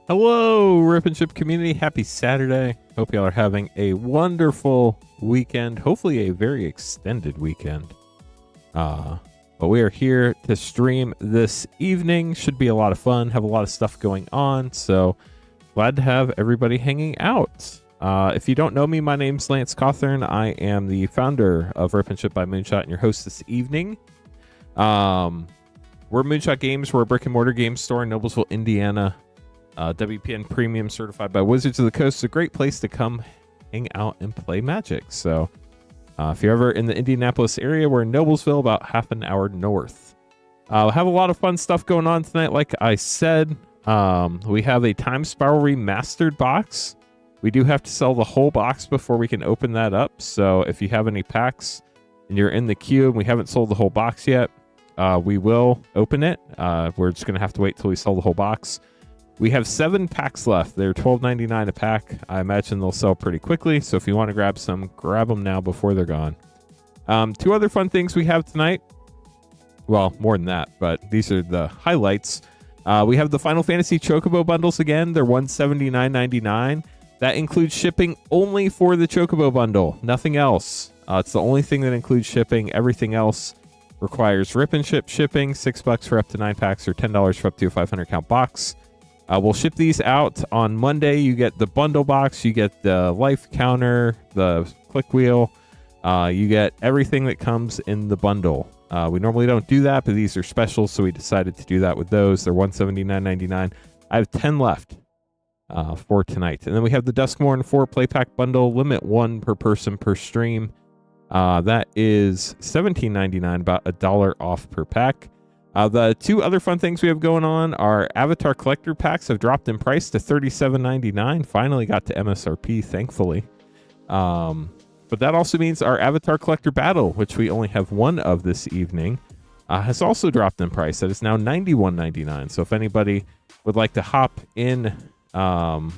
Hello, Rip and Chip community. Happy Saturday. Hope y'all are having a wonderful weekend. Hopefully a very extended weekend. But we are here to stream this evening. Should be a lot of fun. Have a lot of stuff going on. So glad to have everybody hanging out. If you don't know me, my name's Lance Cawthorn. I am the founder of Rip and Chip by Moonshot and your host this evening. We're Moonshot Games. We're a brick and mortar game store in Noblesville, Indiana. WPN Premium certified by Wizards of the Coast. It's a great place to come hang out and play Magic. So if you're ever in the Indianapolis area, we're in Noblesville, about half an hour north. We'll have a lot of fun stuff going on tonight. Like I said, we have a Time Spiral Remastered box. We do have to sell the whole box before we can open that up. So if you have any packs and you're in the queue and we haven't sold the whole box yet, we will open it. We're just going to have to wait till we sell the whole box. We have 7 packs left. They're $12.99 a pack. I imagine they'll sell pretty quickly. So if you want to grab some, grab them now before they're gone. 2 other fun things we have tonight. Well, more than that, but these are the highlights. We have the Final Fantasy Chocobo bundles again. They're $179.99. That includes shipping only for the Chocobo bundle. Nothing else. It's the only thing that includes shipping. Everything else requires Rip and Ship shipping. $6 for up to 9 packs or $10 for up to a 500 count box. We'll ship these out on Monday. You get the bundle box, you get the life counter, the click wheel, you get everything that comes in the bundle. We normally don't do that, but these are specials, so we decided to do that with those. They're $179.99. I have 10 left for tonight. And then we have the Duskmourn 4 play pack bundle, limit 1 per person per stream. That is $17.99, about $1 off per pack. The 2 other fun things we have going on are Avatar Collector Packs have dropped in price to $37.99. Finally got to MSRP, thankfully. But that also means our Avatar Collector Battle, which we only have 1 of this evening, has also dropped in price. That is now $91.99. So if anybody would like to hop in, that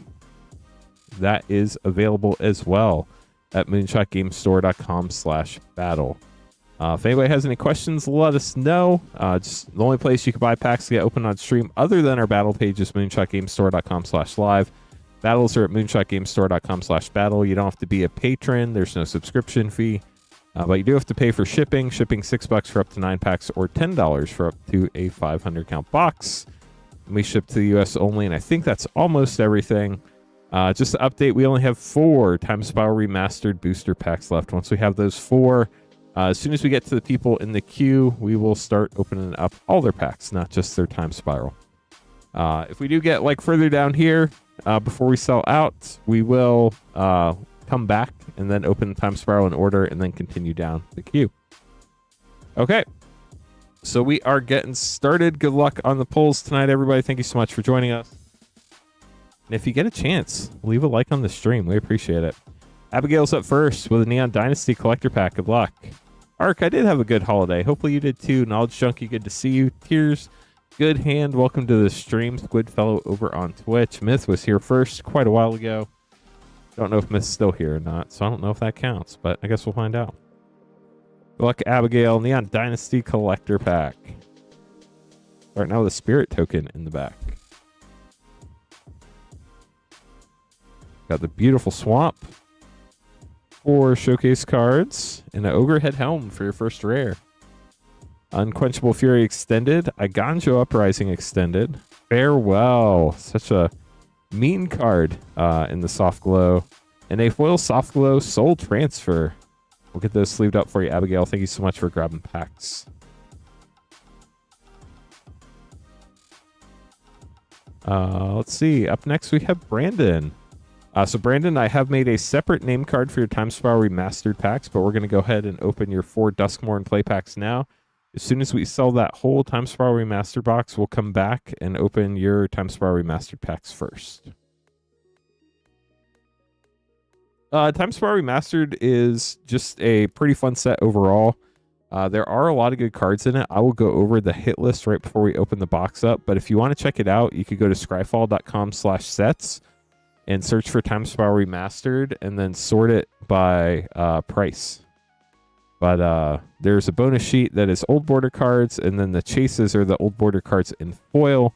is available as well at moonshotgamestore.com/battle. If anybody has any questions, let us know. Just the only place you can buy packs to get open on stream other than our battle page is moonshotgamestore.com/live. Battles are at moonshotgamestore.com/battle. You don't have to be a patron. There's no subscription fee. But you do have to pay for shipping. Shipping $6 for up to 9 packs or $10 for up to a 500 count box. And we ship to the US only, and I think that's almost everything. Just to update, we only have 4 Time Spiral Remastered booster packs left. Once we have those 4, as soon as we get to the people in the queue, we will start opening up all their packs, not just their Time Spiral. If we do get like further down here, before we sell out, we will come back and then open the Time Spiral in order and then continue down the queue. Okay, so we are getting started. Good luck on the polls tonight, everybody. Thank you so much for joining us. And if you get a chance, leave a like on the stream. We appreciate it. Abigail's up first with a Neon Dynasty collector pack. Good luck. Ark, I did have a good holiday. Hopefully you did too. Knowledge Junkie, good to see you. Tears, good hand. Welcome to the stream. Squidfellow over on Twitch. Myth was here first quite a while ago. Don't know if Myth's still here or not, so I don't know if that counts, but I guess we'll find out. Good luck, Abigail. Neon Dynasty collector pack. All right, now the spirit token in the back. Got the beautiful swamp. 4 showcase cards and an Ogre Head Helm for your first rare. Unquenchable Fury Extended, Iganjo Uprising Extended, Farewell, such a mean card in the Soft Glow, and a foil Soft Glow Soul Transfer. We'll get those sleeved up for you, Abigail. Thank you so much for grabbing packs. Let's see. Up next, we have Brandon. So Brandon, I have made a separate name card for your Time Spiral Remastered packs, but we're going to go ahead and open your 4 Duskmourn play packs now. As soon as we sell that whole Time Spiral Remastered box, we'll come back and open your Time Spiral Remastered packs first. Time Spiral Remastered is just a pretty fun set overall. There are a lot of good cards in it. I will go over the hit list right before we open the box up, but if you want to check it out, you could go to scryfall.com/sets. and search for Time Spiral Remastered and then sort it by price. But there's a bonus sheet that is old border cards, and then the chases are the old border cards in foil.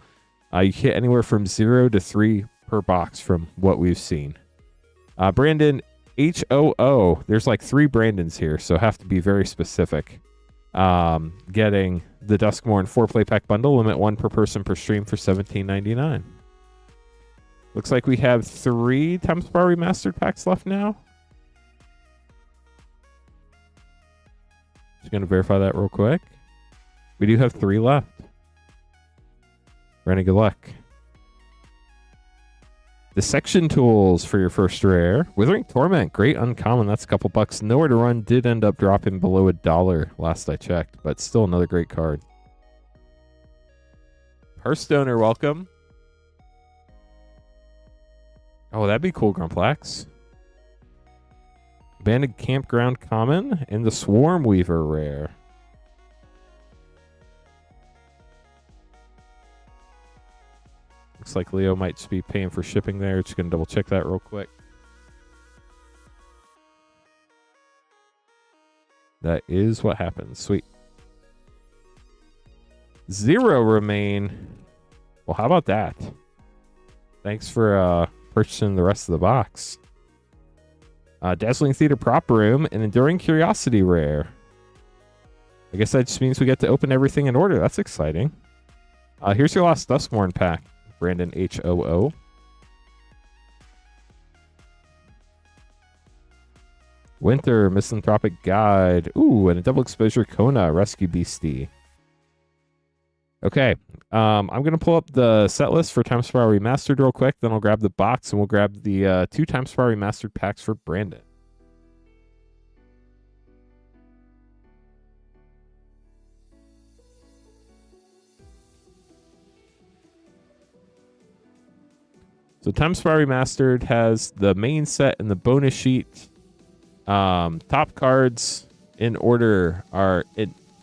You hit anywhere from 0 to 3 per box from what we've seen. Brandon HOO. There's like 3 Brandons here, so have to be very specific. Getting the Duskmourn 4-play pack bundle, limit 1 per person per stream for $17.99. Looks like we have 3 Time Spa Remastered packs left now. Just gonna verify that real quick. We do have 3 left. Brandon, good luck. Dissection tools for your first rare. Withering Torment, great uncommon. That's a couple bucks. Nowhere to Run did end up dropping below $1 last I checked, but still another great card. Hearthstoner, welcome. Oh, that'd be cool, Grumplax. Abandoned Campground common and the Swarm Weaver rare. Looks like Leo might just be paying for shipping there. Just going to double check that real quick. That is what happens. Sweet. 0 remain. Well, how about that? Thanks for purchasing the rest of the box. Dazzling Theater Prop Room and Enduring Curiosity rare. I guess that just means we get to open everything in order. That's exciting. Here's your last Duskmourn pack. Brandon HOO. Winter Misanthropic Guide. Ooh, and a double exposure Kona Rescue Beastie. Okay, I'm gonna pull up the set list for Time Spa Remastered real quick. Then I'll grab the box and we'll grab the 2 Time Spa Remastered packs for Brandon. So Time Spa Remastered has the main set and the bonus sheet. Top cards in order are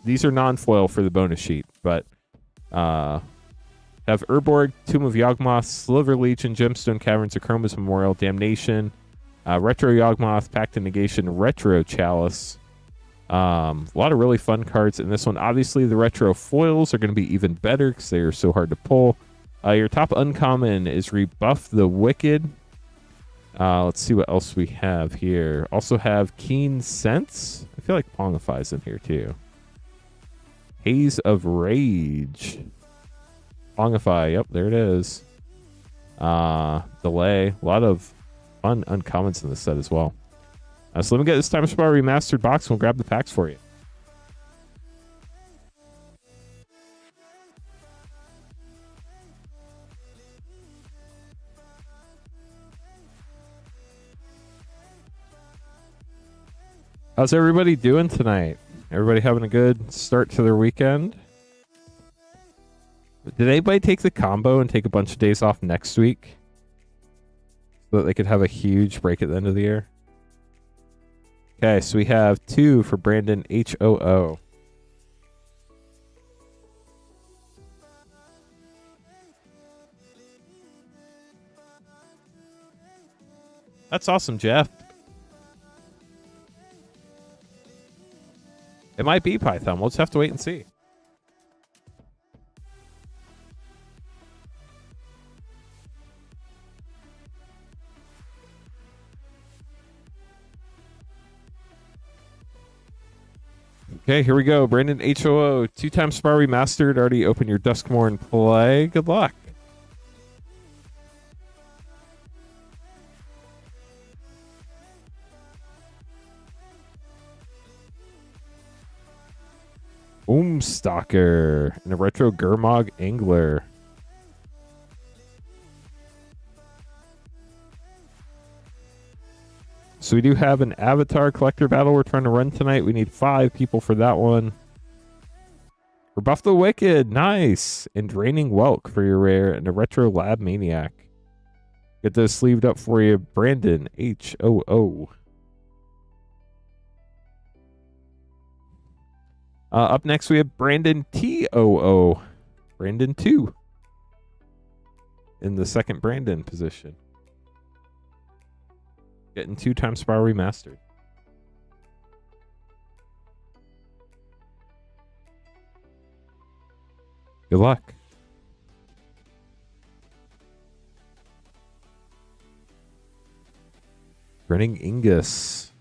these are non-foil for the bonus sheet, but have Urborg, Tomb of Yawgmoth, Sliver Legion, Gemstone Caverns, Akroma's Memorial, Damnation, Retro Yawgmoth, Pact of Negation, Retro Chalice. A lot of really fun cards in this one. Obviously, the retro foils are going to be even better because they are so hard to pull. Your top uncommon is Rebuff the Wicked. Let's see what else we have here. Also have Keen Sense. I feel like Pongify's in here too. Haze of Rage. Pongify. Yep, there it is. Delay. A lot of fun uncommons in this set as well. So let me get this Time Spa Remastered box and we'll grab the packs for you. How's everybody doing tonight? Everybody having a good start to their weekend? Did anybody take the combo and take a bunch of days off next week so that they could have a huge break at the end of the year? Okay, so we have 2 for Brandon HOO. That's awesome, Jeff. It might be Python. We'll just have to wait and see. Okay, here we go. Brandon HOO, 2 Time Spa Remastered. Already open your Duskmourn play. Good luck. Stalker and a retro Gurmag Angler. So we do have an Avatar Collector battle we're trying to run tonight. We need 5 people for that one. Rebuff the Wicked. Nice. And Draining Welk for your rare and a retro Lab Maniac. Get those sleeved up for you, Brandon HOO. Up next, we have Brandon TOO. Brandon 2. In the second Brandon position. Getting 2 Time Spa Remastered. Good luck. Grinning Ingus.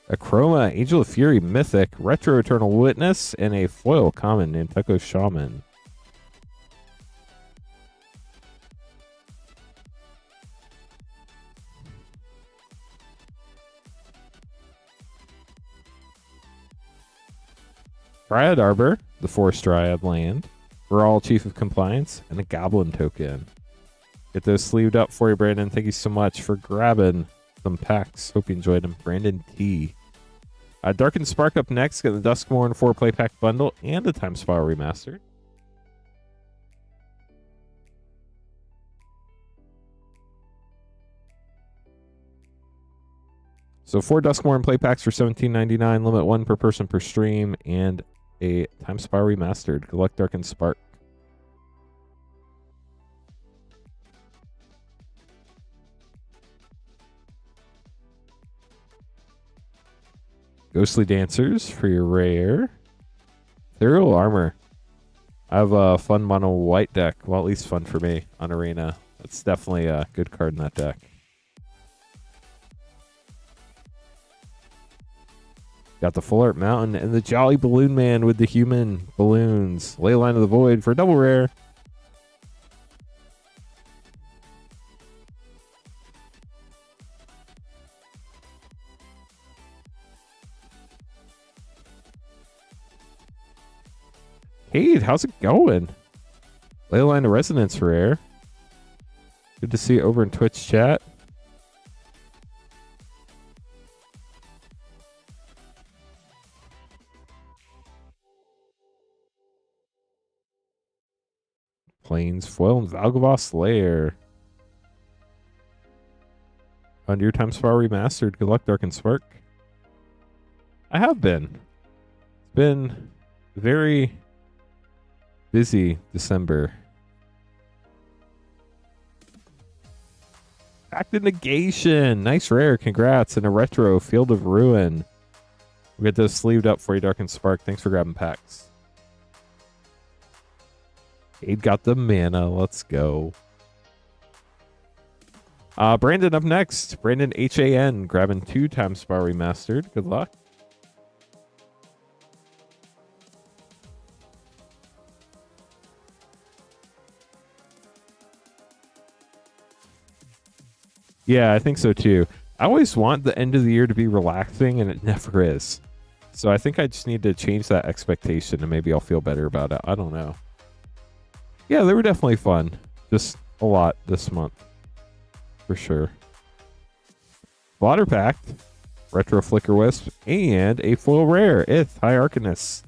A Chroma, Angel of Fury, Mythic, Retro Eternal Witness, and a foil common, Nantucket Shaman. Dryad Arbor, the Forest Dryad land. We're all Chief of Compliance, and a Goblin token. Get those sleeved up for you, Brandon. Thank you so much for grabbing some packs. Hope you enjoyed them. Brandon T. Darkened Spark up next. Got the Duskmourn 4-play pack bundle and a Time Spiral Remastered. So 4 Duskmourn play packs for $17.99. Limit 1 per person per stream. And a Time Spiral Remastered. Good luck, Darkened Spark. Ghostly Dancers for your rare. Ethereal Armor. I have a fun mono white deck. Well, at least fun for me on Arena. That's definitely a good card in that deck. Got the Full Art Mountain and the Jolly Balloon Man with the human balloons. Leyline of the Void for a double rare. Hey, how's it going? Leyline of Resonance rare. Good to see you over in Twitch chat. Plains Foil and Valgavost Lair. On your Time Spiral Remastered. Good luck, Darkened Spark. I have been. It's been very busy December. Back to Negation. Nice rare. Congrats. And a retro Field of Ruin. We'll get those sleeved up for you, Darkened Spark. Thanks for grabbing packs. Cade got the mana. Let's go. Brandon up next. Brandon HAN grabbing 2 Time Spiral Remastered. Good luck. Yeah, I think so too. I always want the end of the year to be relaxing, and it never is. So I think I just need to change that expectation, and maybe I'll feel better about it. I don't know. Yeah, they were definitely fun. Just a lot this month. For sure. Blotter Pact, Retro Flicker Wisp, and a foil rare, Ith, High Arcanist.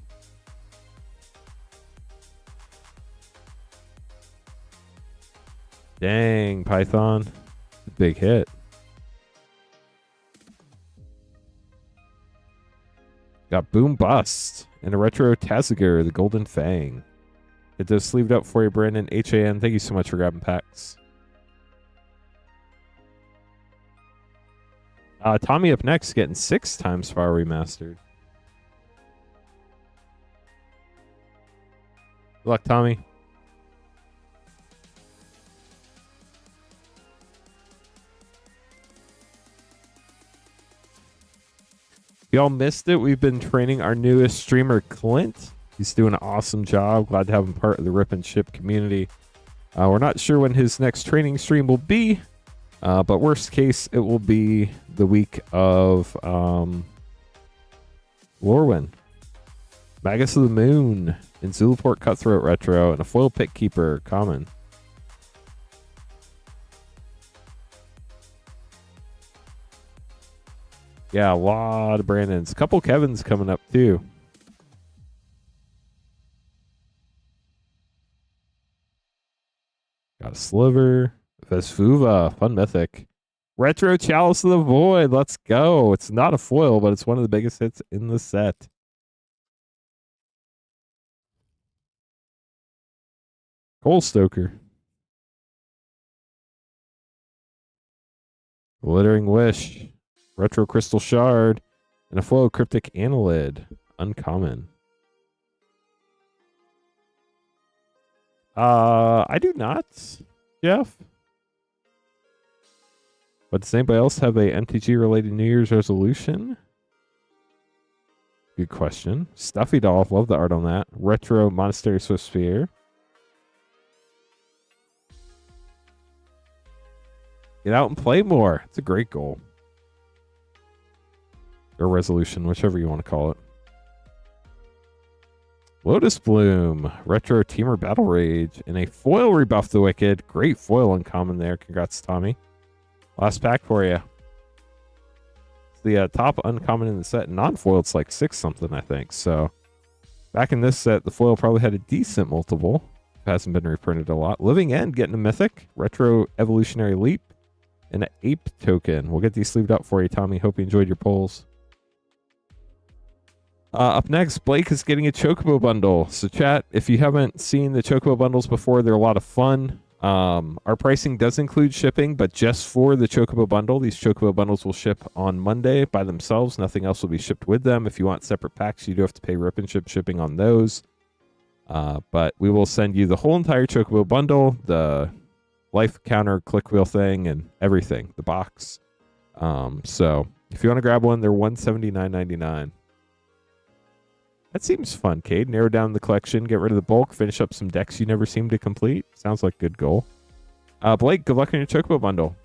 Dang, Python. Big hit. Got Boom Bust and a retro Tazagur, the Golden Fang. Get those sleeved up for you, Brandon HAN. Thank you so much for grabbing packs. Tommy up next, getting 6 Time Spiral Remastered. Good luck, Tommy. Y'all missed it. We've been training our newest streamer, Clint. He's doing an awesome job. Glad to have him part of the Rip and Ship community. We're not sure when his next training stream will be, but worst case, it will be the week of Lorwyn. Magus of the Moon, and Zulaport Cutthroat Retro, and a Foil Pit Keeper common. Yeah, a lot of Brandons. A couple Kevins coming up, too. Got a Sliver. Vesfuva. Fun Mythic. Retro Chalice of the Void. Let's go. It's not a foil, but it's one of the biggest hits in the set. Coal Stoker. Glittering Wish. Retro Crystal Shard, and a foil Cryptic Annelid. Uncommon. I do not, Jeff. But does anybody else have a MTG related New Year's resolution? Good question. Stuffy Doll, love the art on that. Retro Monastery Swift Sphere. Get out and play more. It's a great goal. Or resolution, whichever you want to call it. Lotus Bloom, Retro Teamer Battle Rage, and a foil Rebuff the Wicked. Great foil uncommon there. Congrats, Tommy. Last pack for you. It's the top uncommon in the set. Non-foil, it's like 6 something, I think. So, back in this set, the foil probably had a decent multiple. It hasn't been reprinted a lot. Living End getting a Mythic. Retro Evolutionary Leap. And an Ape Token. We'll get these sleeved up for you, Tommy. Hope you enjoyed your polls. Up next, Blake is getting a Chocobo bundle. So chat, if you haven't seen the Chocobo bundles before, they're a lot of fun. Our pricing does include shipping, but just for the Chocobo bundle, these Chocobo bundles will ship on Monday by themselves. Nothing else will be shipped with them. If you want separate packs, you do have to pay rip and ship shipping on those. But we will send you the whole entire Chocobo bundle, the life counter click wheel thing, and everything, the box. So if you want to grab one, they're $179.99. That seems fun, Cade. Narrow down the collection, get rid of the bulk, finish up some decks you never seem to complete. Sounds like a good goal. Blake, good luck on your Chocobo bundle.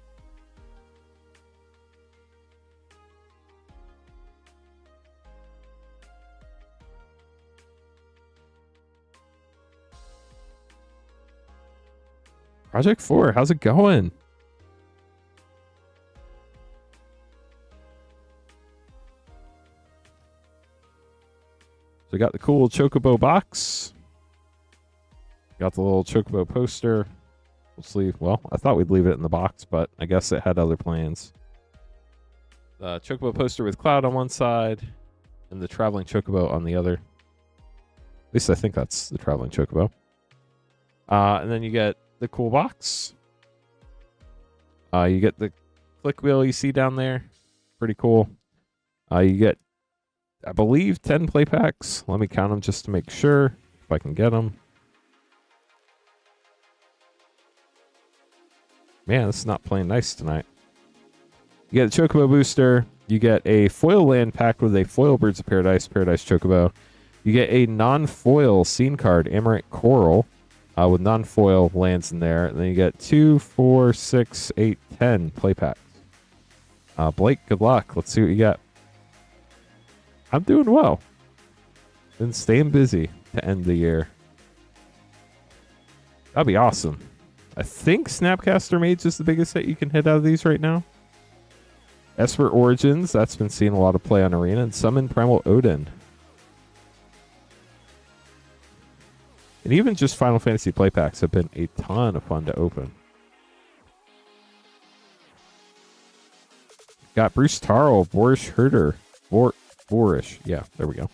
Project 4, how's it going? So we got the cool Chocobo box. Got the little Chocobo poster. Let's leave. Well, I thought we'd leave it in the box, but I guess it had other plans. The Chocobo poster with Cloud on one side and the traveling Chocobo on the other. At least I think that's the traveling Chocobo. And then you get the cool box. You get the click wheel you see down there. Pretty cool. You get, I believe, 10 play packs. Let me count them just to make sure if I can get them. Man, this is not playing nice tonight. You get a Chocobo booster. You get a foil land pack with a foil Birds of Paradise, Paradise Chocobo. You get a non-foil scene card, Amaranth Coral, with non-foil lands in there. And then you get 2, 4, 6, 8, 10 play packs. Blake, good luck. Let's see what you got. I'm doing well. Been staying busy to end the year. That'd be awesome. I think Snapcaster Mage is the biggest hit you can hit out of these right now. Esper Origins, that's been seeing a lot of play on Arena. And Summon Primal Odin. And even just Final Fantasy play packs have been a ton of fun to open. Got Bruce Tarl, Boorish Herder. Boorish. Yeah, there we go.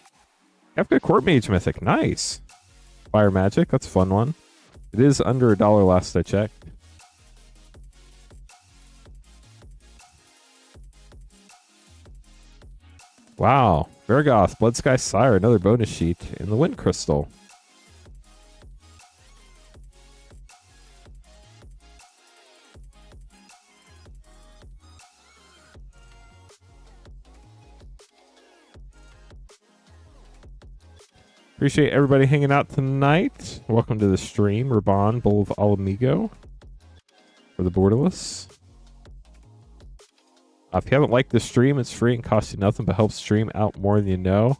Kefka Court Mage Mythic. Nice. Fire Magic. That's a fun one. It is under $1 last I checked. Wow. Vergoth, Blood Sky Sire, another bonus sheet in the Wind Crystal. Appreciate everybody hanging out tonight. Welcome to the stream. Raban, Bowl of Alamigo for the Borderless. If you haven't liked the stream, it's free and costs you nothing but helps stream out more than you know.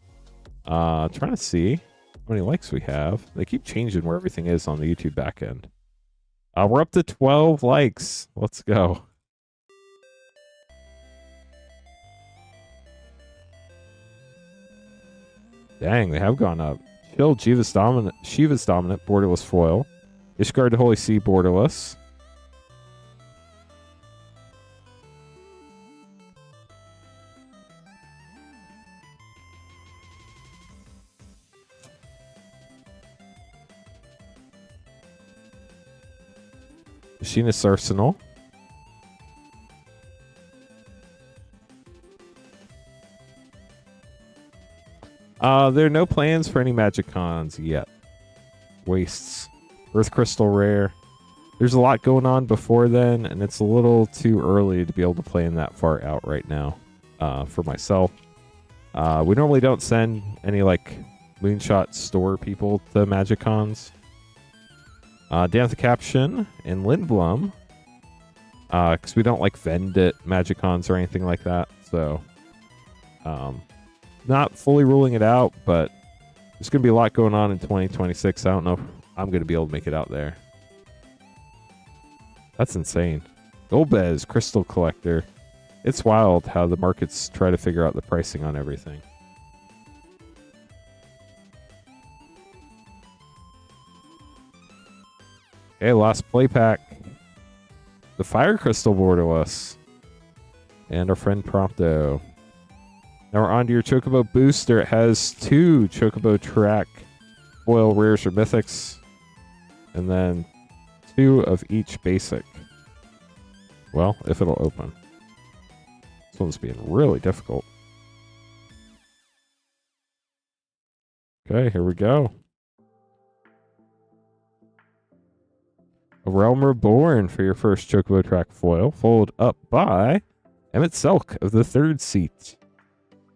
Trying to see how many likes we have. They keep changing where everything is on the YouTube backend. We're up to 12 likes. Let's go. Dang, they have gone up. Chill, Shiva's Dominant, Borderless Foil. Ishgard the Holy Sea, Borderless. Machinist's Arsenal. There are no plans for any Magic Cons yet. Wastes. Earth Crystal Rare. there's a lot going on before then, and it's a little too early to be able to plan that far out right now for myself. We normally don't send any like Moonshot store people to MagicCons. Down the caption in Lindblom, because we don't like vend at MagicCons or anything like that. So, not fully ruling it out, but there's going to be a lot going on in 2026. I don't know if I'm going to be able to make it out there. That's insane. Golbez, Crystal Collector. It's wild how the markets try to figure out the pricing on everything. Okay, last play pack. The Fire Crystal Borderless. And our friend Prompto. Now we're on to your Chocobo Booster. It has 2 Chocobo Track foil rares or mythics. And then 2 of each basic. Well, if it'll open. This one's being really difficult. Okay, here we go. A Realm Reborn for your first Chocobo Track foil, followed up by Emmett Selk of the 3rd seat.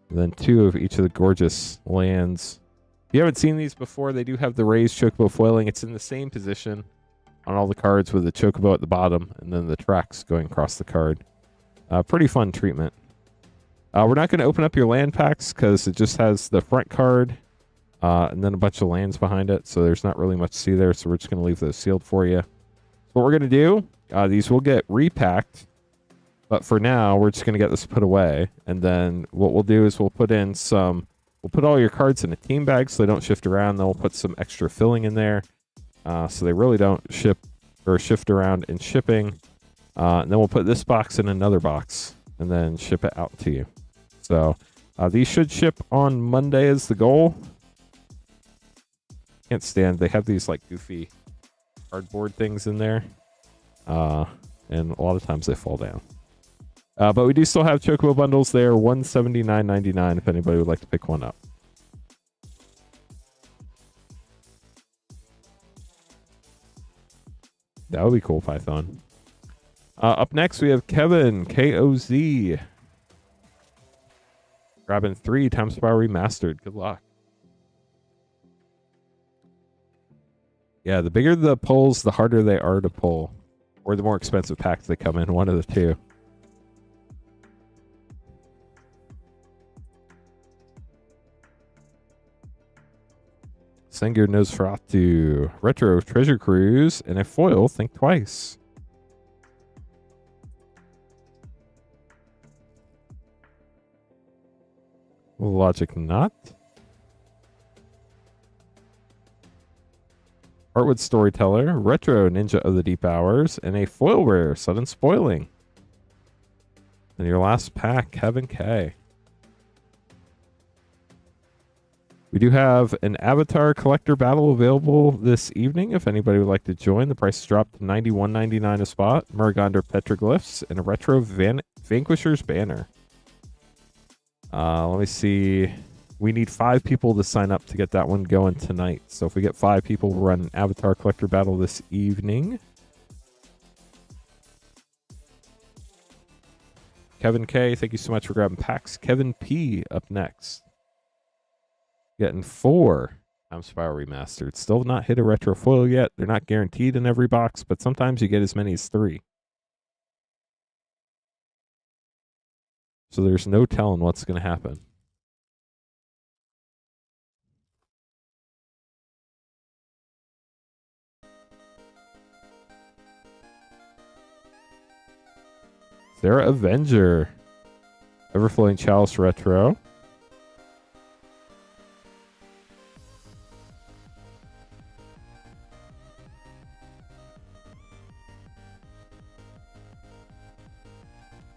And then 2 of each of the gorgeous lands. If you haven't seen these before, they do have the raised Chocobo foiling. It's in the same position on all the cards with the Chocobo at the bottom and then the tracks going across the card. Pretty fun treatment. We're not going to open up your land packs because it just has the front card and then a bunch of lands behind it. So there's not really much to see there. So we're just going to leave those sealed for you. What we're going to do, these will get repacked. But for now, we're just going to get this put away. And then what we'll do is we'll put all your cards in a team bag so they don't shift around. Then we'll put some extra filling in there so they really don't shift around in shipping. And then we'll put this box in another box and then ship it out to you. So these should ship on Monday is the goal. Can't stand, they have these like goofy cardboard things in there. And a lot of times they fall down. But we do still have Chocobo bundles there, $179.99 if anybody would like to pick one up. That would be cool, Python. Up next, we have Kevin, KOZ. Grabbing 3 Time Spiral Remastered. Good luck. Yeah, the bigger the pulls, the harder they are to pull. Or the more expensive packs they come in, one of the two. Sengir Nosferatu, Retro Treasure Cruise, and a foil, Think Twice. Logic Knot. Heartwood Storyteller, Retro Ninja of the Deep Hours, and a foil rare, Sudden Spoiling. And your last pack, Kevin K. We do have an Avatar Collector Battle available this evening. If anybody would like to join, the price is dropped to $91.99 a spot. Murgondar Petroglyphs and a Retro Vanquisher's Banner. Let me see. We need 5 people to sign up to get that one going tonight. So if we get 5 people, we'll run an Avatar Collector Battle this evening. Kevin K, thank you so much for grabbing packs. Kevin P up next. Getting 4 Time Spiral Remastered. Still not hit a retro foil yet. They're not guaranteed in every box, but sometimes you get as many as 3. So there's no telling what's going to happen. Sarah Avenger. Everflowing Chalice Retro.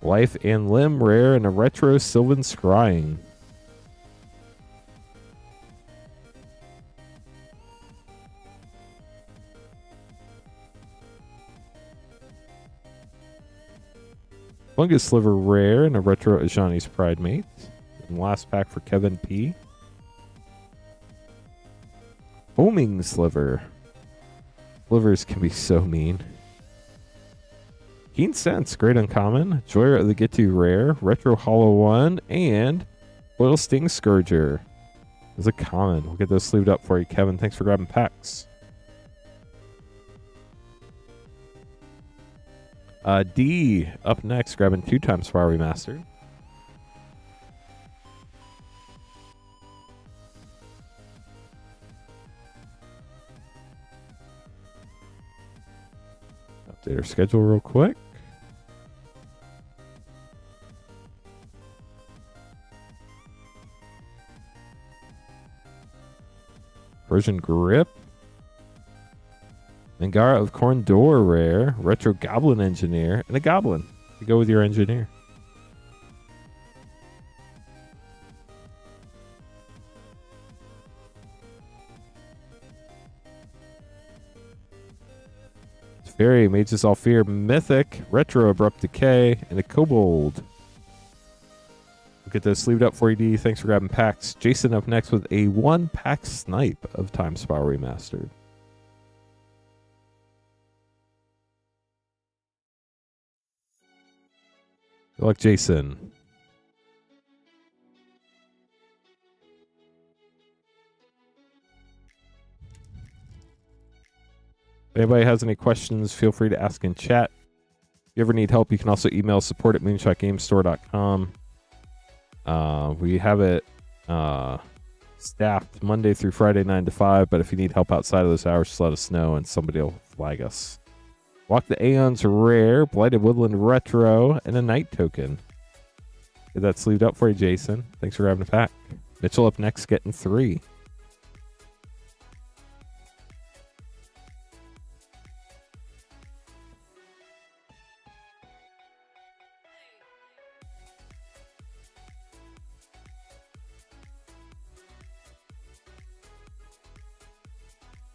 Life and Limb rare and a Retro Sylvan Scrying. Fungus Sliver rare and a Retro Ajani's Pride Mate. And last pack for Kevin P. Foaming Sliver. Slivers can be so mean. Keen Sense, great uncommon. Joyer of the Get To rare. Retro Hollow 1. And Oil Sting Scourger is a common. We'll get those sleeved up for you, Kevin. Thanks for grabbing packs. D up next, grabbing 2 times Fire Remastered. Update our schedule real quick. Persian Grip. Angara of Corndor rare. Retro Goblin Engineer. And a Goblin to go with your Engineer. Fairy, Mages All Fear, Mythic, Retro Abrupt Decay, and a Kobold. We'll get those sleeved up for you, D. Thanks for grabbing packs. Jason up next with a 1-pack snipe of Time Spiral Remastered. Good luck, Jason. If anybody has any questions, feel free to ask in chat. If you ever need help, you can also email support@moonshotgamestore.com. We have it staffed Monday through Friday, 9 to 5, but if you need help outside of those hours, just let us know and somebody will flag us. Walk the Aeons rare, Blighted Woodland retro, and a Night token. Get that sleeved up for you, Jason. Thanks for grabbing a pack. Mitchell up next, getting 3.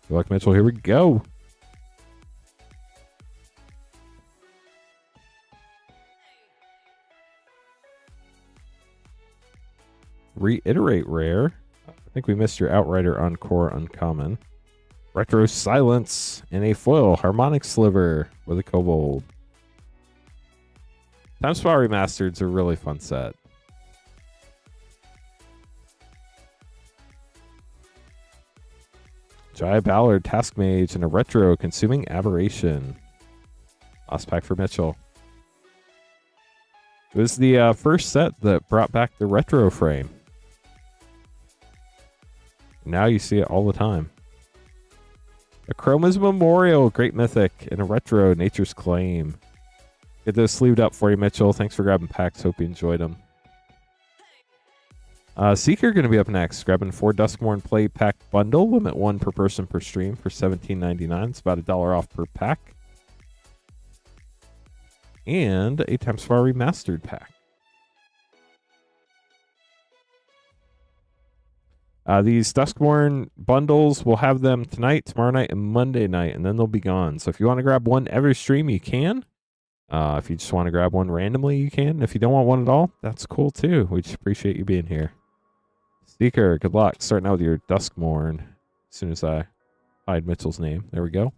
Good luck, Mitchell. Here we go. Reiterate rare. I think we missed your Outrider Encore uncommon. Retro Silence and a foil Harmonic Sliver with a Kobold. Time Spiral Remastered's a really fun set. Jaya Ballard, Task Mage, and a Retro Consuming Aberration. Last pack for Mitchell. It was the first set that brought back the retro frame. Now you see it all the time. A Chroma's Memorial, great Mythic, and a Retro Nature's Claim. Get those sleeved up for you, Mitchell. Thanks for grabbing packs. Hope you enjoyed them. Seeker going to be up next, grabbing 4 Duskmourn Play Pack Bundle, limit 1 per person per stream for $17.99. It's about $1 off per pack. And a Time Spiral Remastered pack. These Duskmourn bundles, we'll have them tonight, tomorrow night, and Monday night, and then they'll be gone. So if you want to grab one every stream, you can. If you just want to grab one randomly, you can. If you don't want one at all, that's cool too. We just appreciate you being here. Seeker, good luck. Starting out with your Duskmourn. As soon as I hide Mitchell's name. There we go.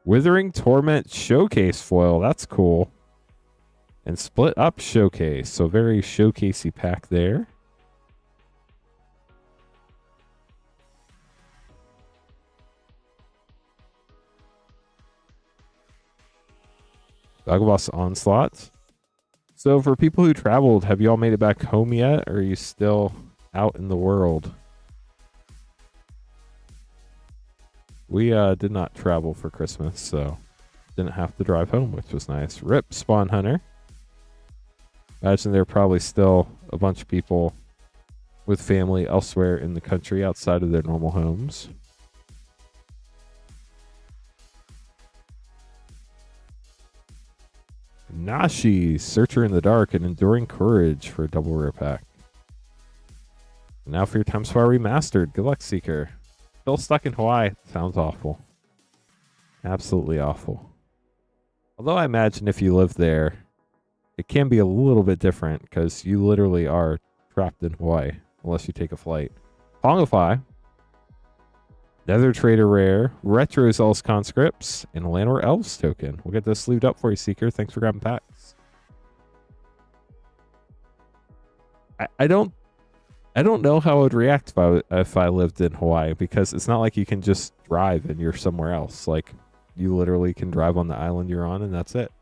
Withering Torment Showcase foil. That's cool. And Split Up Showcase. So very showcasey pack there. Dogboss Onslaught. So for people who traveled, have you all made it back home yet? Or are you still out in the world? We did not travel for Christmas, so didn't have to drive home, which was nice. RIP Spawn Hunter. Imagine there are probably still a bunch of people with family elsewhere in the country outside of their normal homes. Nashi, Searcher in the Dark, and Enduring Courage for a double rare pack. And now for your Time Spiral Remastered. Good luck, Seeker. Still stuck in Hawaii. Sounds awful. Absolutely awful. Although I imagine if you live there, it can be a little bit different because you literally are trapped in Hawaii unless you take a flight. Pongify. Nether Trader Rare, Retro Zealous Conscripts, and a Llanowar Elves token. We'll get this sleeved up for you, Seeker. Thanks for grabbing packs. I don't know how I would react if I lived in Hawaii, because it's not like you can just drive and you're somewhere else. Like, you literally can drive on the island you're on and that's it.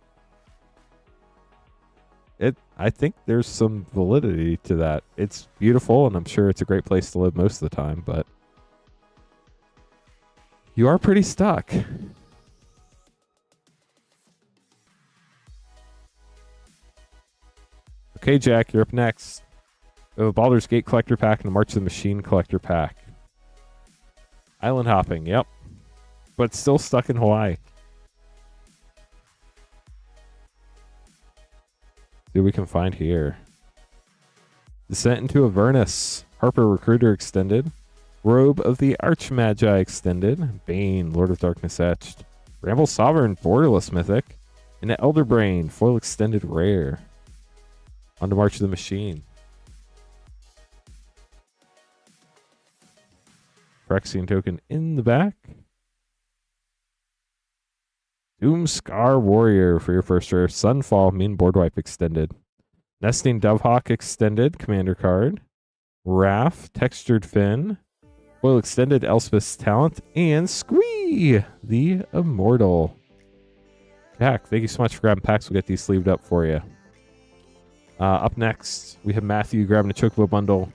I think there's some validity to that. It's beautiful and I'm sure it's a great place to live most of the time, but you are pretty stuck. Okay, Jack, you're up next. We have a Baldur's Gate collector pack and a March of the Machine collector pack. Island hopping, yep. But still stuck in Hawaii. See what we can find here. Descent into Avernus. Harper Recruiter extended. Robe of the Archmagi extended. Bane, Lord of Darkness etched. Ramble Sovereign, Borderless mythic. And an Elder Brain, foil extended rare. On to March of the Machine. Phyrexian token in the back. Doomscar Warrior for your first rare. Sunfall, Mean Boardwipe extended. Nesting Dovehawk extended, commander card. Wrath, Textured Fin. Foil extended, Elspeth's Talent. And Squee, the Immortal. Jack, thank you so much for grabbing packs. We'll get these sleeved up for you. Up next, we have Matthew grabbing a Chocobo bundle.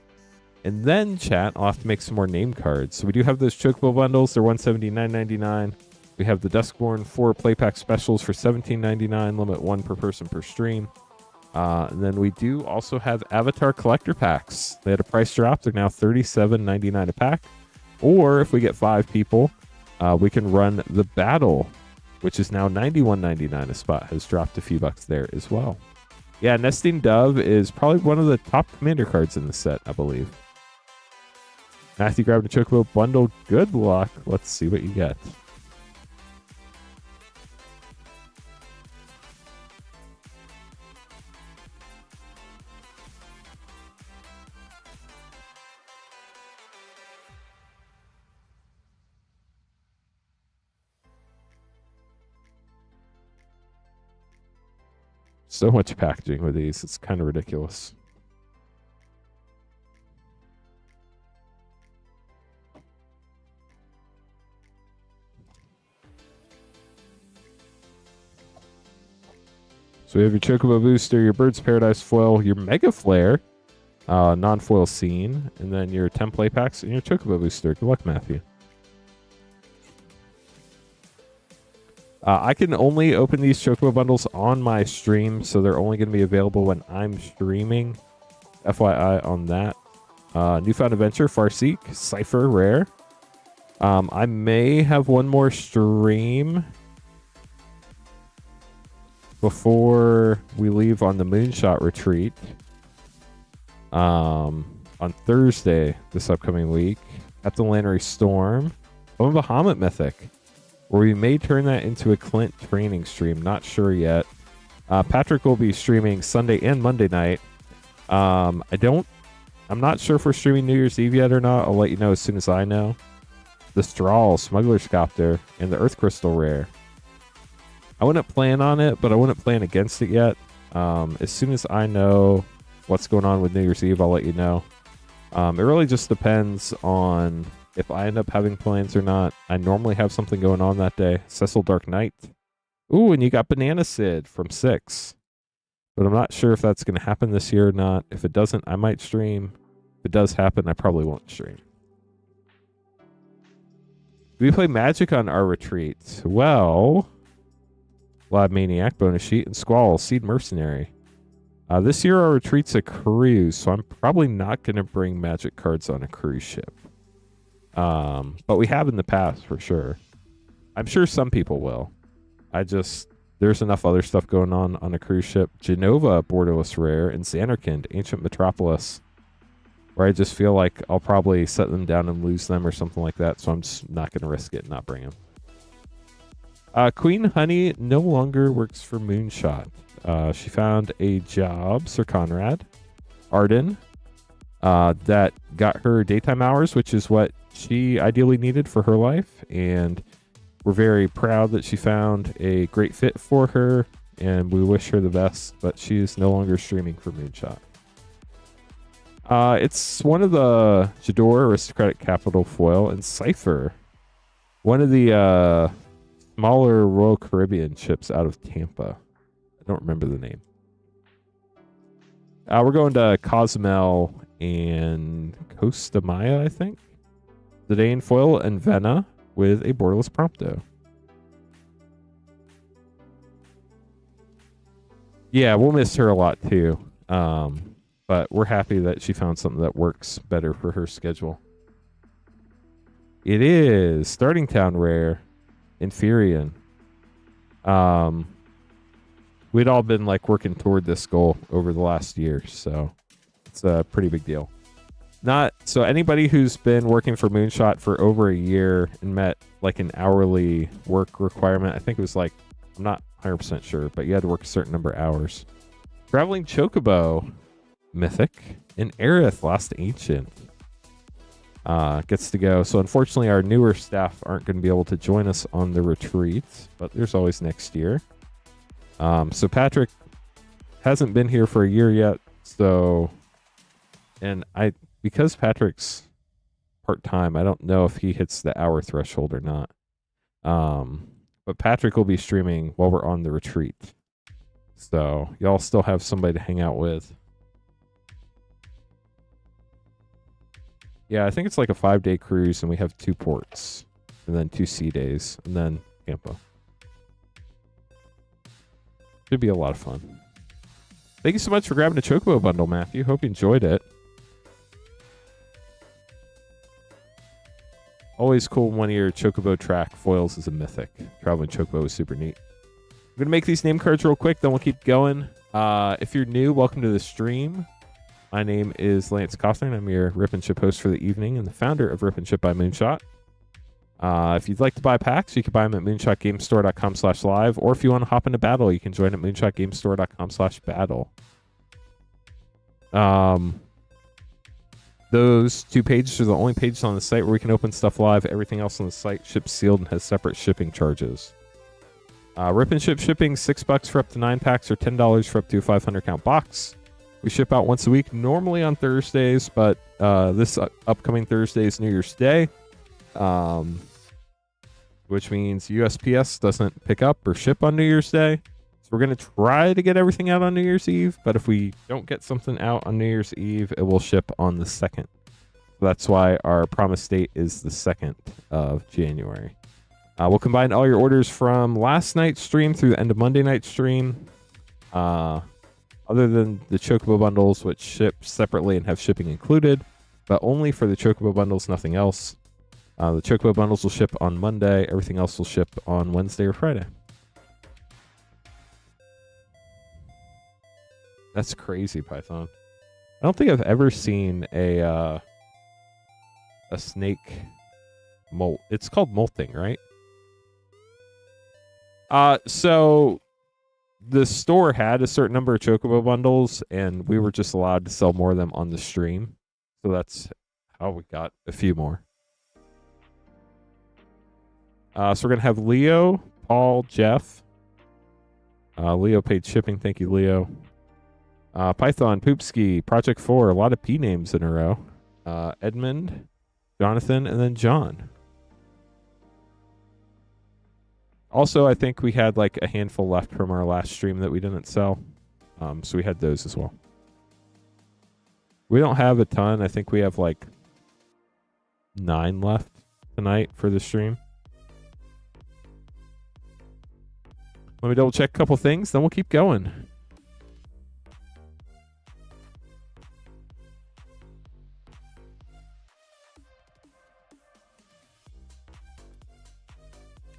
And then, chat, I'll have to make some more name cards. So we do have those Chocobo bundles. They're $179.99. We have the Duskmourn 4 play pack specials for $17.99. Limit 1 per person per stream. And then we do also have Avatar collector packs. They had a price drop. They're now $37.99 a pack. Or if we get 5 people, we can run the Battle, which is now $91.99 a spot. Has dropped a few bucks there as well. Yeah, Nesting Dove is probably one of the top commander cards in the set, I believe. Matthew grabbed a Chocobo bundle. Good luck. Let's see what you get. So much packaging with these. It's kind of ridiculous. So we have your Chocobo Booster, your Bird's Paradise Foil, your Mega Flare, non-foil scene, and then your 10 play packs and your Chocobo Booster. Good luck, Matthew. I can only open these Chocobo bundles on my stream, so they're only going to be available when I'm streaming. FYI on that. Newfound Adventure, Farseek, Cypher, Rare. I may have one more stream before we leave on the Moonshot Retreat. On Thursday this upcoming week at the Lannery Storm. Oh, Bahamut Mythic. Where we may turn that into a Clint training stream. Not sure yet. Patrick will be streaming Sunday and Monday night. I'm not sure if we're streaming New Year's Eve yet or not. I'll let you know as soon as I know. The Strawl, Smuggler's Copter, and the Earth Crystal Rare. I wouldn't plan on it, but I wouldn't plan against it yet. As soon as I know what's going on with New Year's Eve, I'll let you know. It really just depends on if I end up having plans or not. I normally have something going on that day. Cecil Dark Knight. Ooh, and you got Banana Sid from 6. But I'm not sure if that's going to happen this year or not. If it doesn't, I might stream. If it does happen, I probably won't stream. Do we play Magic on our retreat? Well, Lab Maniac, Bonus Sheet, and Squall, Seed Mercenary. This year our retreat's a cruise, so I'm probably not going to bring Magic cards on a cruise ship. But we have in the past for sure. I'm sure some people will. There's enough other stuff going on a cruise ship. Genova, Borderless Rare, and Xanarkand, Ancient Metropolis, where I just feel like I'll probably set them down and lose them or something like that, so I'm just not going to risk it and not bring them. Queen Honey no longer works for Moonshot. She found a job, Sir Conrad Arden, that got her daytime hours, which is what she ideally needed for her life, and we're very proud that she found a great fit for her, and we wish her the best, but she is no longer streaming for Moonshot. It's one of the Jador Aristocratic Capital foil and Cypher, one of the smaller Royal Caribbean ships out of Tampa. I don't remember the name. We're going to Cozumel and Costa Maya, I think. Zidane foil and Vena with a borderless Prompto. Yeah, we'll miss her a lot too. But we're happy that she found something that works better for her schedule. It is Starting Town rare, Inferion. We'd all been like working toward this goal over the last year, so it's a pretty big deal. So anybody who's been working for Moonshot for over a year and met like an hourly work requirement, I think it was like, I'm not 100% sure, but you had to work a certain number of hours. Traveling Chocobo, Mythic, and Aerith, Last Ancient gets to go. So unfortunately, our newer staff aren't going to be able to join us on the retreat, but there's always next year. So Patrick hasn't been here for a year yet. So, and because Patrick's part-time, I don't know if he hits the hour threshold or not. But Patrick will be streaming while we're on the retreat. So y'all still have somebody to hang out with. Yeah, I think it's like a 5-day cruise, and we have 2 ports, and then 2 sea days, and then Tampa. Should be a lot of fun. Thank you so much for grabbing a Chocobo bundle, Matthew. Hope you enjoyed it. Always cool, one of your Chocobo track foils is a Mythic. Traveling Chocobo is super neat. I'm going to make these name cards real quick, then we'll keep going. If you're new, welcome to the stream. My name is Lance Cawthorn. I'm your Rip and Ship host for the evening and the founder of Rip and Ship by Moonshot. If you'd like to buy packs, you can buy them at moonshotgamestore.com/live, or if you want to hop into battle, you can join at moonshotgamestore.com/battle. Those 2 pages are the only pages on the site where we can open stuff live. Everything else on the site ships sealed and has separate shipping charges. Rip and Ship shipping, $6 for up to 9 packs or $10 for up to a 500 count box. We ship out once a week, normally on Thursdays, but this upcoming Thursday is New Year's Day. Which means USPS doesn't pick up or ship on New Year's Day. So we're going to try to get everything out on New Year's Eve, but if we don't get something out on New Year's Eve, it will ship on the 2nd. So that's why our promise date is the 2nd of January. We'll combine all your orders from last night's stream through the end of Monday night's stream. Other than the Chocobo bundles, which ship separately and have shipping included, but only for the Chocobo bundles, nothing else. The Chocobo bundles will ship on Monday. Everything else will ship on Wednesday or Friday. That's crazy, Python. I don't think I've ever seen a snake molt. It's called molting, right? So the store had a certain number of Chocobo bundles, and we were just allowed to sell more of them on the stream. So that's how we got a few more. So we're going to have Leo, Paul, Jeff. Leo paid shipping. Thank you, Leo. Python, Poopski, Project 4. A lot of P names in a row. Edmund, Jonathan, and then John. Also, I think we had like a handful left from our last stream that we didn't sell. So we had those as well. We don't have a ton. I think we have like 9 left tonight for the stream. Let me double check a couple things, then we'll keep going.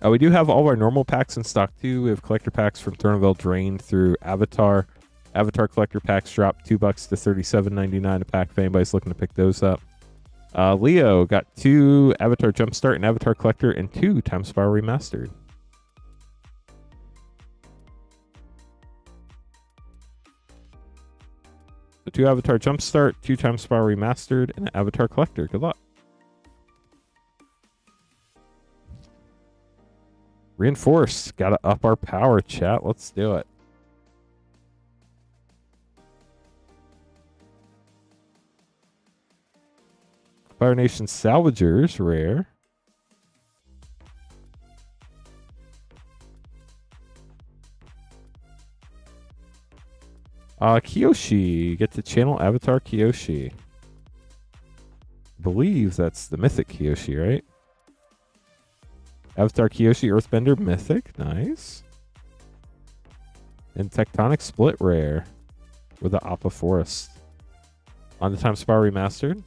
We do have all of our normal packs in stock too. We have collector packs from Throne of Eldraine through Avatar. Avatar collector packs drop $2 to $37.99 a pack if anybody's looking to pick those up. Leo got 2 Avatar Jumpstart and Avatar Collector and 2 Time Spiral Remastered. So 2 Avatar Jumpstart, 2 Time Spiral Remastered, and an Avatar Collector. Good luck. Reinforced. Gotta up our power, chat. Let's do it. Fire Nation Salvagers, rare. Kiyoshi. Get to channel Avatar Kiyoshi. I believe that's the Mythic Kiyoshi, right? Avatar Kiyoshi Earthbender Mythic. Nice. And Tectonic Split rare with the Appa Forest. On the Time Spiral Remastered.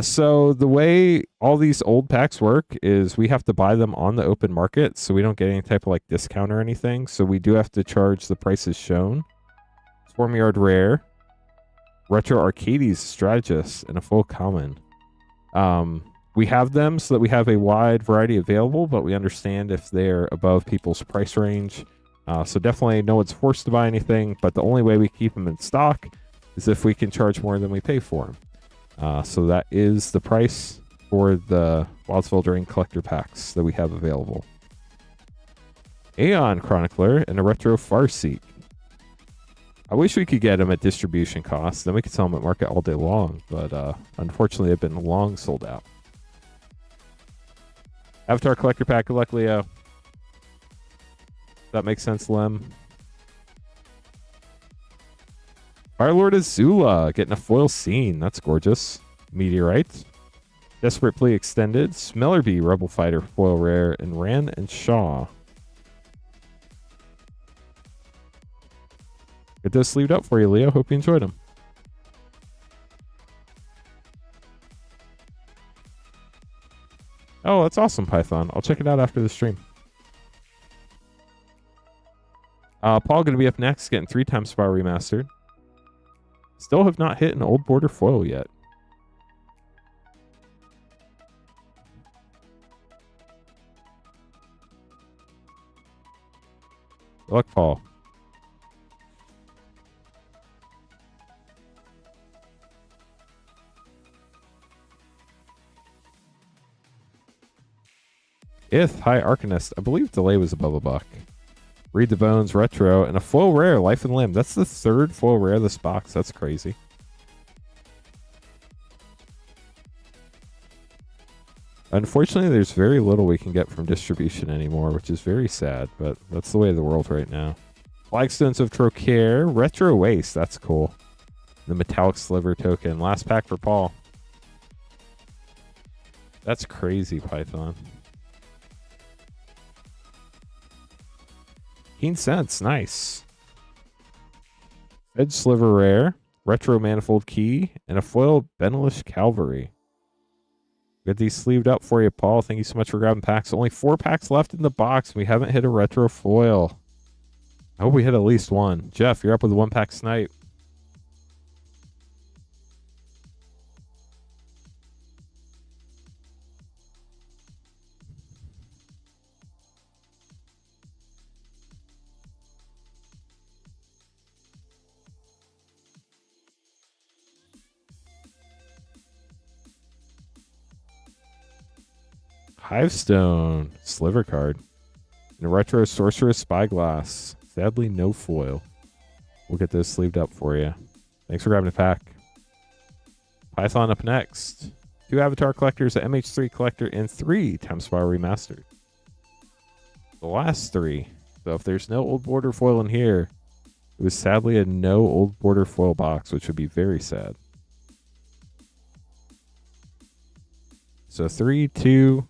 So the way all these old packs work is we have to buy them on the open market, so we don't get any type of like discount or anything. So we do have to charge the prices shown. Swarmyard rare, Retro Arcades Strategist, and a full common. We have them so that we have a wide variety available, but we understand if they're above people's price range. So definitely no one's forced to buy anything, but the only way we keep them in stock is if we can charge more than we pay for them. So that is the price for the Wildsville Drain collector packs that we have available. Aeon Chronicler and a Retro Farseek. I wish we could get them at distribution costs. Then we could sell them at market all day long. But unfortunately, they've been long sold out. Avatar collector pack. Good luck, Leo. That makes sense, Lem. Firelord Azula getting a foil scene. That's gorgeous. Meteorite. Desperate Plea Extended. Smellerbee Rebel Fighter foil rare. And Ran and Shaw. Get those sleeved up for you, Leo. Hope you enjoyed them. Oh, that's awesome, Python. I'll check it out after the stream. Paul going to be up next, getting 3 times Spiral Remastered. Still have not hit an old border foil yet. Good luck, Paul. High Arcanist. I believe delay was above $1. Read the Bones Retro and a foil rare, Life and Limb. That's the 3rd foil rare of this box. That's crazy. Unfortunately, there's very little we can get from distribution anymore, which is very sad, but that's the way of the world right now. Flagstones of Trocaire, Retro Waste. That's cool. The Metallic Sliver token. Last pack for Paul. That's crazy, Python. Keen Sense, nice. Edge Sliver rare, Retro Manifold Key, and a foil Benelish Calvary. Get these sleeved up for you, Paul. Thank you so much for grabbing packs. Only 4 packs left in the box. We haven't hit a retro foil. I hope we hit at least one. Jeff, you're up with a 1-pack snipe. Hivestone, Sliver card, and a Retro Sorceress Spyglass. Sadly, no foil. We'll get those sleeved up for you. Thanks for grabbing a pack. Python up next. 2 Avatar Collectors, a MH3 Collector, and 3 Time Spiral Remastered. The last 3. So if there's no old border foil in here, it was sadly a no old border foil box, which would be very sad. So 3, 2...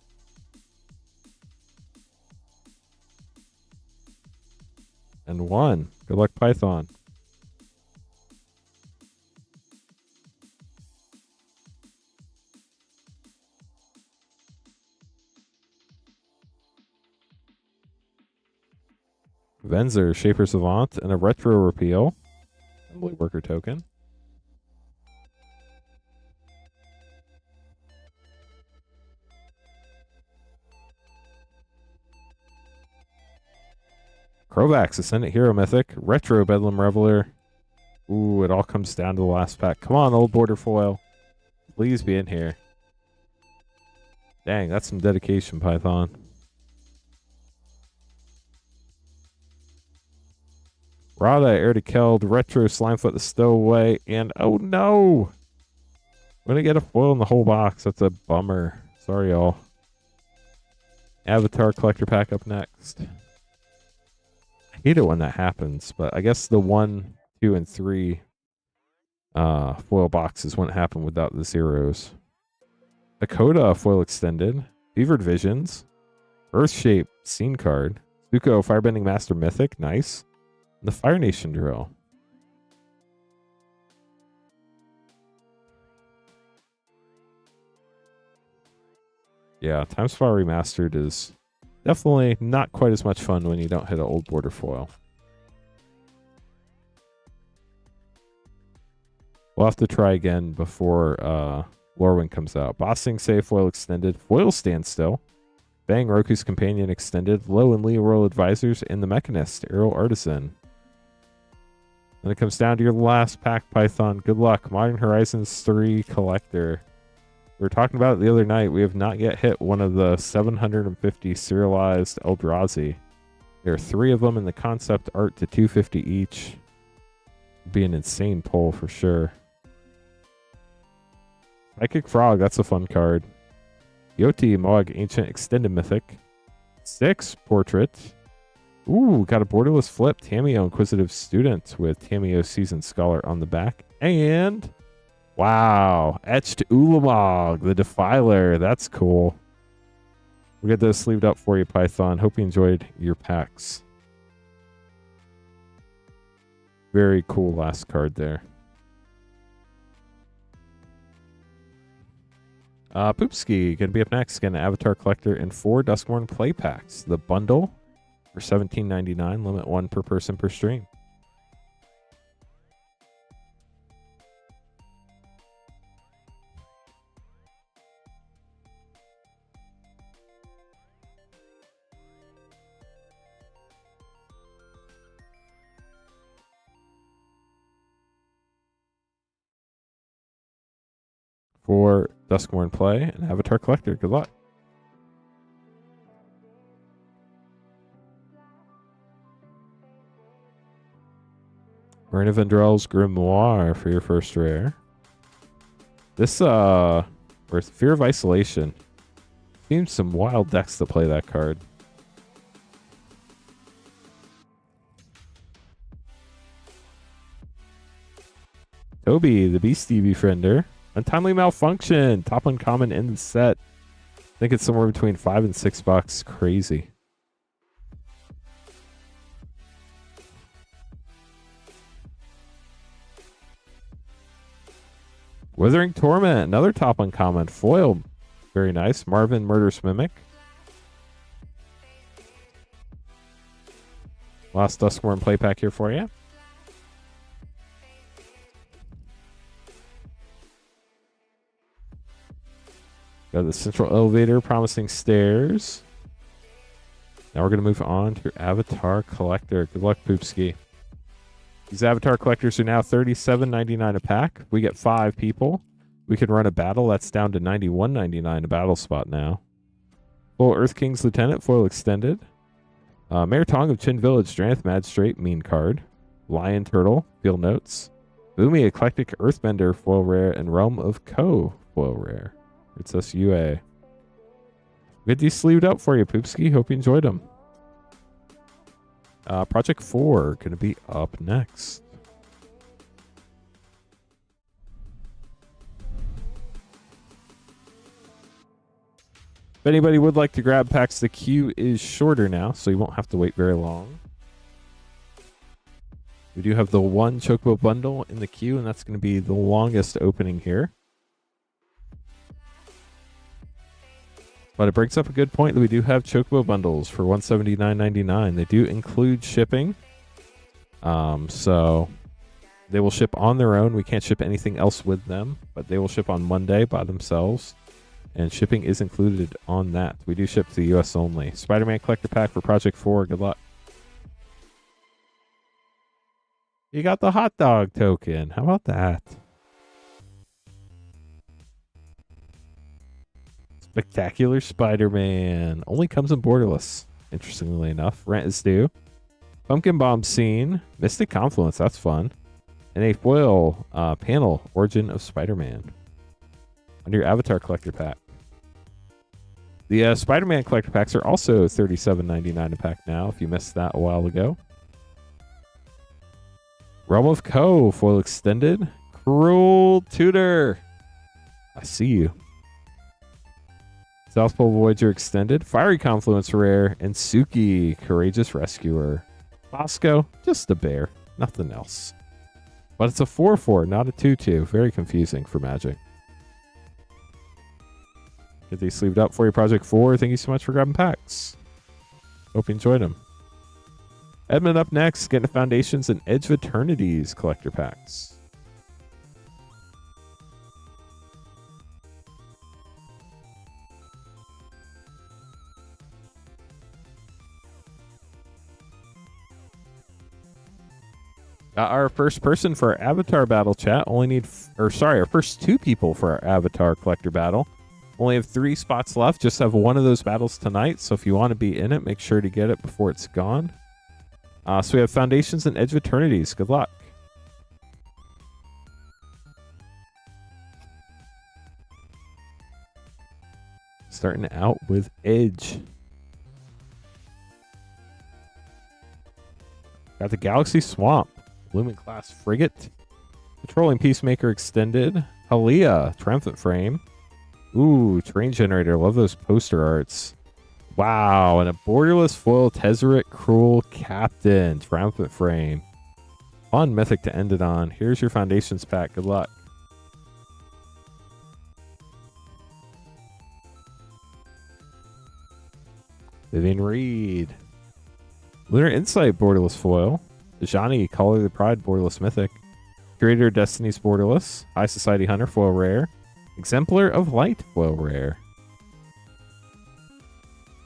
and 1. Good luck, Python. Venzer, Shaper Savant, and a Retro Repeal. Assembly Worker token. Krovax, Ascendant Hero Mythic, Retro Bedlam Reveler. Ooh, it all comes down to the last pack. Come on, old border foil. Please be in here. Dang, that's some dedication, Python. Rada, Air to Keld, Retro, Slimefoot, the Stowaway, and oh no! We're gonna get a foil in the whole box. That's a bummer. Sorry, y'all. Avatar Collector Pack up next. I hate it when that happens, but I guess the 1, 2, and 3 foil boxes wouldn't happen without the zeros. Dakota foil extended. Fevered Visions. Earthshape Scene card. Zuko Firebending Master Mythic. Nice. And the Fire Nation drill. Yeah, Time Spa Remastered is definitely not quite as much fun when you don't hit an old border foil. We'll have to try again before Lorwyn comes out. Bossing Say foil extended. Foil Standstill. Bang Roku's Companion extended. Low and Leo Royal Advisors. And the Mechanist, Aerial Artisan. Then it comes down to your last pack, Python. Good luck. Modern Horizons 3 Collector. We were talking about it the other night. We have not yet hit one of the 750 serialized Eldrazi. There are 3 of them in the concept art to 250 each. It'd be an insane pull for sure. Psychic Frog, that's a fun card. Yoti Moag Ancient Extended Mythic. 6 Portrait. Ooh, got a borderless flip. Tameo Inquisitive Student with Tameo Seasoned Scholar on the back. And wow, Etched Ulamog, the Defiler. That's cool. We'll get those sleeved up for you, Python. Hope you enjoyed your packs. Very cool last card there. Poopski going to be up next. Get an Avatar Collector and 4 Duskmourn play packs. The bundle for $17.99. Limit 1 per person per stream. For Duskmourn play and Avatar Collector. Good luck. Marina Vendrell's Grimoire for your first rare. This, Fear of Isolation. Seems some wild decks to play that card. Toby, the Beastie Befriender. Untimely Malfunction. Top uncommon in the set. I think it's somewhere between $5 and $6. Crazy. Withering Torment. Another top uncommon. Foil. Very nice. Marvin Murderous Mimic. Last Duskmourn play pack here for you. Got the Central Elevator, Promising Stairs. Now we're going to move on to Avatar Collector. Good luck, Poopski. These Avatar Collectors are now $37.99 a pack. We get 5 people. We can run a battle. That's down to $91.99 a battle spot now. Full Earth King's Lieutenant, foil extended. Mayor Tong of Chin Village, Dranth Madstrate, mean card. Lion Turtle, field notes. Boomy Eclectic Earthbender, foil rare. And Realm of Ko, foil rare. It's us UA. Get these sleeved up for you, Poopski. Hope you enjoyed them. Project 4 going to be up next. If anybody would like to grab packs, the queue is shorter now, so you won't have to wait very long. We do have the 1 Chocobo bundle in the queue, and that's going to be the longest opening here. But it brings up a good point that we do have Chocobo bundles for $179.99. They do include shipping. So they will ship on their own. We can't ship anything else with them, but they will ship on Monday by themselves. And shipping is included on that. We do ship to the US only. Spider-Man Collector Pack for Project 4. Good luck. You got the hot dog token. How about that? Spectacular Spider-Man. Only comes in borderless, interestingly enough. Rent is due. Pumpkin Bomb Scene. Mystic Confluence, that's fun. And a foil panel, Origin of Spider-Man. Under your Avatar Collector Pack. The Spider-Man Collector Packs are also $37.99 a pack now, if you missed that a while ago. Realm of Co. Foil Extended. Cruel Tutor. I see you. South Pole Voyager Extended. Fiery Confluence Rare. And Suki, Courageous Rescuer. Bosco, just a bear. Nothing else. But it's a 4/4, not a 2/2. Very confusing for Magic. Get these sleeved up for you, Project 4. Thank you so much for grabbing packs. Hope you enjoyed them. Edmund up next, getting the Foundations and Edge of Eternities collector packs. Our first person for our Avatar battle chat our first two people for our Avatar collector battle. Only have 3 spots left. Just have one of those battles tonight. So if you want to be in it, make sure to get it before it's gone. So we have Foundations and Edge of Eternities. Good luck. Starting out with Edge. Got the Galaxy Swamp. Lumen Class Frigate. Patrolling Peacemaker Extended. Halia, Triumphant Frame. Ooh, Terrain Generator. Love those poster arts. Wow, and a borderless foil Tezzeret Cruel Captain. Triumphant Frame. Fun mythic to end it on. Here's your Foundations pack. Good luck. Vivian Reed. Lunar Insight Borderless Foil. Johnny, Call of the Pride Borderless Mythic. Curator Destiny's Borderless. High Society Hunter Foil Rare. Exemplar of Light Foil Rare.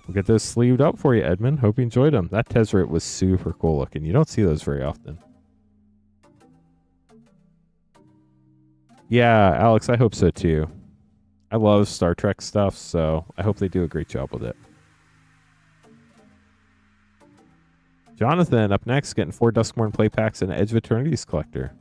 We'll get those sleeved up for you, Edmund. Hope you enjoyed them. That Tezzeret was super cool looking. You don't see those very often. Yeah, Alex, I hope so too. I love Star Trek stuff, so I hope they do a great job with it. Jonathan up next, getting 4 Duskmourn play packs and an Edge of Eternities collector.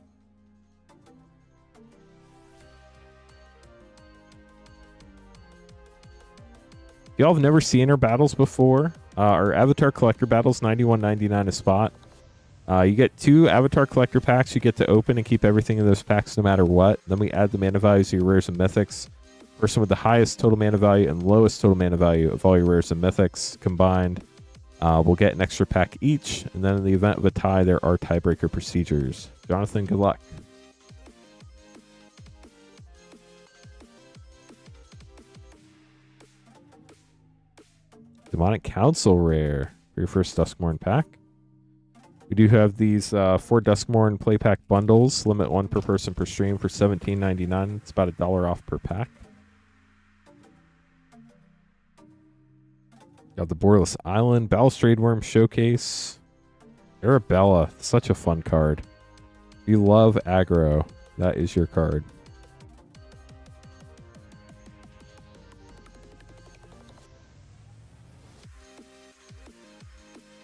If y'all have never seen our battles before, our Avatar collector battles, $91.99 a spot. You get 2 Avatar collector packs you get to open and keep everything in those packs no matter what. Then we add the mana values of your rares and mythics. Person with the highest total mana value and lowest total mana value of all your rares and mythics combined will get an extra pack each. And then in the event of a tie, there are tiebreaker procedures. Jonathan, good luck. Demonic Council rare for your first Duskmourn pack. We do have these 4 Duskmourn play pack bundles. Limit 1 per person per stream for $17.99. It's about $1 off per pack. Got the Borderless Island, Balustrade Worm Showcase. Arabella, such a fun card. If you love aggro, that is your card.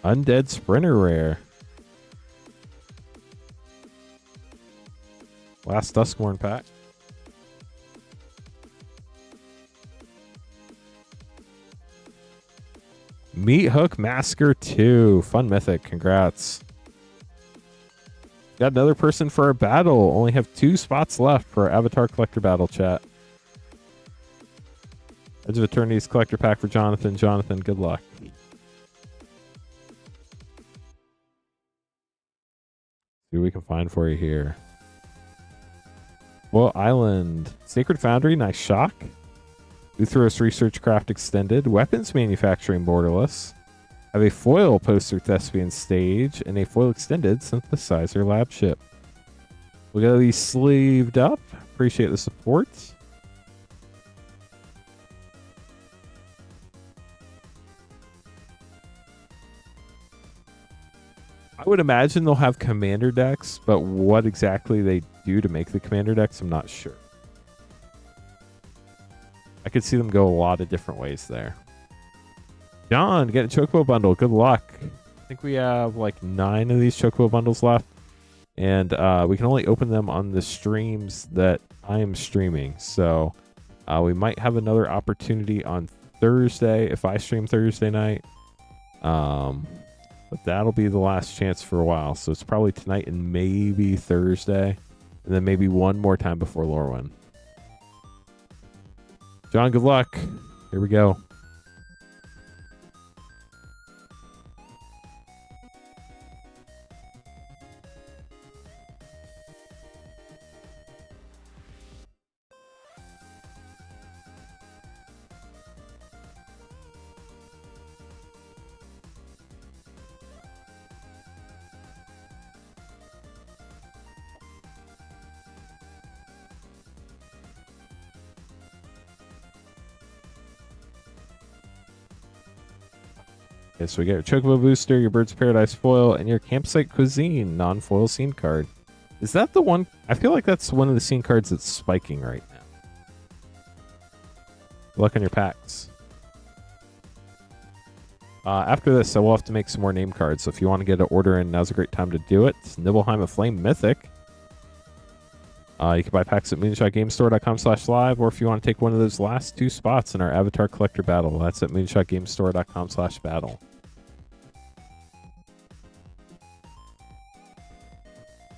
Undead Sprinter rare. Last Duskmourn pack. Meat Hook Masker 2. Fun mythic. Congrats. Got another person for our battle. Only have 2 spots left for our Avatar Collector Battle chat. Edge of Eternities Collector Pack for Jonathan. Jonathan, good luck. See what we can find for you here. Well, Island. Sacred Foundry. Nice shock. Uthros Research Craft Extended. Weapons Manufacturing Borderless. Have a foil Poster Thespian Stage and a foil Extended Synthesizer Lab Ship. We'll get these sleeved up. Appreciate the support. I would imagine they'll have commander decks, but what exactly they do to make the commander decks, I'm not sure. I could see them go a lot of different ways there. John, get a Chocobo bundle. Good luck. I think we have like 9 of these Chocobo bundles left. And we can only open them on the streams that I am streaming. So we might have another opportunity on Thursday if I stream Thursday night. But that'll be the last chance for a while. So it's probably tonight and maybe Thursday. And then maybe one more time before Lorwyn. John, good luck. Here we go. Okay, so we get your Chocobo Booster, your Birds of Paradise foil, and your Campsite Cuisine non-foil scene card. Is that the one? I feel like that's one of the scene cards that's spiking right now. Good luck on your packs. After this, I will have to make some more name cards, so if you want to get an order in, now's a great time to do it. It's Nibelheim of Flame Mythic. You can buy packs at moonshotgamestore.com/live, or if you want to take one of those last 2 spots in our Avatar Collector Battle, that's at moonshotgamestore.com/battle.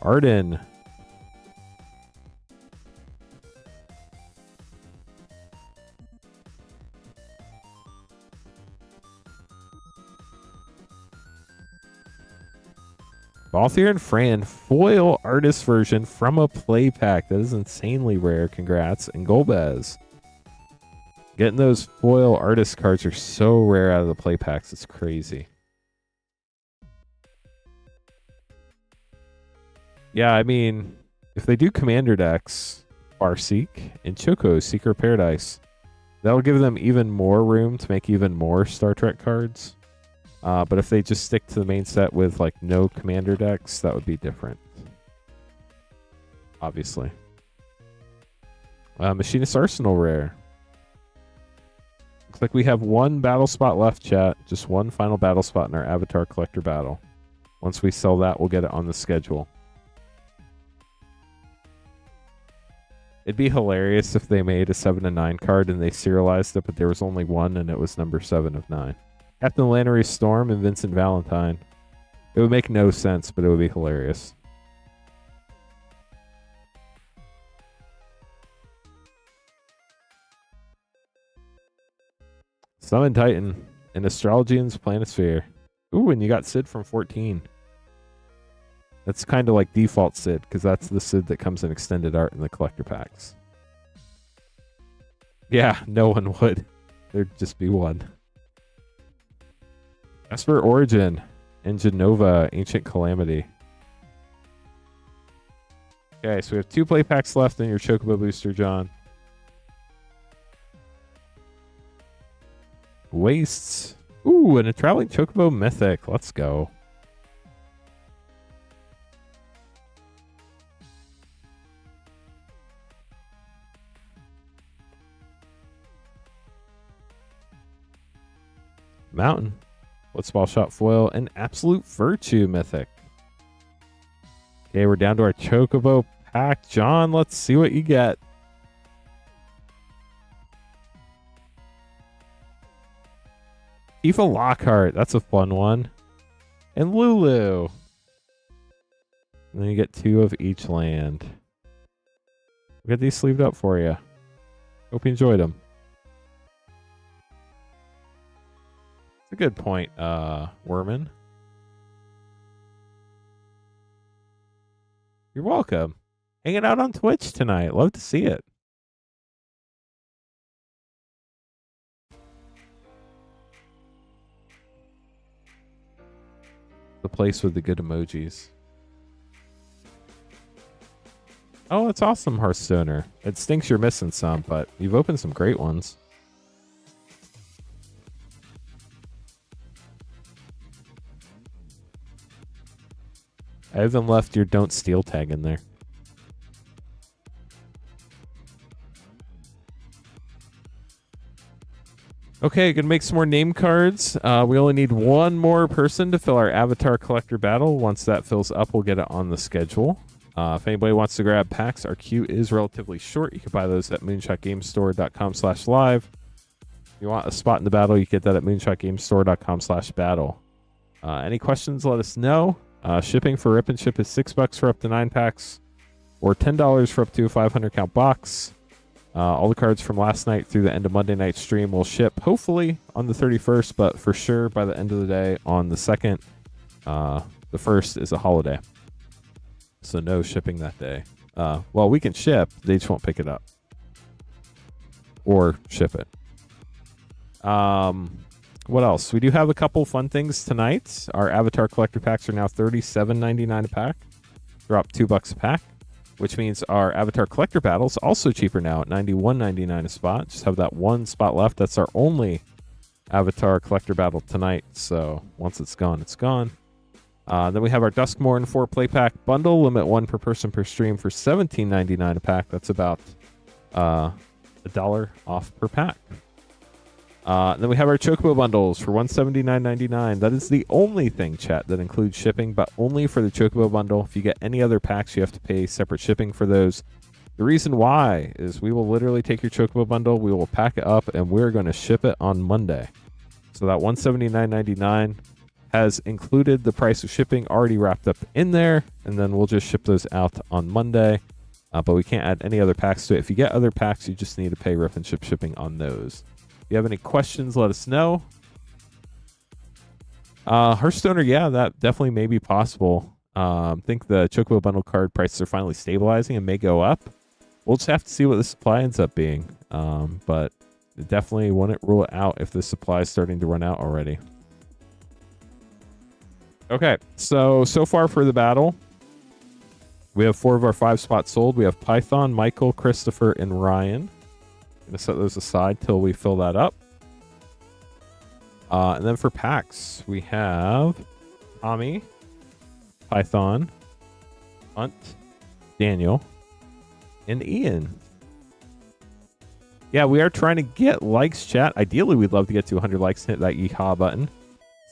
Arden. Balthier and Fran, foil artist version from a play pack. That is insanely rare. Congrats. And Golbez. Getting those foil artist cards are so rare out of the play packs. It's crazy. Yeah, I mean, if they do Commander decks, Farseek and Choco, Seeker of Paradise, that'll give them even more room to make even more Star Trek cards. But if they just stick to the main set with like no Commander decks, that would be different. Obviously. Machinist Arsenal rare. Looks like we have 1 battle spot left, chat. Just 1 final battle spot in our Avatar Collector Battle. Once we sell that, we'll get it on the schedule. It'd be hilarious if they made a 7 of 9 card and they serialized it, but there was only 1 and it was number 7 of 9. Captain Lannery Storm and Vincent Valentine. It would make no sense, but it would be hilarious. Summon Titan and Astrologian's Planisphere. Ooh, and you got Sid from 14. That's kind of like default Sid, because that's the Sid that comes in extended art in the collector packs. Yeah, no one would. There'd just be 1. Esper Origin and Genova, Ancient Calamity. Okay, so we have 2 play packs left in your Chocobo Booster, John. Wastes. Ooh, and a Traveling Chocobo Mythic. Let's go. Mountain. Blitzball Shot foil and Absolute Virtue Mythic. Okay, we're down to our Chocobo pack. John, let's see what you get. Tifa Lockhart. That's a fun one. And Lulu. And then you get 2 of each land. We'll get these sleeved up for you. Hope you enjoyed them. It's a good point, Werman. You're welcome. Hanging out on Twitch tonight. Love to see it. The place with the good emojis. Oh, it's awesome, Hearthstoner. It stinks you're missing some, but you've opened some great ones. I haven't left your Don't Steal tag in there. Okay, gonna make some more name cards. We only need one more person to fill our Avatar Collector battle. Once that fills up, we'll get it on the schedule. If anybody wants to grab packs, our queue is relatively short. You can buy those at moonshotgamestore.com/live. If you want a spot in the battle, you get that at moonshotgamestore.com/battle. Any questions, let us know. Shipping for Rip and Ship is $6 for up to 9 packs, or $10 for up to a 500 count box. All the cards from last night through the end of Monday night stream will ship hopefully on the 31st, but for sure by the end of the day on the 2nd. The 1st is a holiday, so no shipping that day. Well, we can ship, they just won't pick it up or ship it. What else? We do have a couple fun things tonight. Our Avatar Collector packs are now $37.99 a pack, drop $2 a pack, which means our Avatar Collector battles also cheaper now at $91.99 a spot. Just have that one spot left. That's our only Avatar Collector battle tonight. So once it's gone, it's gone. Then we have our Duskmourn 4 play pack bundle, limit 1 per person per stream for $17.99 a pack. That's about $1 off per pack. Then we have our Chocobo bundles for $179.99. That is the only thing, chat, that includes shipping, but only for the Chocobo bundle. If you get any other packs, you have to pay separate shipping for those. The reason why is we will literally take your Chocobo bundle, we will pack it up, and we're going to ship it on Monday. So that $179.99 has included the price of shipping already wrapped up in there, and then we'll just ship those out on Monday. But we can't add any other packs to it. If you get other packs, you just need to pay Rip and Ship shipping on those. If you have any questions, let us know. Hearthstoner, yeah, that definitely may be possible. I think the Chocobo bundle card prices are finally stabilizing and may go up. We'll just have to see what the supply ends up being. But definitely wouldn't rule it out if the supply is starting to run out already. Okay, so far for the battle, we have 4 of our 5 spots sold. We have Python, Michael, Christopher, and Ryan. Going to set those aside till we fill that up. And then for packs, we have Tommy, Python, Hunt, Daniel, and Ian. Yeah, we are trying to get likes, chat. Ideally, we'd love to get to 100 likes and hit that yeehaw button.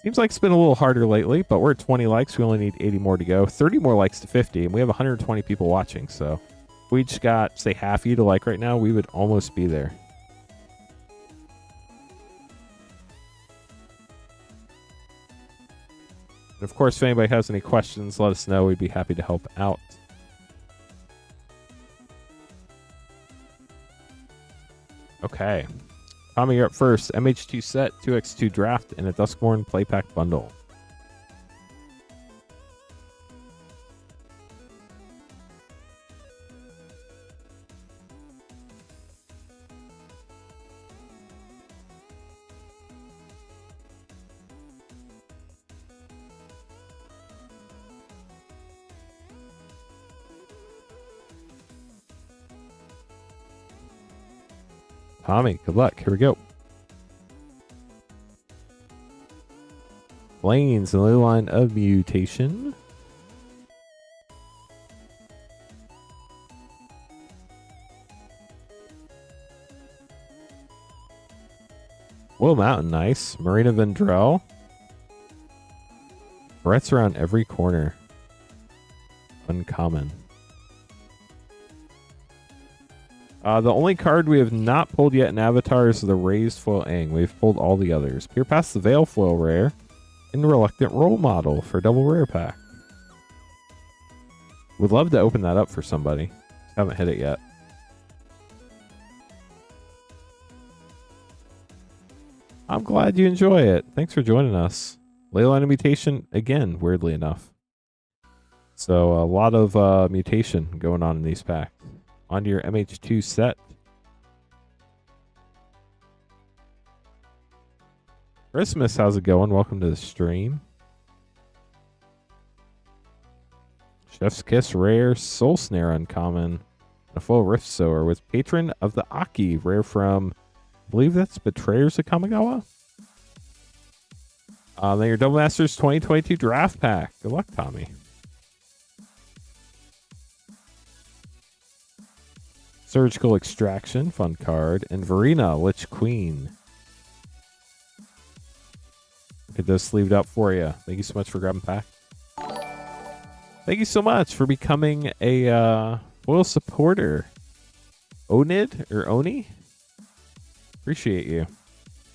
Seems like it's been a little harder lately, but we're at 20 likes. We only need 80 more to go. 30 more likes to 50, and we have 120 people watching. So if we just got, say, half you to like right now, we would almost be there. And of course, if anybody has any questions, let us know. We'd be happy to help out. Okay. Tommy, you're up first. MH2 set, 2x2 draft, and a Duskmourn play pack bundle. Tommy, good luck. Here we go. Plains, another line of mutation. Whoa, Mountain, nice. Marina Vendrell. Threats around every corner. Uncommon. The only card we have not pulled yet in Avatar is the Raised Foil Aang. We've pulled all the others. Peer Past the Veil Foil Rare and Reluctant Role Model for double rare pack. Would love to open that up for somebody. Just haven't hit it yet. I'm glad you enjoy it. Thanks for joining us. Leyline Mutation again, weirdly enough. So a lot of mutation going on in these packs. Onto your MH2 set. Christmas, how's it going? Welcome to the stream. Chef's Kiss rare, Soul Snare uncommon, a full Rift Sower with Patron of the Aki rare from, I believe that's Betrayers of Kamigawa. Then your Double Masters 2022 draft pack. Good luck, Tommy. Surgical Extraction, fun card, and Verena, Lich Queen. Get those sleeved up for you. Thank you so much for grabbing pack. Thank you so much for becoming a loyal supporter. Onid or Oni? Appreciate you.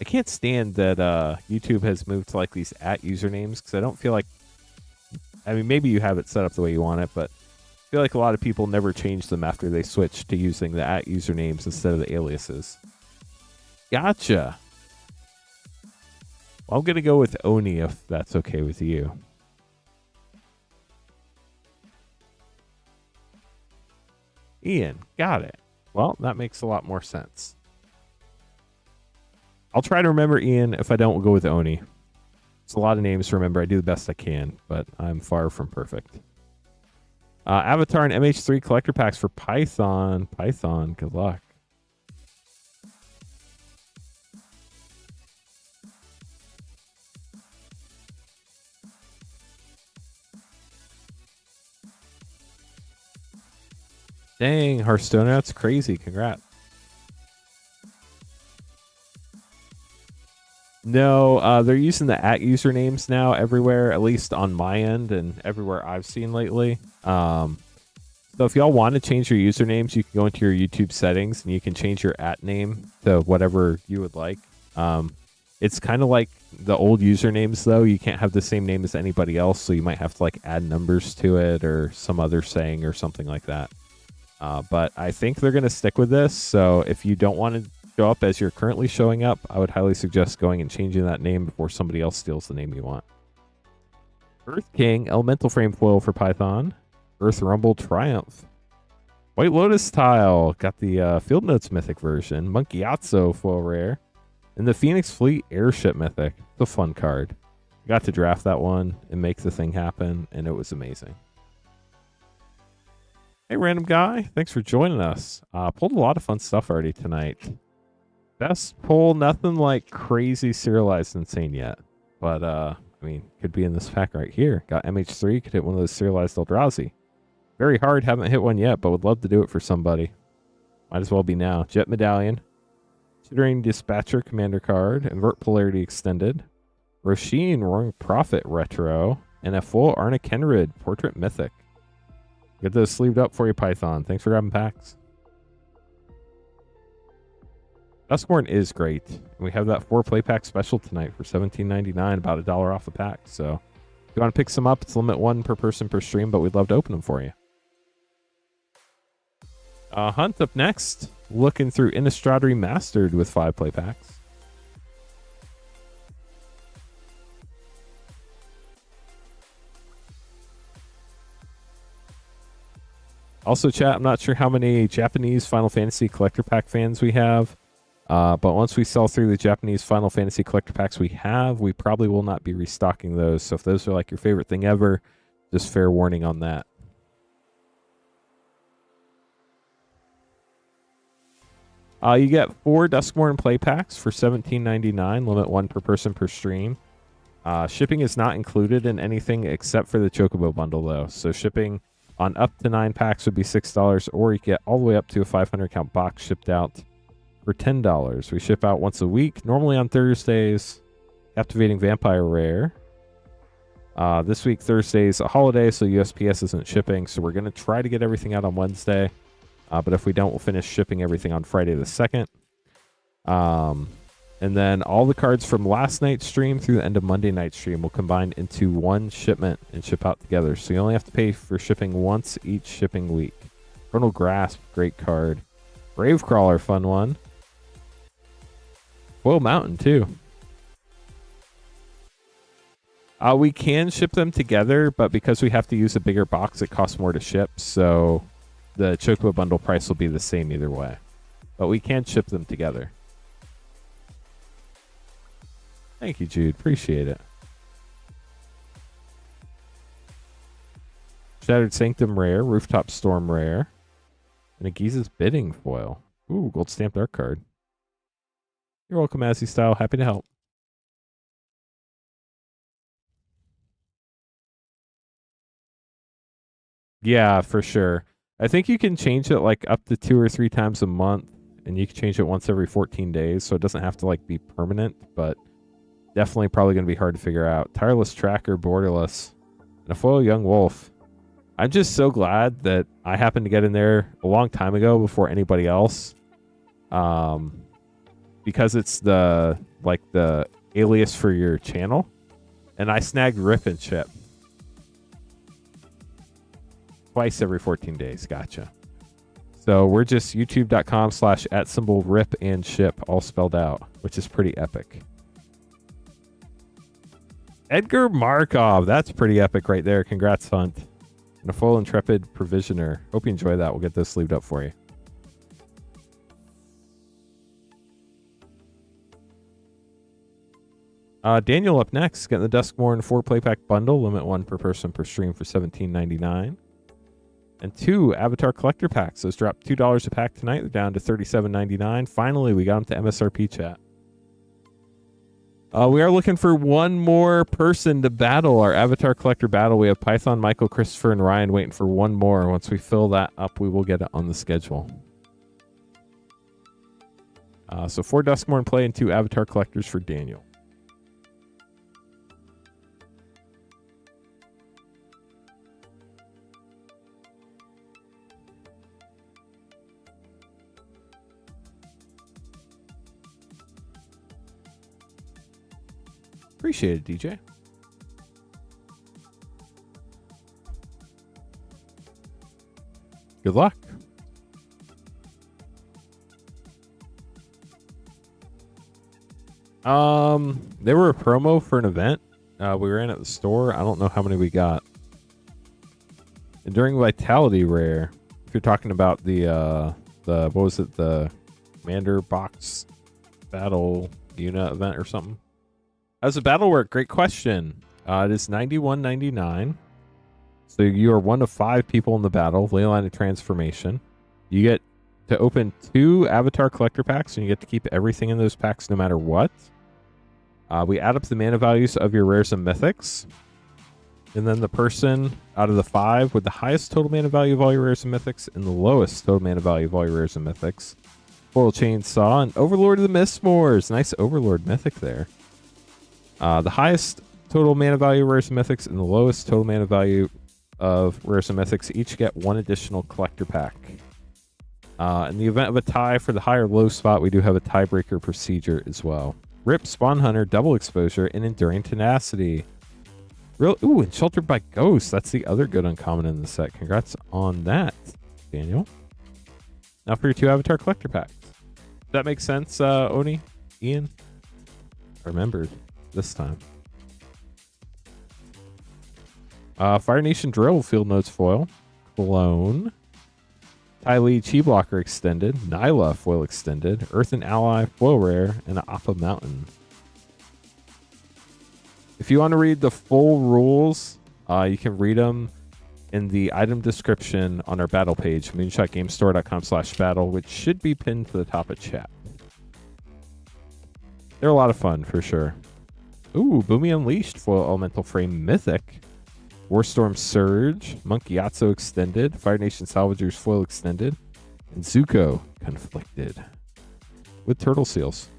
I can't stand that YouTube has moved to like these @ usernames because I don't feel like, I mean, maybe you have it set up the way you want it, but I feel like a lot of people never change them after they switch to using the @ usernames instead of the aliases. Gotcha. Well, I'm going to go with Oni if that's okay with you. Ian, got it. Well, that makes a lot more sense. I'll try to remember Ian. If I don't, we'll go with Oni. It's a lot of names to remember. I do the best I can, but I'm far from perfect. Avatar and MH3 collector packs for Python. Python, good luck. Dang, Hearthstone, that's crazy. Congrats. No, they're using the @ usernames now everywhere, at least on my end and everywhere I've seen lately. So if y'all want to change your usernames, you can go into your YouTube settings and you can change your @ name to whatever you would like. It's kind of like the old usernames, though. You can't have the same name as anybody else, so you might have to like add numbers to it or some other saying or something like that. But I think they're going to stick with this, so if you don't want to show up as you're currently showing up, I would highly suggest going and changing that name before somebody else steals the name you want. Earth King, Elemental Frame Foil for Python. Earth Rumble Triumph. White Lotus Tile, got the Field Notes Mythic version. Monkeyatso Foil Rare. And the Phoenix Fleet Airship Mythic. It's a fun card. I got to draft that one and make the thing happen, and it was amazing. Hey, random guy. Thanks for joining us. Pulled a lot of fun stuff already tonight. Best pull, nothing like crazy serialized insane yet. But, I mean, could be in this pack right here. Got MH3, could hit one of those serialized Eldrazi. Very hard, haven't hit one yet, but would love to do it for somebody. Might as well be now. Jet Medallion. Chittering Dispatcher Commander card. Invert Polarity Extended. Roshin Roaring Prophet Retro. And a full Arna Kenrid Portrait Mythic. Get those sleeved up for you, Python. Thanks for grabbing packs. Duskmourn is great. We have that 4-play pack special tonight for $17.99, about $1 off a pack. So if you want to pick some up, it's limit 1 per person per stream, but we'd love to open them for you. Hunt up next. Looking through Innistrad Remastered with 5-play packs. Also, chat, I'm not sure how many Japanese Final Fantasy Collector Pack fans we have. But once we sell through the Japanese Final Fantasy Collector Packs we have, we probably will not be restocking those. So if those are like your favorite thing ever, just fair warning on that. You get 4 Duskmourn play packs for $17.99, limit 1 per person per stream. Shipping is not included in anything except for the Chocobo bundle, though. So shipping on up to 9 packs would be $6, or you get all the way up to a 500 count box shipped out for $10. We ship out once a week, normally on Thursdays. Captivating Vampire Rare. This week, Thursday's a holiday, so USPS isn't shipping, so we're going to try to get everything out on Wednesday. But if we don't, we'll finish shipping everything on Friday the 2nd. And then all the cards from last night's stream through the end of Monday night's stream will combine into one shipment and ship out together. So you only have to pay for shipping once each shipping week. Vernal Grasp, great card. Gravecrawler, fun one. Foil Mountain, too. We can ship them together, but because we have to use a bigger box, it costs more to ship. So the Chocobo bundle price will be the same either way. But we can ship them together. Thank you, Jude. Appreciate it. Shattered Sanctum rare, Rooftop Storm rare, and a Giza's Bidding foil. Ooh, gold stamped art card. You're welcome, Azzy Style. Happy to help. Yeah, for sure. I think you can change it like up to 2 or 3 times a month, and you can change it once every 14 days, so it doesn't have to like be permanent, but Definitely probably going to be hard to figure out. Tireless Tracker, Borderless, and a foil Young Wolf. I'm just so glad that I happened to get in there a long time ago before anybody else. Because it's the alias for your channel. And I snagged Rip and Ship. Twice every 14 days. Gotcha. So we're just youtube.com/@rip and ship, all spelled out, which is pretty epic. Edgar Markov. That's pretty epic right there. Congrats, Hunt. And a full Intrepid Provisioner. Hope you enjoy that. We'll get those sleeved up for you. Daniel up next. Getting the Duskmourn 4 playpack bundle. Limit 1 per person per stream for $17.99. And 2 Avatar Collector Packs. Those dropped $2 a pack tonight. They're down to $37.99. Finally, we got them to MSRP chat. We are looking for one more person to battle our Avatar Collector battle. We have Python, Michael, Christopher, and Ryan waiting for one more. Once we fill that up, we will get it on the schedule. So 4 Duskmourn play and 2 Avatar Collectors for Daniel. Appreciate it, DJ. Good luck. They were a promo for an event we were in at the store. I don't know how many we got. And during Vitality Rare, if you're talking about the what was it, the Commander Box Battle Unit event or something. How's the battle work? Great question. It is $91.99. So you are one of 5 people in the battle. Leyline of Transformation. You get to open 2 Avatar Collector Packs, and you get to keep everything in those packs no matter what. We add up the mana values of your rares and mythics. And then the person out of the 5 with the highest total mana value of all your rares and mythics and the lowest total mana value of all your rares and mythics. Foil Chainsaw and Overlord of the Mistmoors. Nice Overlord mythic there. The highest total mana value of rares and mythics and the lowest total mana value of rares and mythics each get 1 additional collector pack. In the event of a tie for the high or low spot, we do have a tiebreaker procedure as well. Rip, Spawn Hunter, Double Exposure, and Enduring Tenacity. Ooh, and Sheltered by Ghosts. That's the other good uncommon in the set. Congrats on that, Daniel. Now for your 2 Avatar Collector Packs. Does that make sense, Oni? Ian? I remembered this time. Fire Nation Drill, Field Notes Foil. Clone. Ty Lee Chi Blocker Extended. Nyla Foil Extended. Earth and Ally Foil Rare. And an Appa Mountain. If you want to read the full rules, you can read them in the item description on our battle page, moonshotgamestore.com/battle, which should be pinned to the top of chat. They're a lot of fun, for sure. Ooh, Boomy Unleashed Foil Elemental Frame Mythic. Warstorm Surge, Monkeyatsu Extended, Fire Nation Salvagers Foil Extended, and Zuko Conflicted with Turtle Seals.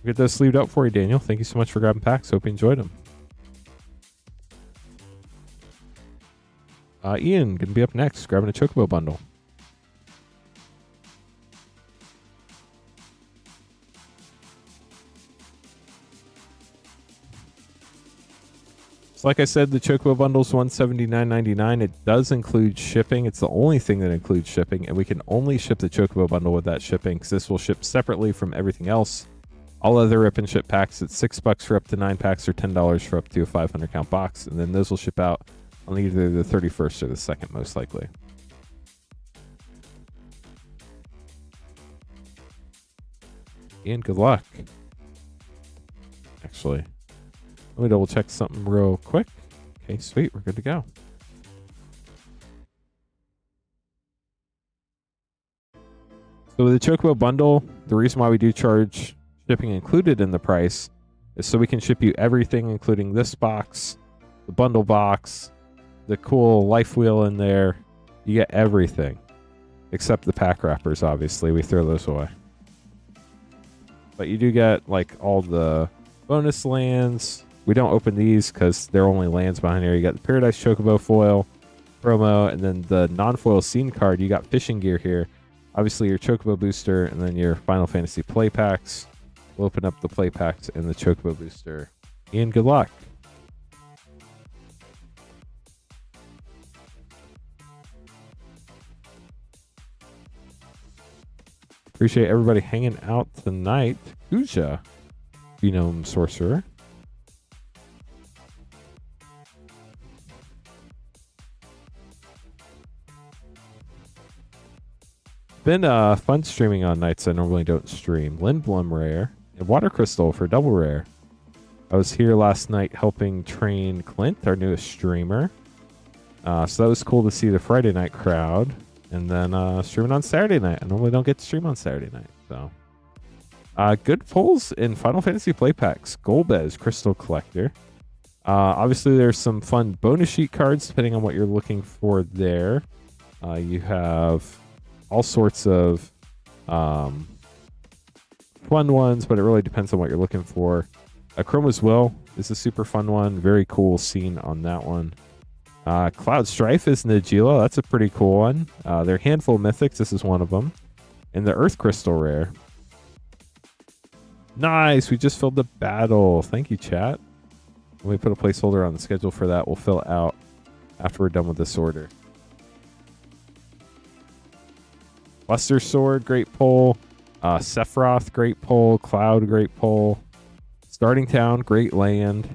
We'll get those sleeved up for you, Daniel. Thank you so much for grabbing packs. Hope you enjoyed them. Ian, going to be up next, grabbing a Chocobo bundle. Like I said, the Chocobo bundle's $179.99. It does include shipping. It's the only thing that includes shipping, and we can only ship the Chocobo bundle with that shipping because this will ship separately from everything else. All other rip and ship packs, it's $6 for up to 9 packs or $10 for up to a 500 count box, and then those will ship out on either the 31st or the 2nd, most likely. Ian, good luck. Actually, let me double check something real quick. Okay, sweet. We're good to go. So with the Chocobo bundle, the reason why we do charge shipping included in the price is so we can ship you everything, including this box, the bundle box, the cool life wheel in there. You get everything except the pack wrappers, obviously. We throw those away. But you do get like all the bonus lands. We don't open these because they're only lands behind here. You got the Paradise Chocobo foil promo, and then the non-foil scene card. You got fishing gear here. Obviously your Chocobo booster, and then your Final Fantasy play packs. We'll open up the play packs and the Chocobo booster. Ian, good luck. Appreciate everybody hanging out tonight. Kuja, Phenome Sorcerer. Been fun streaming on nights I normally don't stream. Lindblom rare and Water Crystal for double rare. I was here last night helping train Clint, our newest streamer. So that was cool to see the Friday night crowd. And then streaming on Saturday night. I normally don't get to stream on Saturday night. So good pulls in Final Fantasy play packs. Golbez Crystal Collector. Obviously there's some fun bonus sheet cards depending on what you're looking for there. You have all sorts of fun ones, but it really depends on what you're looking for. Chroma's Will is a super fun one. Very cool scene on that one. Cloud Strife is Nagila. That's a pretty cool one. There are a handful of mythics. This is one of them. And the Earth Crystal rare. Nice. We just filled the battle. Thank you, chat. Let me put a placeholder on the schedule for that. We'll fill it out after we're done with this order. Buster Sword, great pull. Sephiroth, great pull. Cloud, great pull. Starting Town, great land.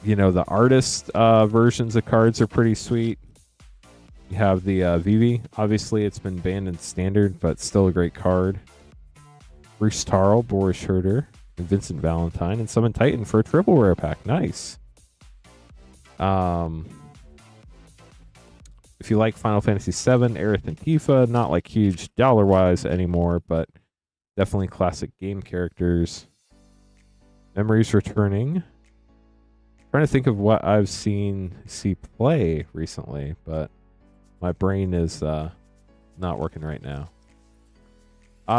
The artist versions of cards are pretty sweet. You have the Vivi. Obviously, it's been banned in Standard, but still a great card. Bruce Tarl, Boris Herder, and Vincent Valentine, and Summon Titan for a triple rare pack. Nice. If you like Final Fantasy VII, Aerith and Tifa, not like huge dollar-wise anymore, but definitely classic game characters. Memories returning. Trying to think of what I've seen play recently, but my brain is not working right now.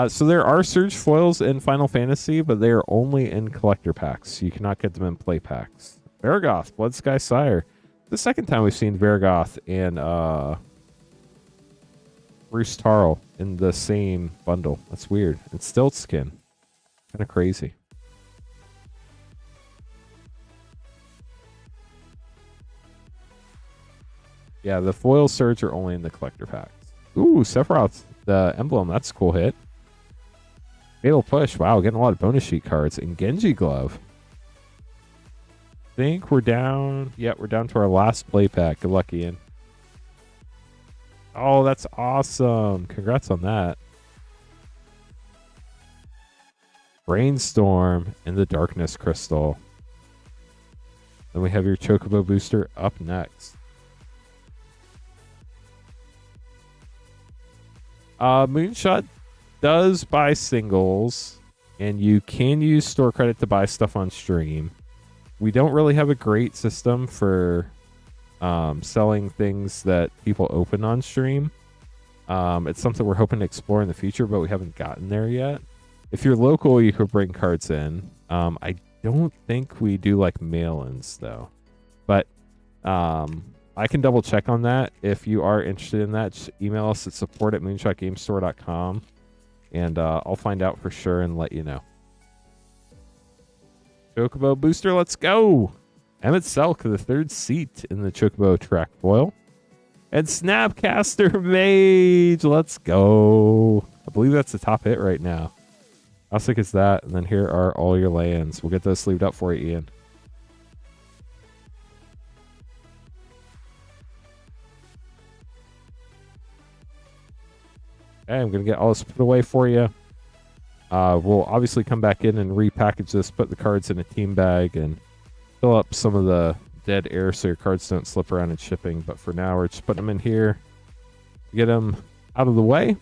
So there are Surge foils in Final Fantasy, but they are only in collector packs. You cannot get them in play packs. Vargoth, Blood Sky Sire. The second time we've seen Vargoth and Bruce Tarl in the same bundle. That's weird. And Stiltskin. Kind of crazy. Yeah, the foil Surge are only in the collector packs. Ooh, Sephiroth, the emblem. That's a cool hit. Fatal Push. Wow, getting a lot of bonus sheet cards. And Genji Glove. I think we're down. Yeah, we're down to our last play pack. Good luck, Ian. Oh, that's awesome. Congrats on that. Brainstorm and the Darkness Crystal. Then we have your Chocobo booster up next. Moonshot does buy singles, and you can use store credit to buy stuff on stream. We don't really have a great system for selling things that people open on stream. It's something we're hoping to explore in the future, but we haven't gotten there yet. If you're local, you could bring cards in. I don't think we do like mail-ins though, but I can double check on that. If you are interested in that, just email us at support@moonshotgamestore.com, and I'll find out for sure and let you know. Chocobo booster, let's go! Emmett Selk, the third seat in the Chocobo track foil. And Snapcaster Mage, let's go! I believe that's the top hit right now. How sick is that? And then here are all your lands. We'll get those sleeved up for you, Ian. Okay, I'm going to get all this put away for you. We'll obviously come back in and repackage this, put the cards in a team bag, and fill up some of the dead air so your cards don't slip around in shipping. But for now, we're just putting them in here. Get them out of the way.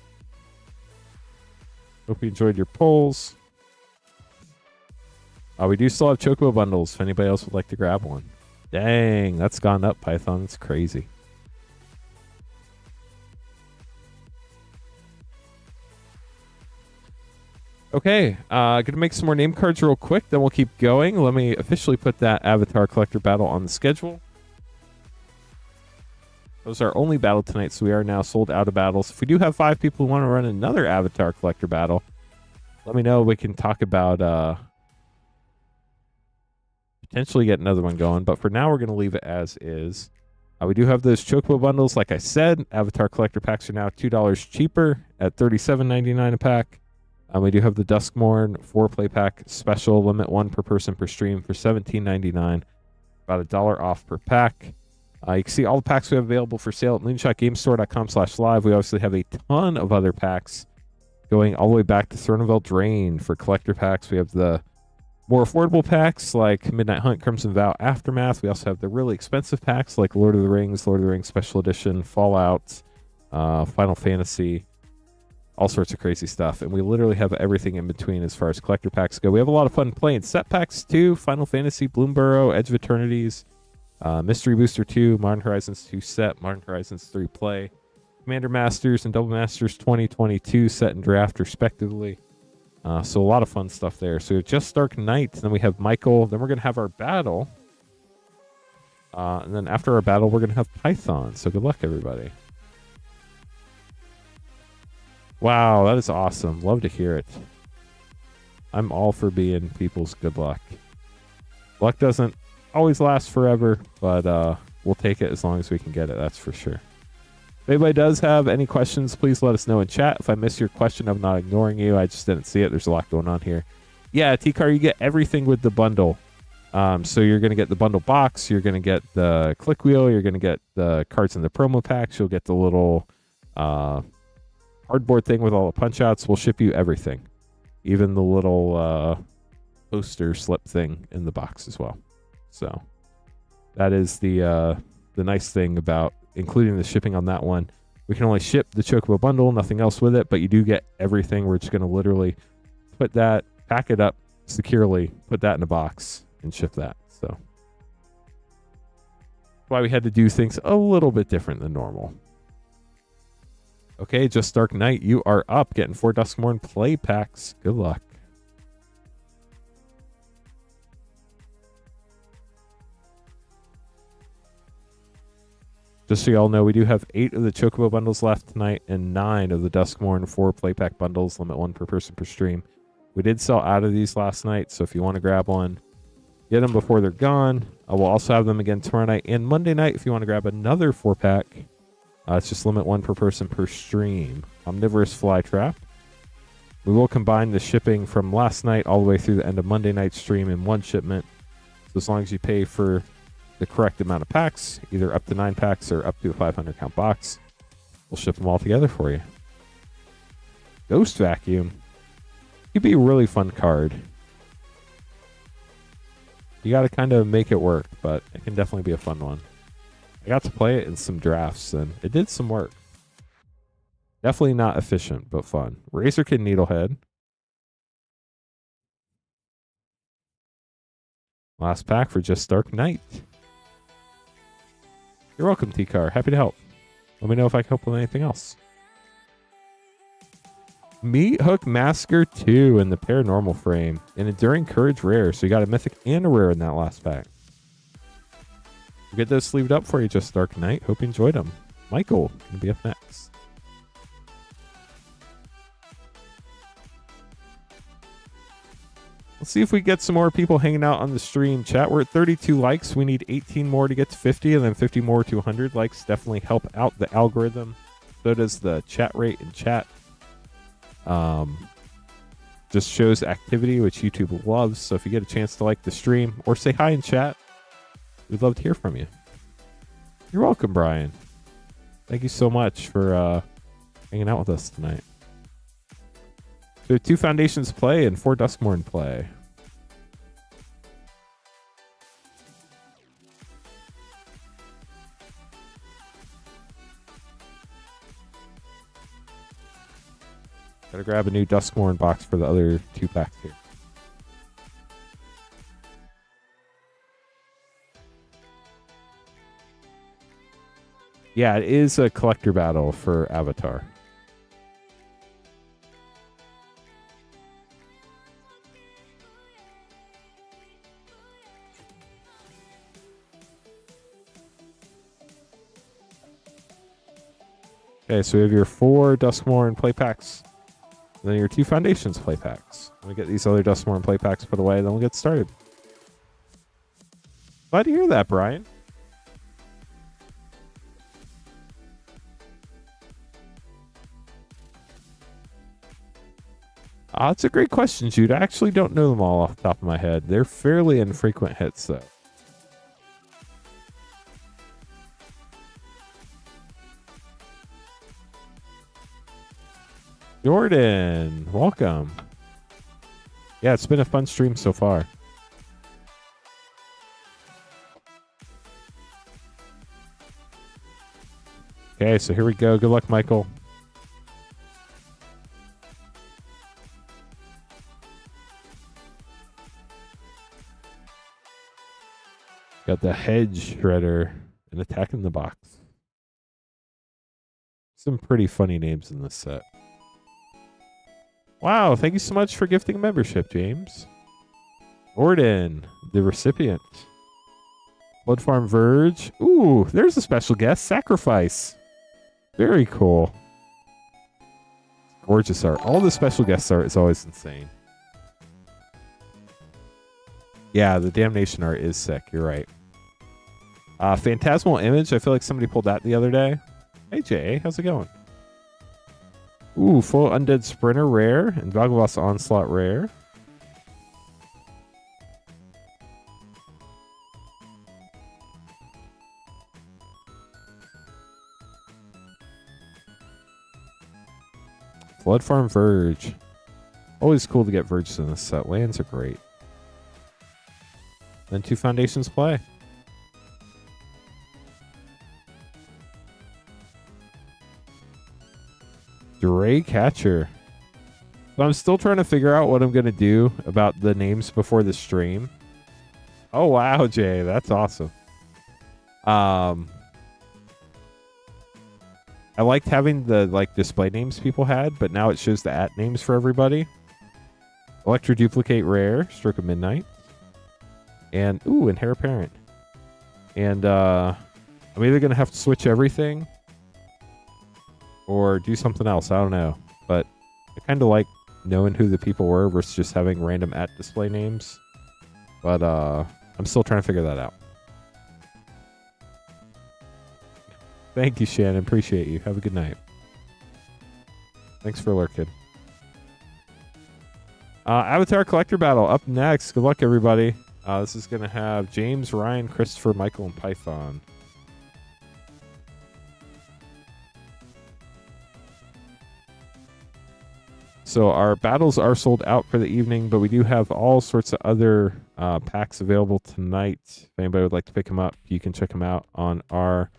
Hope you enjoyed your polls. We do still have Chocobo bundles if anybody else would like to grab one. Dang, that's gone up, Python. It's crazy. Okay, gonna make some more name cards real quick, then we'll keep going. Let me officially put that Avatar Collector battle on the schedule. That was our only battle tonight, so we are now sold out of battles. If we do have 5 people who want to run another Avatar Collector battle, let me know. We can talk about potentially get another one going, but for now we're going to leave it as is. We do have those Chocobo bundles, like I said. Avatar Collector packs are now $2 cheaper at $37.99 a pack. We do have the Duskmourn 4-play pack special, limit 1 per person per stream for $17.99, about $1 off per pack. You can see all the packs we have available for sale at moonshotgamestore.com/live. We obviously have a ton of other packs going all the way back to Throne of Eldraine for collector packs. We have the more affordable packs like Midnight Hunt, Crimson Vow, Aftermath. We also have the really expensive packs like Lord of the Rings Special Edition, Fallout, Final Fantasy, all sorts of crazy stuff. And we literally have everything in between as far as collector packs go. We have a lot of fun playing set packs too. Final Fantasy, Bloomburrow, Edge of Eternities, Mystery Booster 2, Modern Horizons 2 set, Modern Horizons 3 play, Commander Masters and Double Masters 2022 set and draft respectively. So a lot of fun stuff there. So just Dark Knight, then we have Michael, then we're going to have our battle. And then after our battle, we're going to have Python. So good luck, everybody. Wow, that is awesome. Love to hear it. I'm all for being people's good luck. Luck doesn't always last forever, but we'll take it as long as we can get it. That's for sure. If anybody does have any questions, please let us know in chat. If I miss your question, I'm not ignoring you. I just didn't see it. There's a lot going on here. Yeah, T-Car, you get everything with the bundle. So you're going to get the bundle box. You're going to get the click wheel. You're going to get the cards in the promo packs. You'll get the little cardboard thing with all the punch outs. We'll ship you everything. Even the little poster slip thing in the box as well. So that is the nice thing about including the shipping on that one. We can only ship the Chocobo bundle, nothing else with it, but you do get everything. We're just going to literally put that, pack it up securely, put that in a box, and ship that. So that's why we had to do things a little bit different than normal. Okay, Just Dark Knight, you are up, getting 4 Duskmourn play packs. Good luck. Just so y'all know, we do have 8 of the Chocobo bundles left tonight and 9 of the Duskmourn 4 play pack bundles, limit 1 per person per stream. We did sell out of these last night, so if you want to grab one, get them before they're gone. We'll also have them again tomorrow night and Monday night if you want to grab another 4 pack. It's just limit 1 per person per stream. Omnivorous Flytrap. We will combine the shipping from last night all the way through the end of Monday night's stream in one shipment. So as long as you pay for the correct amount of packs, either up to 9 packs or up to a 500 count box, we'll ship them all together for you. Ghost Vacuum. Could be a really fun card. You got to kind of make it work, but it can definitely be a fun one. I got to play it in some drafts, and it did some work. Definitely not efficient, but fun. Razorkin Needlehead. Last pack for Just Dark Knight. You're welcome, T-Car. Happy to help. Let me know if I can help with anything else. Meat Hook Masker 2 in the Paranormal frame. An Enduring Courage rare. So you got a mythic and a rare in that last pack. We'll get those sleeved up for you, Just Dark Knight. Hope you enjoyed them. Michael can be up next. Let's see if we get some more people hanging out on the stream. Chat, we're at 32 likes. We need 18 more to get to 50, and then 50 more to 100 likes. Definitely help out the algorithm. So does the chat rate in chat. Just shows activity, which YouTube loves. So if you get a chance to like the stream or say hi in chat, we'd love to hear from you. You're welcome, Brian. Thank you so much for hanging out with us tonight. So 2 Foundations play and 4 Duskmourn play. Gotta grab a new Duskmourn box for the other 2 packs here. Yeah, it is a collector battle for Avatar. Okay, so we have your 4 Duskmourn play packs. And then your 2 Foundations play packs. When we get these other Duskmourn play packs put away, then we'll get started. Glad to hear that, Brian. It's a great question, Jude. I actually don't know them all off the top of my head. They're fairly infrequent hits, though. Jordan, welcome. Yeah, it's been a fun stream so far. Okay, so here we go. Good luck, Michael. Got the Hedge Shredder and Attack in the Box. Some pretty funny names in this set. Wow, thank you so much for gifting a membership, James. Gordon, the recipient. Blood Farm Verge. Ooh, there's a special guest. Sacrifice. Very cool. Gorgeous art. All the special guest art is always insane. Yeah, the Damnation art is sick. You're right. Phantasmal Image. I feel like somebody pulled that the other day. Hey, Jay. How's it going? Ooh, full Undead Sprinter rare and Bhagavath's Onslaught rare. Blood Farm Verge. Always cool to get Verges in this set. Lands are great. Then 2 Foundations play. Dray Catcher. So I'm still trying to figure out what I'm going to do about the names before the stream. Oh, wow, Jay. That's awesome. I liked having the display names people had, but now it shows the @ names for everybody. Electro Duplicate Rare, Stroke of Midnight. And, ooh, and Heir Apparent. And I'm either going to have to switch everything or do something else. I don't know. But I kind of like knowing who the people were versus just having random @ display names. But I'm still trying to figure that out. Thank you, Shannon. Appreciate you. Have a good night. Thanks for lurking. Avatar Collector Battle up next. Good luck, everybody. This is going to have James, Ryan, Christopher, Michael, and Python. So our battles are sold out for the evening, but we do have all sorts of other packs available tonight. If anybody would like to pick them up, you can check them out on our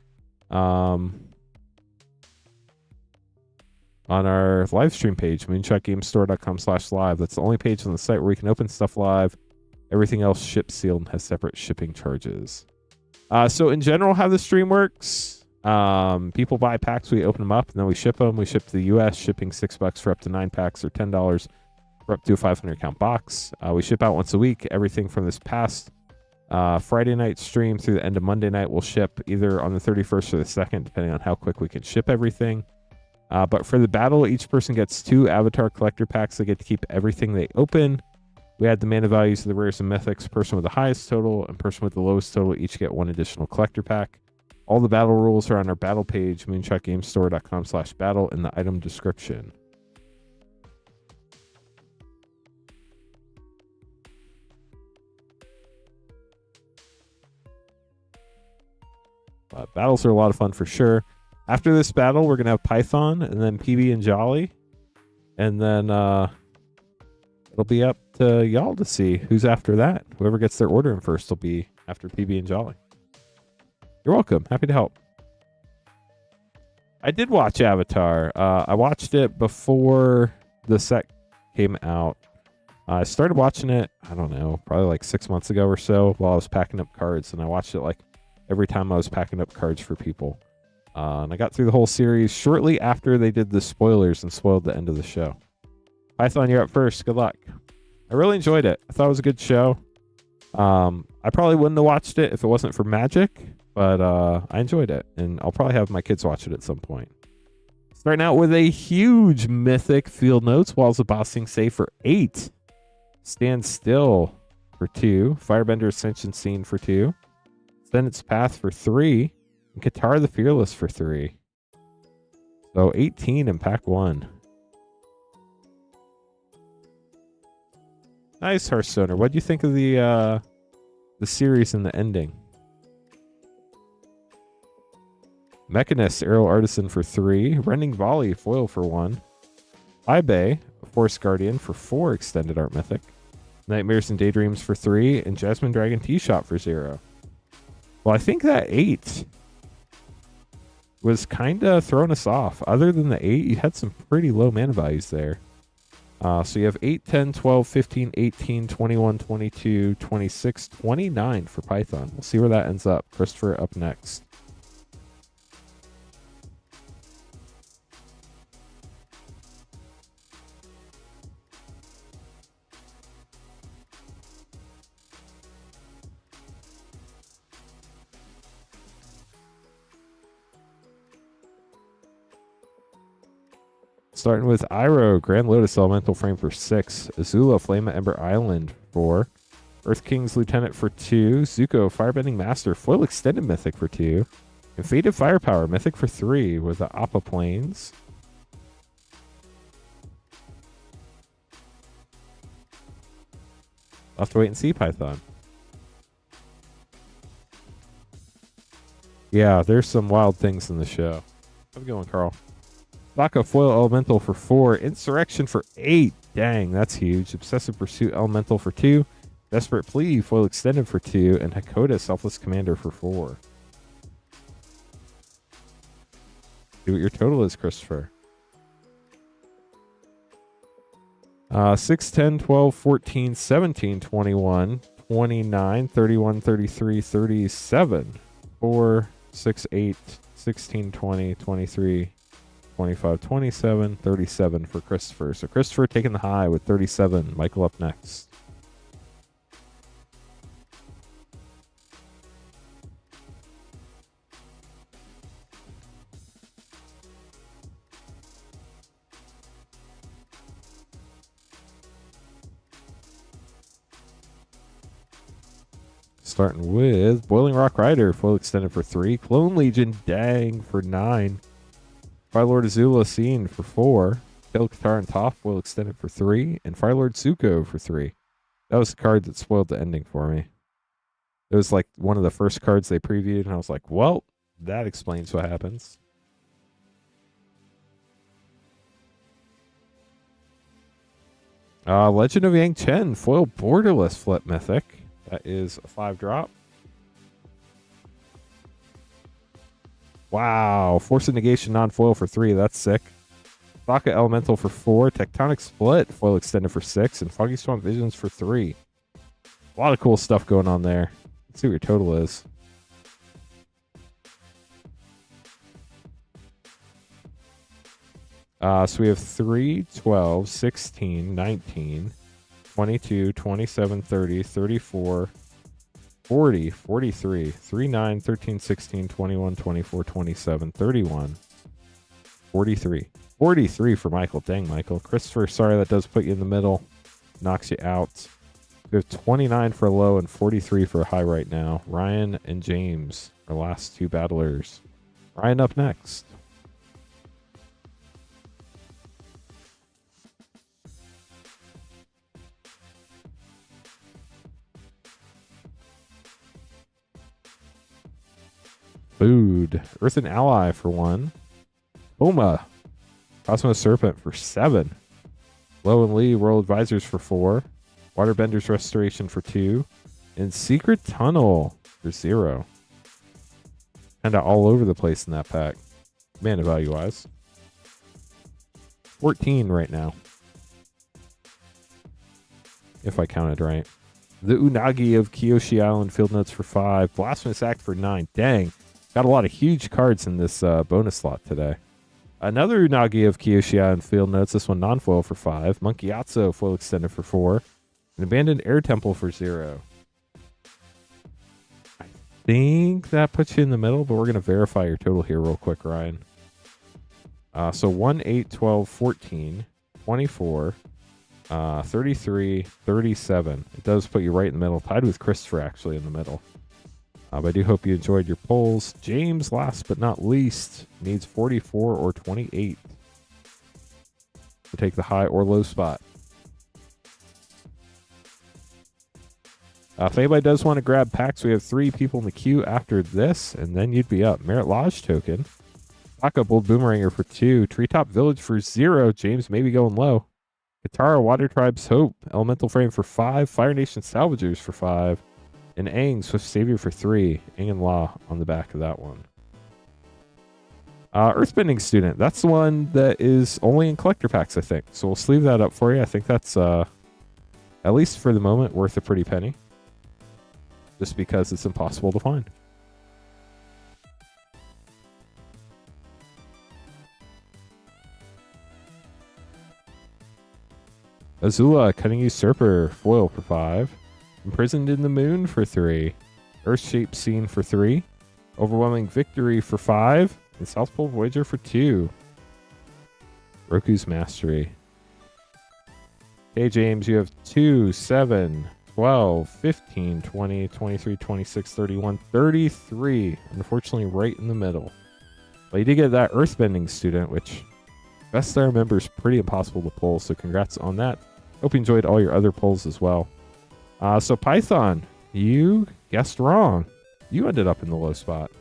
live stream page, moonshotgamestore.com/live. That's the only page on the site where we can open stuff live. Everything else ships sealed and has separate shipping charges. So in general, how the stream works, people buy packs, we open them up, and then we ship them. We ship to the US, shipping $6 for up to 9 packs or $10 for up to a 500 count box. We ship out once a week. Everything from this past Friday night stream through the end of Monday night will ship either on the 31st or the 2nd, depending on how quick we can ship everything. But for the battle, each person gets 2 Avatar Collector packs. They get to keep everything they open. We add the mana values of the rares and mythics. Person with the highest total and person with the lowest total each get 1 additional collector pack. All the battle rules are on our battle page, moonshotgamestore.com/battle, in the item description. Battles are a lot of fun for sure. After this battle, we're going to have Python and then PB and Jolly. And then it'll be up to y'all to see who's after that. Whoever gets their order in first will be after PB and Jolly. You're welcome. Happy to help. I did watch Avatar. I watched it before the set came out. I started watching it, I don't know, probably like 6 months ago or so while I was packing up cards. And I watched it like every time I was packing up cards for people. And I got through the whole series shortly after they did the spoilers and spoiled the end of the show. Python, you're up first. Good luck. I really enjoyed it. I thought it was a good show. I probably wouldn't have watched it if it wasn't for Magic, but I enjoyed it. And I'll probably have my kids watch it at some point. Starting out with a huge mythic Field Notes. Walls of Bossing Say for 8. Stand Still for 2. Firebender Ascension Scene for 2. Extend Its Path for 3. And Qatar the Fearless for 3. So 18 in pack 1. Nice, Hearthstoner. What do you think of the series and the ending? Mechanist, Aerial Artisan for 3. Rending Volley, foil for 1. Ibe, Forest Guardian for 4 extended art mythic. Nightmares and Daydreams for 3. And Jasmine Dragon T-Shot for 0. Well, I think that 8 was kind of throwing us off. Other than the 8, you had some pretty low mana values there. So you have 8, 10, 12, 15, 18, 21, 22, 26, 29 for Python. We'll see where that ends up. Christopher up next. Starting with Iroh, Grand Lotus Elemental Frame for 6. Azula, Flame at Ember Island for 4. Earth King's Lieutenant for 2. Zuko, Firebending Master, Foil Extended Mythic for 2. And Fated Firepower, Mythic for 3 with the Appa Plains. I'll have to wait and see, Python. Yeah, there's some wild things in the show. How's it going, Carl? Sokka, Foil Elemental for 4. Insurrection for 8. Dang, that's huge. Obsessive Pursuit Elemental for 2. Desperate Plea, Foil Extended for 2. And Hakoda, Selfless Commander for 4. See what your total is, Christopher. 6, 10, 12, 14, 17, 21, 29, 31, 33, 37. 4, 6, 8, 16, 20, 23, 25, 27, 37 for Christopher. So Christopher taking the high with 37. Michael up next. Starting with Boiling Rock Rider, Foil Extended for 3. Clone Legion, dang, for 9. Firelord Azula Scene for 4. Kill Qatar and Toph, Foil Extended for 3. And Firelord Zuko for 3. That was the card that spoiled the ending for me. It was like one of the first cards they previewed, and I was like, well, that explains what happens. Legend of Yang Chen, Foil Borderless Flip Mythic. That is a 5-drop. Wow. Force of Negation non-foil for 3. That's sick. Sokka Elemental for 4. Tectonic Split, Foil Extended for 6. And Foggy Swamp Visions for 3. A lot of cool stuff going on there. Let's see what your total is. So we have 3, 12, 16, 19, 22, 27, 30, 34, 40, 43, 39, 13, 16, 21, 24, 27, 31, 43. 43 for Michael. Dang, Michael. Christopher, sorry, that does put you in the middle. Knocks you out. We have 29 for a low and 43 for a high right now. Ryan and James, our last two battlers. Ryan up next. Food. Earthen Ally for 1. Oma. Cosmos Serpent for 7. Low and Lee World Advisors for 4. Waterbenders Restoration for 2. And Secret Tunnel for 0. Kind of all over the place in that pack. Mana value wise. 14 right now. If I counted right. The Unagi of Kyoshi Island Field Notes for 5. Blasphemous Act for 9. Dang. Got a lot of huge cards in this bonus slot today. Another Unagi of Kyoshi Island Field Notes. This one non-foil for 5. Monkey Yatso Foil Extended for 4. An Abandoned Air Temple for 0. I think that puts you in the middle, but we're going to verify your total here real quick, Ryan. So 1, 8, 12, 14, 24, 33, 37. It does put you right in the middle, tied with Christopher actually in the middle. But I do hope you enjoyed your polls. James, last but not least, needs 44 or 28 to take the high or low spot. If anybody does want to grab packs, we have 3 people in the queue after this, and then you'd be up. Merit Lodge token. Stock up Old Boomeranger for 2. Treetop Village for 0. James maybe going low. Katara Water Tribe's Hope. Elemental Frame for 5. Fire Nation Salvagers for 5. And Aang Swift Savior for 3. Aang and La on the back of that one. Earthbending Student. That's the one that is only in collector packs, I think. So we'll sleeve that up for you. I think that's, at least for the moment, worth a pretty penny. Just because it's impossible to find. Azula, Cunning Usurper, foil for 5. Imprisoned in the Moon for 3. Earth-Shaped Scene for 3. Overwhelming Victory for 5. And South Pole Voyager for 2. Roku's Mastery. Hey, James, you have 2, 7, 12, 15, 20, 23, 26, 31, 33. Unfortunately, right in the middle. But you did get that Earthbending Student, which, best I remember, is pretty impossible to pull, so congrats on that. Hope you enjoyed all your other pulls as well. So Python, you guessed wrong. You ended up in the low spot.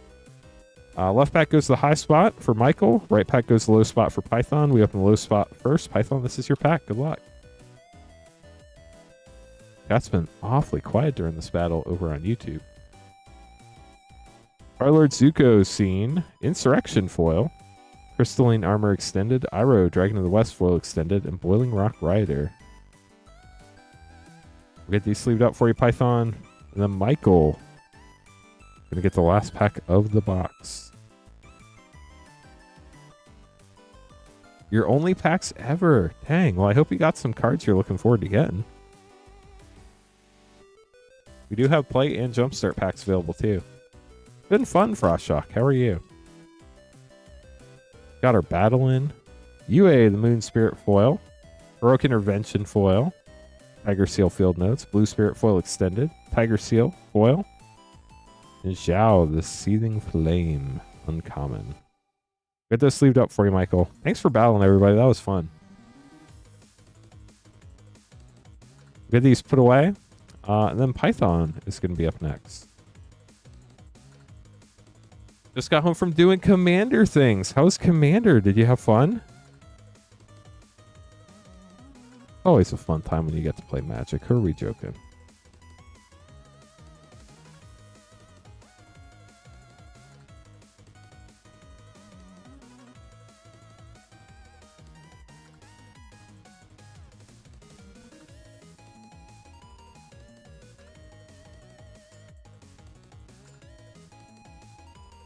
Left pack goes to the high spot for Michael. Right pack goes to the low spot for Python. We open the low spot first. Python, this is your pack. Good luck. That's been awfully quiet during this battle over on YouTube. Warlord Zuko Scene. Insurrection foil. Crystalline Armor Extended. Iroh Dragon of the West foil extended. And Boiling Rock Rider. We'll get these sleeved up for you, Python. And then Michael. Gonna get the last pack of the box. Your only packs ever. Dang. Well, I hope you got some cards you're looking forward to getting. We do have play and jumpstart packs available too. Been fun, Frostshock. How are you? Got our battle in. UA, the Moon Spirit foil. Heroic Intervention foil. Tiger Seal Field Notes. Blue Spirit foil extended. Tiger Seal foil. And Zhao, the Seething Flame. Uncommon. Get those sleeved up for you, Michael. Thanks for battling, everybody. That was fun. Get these put away. And then Python is going to be up next. Just got home from doing Commander things. How was Commander? Did you have fun? Always a fun time when you get to play Magic. Who are we joking?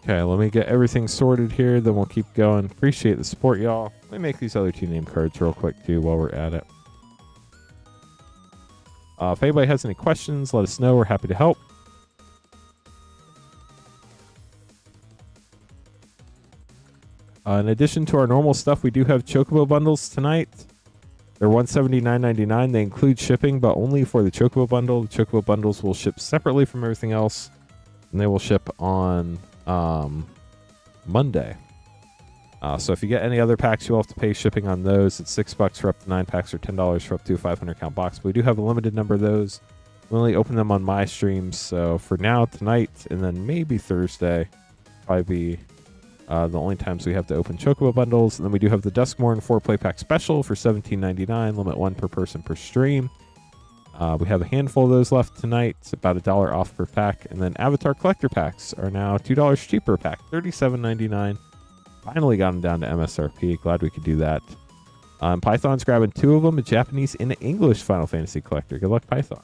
Okay, let me get everything sorted here, then we'll keep going. Appreciate the support, y'all. Let me make these other 2 name cards real quick, too, while we're at it. If anybody has any questions, let us know. We're happy to help. In addition to our normal stuff, we do have Chocobo bundles tonight. They're $179.99. They include shipping, but only for the Chocobo bundle. The Chocobo bundles will ship separately from everything else, and they will ship on Monday. So if you get any other packs, you'll have to pay shipping on those. It's $6 for up to 9 packs or $10 for up to a 500 count box. But we do have a limited number of those. We only open them on my streams. So for now, tonight, and then maybe Thursday, probably be the only times we have to open Chocobo bundles. And then we do have the Duskmourn 4-play pack special for $17.99, limit 1 per person per stream. We have a handful of those left tonight. It's about $1 off per pack. And then Avatar Collector packs are now $2 cheaper per pack, $37.99. Finally got them down to MSRP. Glad we could do that. Python's grabbing 2 of them, a Japanese and an English Final Fantasy Collector. Good luck, Python.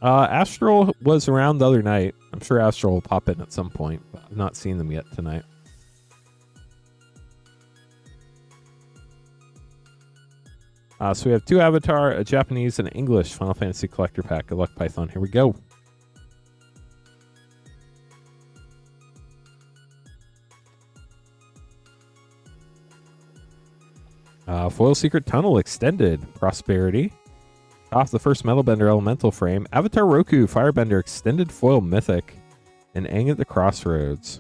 Astral was around the other night. I'm sure Astral will pop in at some point, but I've not seen them yet tonight. So we have 2 Avatar, a Japanese, and an English Final Fantasy Collector Pack. Good luck, Python. Here we go. Foil Secret Tunnel Extended. Prosperity. Off the first Metalbender Elemental Frame. Avatar Roku Firebender Extended Foil Mythic. And Aang at the Crossroads.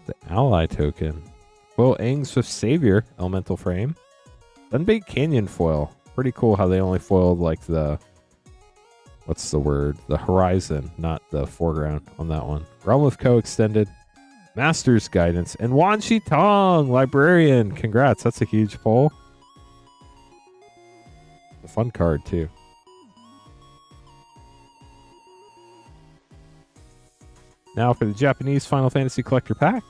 The Ally Token. Foil Aang Swift Savior Elemental Frame. Dunbait Canyon Foil. Pretty cool how they only foiled like the... What's the word? The horizon, not the foreground on that one. Realm of Co Extended. Master's Guidance. And Wan Shi Tong, Librarian. Congrats. That's a huge pull. A fun card, too. Now for the Japanese Final Fantasy Collector Pack.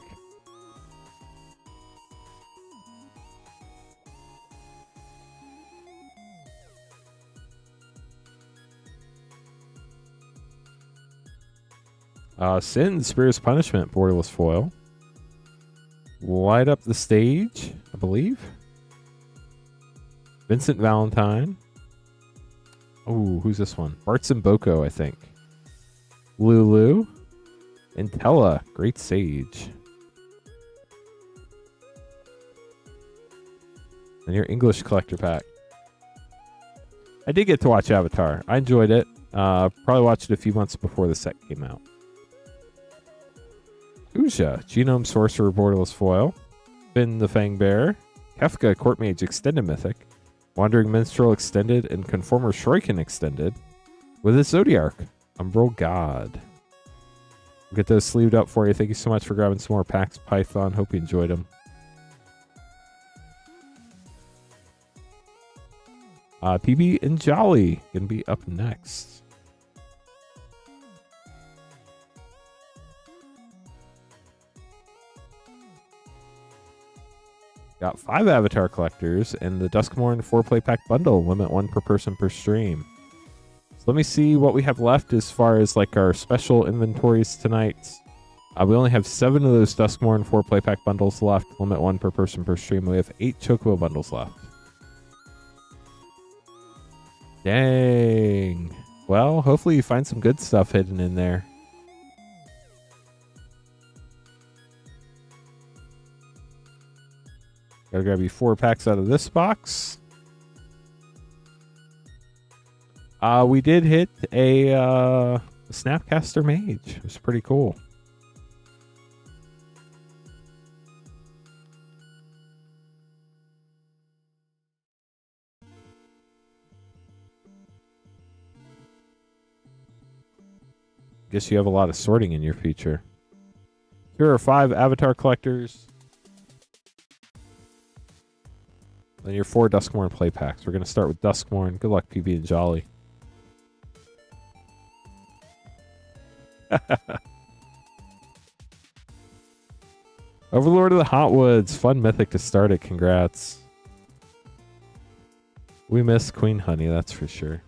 Sin, Spirit's Punishment, Borderless Foil. Light Up the Stage, I believe. Vincent Valentine. Oh, who's this one? Bartz and Boko, I think. Lulu. Intella, Great Sage. And your English Collector Pack. I did get to watch Avatar. I enjoyed it. Probably watched it a few months before the set came out. Uja, Genome Sorcerer Borderless Foil. Finn the Fang Bear. Kefka Court Mage Extended Mythic. Wandering Minstrel Extended and Conformer Shuriken Extended. With a Zodiarch, Umbral God. We'll get those sleeved up for you. Thank you so much for grabbing some more packs, Python. Hope you enjoyed them. PB and Jolly gonna be up next. Got 5 Avatar collectors and the Duskmourn 4-play pack bundle. Limit 1 per person per stream. So let me see what we have left as far as like our special inventories tonight. We only have 7 of those Duskmourn 4-play pack bundles left. Limit 1 per person per stream. We have 8 Chocobo bundles left. Dang. Well, hopefully you find some good stuff hidden in there. Gotta grab you 4 packs out of this box. We did hit a Snapcaster Mage. It was pretty cool. Guess you have a lot of sorting in your future. Here are 5 Avatar collectors. Then your 4 Duskmourn play packs. We're going to start with Duskmourn. Good luck, PB and Jolly. Overlord of the Hotwoods. Fun mythic to start it. Congrats. We missed Queen Honey, that's for sure.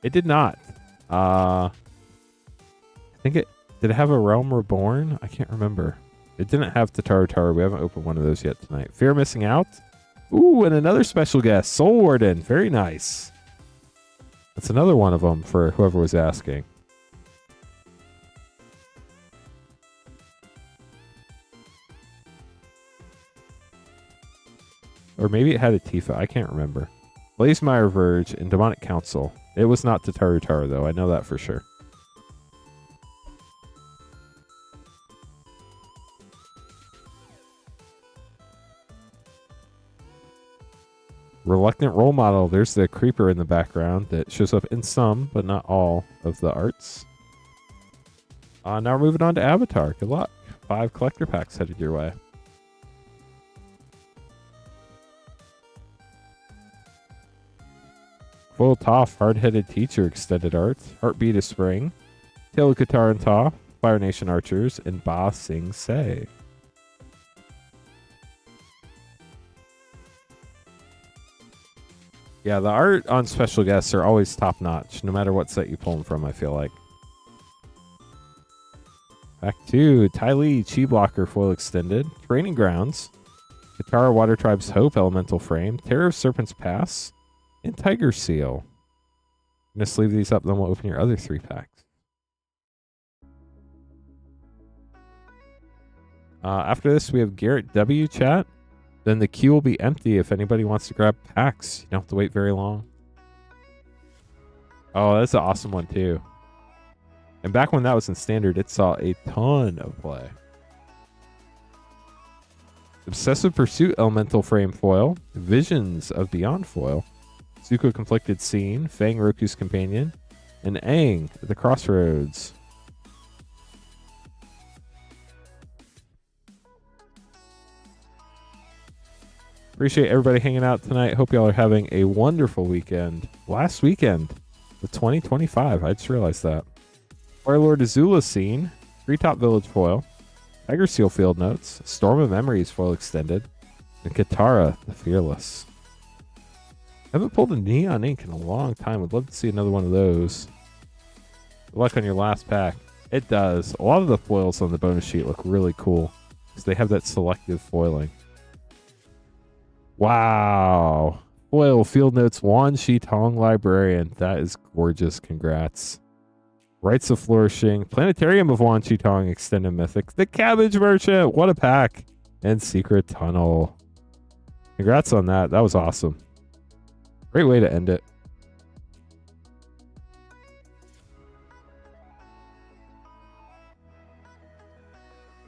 It did not. I think it... Did it have a Realm Reborn? I can't remember. It didn't have Tataru. We haven't opened one of those yet tonight. Fear of Missing Out. Ooh, and another special guest. Soul Warden. Very nice. That's another one of them for whoever was asking. Or maybe it had a Tifa. I can't remember. Blazemeyer Verge and Demonic Council. It was not Tataru though. I know that for sure. Reluctant Role Model. There's the creeper in the background that shows up in some, but not all, of the arts. Now we're moving on to Avatar. Good luck. 5 collector packs headed your way. Full Toph, Hard-Headed Teacher Extended Art. Heartbeat of Spring. Tale of Katara and Toph. Fire Nation Archers. And Ba Sing Se. Yeah, the art on special guests are always top notch, no matter what set you pull them from, I feel like. Back to Ty Lee, Chi Blocker Foil Extended, Training Grounds, Katara Water Tribe's Hope Elemental Frame, Terror of Serpent's Pass, and Tiger Seal. I'm going to sleeve these up, then we'll open your other 3 packs. After this, we have Garrett W. chat. Then the queue will be empty if anybody wants to grab packs. You don't have to wait very long. Oh, that's an awesome one, too. And back when that was in Standard, it saw a ton of play. Obsessive Pursuit Elemental Frame Foil, Visions of Beyond Foil, Zuko Conflicted Scene, Fang Roku's Companion, and Aang at the Crossroads. Appreciate everybody hanging out tonight. Hope y'all are having a wonderful weekend. Last weekend of 2025. I just realized that. Fire Lord Azula Scene, Treetop Village Foil, Tiger Seal Field Notes, Storm of Memories Foil Extended, and Katara the Fearless. Haven't pulled a Neon Ink in a long time. Would love to see another one of those. Good luck on your last pack. It does. A lot of the foils on the bonus sheet look really cool because they have that selective foiling. Wow. Foil Field Notes Wan Shi Tong Librarian. That is gorgeous. Congrats. Rites of Flourishing, Planetarium of Wan Shi Tong Extended Mythic, The Cabbage Merchant, what a pack, and Secret Tunnel. Congrats on that. That was awesome. Great way to end it.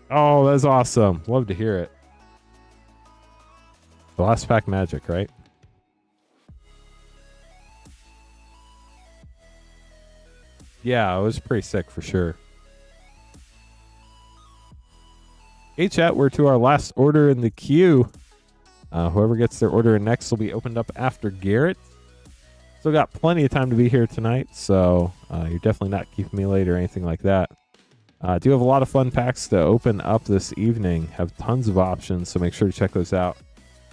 Oh, that's awesome. Love to hear it. The last pack magic, right? Yeah, it was pretty sick for sure. Hey chat, we're to our last order in the queue. Whoever gets their order in next will be opened up after Garrett. Still got plenty of time to be here tonight, so you're definitely not keeping me late or anything like that. Do have a lot of fun packs to open up this evening. Have tons of options, so make sure to check those out.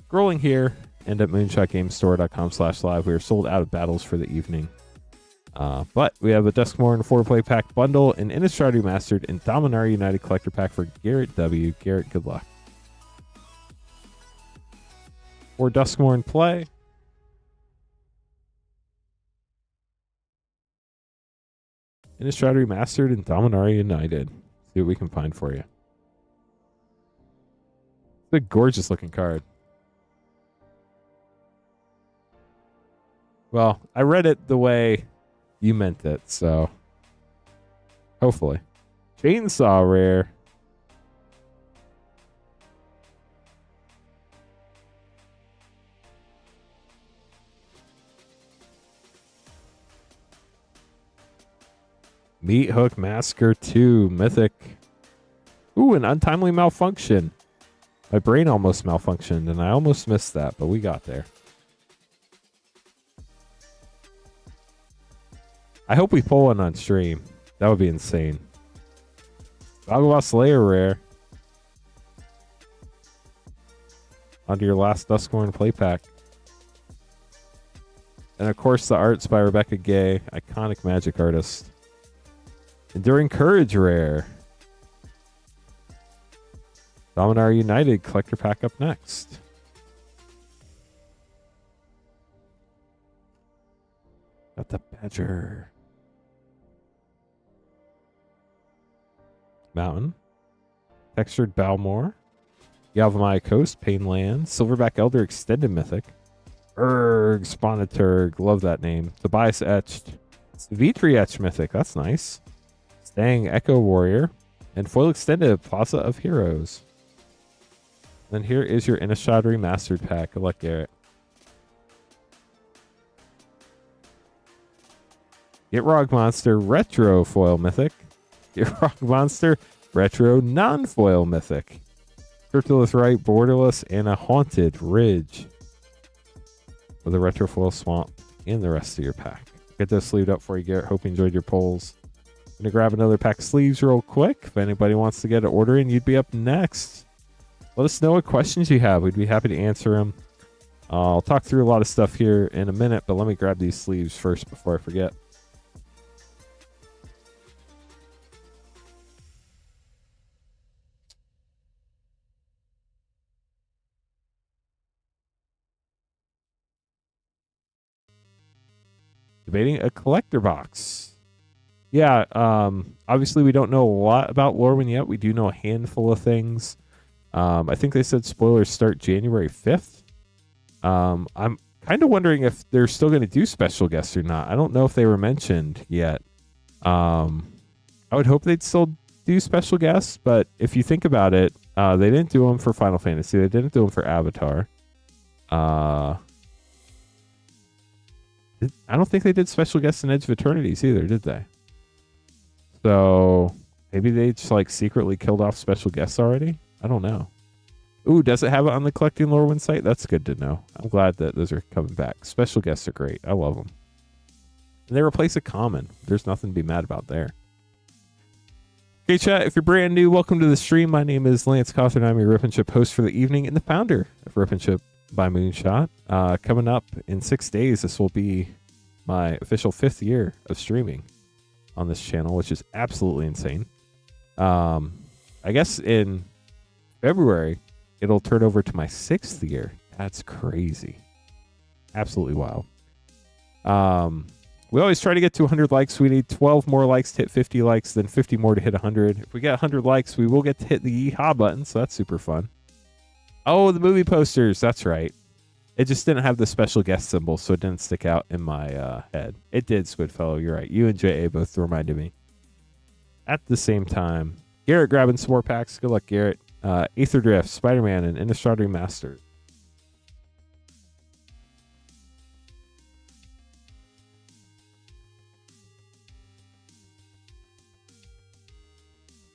Scrolling here and at moonshotgamestore.com/live. We are sold out of battles for the evening. But we have a Duskmourn 4-play pack bundle, an Innistrad Remastered, and Dominar United collector pack for Garrett W. Garrett, good luck. For Duskmourn play, Innistrad Remastered and Dominar United. See what we can find for you. It's a gorgeous looking card. Well, I read it the way you meant it, so hopefully. Chainsaw rare. Meat Hook Masker 2 Mythic. Ooh, an Untimely Malfunction. My brain almost malfunctioned and I almost missed that, but we got there. I hope we pull one on stream. That would be insane. Dagobah Slayer rare. Onto your last Duskmourn play pack. And of course the art's by Rebecca Gay, iconic Magic artist. Enduring Courage rare. Dominar United collector pack up next. Got the Badger. Mountain. Textured Balmore. Yavimaya Coast, Painland. Silverback Elder Extended Mythic. Urg, Spawnaturg. Love that name. Tobias Etched. Savitri Etched Mythic. That's nice. Stang Echo Warrior. And Foil Extended Plaza of Heroes. Then here is your Innistrad Remastered pack. Good luck, Garrett. Gitrog Monster Retro Foil Mythic. Gitrog Monster Retro Non-Foil Mythic. Cryptolith Right Borderless and a Haunted Ridge. With a Retro Foil Swamp and the rest of your pack. Get those sleeved up for you, Garrett. Hope you enjoyed your pulls. I'm going to grab another pack of sleeves real quick. If anybody wants to get an order in, you'd be up next. Let us know what questions you have. We'd be happy to answer them. I'll talk through a lot of stuff here in a minute, but let me grab these sleeves first before I forget. Debating a collector box. Yeah, obviously we don't know a lot about Lorwyn yet. We do know a handful of things. I think they said spoilers start January 5th. I'm kind of wondering if they're still going to do special guests or not. I don't know if they were mentioned yet. I would hope they'd still do special guests, but if you think about it, they didn't do them for Final Fantasy. They didn't do them for Avatar. I don't think they did special guests in Edge of Eternities either, did they? So maybe they just like secretly killed off special guests already? I don't know. Ooh, does it have it on the Collecting Lorwyn site? That's good to know. I'm glad that those are coming back. Special guests are great. I love them. And they replace a common. There's nothing to be mad about there. Okay, chat, if you're brand new, welcome to the stream. My name is Lance Cawthorn. I'm your Rip and Chip host for the evening and the founder of Rip and Chip by Moonshot. Coming up in 6 days, this will be my official 5th year of streaming on this channel, which is absolutely insane. I guess in February, it'll turn over to my 6th year. That's crazy. Absolutely wild. We always try to get to 100 likes. We need 12 more likes to hit 50 likes, then 50 more to hit 100. If we get 100 likes, we will get to hit the yeehaw button, so that's super fun. Oh, the movie posters. That's right. It just didn't have the special guest symbol, so it didn't stick out in my head. It did, Squidfellow. You're right. You and JA both reminded me. At the same time, Garrett grabbing some more packs. Good luck, Garrett. Aether Drift, Spider-Man, and Innistrad Remastered.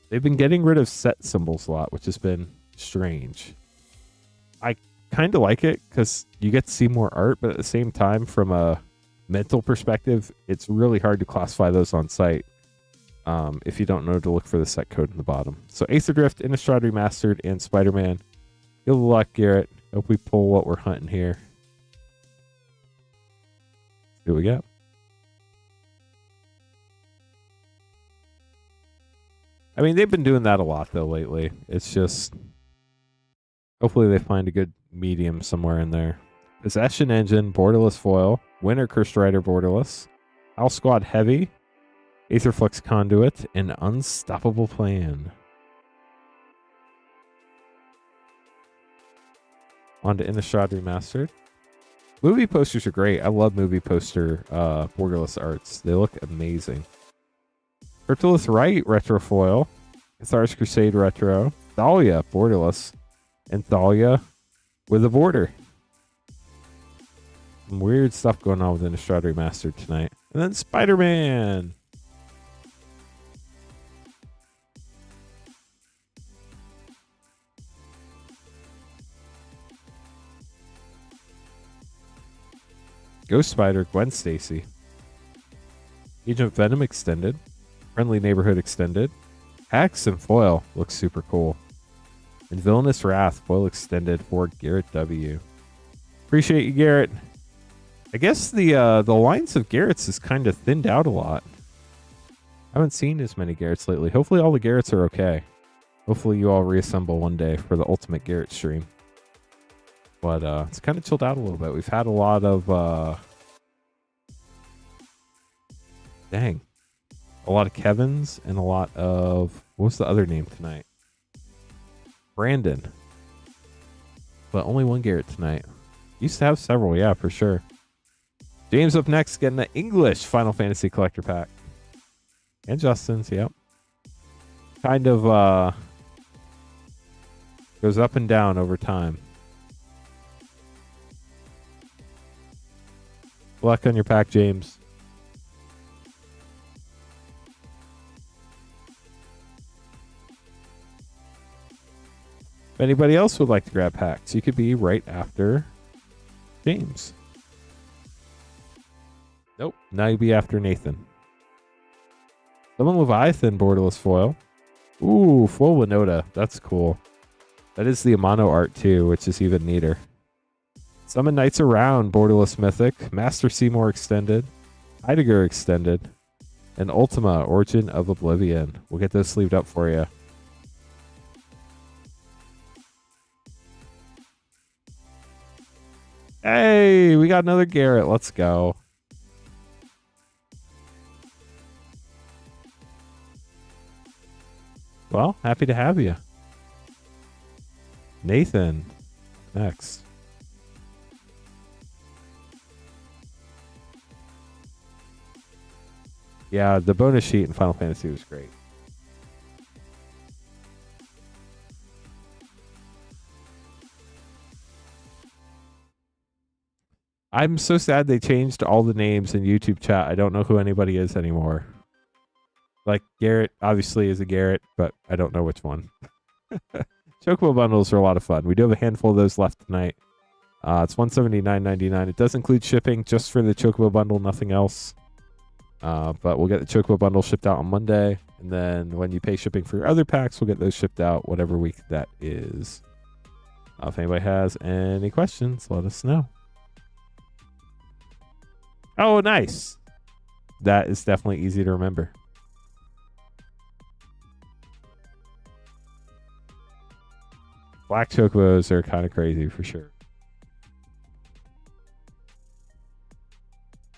They've been getting rid of set symbols a lot, which has been strange. I kind of like it because you get to see more art, but at the same time, from a mental perspective, it's really hard to classify those on site if you don't know to look for the set code in the bottom. So Aether Drift, Innistrad Remastered, and Spider-Man. Good luck, Garrett. Hope we pull what we're hunting here. See what we got. I mean, they've been doing that a lot, though, lately. It's just... hopefully they find a good medium somewhere in there. Possession Engine, Borderless Foil, Winter Cursed Rider Borderless, Owl Squad Heavy, Aetherflux Conduit, and Unstoppable Plan. On to Innistrad Remastered. Movie posters are great. I love movie poster borderless arts. They look amazing. Cryptolith Right Retro Foil, Cathar's Crusade Retro, Thalia Borderless, and Thalia with a border. Some weird stuff going on with Innistrad Remastered tonight. And then Spider-Man. Ghost Spider, Gwen Stacy. Agent Venom Extended. Friendly Neighborhood Extended. Axe and Foil looks super cool. And Villainous Wrath, Foil Extended for Garrett W. Appreciate you, Garrett. I guess the lines of Garrett's is kind of thinned out a lot. I haven't seen as many Garretts lately. Hopefully all the Garretts are okay. Hopefully you all reassemble one day for the ultimate Garrett stream. But it's kind of chilled out a little bit. We've had a lot of... dang. A lot of Kevins and a lot of... what was the other name tonight? Brandon. But only one Garrett tonight. Used to have several, yeah, for sure. James up next, getting the English Final Fantasy Collector Pack. And Justin's, yep. Kind of goes up and down over time. Good luck on your pack, James. If anybody else would like to grab packs, you could be right after James. Nope. Now you'd be after Nathan. Summon Leviathan Borderless Foil. Ooh, Full Winota. That's cool. That is the Amano art too, which is even neater. Summon Knights Around, Borderless Mythic, Master Seymour Extended, Heidegger Extended, and Ultima, Origin of Oblivion. We'll get those sleeved up for you. Hey, we got another Garrett. Let's go. Well, happy to have you. Nathan, next. Yeah, the bonus sheet in Final Fantasy was great. I'm so sad they changed all the names in YouTube chat. I don't know who anybody is anymore. Like, Garrett obviously is a Garrett, but I don't know which one. Chocobo bundles are a lot of fun. We do have a handful of those left tonight. It's $179.99. It does include shipping just for the Chocobo bundle, nothing else. But we'll get the Chocobo bundle shipped out on Monday. And then when you pay shipping for your other packs, we'll get those shipped out whatever week that is. If anybody has any questions, let us know. Oh, nice. That is definitely easy to remember. Black Chocobos are kind of crazy for sure.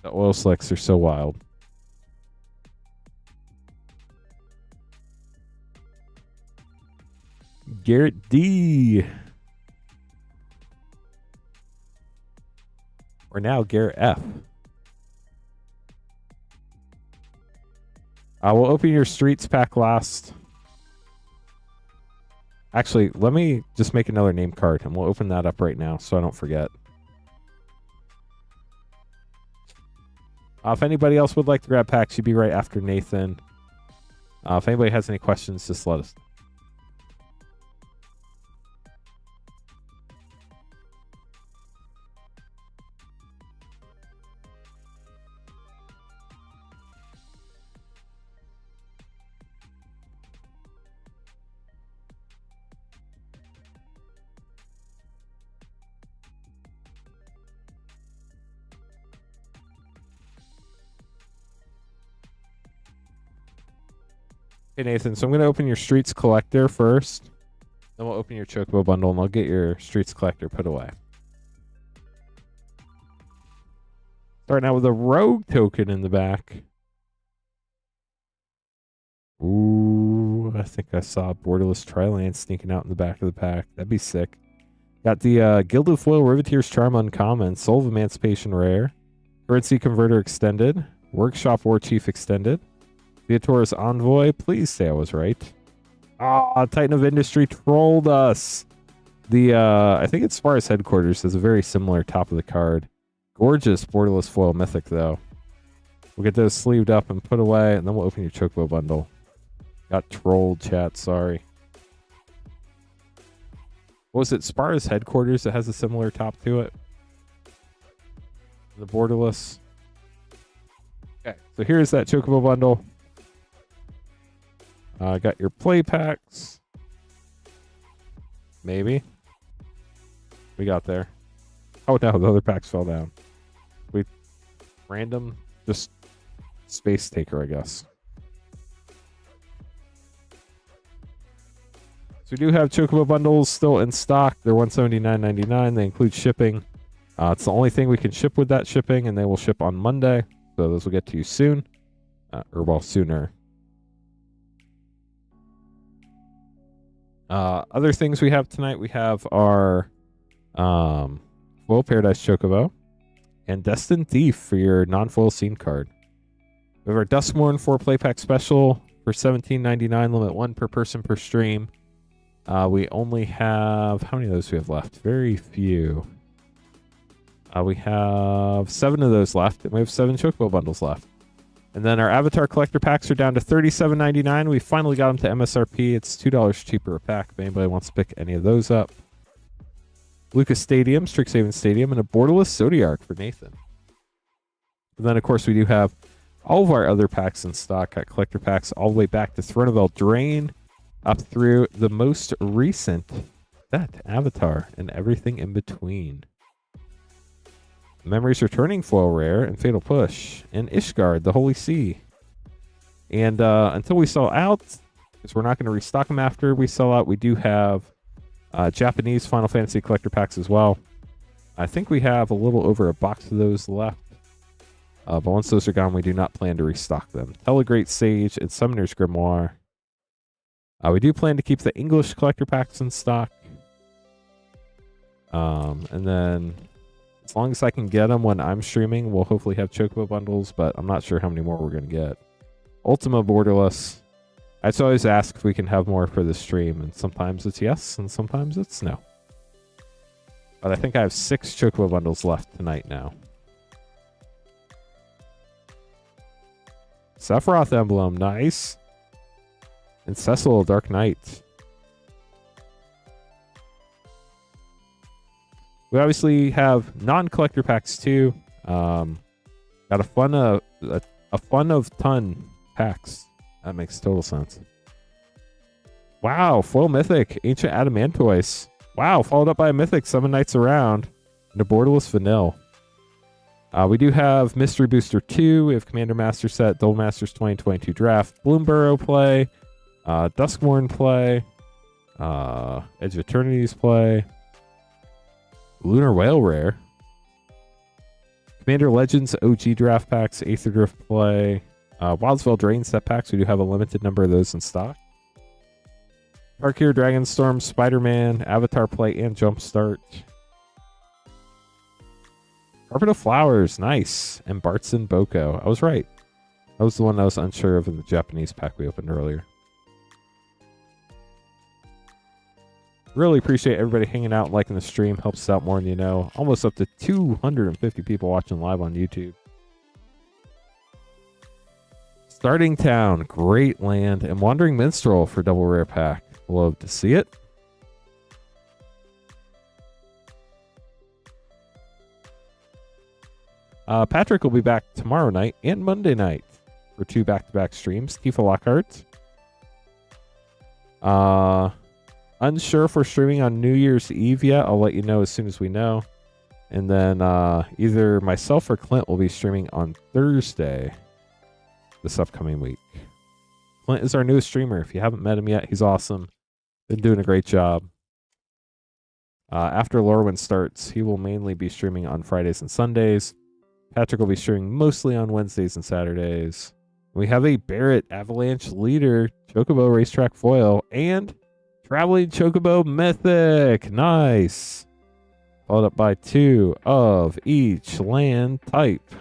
The oil slicks are so wild. Garrett D. Or now Garrett F. We'll open your Streets pack last. Actually, let me just make another name card, and we'll open that up right now so I don't forget. If anybody else would like to grab packs, you'd be right after Nathan. If anybody has any questions, just let us know. Okay, Nathan, so I'm going to open your Streets Collector first. Then we'll open your Chocobo bundle, and I'll get your Streets Collector put away. Starting out with a Rogue token in the back. Ooh, I think I saw Borderless Triland sneaking out in the back of the pack. That'd be sick. Got the Gilded Foil Riveteer's Charm Uncommon, Soul of Emancipation Rare, Currency Converter Extended, Workshop War Chief Extended, Viator's Envoy. Please say I was right. Titan of Industry trolled us. The I think it's Spar's Headquarters has a very similar top of the card. Gorgeous Borderless Foil Mythic though. We'll get those sleeved up and put away, and then we'll open your Chocobo bundle. Got trolled, chat. Sorry. What was it? Spar's Headquarters that has a similar top to it. The Borderless. Okay, so here's that Chocobo bundle. Got your play packs. Maybe. We got there. Oh no, the other packs fell down. We random, just space taker, I guess. So we do have Chocobo bundles still in stock. They're $179.99. They include shipping. It's the only thing we can ship with that shipping, and they will ship on Monday. So those will get to you soon. Or well, sooner. Other things we have tonight, we have our Foil Paradise Chocobo and Destined Thief for your non-foil scene card. We have our Duskmourn 4-play pack special for $17.99, limit 1 per person per stream. We only have, how many of those do we have left? Very few. We have 7 of those left, and we have 7 Chocobo bundles left. And then our Avatar Collector packs are down to $37.99. We finally got them to MSRP. It's $2 cheaper a pack if anybody wants to pick any of those up. Lucas Stadium, Strixhaven Stadium, and a Borderless Zodiac for Nathan. And then, of course, we do have all of our other packs in stock. Got collector packs all the way back to Throne of Eldraine, up through the most recent set, Avatar, and everything in between. Memories Returning foil rare and Fatal Push. And Ishgard, the Holy Sea. And until we sell out, because we're not going to restock them after we sell out, we do have Japanese Final Fantasy collector packs as well. I think we have a little over a box of those left. But once those are gone, we do not plan to restock them. Telegreat Sage and Summoner's Grimoire. We do plan to keep the English collector packs in stock. And then, as long as I can get them when I'm streaming, we'll hopefully have Chocobo bundles, but I'm not sure how many more we're going to get. Ultima Borderless. I just always ask if we can have more for the stream, and sometimes it's yes, and sometimes it's no. But I think I have 6 Chocobo bundles left tonight now. Sephiroth emblem, nice. And Cecil, Dark Knight. We obviously have non-collector packs too. Got a fun of ton packs. That makes total sense. Wow, foil mythic, Ancient Adamantoise. Wow, followed up by a mythic, Summon Knights Around, and a borderless vanilla. We do have Mystery Booster 2. We have Commander Master Set, Duel Masters 2022 Draft, Bloomburrow play, Duskmourn play, Edge of Eternity's play, Lunar Whale Rare, Commander Legends OG Draft Packs, Aether Drift play, Wildsville Drain Set Packs. We do have a limited number of those in stock. Parkir, Dragonstorm, Spider-Man, Avatar play, and Jumpstart. Carpet of Flowers, nice. And Bartson Boko. I was right. That was the one I was unsure of in the Japanese pack we opened earlier. Really appreciate everybody hanging out and liking the stream. Helps us out more than you know. Almost up to 250 people watching live on YouTube. Starting Town, great land. And Wandering Minstrel for double rare pack. Love to see it. Patrick will be back tomorrow night and Monday night for 2 back-to-back streams. Tifa Lockhart. Unsure if we're streaming on New Year's Eve yet. I'll let you know as soon as we know. And then either myself or Clint will be streaming on Thursday this upcoming week. Clint is our newest streamer. If you haven't met him yet, he's awesome. Been doing a great job. After Lorwyn starts, he will mainly be streaming on Fridays and Sundays. Patrick will be streaming mostly on Wednesdays and Saturdays. We have a Barrett Avalanche Leader Chocobo Racetrack Foil and Traveling Chocobo Mythic. Nice. Followed up by 2 of each land type.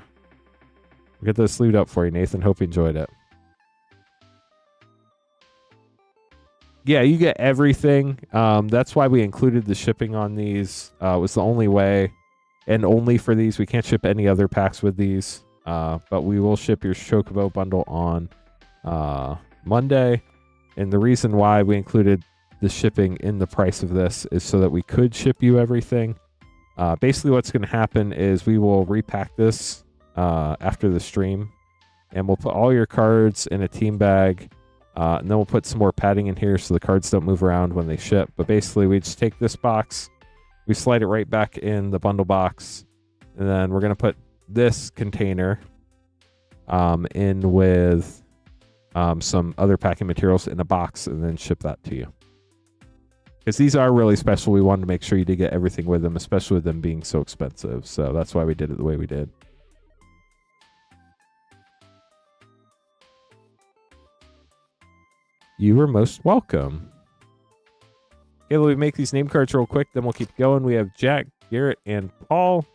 We'll get those sleeved up for you, Nathan. Hope you enjoyed it. Yeah, you get everything. That's why we included the shipping on these. It was the only way. And only for these. We can't ship any other packs with these. But we will ship your Chocobo bundle on Monday. And the reason why we included the shipping in the price of this is so that we could ship you everything. Basically what's going to happen is we will repack this after the stream. And we'll put all your cards in a team bag. And then we'll put some more padding in here so the cards don't move around when they ship. But basically we just take this box. We slide it right back in the bundle box, and then we're going to put this container in with some other packing materials in a box and then ship that to you. Because these are really special. We wanted to make sure you did get everything with them, especially with them being so expensive. So that's why we did it the way we did. You were most welcome. Okay, let me make these name cards real quick, then we'll keep going. We have Jack, Garrett, and Paul.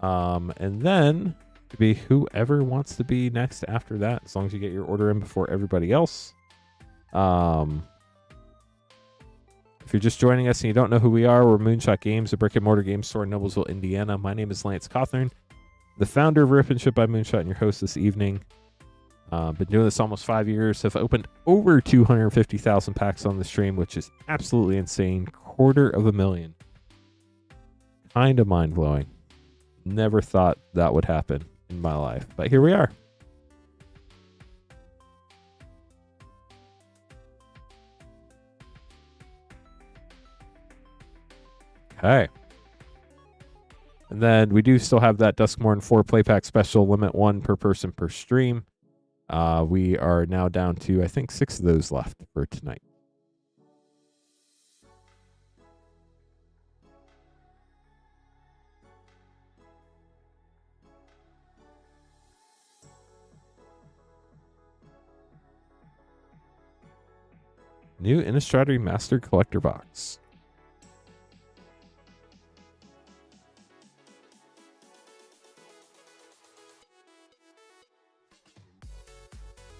And then to be whoever wants to be next after that, as long as you get your order in before everybody else. If you're just joining us and you don't know who we are, we're Moonshot Games, a brick-and-mortar game store in Noblesville, Indiana. My name is Lance Cawthorn, the founder of Rip and Ship by Moonshot and your host this evening. Been doing this almost 5 years. Have opened over 250,000 packs on the stream, which is absolutely insane. 250,000. Kind of mind-blowing. Never thought that would happen in my life, but here we are. Okay. And then we do still have that Duskmourn 4 play pack special, limit 1 per person per stream. We are now down to, I think, 6 of those left for tonight. New Innistrad Remastered Collector Box.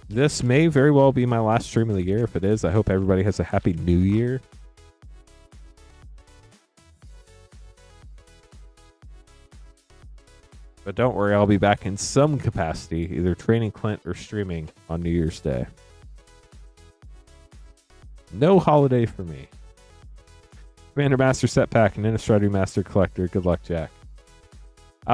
This may very well be my last stream of the year. If it is, I hope everybody has a happy new year. But don't worry, I'll be back in some capacity, either training Clint or streaming on New Year's Day. No holiday for me. Commander Master Set Pack and Innistrad Remastered Collector. Good luck, Jack.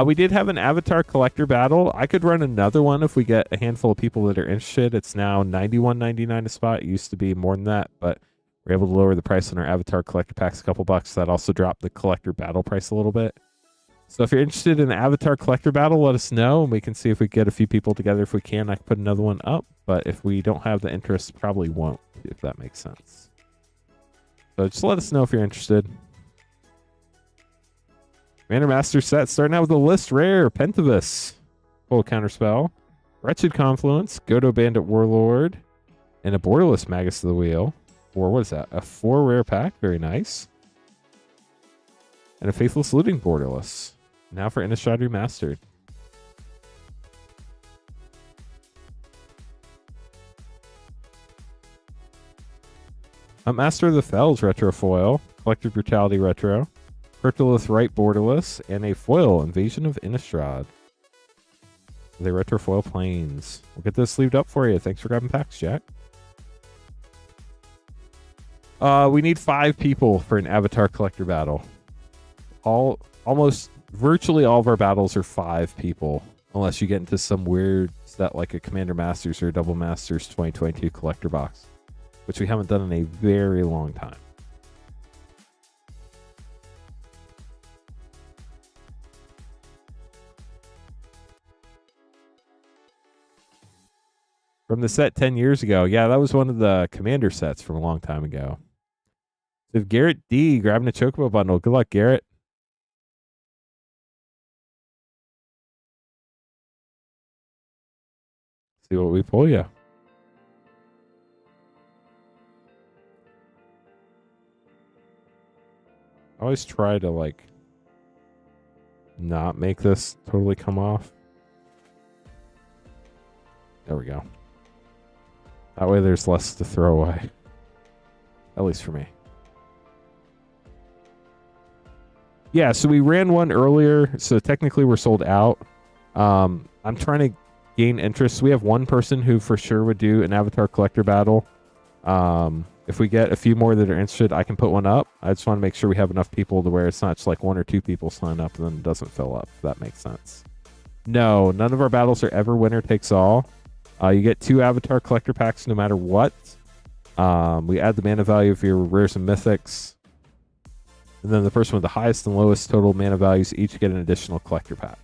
We did have an Avatar Collector battle. I could run another one if we get a handful of people that are interested. It's now $91.99 a spot. It used to be more than that, but we're able to lower the price on our Avatar Collector packs a couple bucks. That also dropped the Collector battle price a little bit. So if you're interested in the Avatar Collector battle, let us know, and we can see if we get a few people together. If we can, I can put another one up. But if we don't have the interest, probably won't, if that makes sense. So just let us know if you're interested. Commander Master set, starting out with a list rare, Pentavus, full counterspell, Wretched Confluence, Godo Bandit Warlord, and a Borderless Magus of the Wheel. Or what is that? A 4 rare pack, very nice. And a Faithless Looting Borderless. Now for Innistrad Remastered. Master of the Fells Retro Foil, Collective Brutality Retro, Cryptolith Right Borderless, and a foil Invasion of Innistrad. The Retro Foil Plains. We'll get this sleeved up for you. Thanks for grabbing packs, Jack. We need 5 people for an Avatar Collector battle. Almost virtually all of our battles are 5 people, unless you get into some weird set like a Commander Masters or a Double Masters 2022 Collector Box, which we haven't done in a very long time. From the set 10 years ago. Yeah, that was one of the Commander sets from a long time ago. So Garrett D grabbing a Chocobo bundle. Good luck, Garrett. See what we pull you. I always try to, like, not make this totally come off. There we go. That way there's less to throw away. At least for me. Yeah, so we ran one earlier, so technically we're sold out. I'm trying to gain interest. We have one person who for sure would do an Avatar Collector battle. If we get a few more that are interested, I can put one up. I just want to make sure we have enough people to where it's not just like 1 or 2 people sign up and then it doesn't fill up, if that makes sense. No, none of our battles are ever winner takes all. You get 2 Avatar Collector packs no matter what. We add the mana value of your rares and mythics. And then the person with the highest and lowest total mana values each get an additional collector pack.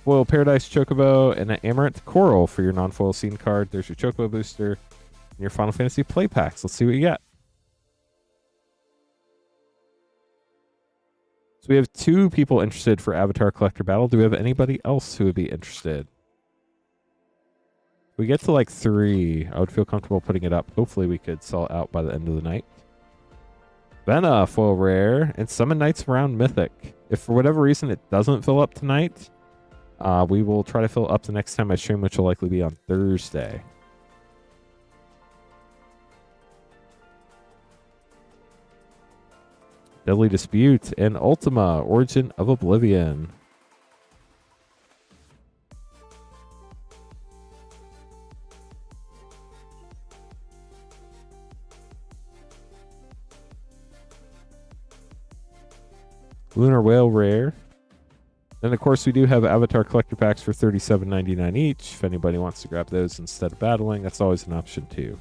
Foil Paradise Chocobo and an Amaranth Coral for your non-foil scene card. There's your Chocobo booster and your Final Fantasy play packs. Let's see what you get. So we have 2 people interested for Avatar Collector Battle. Do we have anybody else who would be interested? If we get to like 3, I would feel comfortable putting it up. Hopefully we could sell it out by the end of the night. Vena, foil rare, and Summon Knights around Mythic. If for whatever reason it doesn't fill up tonight, we will try to fill it up the next time I stream, which will likely be on Thursday. Deadly Dispute and Ultima, Origin of Oblivion. Lunar Whale rare. Then, of course, we do have Avatar Collector Packs for $37.99 each. If anybody wants to grab those instead of battling, that's always an option, too.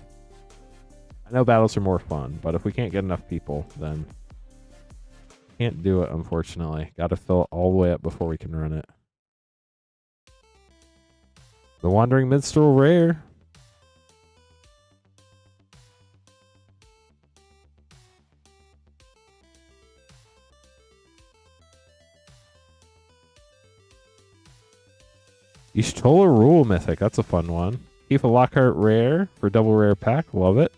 I know battles are more fun, but if we can't get enough people, then can't do it, unfortunately. Got to fill it all the way up before we can run it. The Wandering Minstrel rare. Ishtola Rule Mythic. That's a fun one. Keep a Lockhart rare for double rare pack. Love it.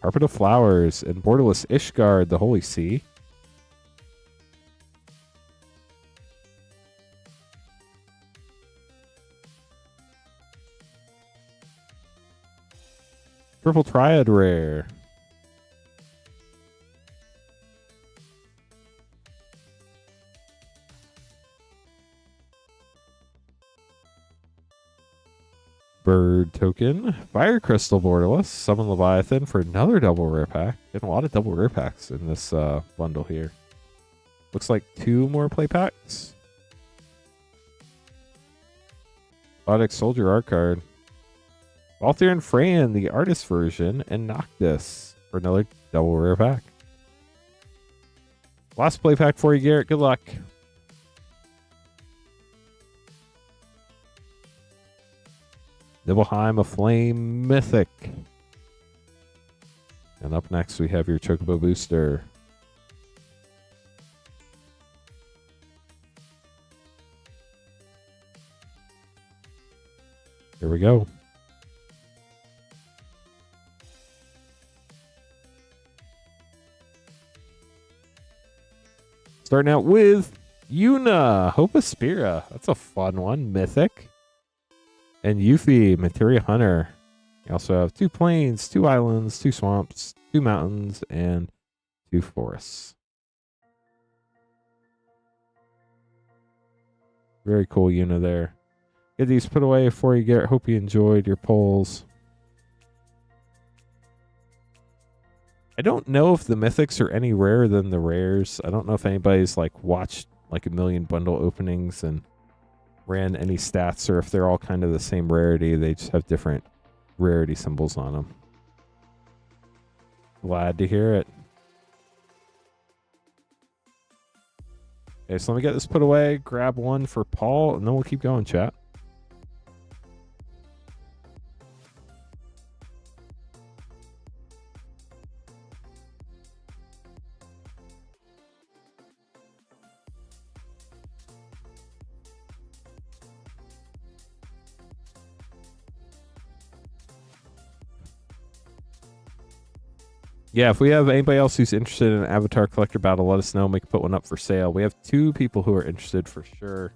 Carpet of Flowers and Borderless Ishgard, the Holy Sea. Purple Triad rare. Bird token. Fire Crystal Borderless. Summon Leviathan for another double rare pack. Getting a lot of double rare packs in this bundle here. Looks like 2 more play packs. Exotic Soldier art card. Balthier and Freyan, the artist version, and Noctis for another double rare pack. Last play pack for you, Garrett. Good luck. Nibelheim Aflame Mythic. And up next we have your Chocobo Booster. Here we go. Starting out with Yuna, Hope of Spira. That's a fun one. Mythic. And Yuffie, Materia Hunter. You also have 2 plains, 2 islands, 2 swamps, 2 mountains, and 2 forests. Very cool Yuna there. Get these put away before you get. Hope you enjoyed your polls. I don't know if the mythics are any rarer than the rares. I don't know if anybody's like watched like a million bundle openings and ran any stats, or if they're all kind of the same rarity. They just have different rarity symbols on them. Glad to hear it. Okay, so let me get this put away, grab one for Paul, and then we'll keep going, chat. Yeah, if we have anybody else who's interested in an Avatar Collector Battle, let us know. We can put one up for sale. We have 2 people who are interested for sure.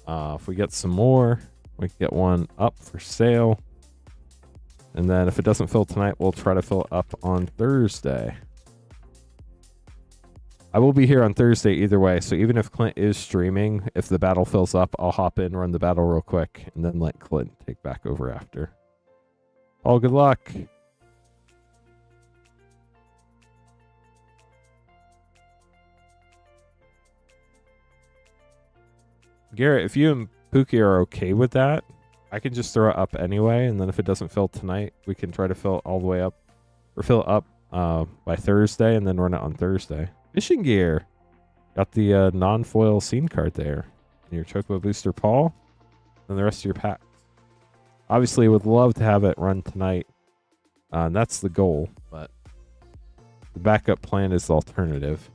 If we get some more, we can get one up for sale. And then if it doesn't fill tonight, we'll try to fill it up on Thursday. I will be here on Thursday either way, so even if Clint is streaming, if the battle fills up, I'll hop in, run the battle real quick, and then let Clint take back over after. All good luck. Garrett, if you and Pookie are okay with that, I can just throw it up anyway, and then if it doesn't fill tonight, we can try to fill it all the way up, or fill it up by Thursday, and then run it on Thursday. Fishing gear. Got the non-foil scene card there. And your Chocobo Booster Paul, and the rest of your packs. Obviously, would love to have it run tonight. And that's the goal, but the backup plan is the alternative.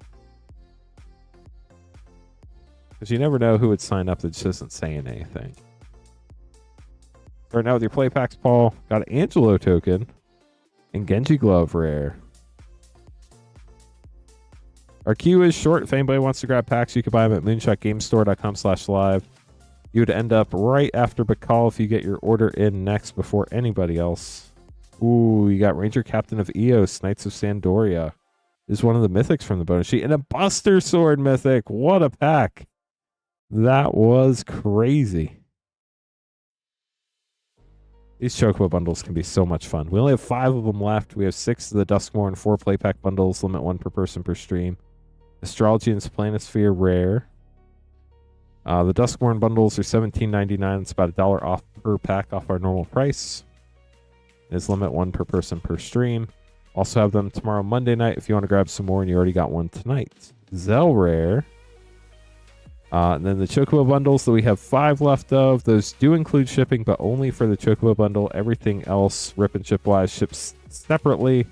Because you never know who would sign up that just isn't saying anything. Starting out with your play packs, Paul. Got an Angelo token and Genji Glove rare. Our queue is short. If anybody wants to grab packs, you can buy them at moonshotgamestore.com/live. You would end up right after Bakal if you get your order in next before anybody else. Ooh, you got Ranger Captain of Eos, Knights of Sandoria. Is one of the mythics from the bonus sheet. And a Buster Sword mythic. What a pack. That was crazy. These Chocobo bundles can be so much fun. We only have 5 of them left. We have 6 of the Duskmourn 4 play pack bundles. Limit 1 per person per stream. Astrology and Planisphere rare. The Duskmourn bundles are $17.99. It's about $1 off per pack off our normal price. Is limit 1 per person per stream. Also have them tomorrow, Monday night, if you want to grab some more and you already got one tonight. Zell Rare. And then the Chocobo bundles that we have 5 left of. Those do include shipping, but only for the Chocobo bundle. Everything else, rip and ship wise, ships separately.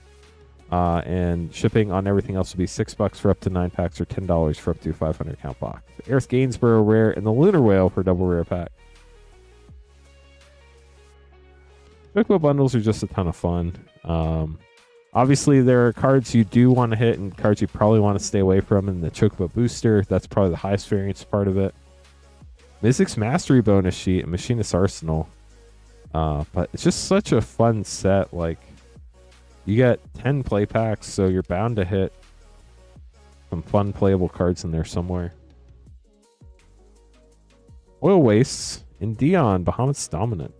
And shipping on everything else will be $6 for up to 9 packs or $10 for up to 500 count box. Aerith Gainsborough Rare and the Lunar Whale for double rare pack. Chocobo bundles are just a ton of fun. Obviously, there are cards you do want to hit and cards you probably want to stay away from in the Chocobo Booster. That's probably the highest variance part of it. Mystic's Mastery bonus sheet and Machinist Arsenal. But it's just such a fun set. Like, you get 10 play packs, so you're bound to hit some fun playable cards in there somewhere. Oil Wastes and Dion, Bahamut's Dominant.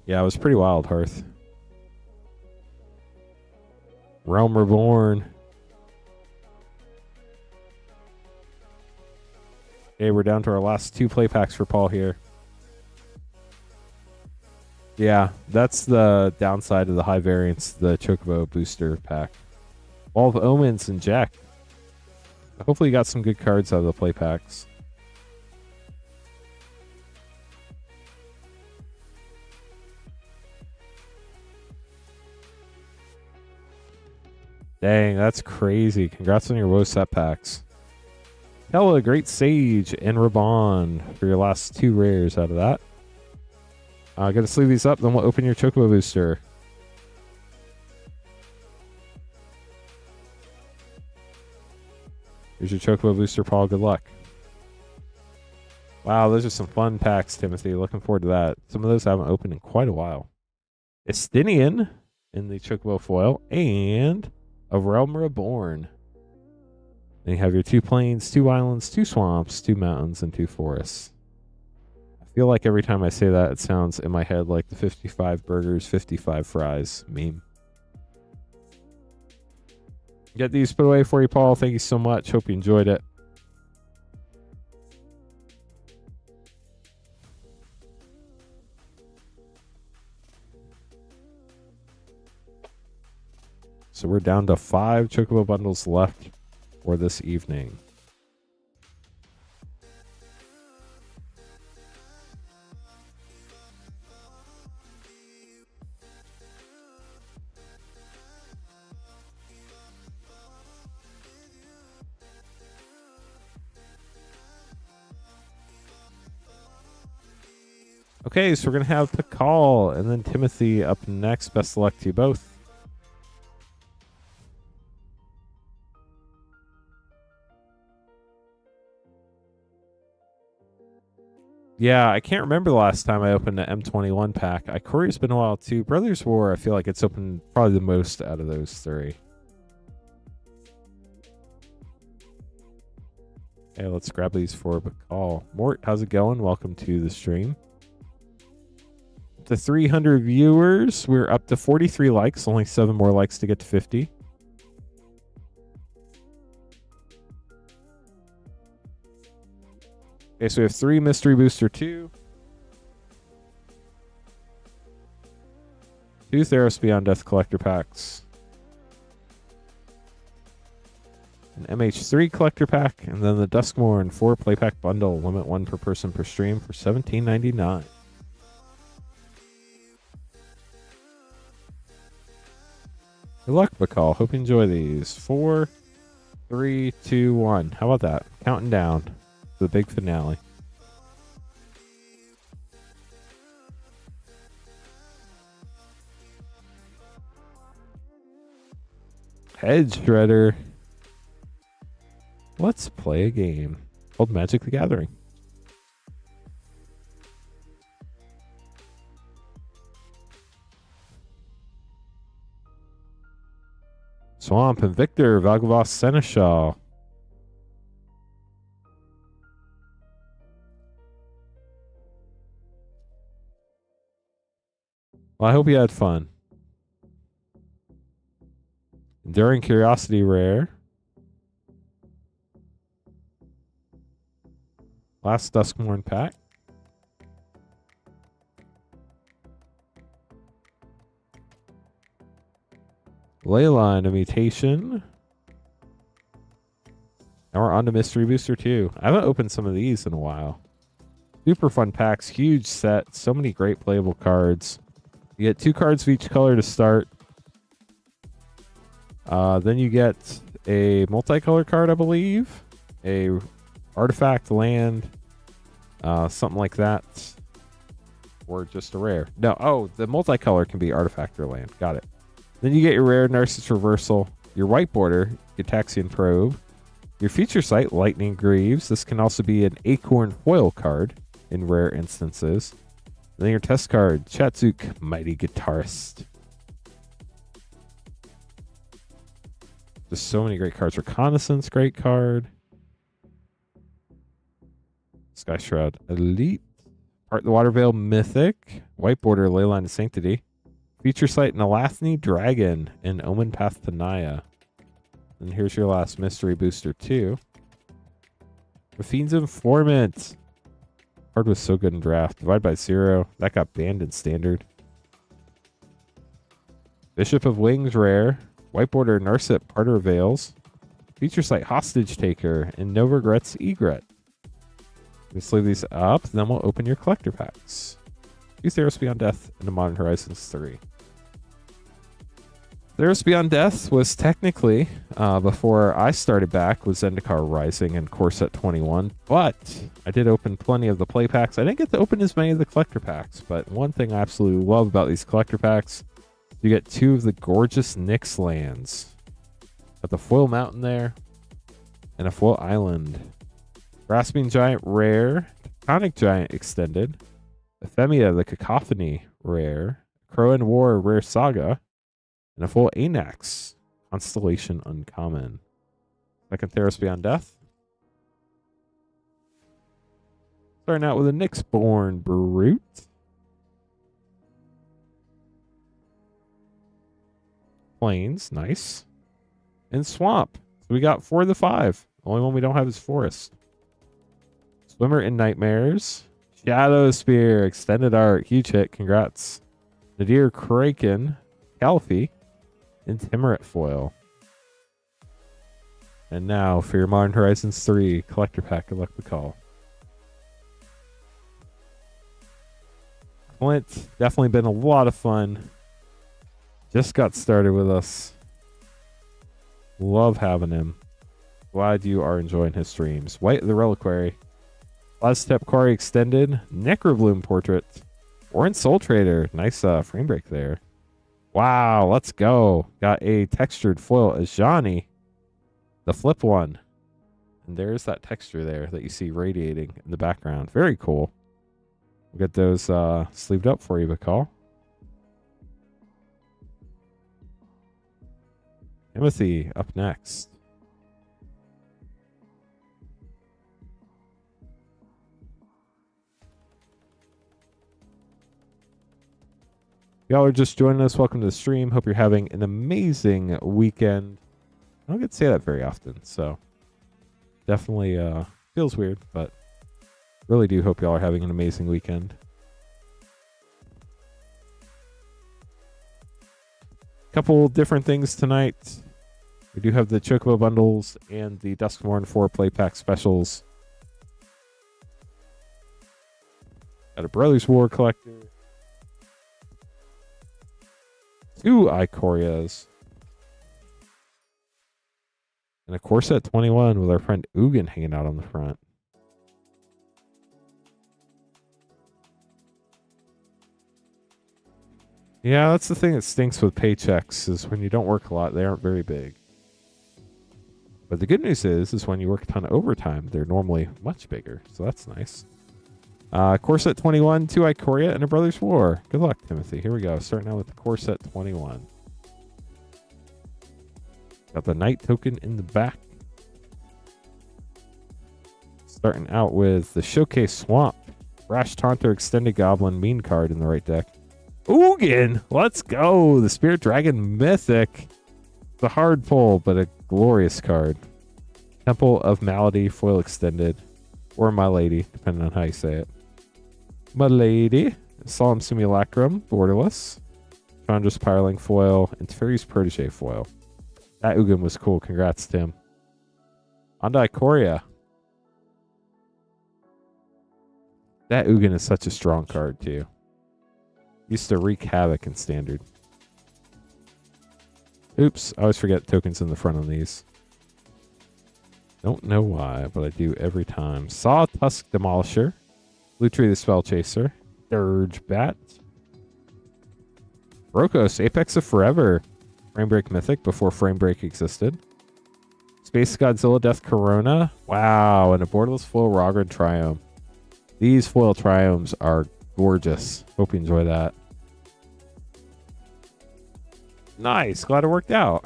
Yeah, it was pretty wild, Hearth. Realm Reborn. Okay, we're down to our last 2 play packs for Paul here. Yeah, that's the downside of the high variance, the Chocobo booster pack. Wall of Omens and Jack. Hopefully you got some good cards out of the play packs. Dang, that's crazy. Congrats on your WoW set packs. Hella, Great Sage, and Raban for your last 2 rares out of that. Gonna sleeve these up, then we'll open your Chocobo booster. Here's your Chocobo booster, Paul. Good luck. Wow, those are some fun packs, Timothy. Looking forward to that. Some of those I haven't opened in quite a while. Estinian in the Chocobo foil, and a Realm Reborn. Then you have your 2 plains, 2 islands, 2 swamps, 2 mountains, and 2 forests. I feel like every time I say that, it sounds in my head like the 55 burgers, 55 fries meme. Get these put away for you, Paul. Thank you so much. Hope you enjoyed it. So we're down to 5 Chocobo bundles left for this evening. Okay, so we're going to have Pakal and then Timothy up next. Best of luck to you both. Yeah, I can't remember the last time I opened an M21 pack. Ikori's been a while too. Brothers War, I feel like it's opened probably the most out of those 3. Okay, let's grab these for Pakal. Mort, how's it going? Welcome to the stream. To 300 viewers, we're up to 43 likes. Only 7 more likes to get to 50. Okay, so we have 3 Mystery Booster 2. 2 Theros Beyond Death Collector Packs. An MH3 Collector Pack. And then the Duskmourn 4 Play Pack Bundle. Limit 1 per person per stream for $17.99. Good luck, Bacall. Hope you enjoy these. 4, 3, 2, 1. How about that? Counting down to the big finale. Head Shredder. Let's play a game called Magic the Gathering. Swamp and Victor, Vagavos Seneschal. Well, I hope you had fun. Enduring Curiosity rare. Last Duskmourn pack. Leyline, a mutation. Now we're on to Mystery Booster 2. I haven't opened some of these in a while. Super fun packs, huge set, so many great playable cards. You get 2 cards of each color to start. Then you get a multicolor card, I believe. A artifact, land, something like that. Or just a rare. No, oh, the multicolor can be artifact or land. Got it. Then you get your rare Narcissus Reversal, your white border, Gitaxian Probe, your feature site, Lightning Greaves. This can also be an Acorn Foil card in rare instances. Then your test card, Chatsuk, Mighty Guitarist. Just so many great cards. Reconnaissance, great card. Sky Shroud, Elite. Part the Waterveil, Mythic. White border, Leyline of Sanctity. Feature site, Nalathni Dragon, and Omen Path to Naya. And here's your last Mystery Booster 2. Raffine's Informant. Card was so good in draft. Divide by 0. That got banned in standard. Bishop of Wings rare. White border Narset Parter Veils. Feature site Hostage Taker and No Regrets Egret. Let's leave these up, then we'll open your collector packs. Use Theros Beyond Death into Modern Horizons 3. Theros Beyond Death was technically, before I started back, was Zendikar Rising and Core Set 21, but I did open plenty of the play packs. I didn't get to open as many of the collector packs, but one thing I absolutely love about these collector packs, you get 2 of the gorgeous Nyx lands. Got the Foil Mountain there, and a Foil Island. Grasping Giant rare, Tectonic Giant extended, Ephemia the Cacophony rare, Crow and War rare saga, and a full Anax Constellation uncommon. Second Theros Beyond Death. Starting out with a Nyxborn Brute. Plains, nice. And Swamp. So we got 4 of the 5. The only one we don't have is Forest. Swimmer in Nightmares. Shadow Spear, extended art, huge hit, congrats. Nadir Kraken, Calfee, and Timurit Foil. And now for your Modern Horizons 3 collector pack, good luck with call. Clint, definitely been a lot of fun. Just got started with us. Love having him. Glad you are enjoying his streams. White the Reliquary. Last Step Quarry extended. Necrobloom Portrait. Orange Soul Trader. Nice frame break there. Wow, let's go. Got a textured foil Ajani. The flip one. And there's that texture there that you see radiating in the background. Very cool. We'll get those sleeved up for you, Bakal. Timothy up next. Y'all are just joining us. Welcome to the stream. Hope you're having an amazing weekend. I don't get to say that very often, so definitely feels weird, but really do hope y'all are having an amazing weekend. Couple different things tonight. We do have the Chocobo bundles and the Duskmourn 4 play pack specials. Got a Brothers War collector. 2 Icorias. And a Core Set 21 with our friend Ugin hanging out on the front. Yeah, that's the thing that stinks with paychecks, is when you don't work a lot, they aren't very big. But the good news is when you work a ton of overtime, they're normally much bigger. So that's nice. Core Set 21, 2 Ikoria, and a Brothers War. Good luck, Timothy. Here we go. Starting out with the Core Set 21. Got the Knight token in the back. Starting out with the Showcase Swamp. Rash Taunter Extended Goblin Mean card in the right deck. Ugin! Let's go! The Spirit Dragon Mythic. It's a hard pull, but a glorious card. Temple of Malady, foil extended. Or My Lady, depending on how you say it. My Lady. Solemn Simulacrum, borderless. Chandra's Pyroling foil. And Teferi's Protege foil. That Ugin was cool. Congrats, Tim. Ondai Ikoria. That Ugin is such a strong card, too. Used to wreak havoc in Standard. Oops, I always forget tokens in the front on these. Don't know why, but I do every time. Sawtusk Demolisher. Lutri the Spell Chaser. Dirge Bat. Brokos, Apex of Forever. Framebreak Mythic before Framebreak existed. Space Godzilla Death Corona. Wow, and a borderless foil Rogred Triome. These foil Triomes are gorgeous. Hope you enjoy that. Nice. Glad it worked out.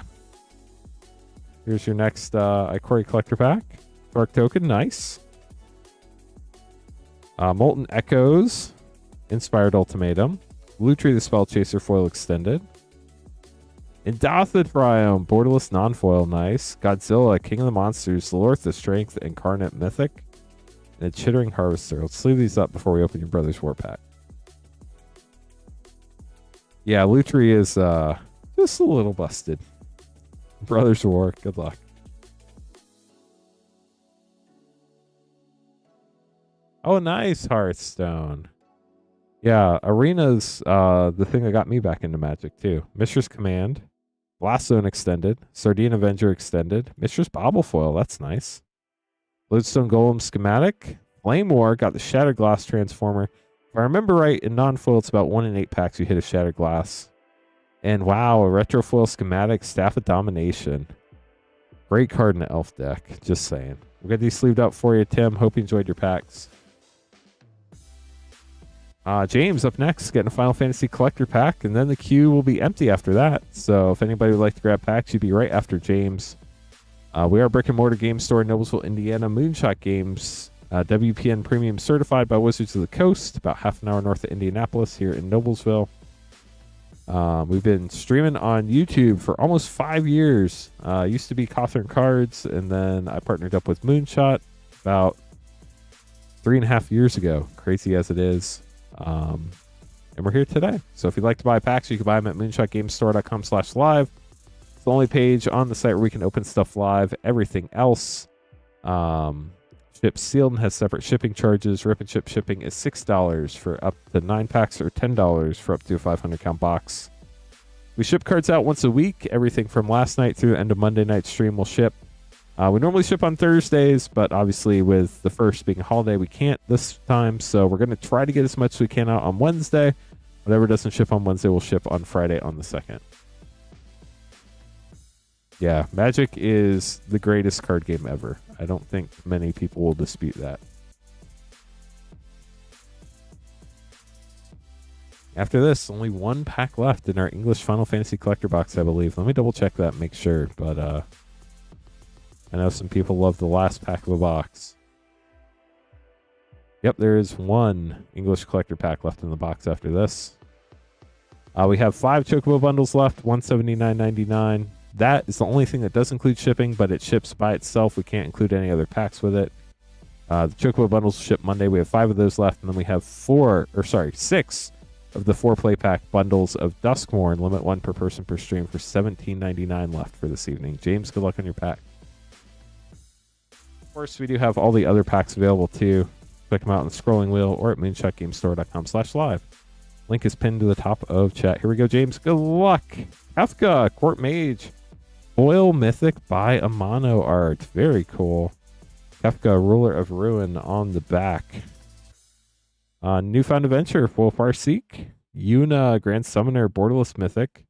Here's your next Ikoria Collector Pack. Dark Token. Nice. Molten Echoes. Inspired Ultimatum. Lutri the Spell Chaser foil extended. Indatha Triome. Borderless non-foil. Nice. Godzilla. King of the Monsters. Lorth the Strength. Incarnate Mythic. And a Chittering Harvester. Let's leave these up before we open your Brother's War Pack. Yeah, Lutri is just a little busted. Brothers War, good luck. Oh, nice, Hearthstone. Yeah, Arena's the thing that got me back into Magic, too. Mistress Command, Blast Zone Extended, Sardine Avenger Extended, Mistress Bobblefoil, that's nice. Lodestone Golem Schematic, Flame War, got the Shattered Glass Transformer. If I remember right, in non-foil, it's about 1 in 8 packs you hit a Shattered Glass. And wow, a Retrofoil Schematic, Staff of Domination. Great card in the Elf deck, just saying. We'll get these sleeved up for you, Tim. Hope you enjoyed your packs. James up next, getting a Final Fantasy Collector Pack, and then the queue will be empty after that. So if anybody would like to grab packs, you'd be right after James. We are a brick-and-mortar game store in Noblesville, Indiana. Moonshot Games, WPN Premium certified by Wizards of the Coast, about half an hour north of Indianapolis here in Noblesville. We've been streaming on YouTube for almost 5 years. Used to be Cawthorn Cards, and then I partnered up with Moonshot about 3.5 years ago. Crazy as it is. And we're here today. So if you'd like to buy packs, you can buy them at moonshotgamestore.com/live. It's the only page on the site where we can open stuff live. Everything else ships sealed and has separate shipping charges. Rip and ship shipping is $6 for up to 9 packs or $10 for up to a 500-count box. We ship cards out once a week. Everything from last night through the end of Monday night stream will ship. We normally ship on Thursdays, but obviously with the first being a holiday, we can't this time. So we're going to try to get as much as we can out on Wednesday. Whatever doesn't ship on Wednesday will ship on Friday on the 2nd. Yeah, Magic is the greatest card game ever. I don't think many people will dispute that. After this, only 1 pack left in our English Final Fantasy Collector Box, I believe. Let me double check that and make sure, but I know some people love the last pack of a box. Yep, there is 1 English Collector Pack left in the box after this. We have 5 Chocobo bundles left, $179.99. That is the only thing that does include shipping, but it ships by itself. We can't include any other packs with it. The Chocobo bundles ship Monday. We have 5 of those left, and then we have 6 of the 4 play pack bundles of Duskmourn, limit 1 per person per stream, for $17.99 left for this evening. James, good luck on your pack. Of course, we do have all the other packs available too. Check them out on the scrolling wheel or at moonshotgamestore.com/live. Link is pinned to the top of chat. Here we go, James. Good luck. Kafka, Court Mage. Foil Mythic by Amano art. Very cool. Kafka, Ruler of Ruin on the back. Newfound Adventure, Foil Farseek. Yuna, Grand Summoner, Borderless Mythic.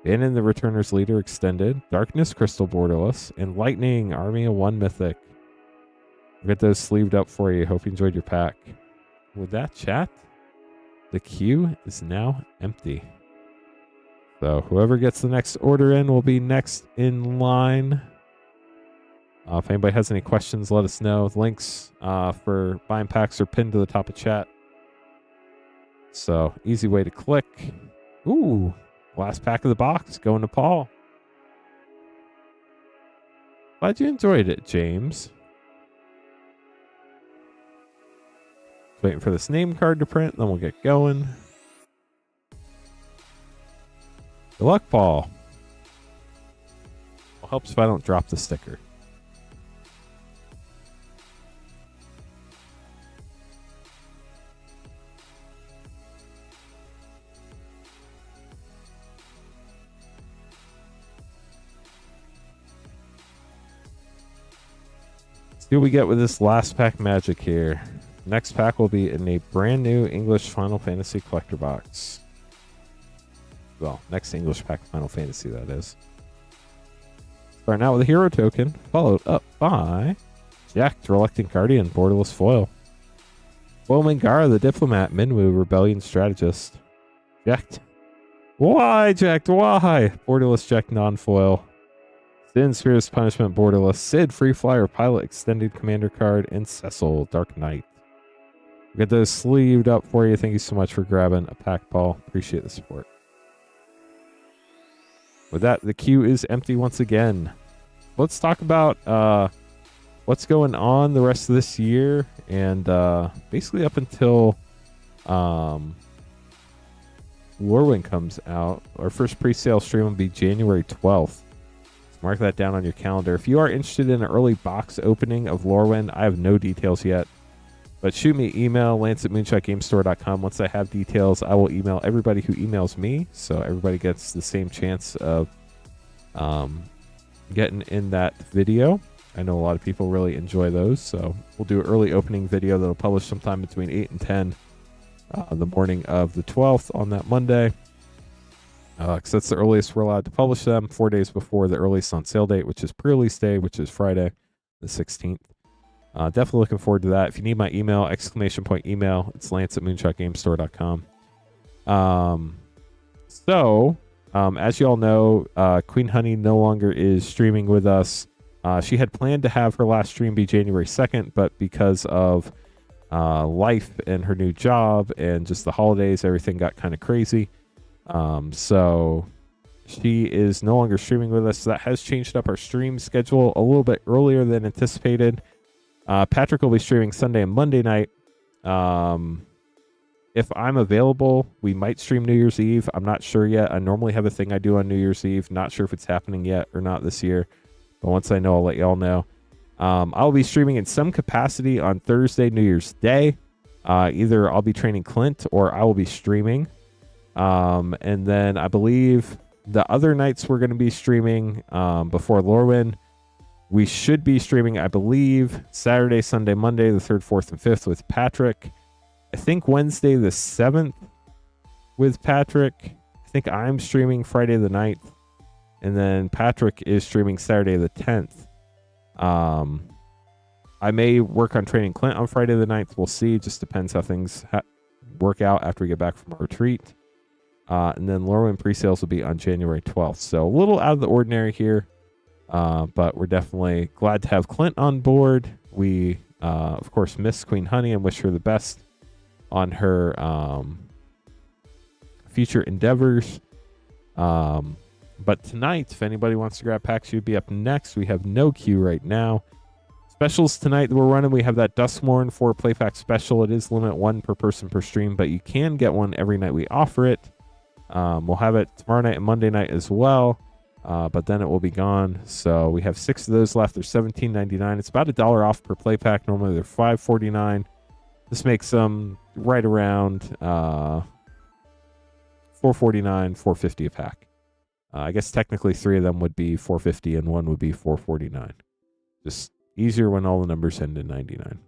Banon, the Returner's Leader Extended. Darkness, Crystal Borderless. And Lightning, Army of 1 Mythic. We'll get those sleeved up for you. Hope you enjoyed your pack. With that, chat, the queue is now empty. So whoever gets the next order in will be next in line. If anybody has any questions, let us know. Links for buying packs are pinned to the top of chat. So easy way to click. Ooh, last pack of the box going to Paul. Glad you enjoyed it, James. Waiting for this name card to print, then we'll get going. Good luck, Paul. It helps if I don't drop the sticker. See what we get with this last pack magic here. Next pack will be in a brand new English Final Fantasy collector box. Well, next English pack of Final Fantasy, that is. Starting out with a hero token, followed up by Jack, Reluctant Guardian, borderless foil. Foil Mangara, the Diplomat, Minwu, Rebellion Strategist. Jacked. Why, Jacked? Why? Borderless Jack, non-foil. Sin, Spirit's Punishment, borderless. Sid, Free Flyer, Pilot, Extended Commander card, and Cecil, Dark Knight. We got those sleeved up for you. Thank you so much for grabbing a pack, Paul. Appreciate the support. With that, the queue is empty once again. Let's talk about what's going on the rest of this year and basically up until Lorwyn comes out. Our first pre-sale stream will be January 12th. Mark that down on your calendar. If you are interested in an early box opening of Lorwyn, I have no details yet. But shoot me email, lance@moonshotgamestore.com. Once I have details, I will email everybody who emails me. So everybody gets the same chance of getting in that video. I know a lot of people really enjoy those. So we'll do an early opening video that'll publish sometime between 8 and 10 the morning of the 12th on that Monday. Because that's the earliest we're allowed to publish them, 4 days before the earliest on sale date, which is pre-release day, which is Friday the 16th. Definitely looking forward to that. If you need my email, !email, it's lance@moonshotgamestore.com. As you all know, Queen Honey no longer is streaming with us. She had planned to have her last stream be January 2nd, but because of life and her new job and just the holidays, everything got kind of crazy. So she is no longer streaming with us. So that has changed up our stream schedule a little bit earlier than anticipated. Patrick will be streaming Sunday and Monday night. If I'm available, we might stream New Year's Eve. I'm not sure yet. I normally have a thing I do on New Year's Eve. Not sure if it's happening yet or not this year. But once I know, I'll let y'all know. I'll be streaming in some capacity on Thursday, New Year's Day. Either I'll be training Clint or I will be streaming. And then I believe the other nights we're going to be streaming before Lorwyn. We should be streaming, I believe, Saturday, Sunday, Monday, the 3rd, 4th, and 5th with Patrick. I think Wednesday the 7th with Patrick. I think I'm streaming Friday the 9th. And then Patrick is streaming Saturday the 10th. I may work on training Clint on Friday the 9th. We'll see. Just depends how things work out after we get back from our retreat. And then Lorwyn pre-sales will be on January 12th. So a little out of the ordinary here. But we're definitely glad to have Clint on board. We, of course, miss Queen Honey and wish her the best on her future endeavors. But tonight, if anybody wants to grab packs, you'd be up next. We have no queue right now. Specials tonight that we're running, we have that Duskmourn 4 play pack special. It is limit 1 per person per stream, but you can get one every night we offer it. We'll have it tomorrow night and Monday night as well. But then it will be gone. So we have 6 of those left. They're $17.99. It's about $1 off per play pack. Normally they're $5.49. This makes them right around $4.49, $4.50 a pack. I guess technically 3 of them would be $4.50 and 1 would be $4.49. Just easier when all the numbers end in 99.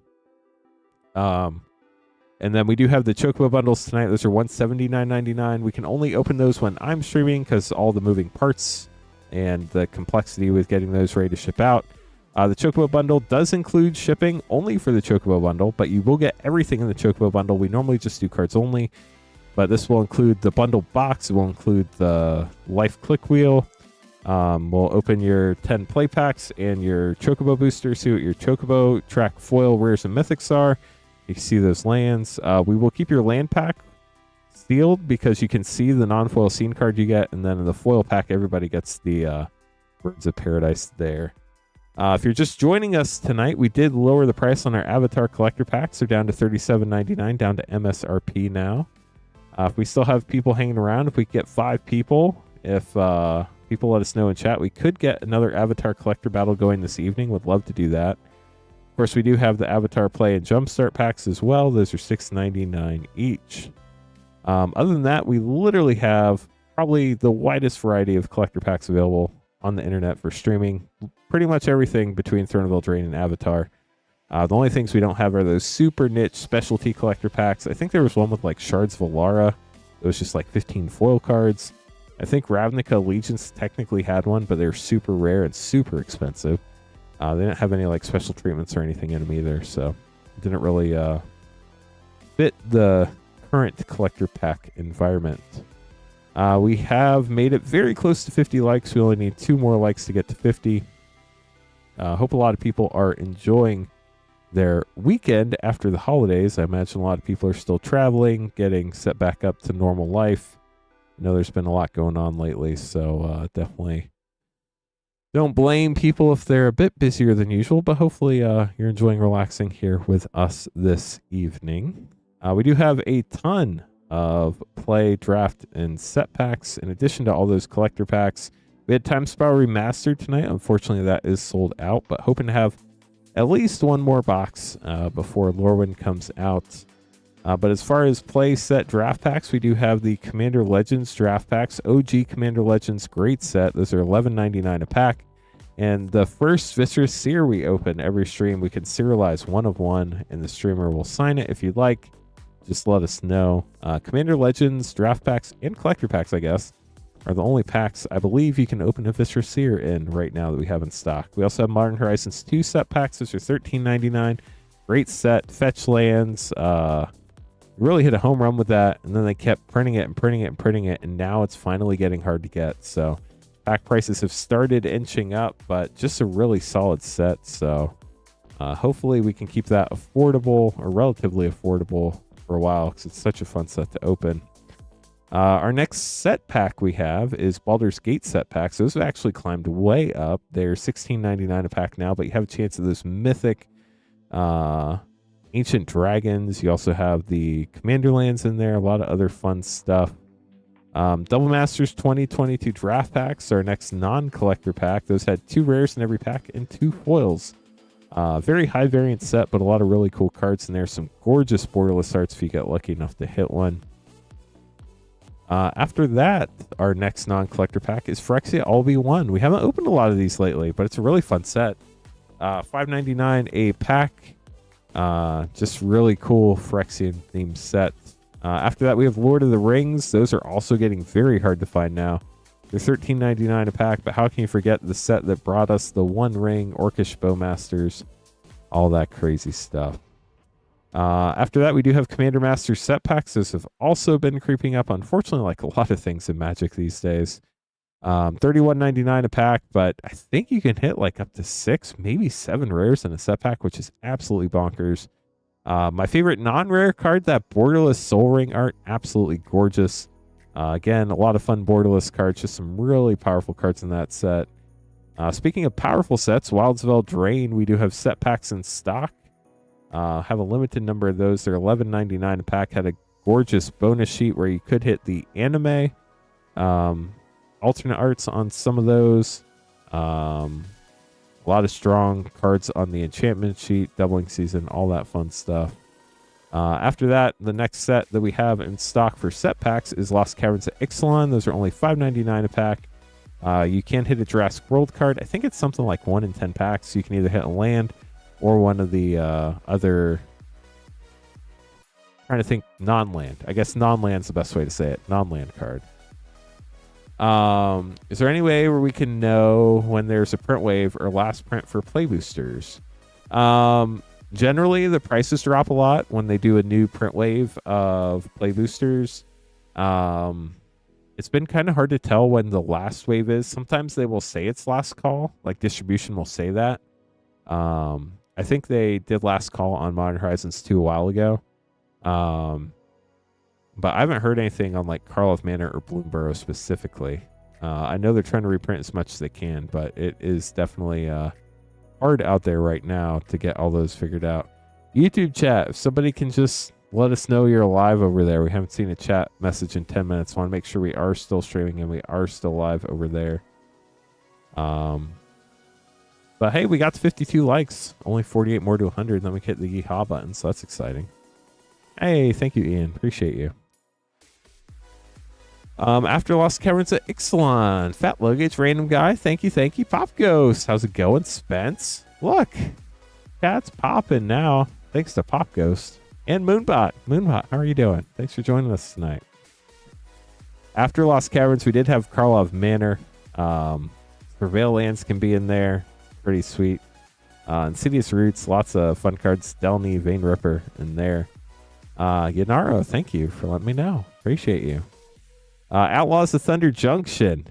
And then we do have the Chocobo bundles tonight. Those are $179.99. We can only open those when I'm streaming because all the moving parts and the complexity with getting those ready to ship out. The Chocobo bundle does include shipping only for the Chocobo bundle, but you will get everything in the Chocobo bundle. We normally just do cards only, but this will include the bundle box. It will include the life click wheel. We'll open your 10 play packs and your Chocobo booster, see what your Chocobo track foil rares and mythics are. You can see those lands. We will keep your land pack sealed because you can see the non-foil scene card you get, and then in the foil pack, everybody gets the Birds of Paradise there. If you're just joining us tonight, we did lower the price on our Avatar Collector Packs. They're down to $37.99, down to MSRP now. If we still have people hanging around, if we get 5 people, if people let us know in chat, we could get another Avatar Collector battle going this evening. Would love to do that. Of course, we do have the Avatar Play and Jumpstart packs as well. Those are $6.99 each. Other than that, we literally have probably the widest variety of collector packs available on the internet for streaming. Pretty much everything between Throne of Eldraine and Avatar. The only things we don't have are those super niche specialty collector packs. I think there was one with like Shards of Alara. It was just like 15 foil cards. I think Ravnica Allegiance technically had one, but they're super rare and super expensive. They didn't have any like special treatments or anything in them either, so it didn't really fit the current collector pack environment. We have made it very close to 50 likes. We only need 2 more likes to get to 50. Hope a lot of people are enjoying their weekend after the holidays. I imagine a lot of people are still traveling, getting set back up to normal life. I know there's been a lot going on lately, so definitely don't blame people if they're a bit busier than usual, but hopefully you're enjoying relaxing here with us this evening. We do have a ton of play, draft, and set packs in addition to all those collector packs. We had Time Spiral Remastered tonight. Unfortunately, that is sold out, but hoping to have at least one more box before Lorwyn comes out. But as far as play, set, draft packs, we do have the Commander Legends draft packs. OG Commander Legends great set. Those are $11.99 a pack. And the first Viscera Seer we open every stream, we can serialize 1 of 1, and the streamer will sign it if you'd like. Just let us know. Commander Legends draft packs and collector packs, I guess, are the only packs I believe you can open a Viscera Seer in right now that we have in stock. We also have Modern Horizons 2 set packs. Those are $13.99. Great set. Fetch lands. Really hit a home run with that, and then they kept printing it and printing it and printing it, and now it's finally getting hard to get. So pack prices have started inching up, but just a really solid set. So hopefully we can keep that affordable or relatively affordable for a while, because it's such a fun set to open. Our next set pack we have is Baldur's Gate set packs. Those have actually climbed way up. They're $16.99 a pack now, but you have a chance of those mythic Ancient Dragons. You also have the Commander lands in there, a lot of other fun stuff. Double Masters 2022 draft packs, our next non-collector pack. Those had 2 rares in every pack and 2 foils. Very high variant set, but a lot of really cool cards in there. Some gorgeous borderless arts if you get lucky enough to hit one. After that, our next non-collector pack is Phyrexia All-Be-One. We haven't opened a lot of these lately, but it's a really fun set. $5.99 a pack. Just really cool Phyrexian themed set. After that, we have Lord of the Rings. Those are also getting very hard to find now. They're $13.99 a pack, but how can you forget the set that brought us the One Ring, Orcish Bowmasters, all that crazy stuff. After that, we do have Commander Master set packs. Those have also been creeping up, unfortunately, like a lot of things in Magic these days. $31.99 a pack, but I think you can hit like up to 6, maybe 7 rares in a set pack, which is absolutely bonkers. My favorite non-rare card, that Borderless Soul Ring art, absolutely gorgeous. Again, a lot of fun borderless cards, just some really powerful cards in that set. Speaking of powerful sets, Wildsveld Drain, we do have set packs in stock. Have a limited number of those. They're $11.99 a pack. Had a gorgeous bonus sheet where you could hit the anime alternate arts on some of those. A lot of strong cards on the enchantment sheet, doubling season, all that fun stuff. After that, the next set that we have in stock for set packs is Lost Caverns at Ixalan. Those are only $5.99 a pack. You can hit a Jurassic World card. I think it's something like 1 in 10 packs. So you can either hit a land or one of the other... trying to think, non-land. I guess non-land's the best way to say it. Non-land card. Is there any way where we can know when there's a print wave or last print for play boosters? Generally, the prices drop a lot when they do a new print wave of play boosters. It's been kind of hard to tell when the last wave is. Sometimes they will say it's last call, like distribution will say that. I think they did last call on Modern Horizons 2 a while ago. But I haven't heard anything on like Karlov Manor or Bloomburrow specifically. I know they're trying to reprint as much as they can, but it is definitely hard out there right now to get all those figured out. YouTube chat, if somebody can just let us know you're live over there. We haven't seen a chat message in 10 minutes. Want to make sure we are still streaming and we are still live over there. But hey, we got to 52 likes. Only 48 more to 100. Then we hit the yeehaw button, so that's exciting. Hey, thank you, Ian. Appreciate you. After Lost Caverns at Ixalan. Fat Luggage, Random Guy. Thank you, thank you. Pop Ghost. How's it going, Spence? Look. Cat's popping now. Thanks to Pop Ghost. And Moonbot. Moonbot, how are you doing? Thanks for joining us tonight. After Lost Caverns, we did have Karlov Manor. Prevail Lands can be in there. Pretty sweet. Insidious Roots, lots of fun cards. Delny, Vein Ripper in there. Yanaro, thank you for letting me know. Appreciate you. Outlaws of Thunder Junction.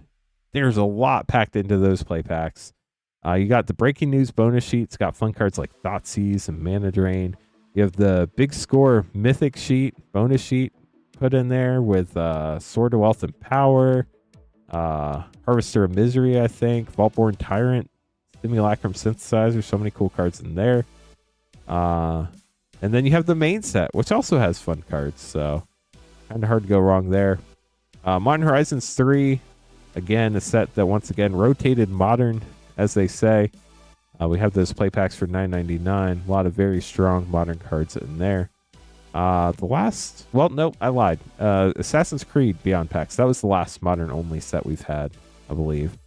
There's a lot packed into those play packs. You got the breaking news bonus sheet. It's got fun cards like Thoughtseize and Mana Drain. You have the big score mythic sheet, bonus sheet put in there with Sword of Wealth and Power, Harvester of Misery, I think, Vaultborn Tyrant, Simulacrum Synthesizer. So many cool cards in there. And then you have the main set, which also has fun cards. So kind of hard to go wrong there. Modern Horizons 3, again, a set that once again rotated modern, as they say. We have those play packs for $9.99. A lot of very strong modern cards in there. The last, well, nope, I lied. Assassin's Creed Beyond packs. That was the last modern only set we've had, I believe.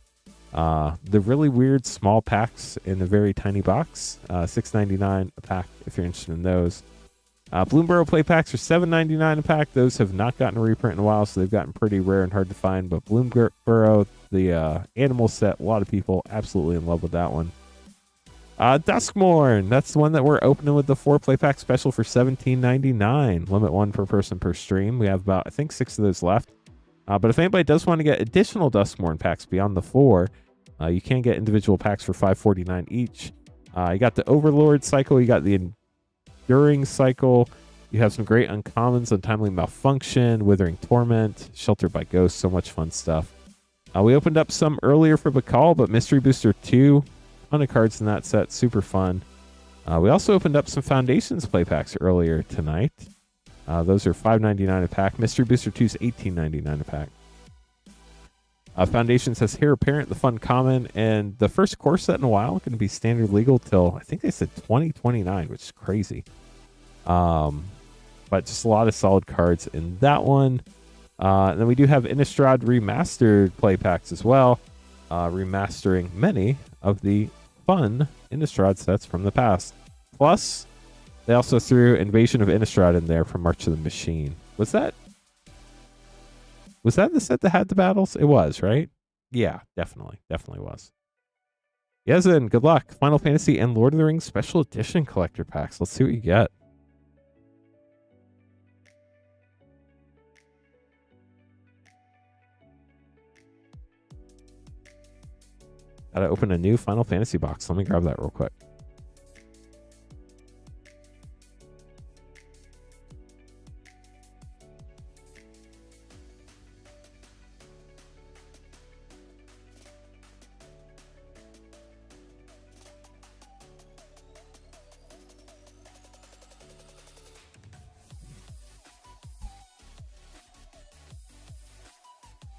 The really weird small packs in a very tiny box. $6.99 a pack if you're interested in those. Bloomburrow play packs are $7.99 a pack. Those have not gotten a reprint in a while, so they've gotten pretty rare and hard to find. But Bloomburrow, the animal set, a lot of people absolutely in love with that one. Duskmourn, that's the one that we're opening with the 4 play pack special for $17.99. Limit 1 per person per stream. We have about, I think, 6 of those left. But if anybody does want to get additional Duskmourn packs beyond the 4, you can get individual packs for $5.49 each. You got the Overlord cycle. You got the Enduring cycle. You have some great uncommons: Untimely Malfunction, Withering Torment, Sheltered by Ghosts. So much fun stuff. We opened up some earlier for Bakal, but Mystery Booster 2. Ton of cards in that set. Super fun. We also opened up some Foundations play packs earlier tonight. Those are $5.99 a pack. Mystery Booster 2 is $18.99 a pack. Foundations has Heir Apparent, the fun common, and the first core set in a while. Going to be standard legal till, I think they said 2029, which is crazy. But just a lot of solid cards in that one. And then we do have Innistrad Remastered play packs as well. Remastering many of the fun Innistrad sets from the past. Plus, they also threw Invasion of Innistrad in there from March of the Machine. Was that the set that had the battles? It was, right? Yeah, definitely. Definitely was. Yezin, good luck. Final Fantasy and Lord of the Rings Special Edition collector packs. Let's see what you get. Gotta open a new Final Fantasy box. Let me grab that real quick.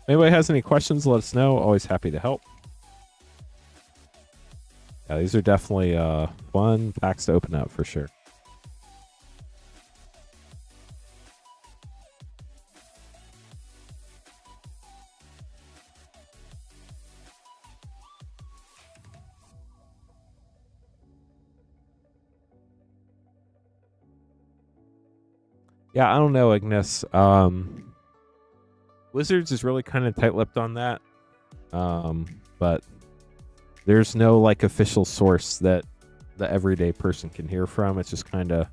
If anybody has any questions, let us know. Always happy to help. Yeah, these are definitely fun packs to open up for sure. Yeah, I don't know, Ignis. Wizards is really kind of tight-lipped on that. But there's no like official source that the everyday person can hear from. It's just kind of,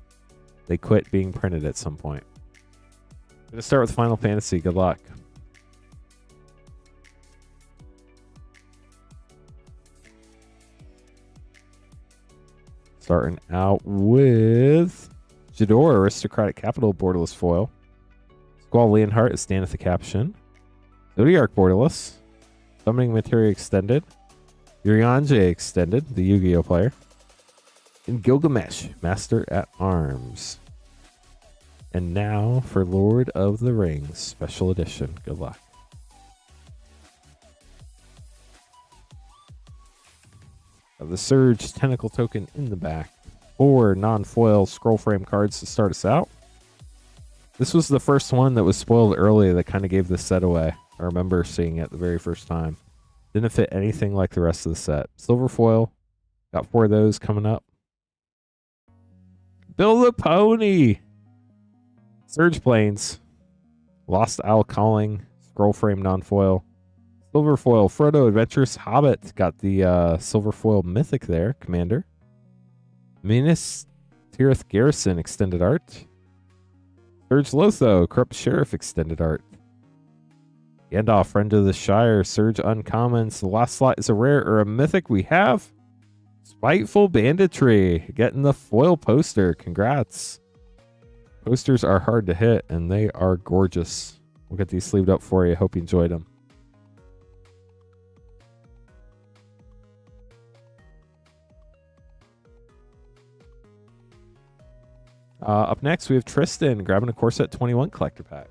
they quit being printed at some point. I'm going to start with Final Fantasy. Good luck. Starting out with Jador, Aristocratic Capital, Borderless Foil. Squall Leonhardt is Stanith the Caption. Zodiark Borderless. Summoning Materia Extended. Urianger Extended, the Yu-Gi-Oh player. And Gilgamesh, Master at Arms. And now for Lord of the Rings Special Edition. Good luck. The Surge Tentacle token in the back. 4 non-foil scroll frame cards to start us out. This was the first one that was spoiled early that kind of gave this set away. I remember seeing it the very first time. Didn't fit anything like the rest of the set. Silver foil. Got 4 of those coming up. Bill the Pony. Surge Plains. Lost Owl Calling. Scroll frame non-foil. Silver foil Frodo Adventurous Hobbit. Got the silver foil Mythic there. Commander. Minas Tirith Garrison Extended Art. Surge Lotho Corrupt Sheriff Extended Art. Gandalf Friend of the Shire Surge Uncommons. The last slot is a rare or a mythic. We have Spiteful Banditry getting the foil poster. Congrats. Posters are hard to hit and they are gorgeous. We'll get these sleeved up for you. Hope you enjoyed them. Up next, we have Tristan grabbing a Core Set 21 collector pack.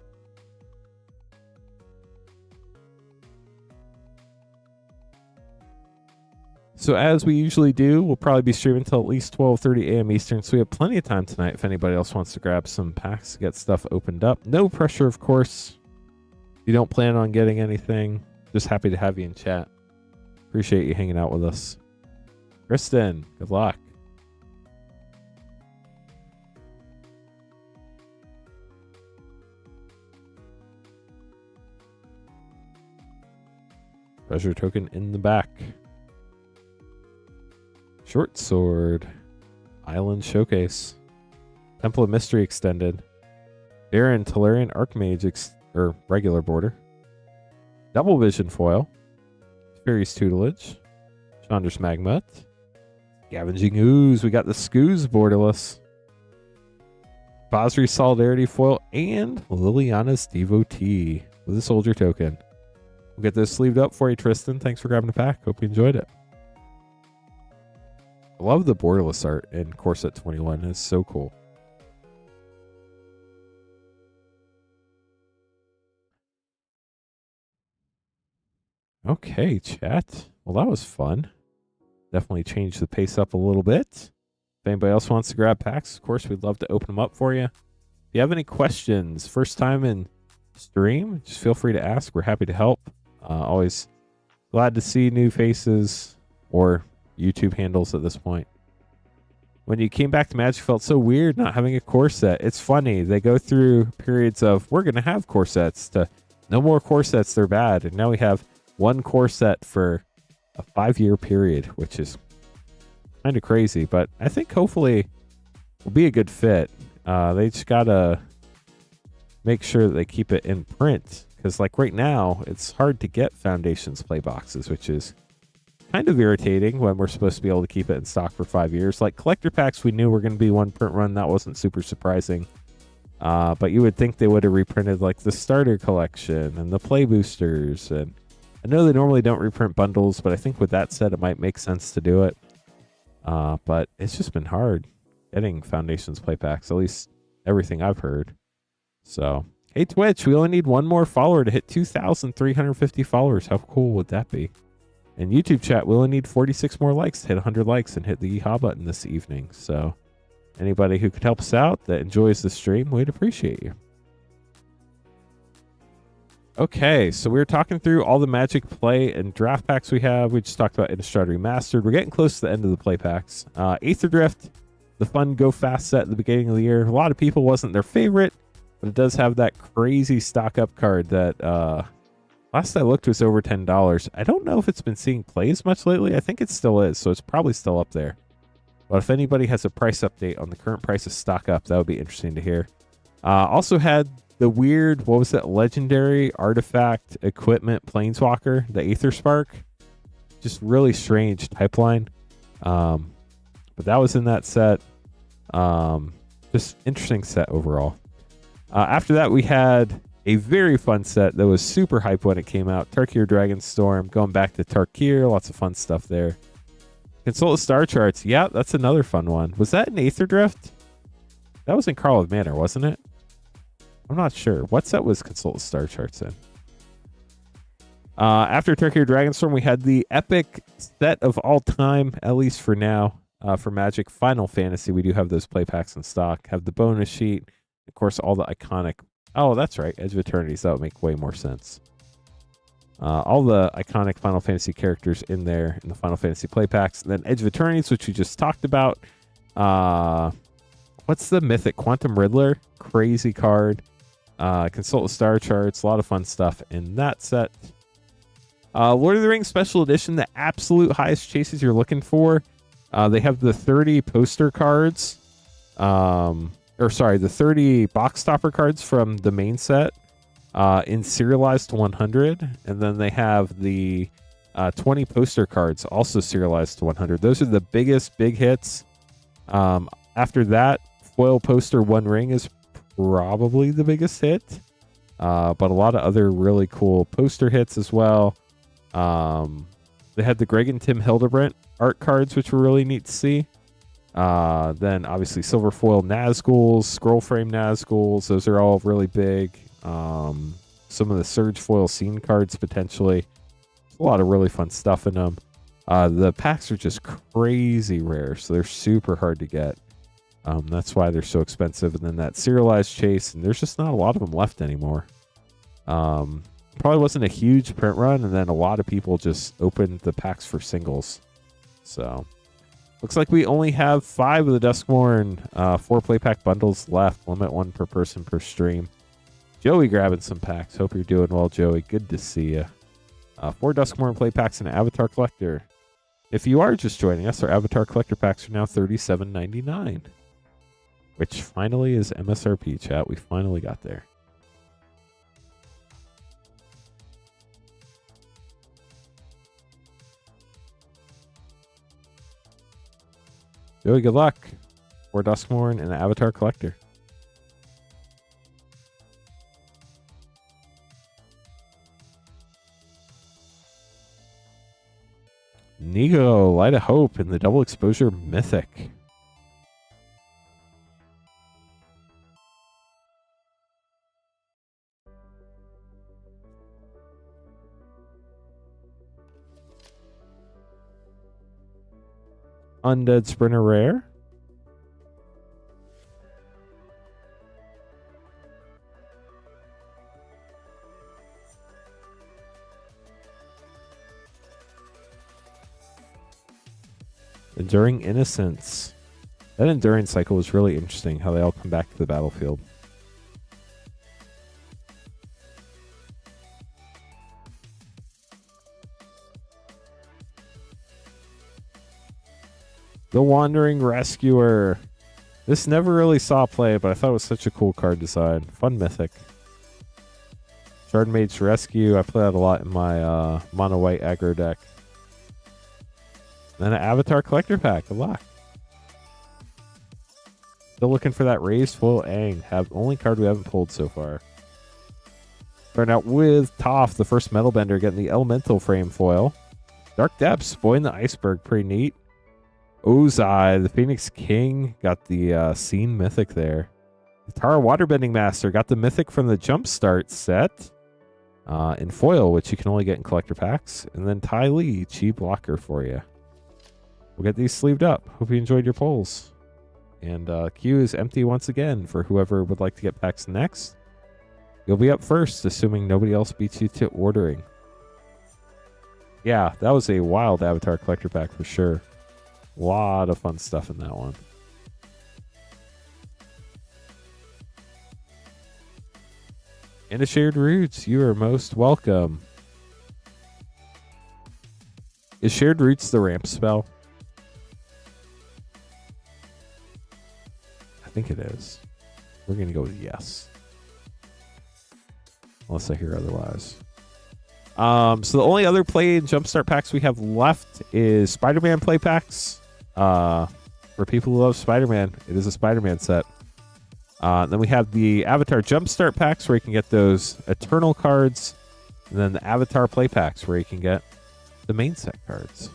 So as we usually do, we'll probably be streaming until at least 12:30 a.m. Eastern, so we have plenty of time tonight if anybody else wants to grab some packs to get stuff opened up. No pressure, of course. If you don't plan on getting anything, just happy to have you in chat. Appreciate you hanging out with us. Tristan, good luck. Treasure token in the back. Short Sword. Island Showcase. Temple of Mystery Extended. Baron Tolarian Archmage or regular border. Double Vision Foil. Fairy's Tutelage. Chandra's Magmut. Scavenging Ooze. We got the Skoos borderless. Basri Solidarity Foil and Liliana's Devotee with a Soldier token. We'll get this sleeved up for you, Tristan. Thanks for grabbing the pack. Hope you enjoyed it. I love the borderless art in Core Set 21. It's so cool. Okay, chat. Well, that was fun. Definitely changed the pace up a little bit. If anybody else wants to grab packs, of course, we'd love to open them up for you. If you have any questions, first time in stream, just feel free to ask. We're happy to help. Always glad to see new faces or YouTube handles at this point. When you came back to Magic, felt so weird not having a core set. It's funny. They go through periods of, we're going to have core sets, to no more core sets, they're bad. And now we have one core set for a 5-year period, which is kind of crazy. But I think hopefully will be a good fit. They just got to make sure that they keep it in print. Because like right now, it's hard to get Foundations play boxes, which is kind of irritating when we're supposed to be able to keep it in stock for 5 years. Like collector packs, we knew were going to be one print run. That wasn't super surprising. But you would think they would have reprinted like the starter collection and the play boosters. And I know they normally don't reprint bundles, but I think with that said, it might make sense to do it. But it's just been hard getting Foundations play packs, at least everything I've heard. So, hey Twitch, we only need one more follower to hit 2,350 followers. How cool would that be? And YouTube chat, we only need 46 more likes to hit 100 likes and hit the yeehaw button this evening. So anybody who could help us out that enjoys the stream, we'd appreciate you. Okay, so we were talking through all the Magic play and draft packs we have. We just talked about Innistrad Remastered. We're getting close to the end of the play packs. Aether Drift, the fun Go Fast set at the beginning of the year. A lot of people wasn't their favorite, but it does have that crazy stock up card that last I looked was over $10. I don't know if it's been seeing plays much lately. I think it still is, so it's probably still up there. But if anybody has a price update on the current price of stock up, that would be interesting to hear. Also had the weird, what was that, legendary artifact equipment planeswalker, the Aether Spark. Just really strange pipeline. But that was in that set. Just interesting set overall. After that, we had A very fun set that was super hype when it came out. Tarkir Dragonstorm, going back to Tarkir, lots of fun stuff there. Consult the Star Charts. Yeah, that's another fun one. Was that in Aether Drift? That was in Carl of Manor, wasn't it? I'm not sure. What set was Consult the Star Charts in? After Tarkir Dragonstorm, we had the epic set of all time, at least for now, for Magic Final Fantasy. We do have those play packs in stock. Have the bonus sheet. Of course, all the iconic... Oh, that's right. Edge of Eternities. That would make way more sense. All the iconic Final Fantasy characters in there in the Final Fantasy play packs. And then Edge of Eternities, which we just talked about. What's the mythic? Quantum Riddler. Crazy card. Consult the Star Charts. A lot of fun stuff in that set. Lord of the Rings Special Edition. The absolute highest chases you're looking for. They have the 30 poster cards. The 30 box topper cards from the main set. In serialized to 100, and then they have the 20 poster cards also serialized to 100. Those are the biggest big hits. After that, foil poster One Ring is probably the biggest hit, but a lot of other really cool poster hits as well. They had the Greg and Tim Hildebrandt art cards, which were really neat to see. Then obviously silver foil Nazguls, scroll frame Nazguls, those are all really big. Some of the Surge foil scene cards potentially. A lot of really fun stuff in them. The packs are just crazy rare, so they're super hard to get. That's why they're so expensive. And then that serialized chase, and there's just not a lot of them left anymore. Probably wasn't a huge print run, and then a lot of people just opened the packs for singles. So looks like we only have 5 of the Duskmourn 4 play pack bundles left. Limit 1 per person per stream. Joey grabbing some packs. Hope you're doing well, Joey. Good to see you. 4 Duskmourn play packs and an Avatar Collector. If you are just joining us, our Avatar Collector packs are now $37.99, which finally is MSRP, chat. We finally got there. Joey, good luck. 4 Duskmourn and an Avatar Collector. Nigo, Light of Hope in the double exposure mythic. Undead Sprinter rare. Enduring Innocence. That Endurance cycle was really interesting, how they all come back to the battlefield. The Wandering Rescuer. This never really saw play, but I thought it was such a cool card design. Fun mythic. Shard Mage's Rescue. I play that a lot in my mono white aggro deck. Then an Avatar Collector pack. Good luck. Still looking for that Raised Foil Aang. Only card we haven't pulled so far. Starting out with Toph, the first Metal Bender, getting the Elemental Frame foil. Dark Depths, Boy in the Iceberg. Pretty neat. Ozai, the Phoenix King, got the Scene Mythic there. Tara Waterbending Master got the Mythic from the Jumpstart set in foil, which you can only get in collector packs. And then Ty Lee, Chi Blocker for you. We'll get these sleeved up. Hope you enjoyed your polls. And queue is empty once again for whoever would like to get packs next. You'll be up first, assuming nobody else beats you to ordering. Yeah, that was a wild Avatar Collector pack for sure. A lot of fun stuff in that one. And a Shared Roots, you are most welcome. Is Shared Roots the ramp spell? I think it is. We're going to go with yes. Unless I hear otherwise. So the only other play and Jumpstart packs we have left is Spider-Man play packs. For people who love Spider-Man, it is a Spider-Man set. Then we have the Avatar Jumpstart packs where you can get those Eternal cards. And then the Avatar Play packs where you can get the main set cards.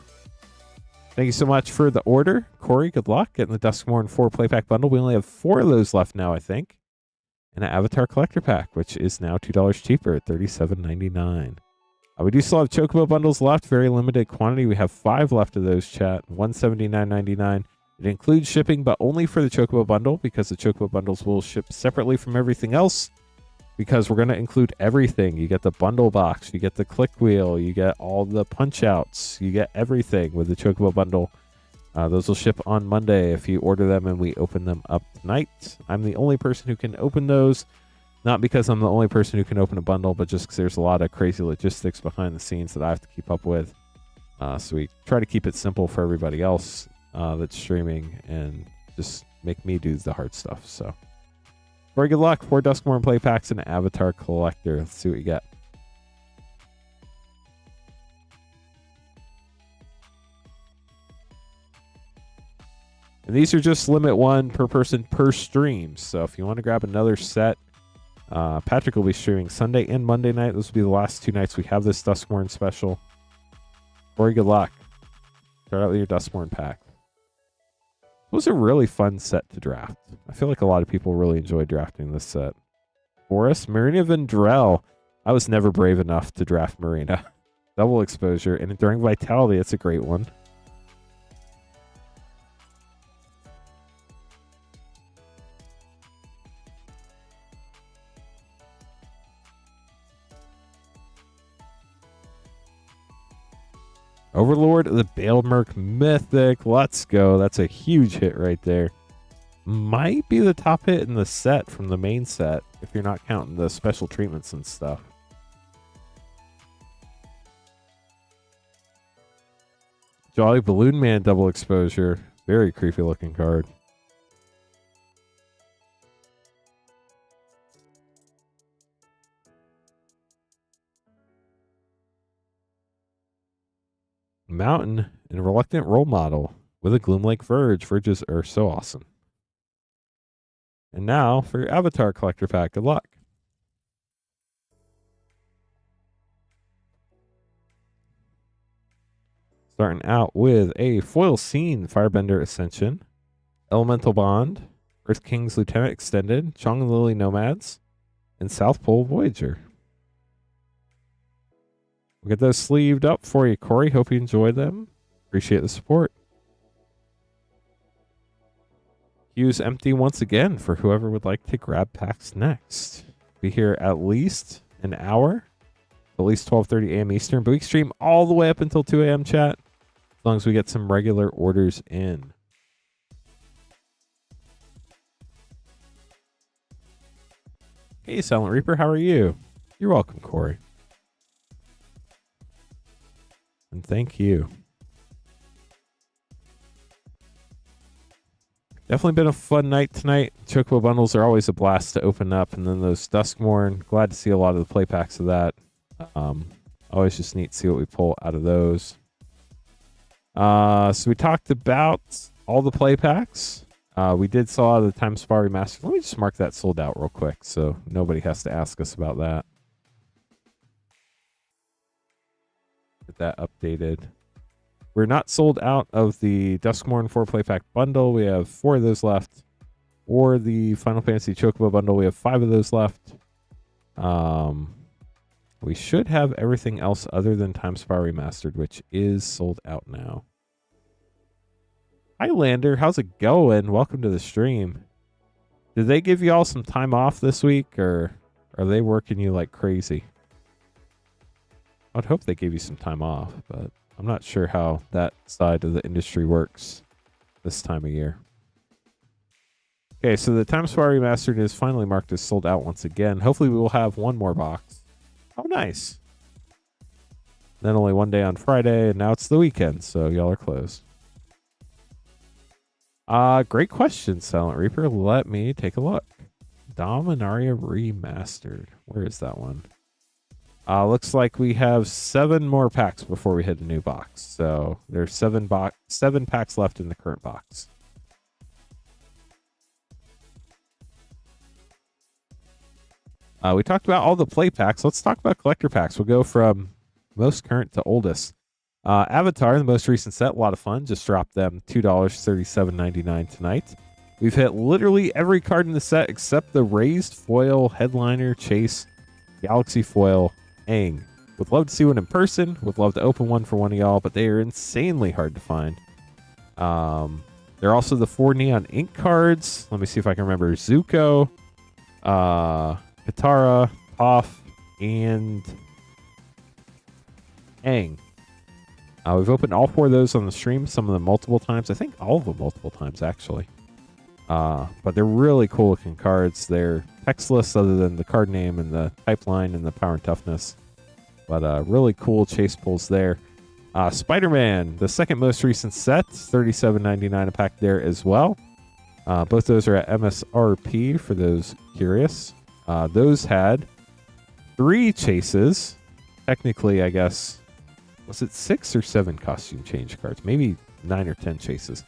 Thank you so much for the order. Corey, good luck getting the Duskmourn 4 play pack bundle. We only have 4 of those left now, I think. And an Avatar Collector pack, which is now $2 cheaper at $37.99. We do still have Chocobo bundles left, very limited quantity. We have 5 left of those, chat. $179.99. It includes shipping, but only for the Chocobo bundle, because the Chocobo bundles will ship separately from everything else. Because we're going to include everything. You get the bundle box, you get the click wheel, you get all the punch outs, you get everything with the Chocobo bundle. Those will ship on Monday if you order them and we open them up tonight. I'm the only person who can open those, not because I'm the only person who can open a bundle, but just because there's a lot of crazy logistics behind the scenes that I have to keep up with. So we try to keep it simple for everybody else that's streaming and just make me do the hard stuff. So very good luck. 4 Duskmourn play packs and an Avatar Collector. Let's see what you get. And these are just limit 1 per person per stream. So if you want to grab another set, Patrick will be streaming Sunday and Monday night. Those will be the last 2 nights we have this Duskmourn special. Very good luck. Start out with your Duskmourn pack. It was a really fun set to draft. I feel like a lot of people really enjoyed drafting this set. Boris, Marina Vendrell. I was never brave enough to draft Marina. Double exposure. And Enduring Vitality, it's a great one. Overlord, the Balemerc Mythic. Let's go. That's a huge hit right there. Might be the top hit in the set from the main set, if you're not counting the special treatments and stuff. Jolly Balloon Man double exposure. Very creepy looking card. Mountain and Reluctant Role Model with a Gloomlake Verge. Verges are so awesome. And now for your Avatar Collector pack. Good luck. Starting out with a Foil Scene Firebender Ascension, Elemental Bond, Earth King's Lieutenant Extended, Chong and Lily Nomads, and South Pole Voyager. We'll get those sleeved up for you, Corey. Hope you enjoyed them. Appreciate the support. Queue's empty once again for whoever would like to grab packs next. Be here at least an hour, at least 12:30 a.m. Eastern, but we can stream all the way up until 2 a.m. chat, as long as we get some regular orders in. Hey, Silent Reaper, how are you? You're welcome, Corey. And thank you. Definitely been a fun night tonight. Chocobo bundles are always a blast to open up. And then those Duskmourn, glad to see a lot of the play packs of that. Always just neat to see what we pull out of those. So we talked about all the play packs. We did saw the Time Spa Remastered. Let me just mark that sold out real quick so nobody has to ask us about that. Get that updated. We're not sold out of the Duskmourn 4 play pack bundle. We have 4 of those left. Or the Final Fantasy Chocobo bundle. We have 5 of those left. We should have everything else other than Time Spa Remastered, which is sold out now. Highlander, how's it going? Welcome to the stream. Did they give you all some time off this week, or are they working you like crazy? I'd hope they gave you some time off, but I'm not sure how that side of the industry works this time of year. Okay, so the Time Spa Remastered is finally marked as sold out once again. Hopefully we will have one more box. Oh, nice. Then only one day on Friday, and now it's the weekend, so y'all are closed. Great question, Silent Reaper. Let me take a look. Dominaria Remastered. Where is that one? Looks like we have 7 more packs before we hit a new box. So there's 7 packs left in the current box. We talked about all the play packs. Let's talk about collector packs. We'll go from most current to oldest. Avatar, the most recent set, a lot of fun. Just dropped them $2.37.99 tonight. We've hit literally every card in the set except the raised foil headliner chase galaxy foil Aang. Would love to see one in person. Would love to open one for one of y'all, but they are insanely hard to find. There are also the 4 neon ink cards. Let me see if I can remember. Zuko, Katara, Toph, and Aang. We've opened all 4 of those on the stream, some of them multiple times. I think all of them multiple times, actually. But they're really cool looking cards. They're textless other than the card name and the type line and the power and toughness. But really cool chase pulls there. Spider-Man, the second most recent set, $37.99 a pack there as well. Both those are at MSRP for those curious. Those had 3 chases. Technically, I guess, was it 6 or 7 costume change cards? Maybe 9 or 10 chases.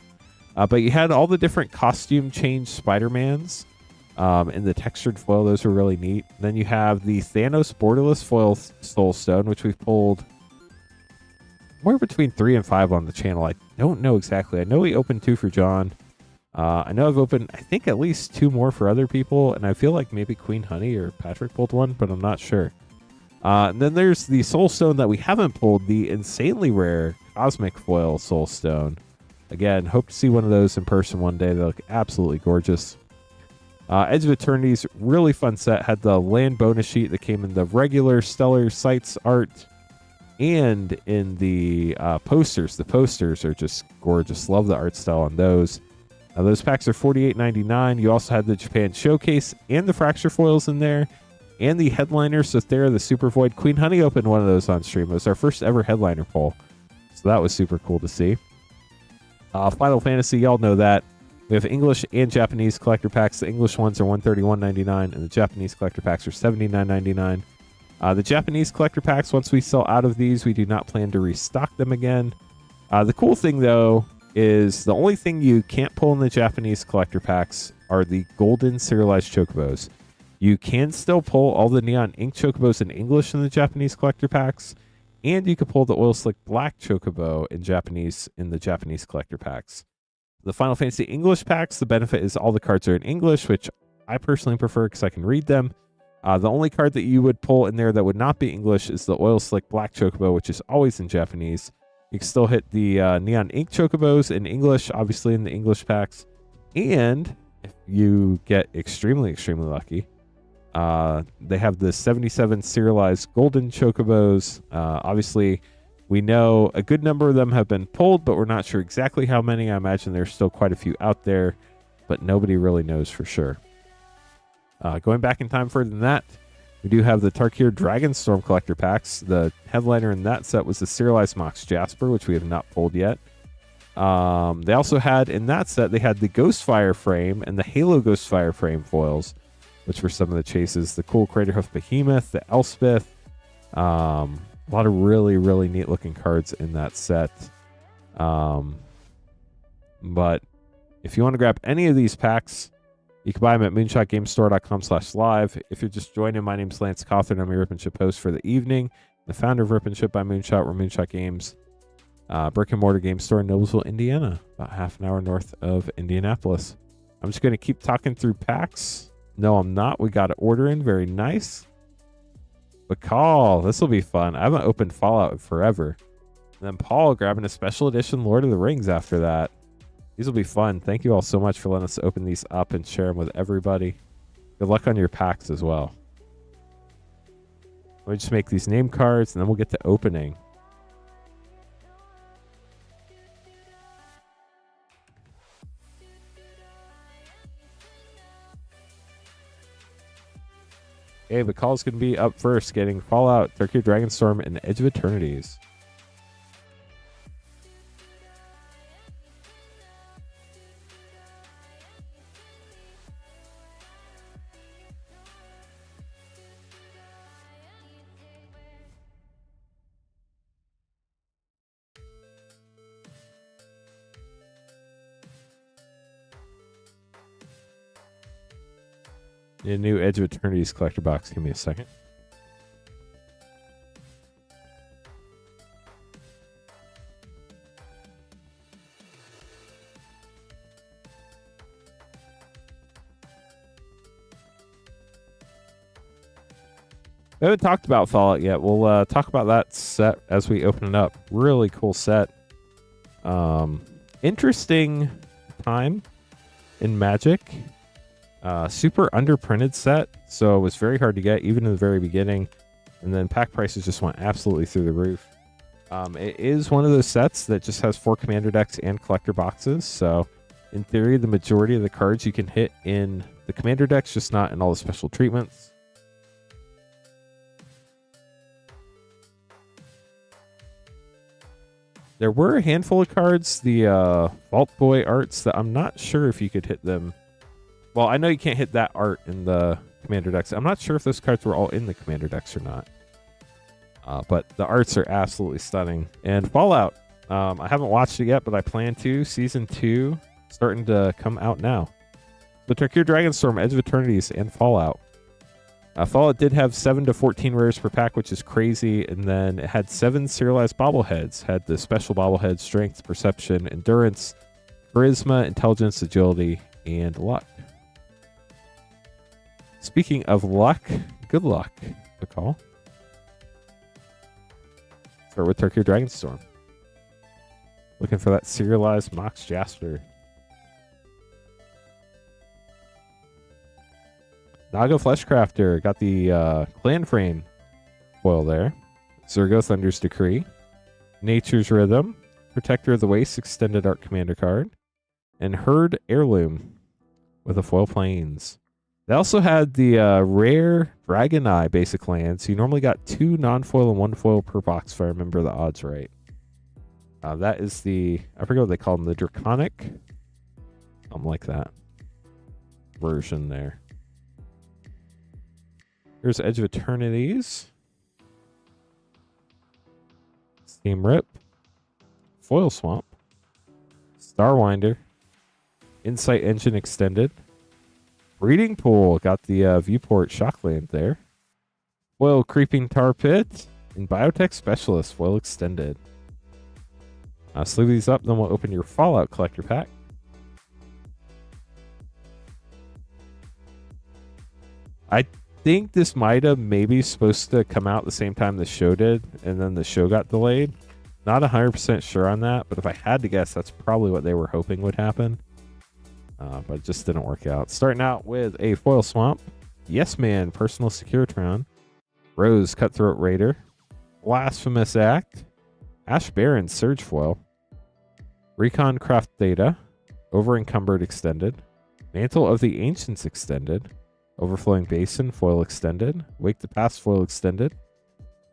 But you had all the different costume change Spider-Mans in the textured foil. Those were really neat. Then you have the Thanos borderless foil Soul Stone, which we've pulled more between 3 and 5 on the channel. I don't know exactly. I know we opened 2 for John. I know I've opened, I think, at least 2 more for other people, and I feel like maybe Queen Honey or Patrick pulled one, but I'm not sure. And then there's the Soul Stone that we haven't pulled, the insanely rare Cosmic Foil Soul Stone. Again, hope to see one of those in person one day. They look absolutely gorgeous. Edge of Eternity's really fun set. Had the land bonus sheet that came in the regular Stellar Sights art and in the posters. The posters are just gorgeous. Love the art style on those. Those packs are $48.99. You also had the Japan Showcase and the Fracture Foils in there. And the headliner, Sothera, the Super Void. Queen Honey opened one of those on stream. It was our first ever headliner pull. So that was super cool to see. Final Fantasy, y'all know that. We have English and Japanese collector packs. The English ones are $131.99, and the Japanese collector packs are $79.99. The Japanese collector packs, once we sell out of these, we do not plan to restock them again. The cool thing, though, is the only thing you can't pull in the Japanese collector packs are the golden serialized Chocobos. You can still pull all the neon ink Chocobos in English in the Japanese collector packs, and you can pull the oil slick black Chocobo in the Japanese collector packs. The Final Fantasy English packs, the benefit is all the cards are in English, which I personally prefer because I can read them. The only card that you would pull in there that would not be English is the oil slick black Chocobo, which is always in Japanese. You can still hit the neon ink Chocobos in English, obviously in the English packs. And if you get extremely, extremely lucky, they have the 77 serialized golden Chocobos. Obviously, we know a good number of them have been pulled, but we're not sure exactly how many. I imagine there's still quite a few out there, but nobody really knows for sure. Going back in time further than that, we do have the Tarkir Dragonstorm collector packs. The headliner in that set was the serialized Mox Jasper, which we have not pulled yet. They also had, in that set, they had the Ghostfire frame and the Halo Ghostfire frame foils, which were some of the chases. The cool Craterhoof Behemoth, the Elspeth. A lot of really, really neat looking cards in that set. But if you want to grab any of these packs, you can buy them at moonshotgamestore.com/live. If you're just joining, my name's Lance Cawthorn. I'm your Rip and Ship host for the evening, the founder of Rip and Ship by Moonshot. We're Moonshot Games, brick and mortar game store in Noblesville, Indiana, about half an hour north of Indianapolis. I'm just going to keep talking through packs. No, I'm not. We got an order in. Very nice. Bacall. This will be fun. I haven't opened Fallout in forever. And then Paul grabbing a special edition Lord of the Rings after that. These will be fun. Thank you all so much for letting us open these up and share them with everybody. Good luck on your packs as well. Let me just make these name cards and then we'll get to opening. Okay, Bacall's going to be up first, getting Fallout, Tarkir Dragonstorm, and Edge of Eternities. A new Edge of Eternity's collector box. Give me a second. We haven't talked about Fallout yet. We'll talk about that set as we open it up. Really cool set. Interesting time in Magic. Super underprinted set, so it was very hard to get even in the very beginning. And then pack prices just went absolutely through the roof. It is one of those sets that just has 4 commander decks and collector boxes. So in theory, the majority of the cards you can hit in the commander decks, just not in all the special treatments. There were a handful of cards, the Vault Boy arts, that I'm not sure if you could hit them. Well, I know you can't hit that art in the commander decks. I'm not sure if those cards were all in the commander decks or not. But the arts are absolutely stunning. And Fallout, I haven't watched it yet, but I plan to. Season 2 starting to come out now. The Tarkir Dragonstorm, Edge of Eternities, and Fallout. Fallout did have 7 to 14 rares per pack, which is crazy. And then it had 7 serialized bobbleheads. Had the special bobblehead, Strength, Perception, Endurance, Charisma, Intelligence, Agility, and Luck. Speaking of luck, good luck, the call. Start with Tarkir Dragonstorm. Looking for that serialized Mox Jasper. Naga Fleshcrafter, got the clan frame foil there. Zergo Thunder's Decree. Nature's Rhythm. Protector of the Waste, extended art commander card. And Herd Heirloom with a foil plains. They also had the rare Dragon Eye basic land. So you normally got 2 non-foil and 1 foil per box, if I remember the odds right. That is the, I forget what they call them, the Draconic. Something like that version there. Here's Edge of Eternities. Steam Rip. Foil Swamp. Starwinder. Insight Engine Extended. Breeding Pool. Got the Viewport Shockland there. Foil Creeping Tar Pit. And Biotech Specialist. Foil Extended. Sleeve these up, then we'll open your Fallout Collector Pack. I think this might have maybe supposed to come out the same time the show did, and then the show got delayed. Not 100% sure on that, but if I had to guess, that's probably what they were hoping would happen. But it just didn't work out. Starting out with a Foil Swamp, Yes Man, Personal Securitron, Rose, Cutthroat Raider, Blasphemous Act, Ash Baron, Surge Foil, Recon Craft Data, Overencumbered Extended, Mantle of the Ancients Extended, Overflowing Basin, Foil Extended, Wake the Past, Foil Extended,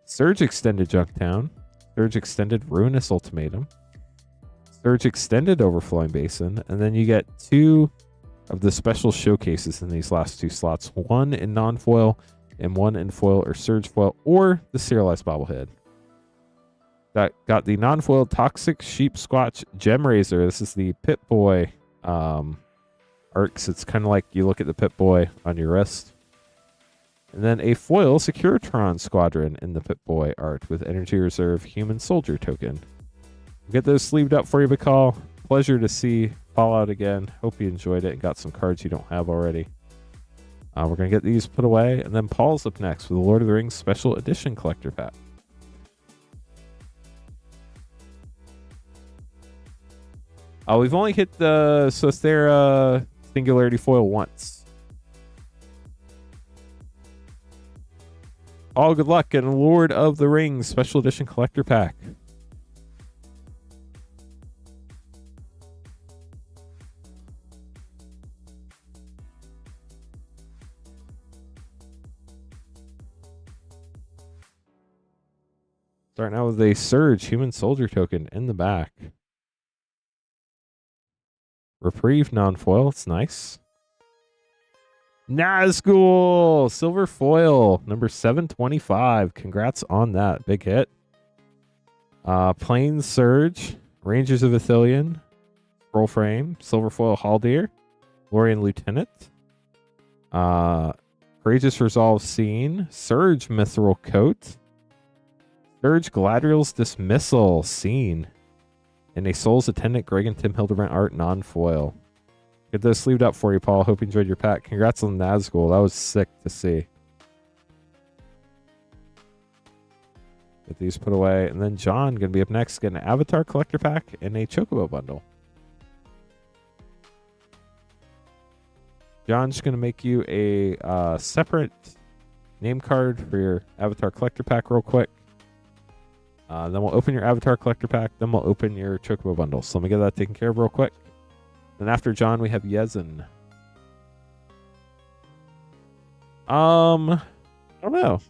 Surge Extended Junktown, Surge Extended Ruinous Ultimatum, Surge Extended Overflowing Basin, and then you get 2 of the special showcases in these last 2 slots, 1 in non-foil and 1 in foil or surge foil or the serialized bobblehead. That got the non-foil Toxic Sheep Squatch Gem Razor. This is the Pip-Boy arcs. It's kind of like you look at the Pip-Boy on your wrist. And then a foil Securitron Squadron in the Pip-Boy art with Energy Reserve Human Soldier token. We'll get those sleeved up for you, Bacall. Pleasure to see Fallout again. Hope you enjoyed it and got some cards you don't have already. We're going to get these put away. And then Paul's up next with the Lord of the Rings Special Edition Collector Pack. We've only hit the Sostera Singularity foil once. All good luck and Lord of the Rings Special Edition Collector Pack. Starting out with a Surge Human Soldier token in the back. Reprieve non-foil, it's nice. Nazgul Silver Foil, number 725. Congrats on that, big hit. Plains Surge, Rangers of Ithilien, Scroll Frame, Silver Foil Haldir, Lorien Lieutenant, Courageous Resolve Scene. Surge Mithril Coat. Surge Galadriel's Dismissal Scene. And a Soul's Attendant Greg and Tim Hildebrandt art non-foil. Get those sleeved up for you, Paul. Hope you enjoyed your pack. Congrats on Nazgul. That was sick to see. Get these put away. And then John going to be up next. Get an Avatar Collector Pack and a Chocobo Bundle. John's going to make you a separate name card for your Avatar Collector Pack real quick. Then we'll open your Avatar Collector Pack. Then we'll open your Chocobo Bundle. So let me get that taken care of real quick. Then after John, we have Yezin. I don't know.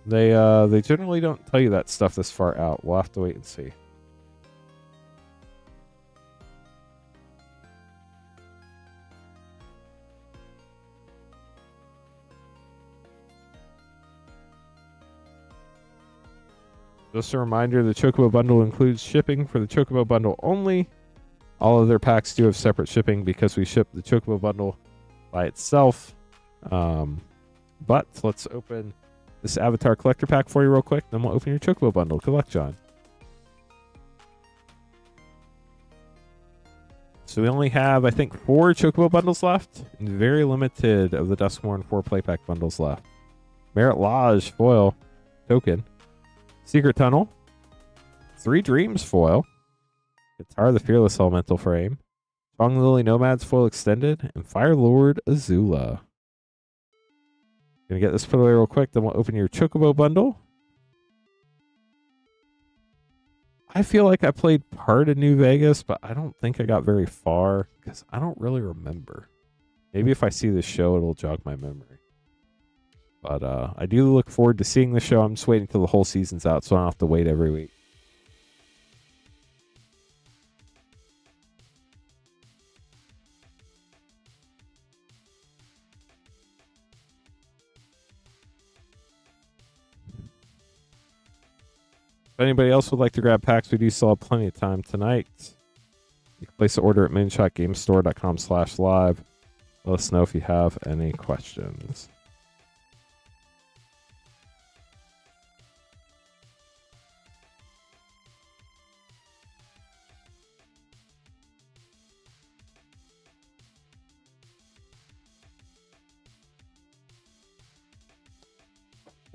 They generally don't tell you that stuff this far out. We'll have to wait and see. Just a reminder, the Chocobo Bundle includes shipping for the Chocobo Bundle only. All of their packs do have separate shipping because we ship the Chocobo Bundle by itself. But let's open this Avatar Collector Pack for you real quick. Then we'll open your Chocobo Bundle. Good luck, John. So we only have, I think, 4 Chocobo Bundles left. And very limited of the Duskmourn 4 play pack bundles left. Merit Lodge foil token. Secret Tunnel, 3 Dreams foil, Guitar the Fearless Elemental frame, Song Lily Nomads foil extended, and Fire Lord Azula. Gonna get this put away real quick, then we'll open your Chocobo Bundle. I feel like I played part of New Vegas, but I don't think I got very far because I don't really remember. Maybe if I see this show, it'll jog my memory. But I do look forward to seeing the show. I'm just waiting till the whole season's out, so I don't have to wait every week. If anybody else would like to grab packs, we do still have plenty of time tonight. You can place an order at moonshotgamestore.com/live. Let us know if you have any questions.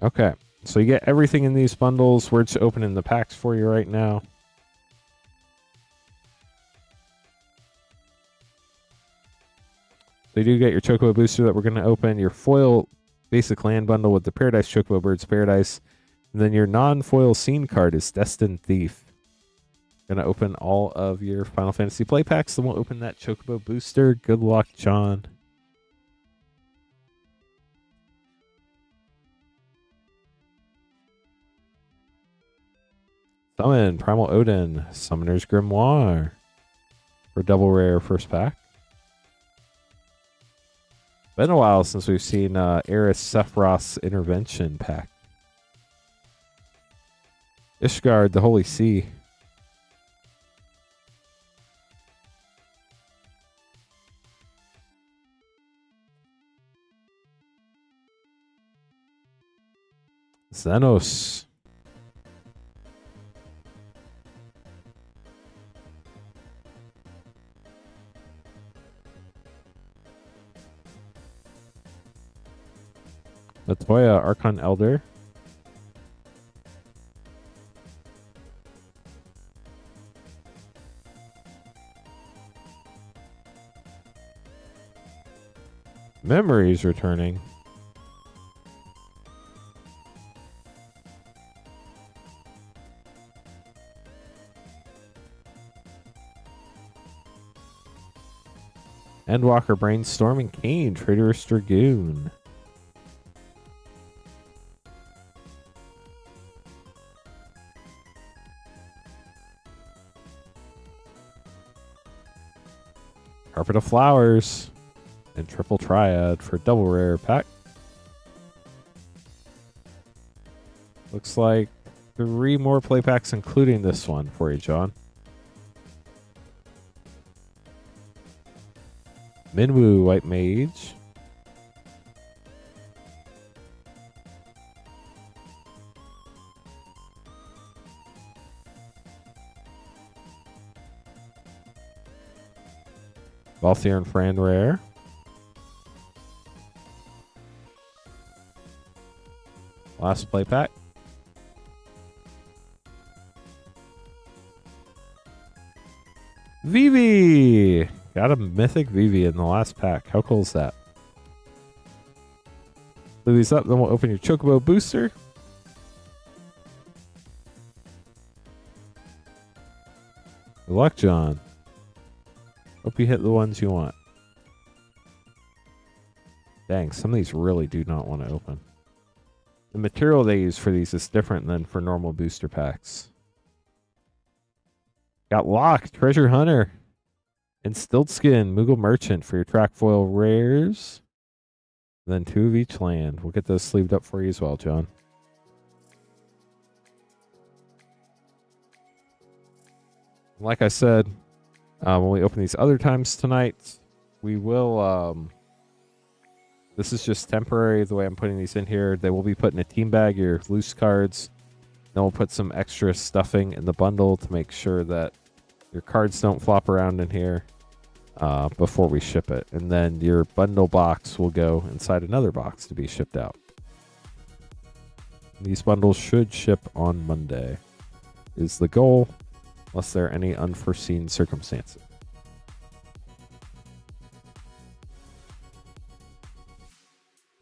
Okay, so you get everything in these bundles. We're just opening the packs for you right now. So you do get your Chocobo Booster that we're going to open, your foil basic land bundle with the Paradise Chocobo Birds Paradise, and then your non-foil scene card is Destined Thief. Going to open all of your Final Fantasy play packs, then we'll open that Chocobo Booster. Good luck, John. Summon Primal Odin, Summoner's Grimoire for double rare first pack. Been a while since we've seen Eris Sephiroth's Intervention pack. Ishgard, the Holy Sea. Xenos. Latoya, Archon Elder. Memories returning. Endwalker, Brainstorm, and Kane, Traitorous Dragoon. Carpet of Flowers and Triple Triad for double rare pack. Looks like 3 more play packs, including this one for you, John. Minwoo White Mage. Balthier and Fran Rare. Last play pack. Vivi! Got a mythic Vivi in the last pack. How cool is that? Leave these up, then we'll open your Chocobo booster. Good luck, John. Hope you hit the ones you want. Dang, some of these really do not want to open. The material they use for these is different than for normal booster packs. Got Lock, Treasure Hunter, and Stiltskin, Moogle Merchant for your track foil rares. Then 2 of each land. We'll get those sleeved up for you as well, John. Like I said, when we open these other times tonight, we will... this is just temporary, the way I'm putting these in here. They will be put in a team bag, your loose cards. Then we'll put some extra stuffing in the bundle to make sure that your cards don't flop around in here before we ship it. And then your bundle box will go inside another box to be shipped out. These bundles should ship on Monday, is the goal, unless there are any unforeseen circumstances.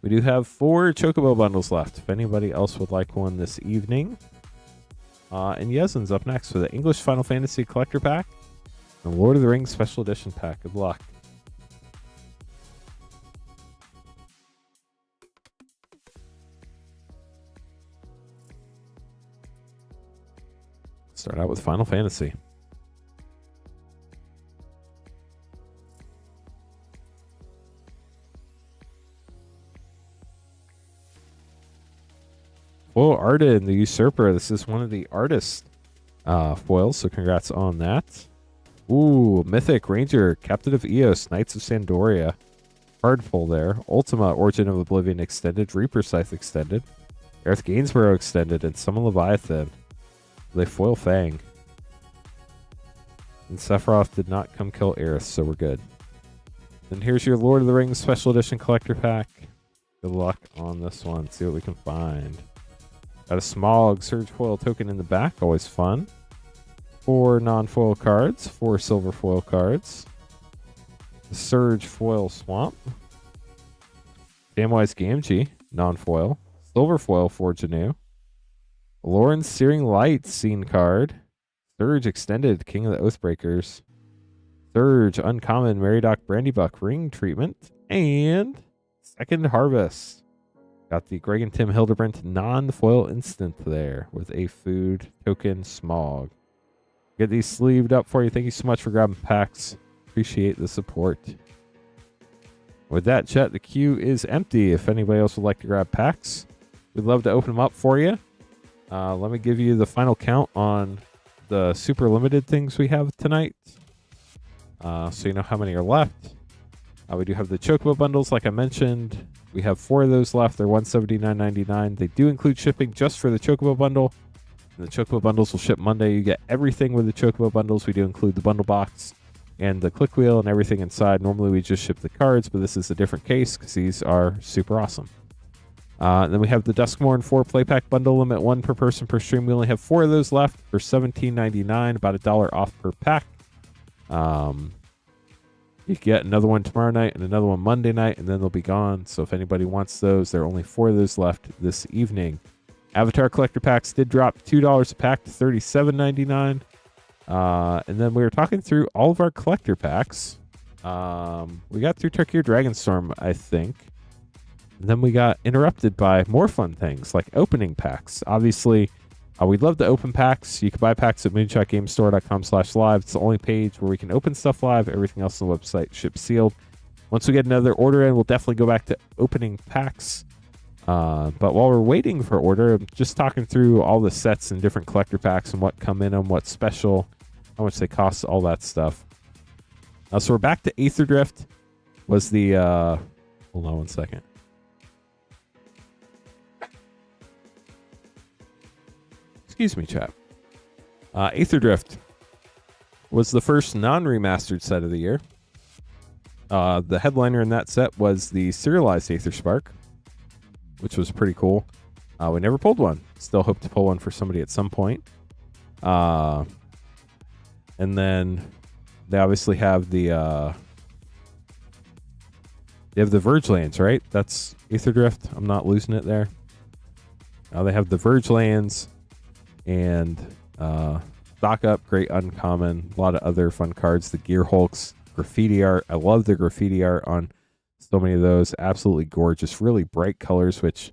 We do have 4 Chocobo bundles left, if anybody else would like one this evening. And Yezin's up next for the English Final Fantasy Collector Pack and Lord of the Rings Special Edition Pack. Good luck. Start out with Final Fantasy. Foil Arden, the Usurper. This is one of the artist foils, so congrats on that. Ooh, Mythic Ranger, Captain of Eos, Knights of Sandoria. Hard pull there. Ultima, Origin of Oblivion Extended, Reaper Scythe Extended, Aerith Gainsborough Extended, and Summon Leviathan. They foil Fang. And Sephiroth did not come kill Aerith, so we're good. Then here's your Lord of the Rings Special Edition Collector Pack. Good luck on this one. See what we can find. Got a Smog Surge Foil token in the back. Always fun. 4 non-foil cards. 4 silver foil cards. The Surge Foil Swamp. Samwise Gamgee, non-foil. Silver foil Forge Anew. Lauren's Searing Light Scene card. Surge Extended, King of the Oathbreakers. Surge Uncommon, Meridoc Brandybuck Ring Treatment. And Second Harvest. Got the Greg and Tim Hildebrandt non-foil instant there with a food token Smog. Get these sleeved up for you. Thank you so much for grabbing packs. Appreciate the support. With that, chat, the queue is empty. If anybody else would like to grab packs, we'd love to open them up for you. Let me give you the final count on the super limited things we have tonight, so you know how many are left. We do have the Chocobo bundles, like I mentioned. We have 4 of those left. They're $179.99. They do include shipping just for the Chocobo bundle. And the Chocobo bundles will ship Monday. You get everything with the Chocobo bundles. We do include the bundle box and the click wheel and everything inside. Normally we just ship the cards, but this is a different case because these are super awesome. Then we have the Duskmourn 4 play pack bundle, limit 1 per person per stream. We only have 4 of those left for $17.99, about $1 off per pack. You get another one tomorrow night and another one Monday night, and then they'll be gone. So if anybody wants those, there are only 4 of those left this evening. Avatar collector packs did drop $2 a pack to $37.99. And then we were talking through all of our collector packs. We got through Turkey or Dragonstorm, I think. And then we got interrupted by more fun things like opening packs. Obviously, we'd love to open packs. You can buy packs at moonshotgamestore.com/live. It's the only page where we can open stuff live. Everything else on the website ships sealed. Once we get another order in, we'll definitely go back to opening packs. But while we're waiting for order, I'm just talking through all the sets and different collector packs and what come in them, what's special, how much they cost, all that stuff. So we're back to Aether Drift. was the hold on one second. Excuse me, chap. Aether Drift was the first non-remastered set of the year. The headliner in that set was the serialized Aether Spark, which was pretty cool. We never pulled one. Still hope to pull one for somebody at some point. And then they obviously have the they have the Verge Lands, right? That's Aether Drift. I'm not losing it there. They have the Verge Lands and Stock Up, great uncommon. A lot of other fun cards. The Gear Hulks, graffiti art. I love the graffiti art on so many of those. Absolutely gorgeous. Really bright colors, which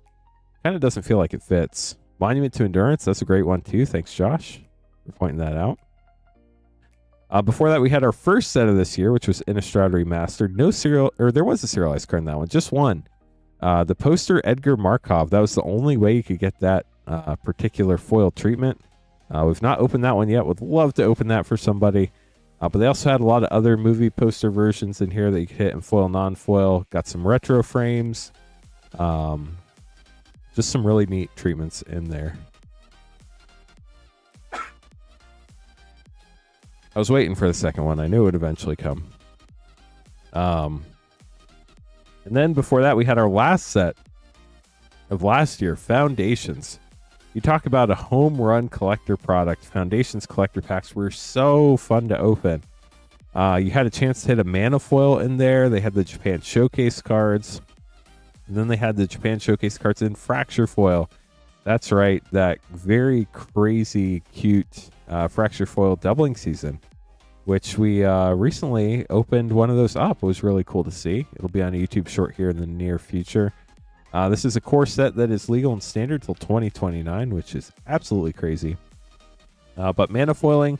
kind of doesn't feel like it fits. Monument to Endurance. That's a great one too. Thanks, Josh, for pointing that out. Before that, we had our first set of this year, which was Innistrad Remastered. No serial, or there was a serialized card in that one. Just one. The poster Edgar Markov. That was the only way you could get that particular foil treatment. We've not opened that one yet. Would love to open that for somebody. But they also had a lot of other movie poster versions in here that you could hit in foil, non-foil. Got some retro frames. Just some really neat treatments in there. I was waiting for the second one. I knew it would eventually come. And then before that, we had our last set of last year, Foundations. You talk about a home run collector product. Foundations collector packs were so fun to open. You had a chance to hit a mana foil in there. They had the Japan Showcase cards. And then they had the Japan Showcase cards in Fracture foil. That's right. That very crazy, cute Fracture foil doubling season, which we recently opened one of those up. It was really cool to see. It'll be on a YouTube short here in the near future. This is a core set that is legal and standard till 2029, which is absolutely crazy. But mana foiling,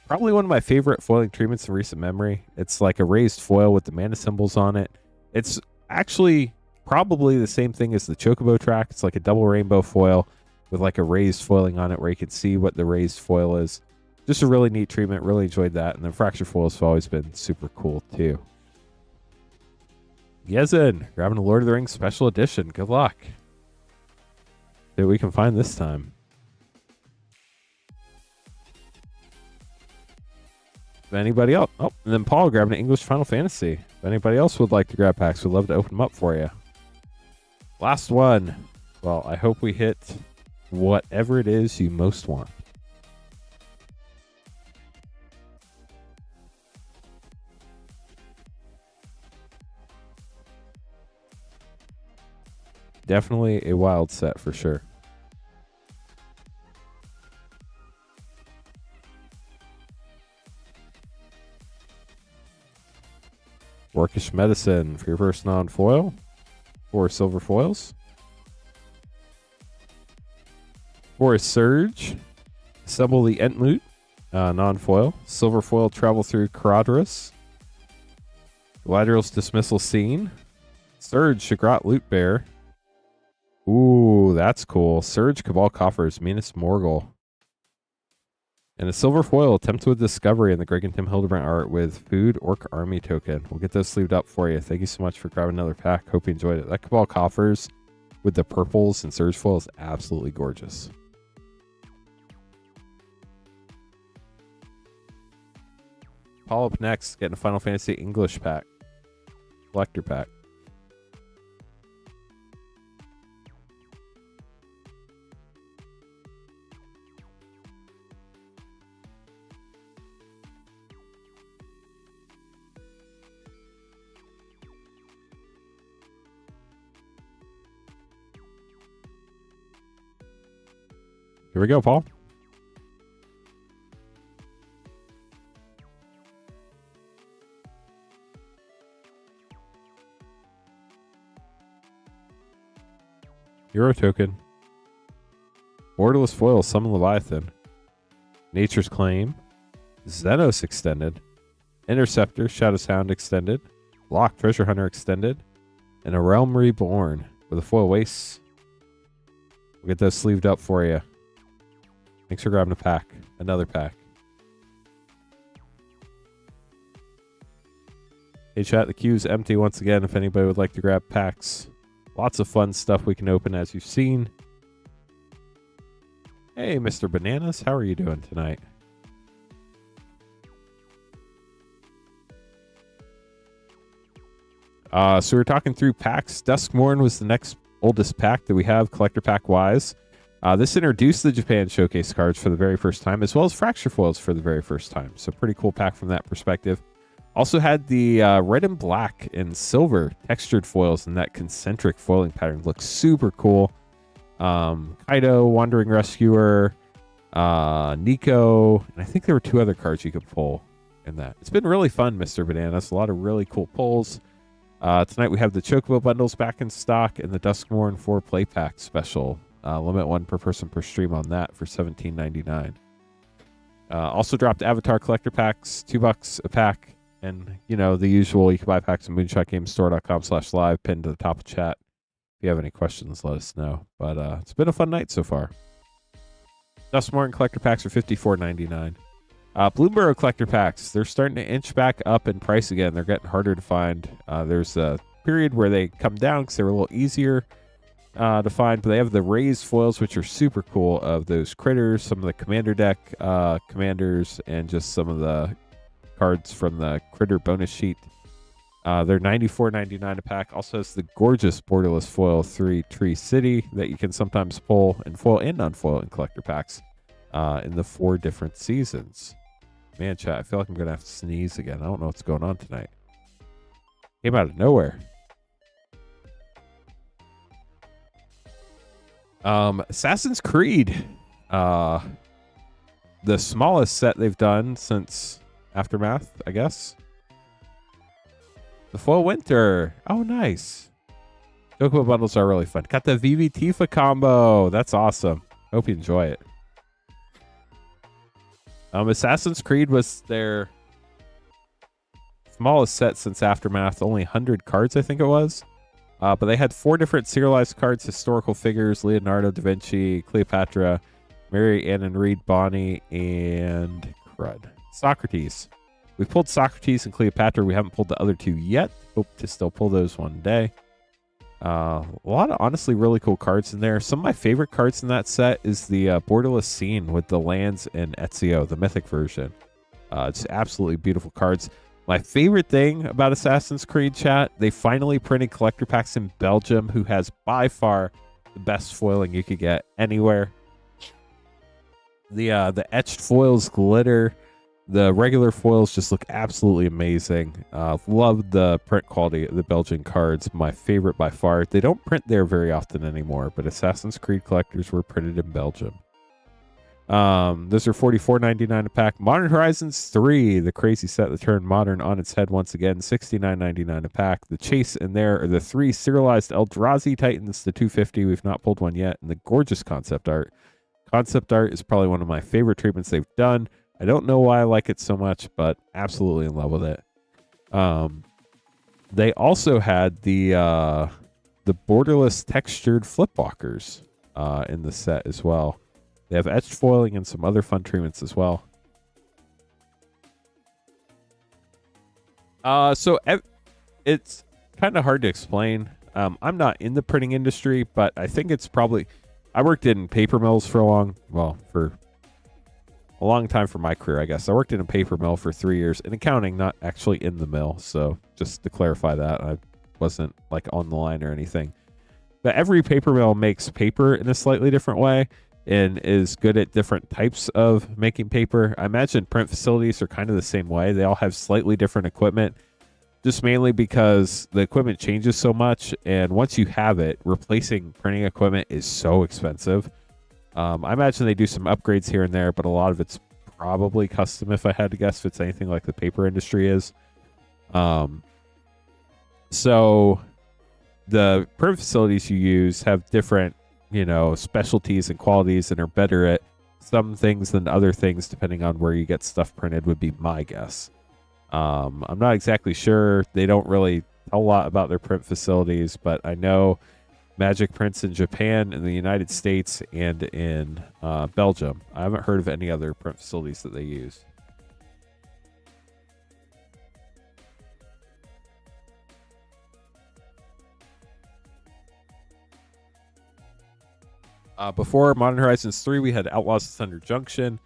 probably one of my favorite foiling treatments in recent memory. It's like a raised foil with the mana symbols on it. It's actually probably the same thing as the Chocobo track. It's like a double rainbow foil with like a raised foiling on it where you can see what the raised foil is. Just a really neat treatment. Really enjoyed that. And then Fracture foils have always been super cool too. Yezen, grabbing a Lord of the Rings special edition. Good luck. See what we can find this time. If anybody else, oh, and then Paul grabbing an English Final Fantasy. If anybody else would like to grab packs, we'd love to open them up for you. Last one. Well, I hope we hit whatever it is you most want. Definitely a wild set for sure. Orcish Medicine for your first non-foil. 4 silver foils. 4 Surge. Assemble the Entmoot. Non-foil. Silver foil Travel Through Caradhras. Galadriel's Dismissal Scene. Surge Shagrat Loot Bear. Ooh, that's cool. Surge Cabal Coffers, Minas Morgul. And a silver foil, Attempt with Discovery in the Greg and Tim Hildebrandt art with Food Orc Army token. We'll get those sleeved up for you. Thank you so much for grabbing another pack. Hope you enjoyed it. That Cabal Coffers with the purples and Surge foil is absolutely gorgeous. Paul up next, getting a Final Fantasy English pack. Collector pack. Here we go, Paul. Hero token. Borderless foil, Summon Leviathan. Nature's Claim. Xenos extended. Interceptor, Shadow's Hound extended. Lock, Treasure Hunter extended. And a Realm Reborn with a foil waste. We'll get those sleeved up for you. Thanks for grabbing a pack. Another pack. Hey chat, the queue's empty once again if anybody would like to grab packs. Lots of fun stuff we can open as you've seen. Hey Mr. Bananas, how are you doing tonight? So we're talking through packs. Duskmourn was the next oldest pack that we have, collector pack wise. This introduced the Japan Showcase cards for the very first time, as well as Fracture Foils for the very first time. So pretty cool pack from that perspective. Also had the red and black and silver textured foils, and that concentric foiling pattern looks super cool. Kaido, Wandering Rescuer, Nico, and I think there were 2 other cards you could pull in that. It's been really fun, Mr. Bananas. A lot of really cool pulls. Tonight we have the Chocobo bundles back in stock and the Duskmourn 4 play pack special. Limit 1 per person per stream on that for $17.99. Also dropped Avatar collector packs, $2 a pack. And, you know, the usual, you can buy packs at moonshotgamestore.com/live, pinned to the top of chat. If you have any questions, let us know. But it's been a fun night so far. Duskmourn collector packs are $54.99. Bloomburrow collector packs, they're starting to inch back up in price again. They're getting harder to find. There's a period where they come down because they were a little easier to find, but they have the raised foils, which are super cool, of those critters, some of the commander deck commanders, and just some of the cards from the critter bonus sheet. They're $94.99 a pack. Also has the gorgeous borderless foil 3 Tree City that you can sometimes pull in foil and non-foil in collector packs in the 4 different seasons. Man, chat, I feel like I'm going to have to sneeze again. I don't know what's going on tonight. Came out of nowhere. Assassin's Creed. The smallest set they've done since Aftermath, I guess. The foil winter. Oh, nice. Chocobo bundles are really fun. Got the VV Tifa combo. That's awesome. Hope you enjoy it. Assassin's Creed was their smallest set since Aftermath. Only 100 cards, I think it was. But they had 4 different serialized cards, historical figures, Leonardo da Vinci, Cleopatra, Mary Ann and Reed, Bonnie, and crud. Socrates. We pulled Socrates and Cleopatra. We haven't pulled the other 2 yet. Hope to still pull those one day. A lot of honestly really cool cards in there. Some of my favorite cards in that set is the borderless scene with the lands and Ezio, the mythic version. It's absolutely beautiful cards. My favorite thing about Assassin's Creed, chat, they finally printed collector packs in Belgium, who has by far the best foiling you could get anywhere. The etched foils glitter. The regular foils just look absolutely amazing. Love the print quality of the Belgian cards. My favorite by far. They don't print there very often anymore, but Assassin's Creed collectors were printed in Belgium. Those are $44.99 a pack. Modern Horizons 3, the crazy set that turned modern on its head once again, $69.99 a pack. The chase in there are the 3 serialized Eldrazi Titans, the 250. We've not pulled one yet, and the gorgeous concept art. Concept art is probably one of my favorite treatments they've done. I don't know why I like it so much, but absolutely in love with it. They also had the borderless textured flipwalkers in the set as well. They have etched foiling and some other fun treatments as well. So it's kind of hard to explain. I'm not in the printing industry, but I think it's probably... I worked in paper mills for a long time for my career, I guess. I worked in a paper mill for 3 years in accounting, not actually in the mill. So just to clarify that, I wasn't like on the line or anything. But every paper mill makes paper in a slightly different way and is good at different types of making paper. I imagine print facilities are kind of the same way. They all have slightly different equipment, just mainly because the equipment changes so much. And once you have it, replacing printing equipment is so expensive. I imagine they do some upgrades here and there, but a lot of it's probably custom, if I had to guess, if it's anything like the paper industry is. So the print facilities you use have different, specialties and qualities and are better at some things than other things, depending on where you get stuff printed, would be my guess. I'm not exactly sure. They don't really tell a lot about their print facilities, but I know Magic prints in Japan, in the United States, and in Belgium. I haven't heard of any other print facilities that they use. Before Modern Horizons 3, we had Outlaws of Thunder Junction.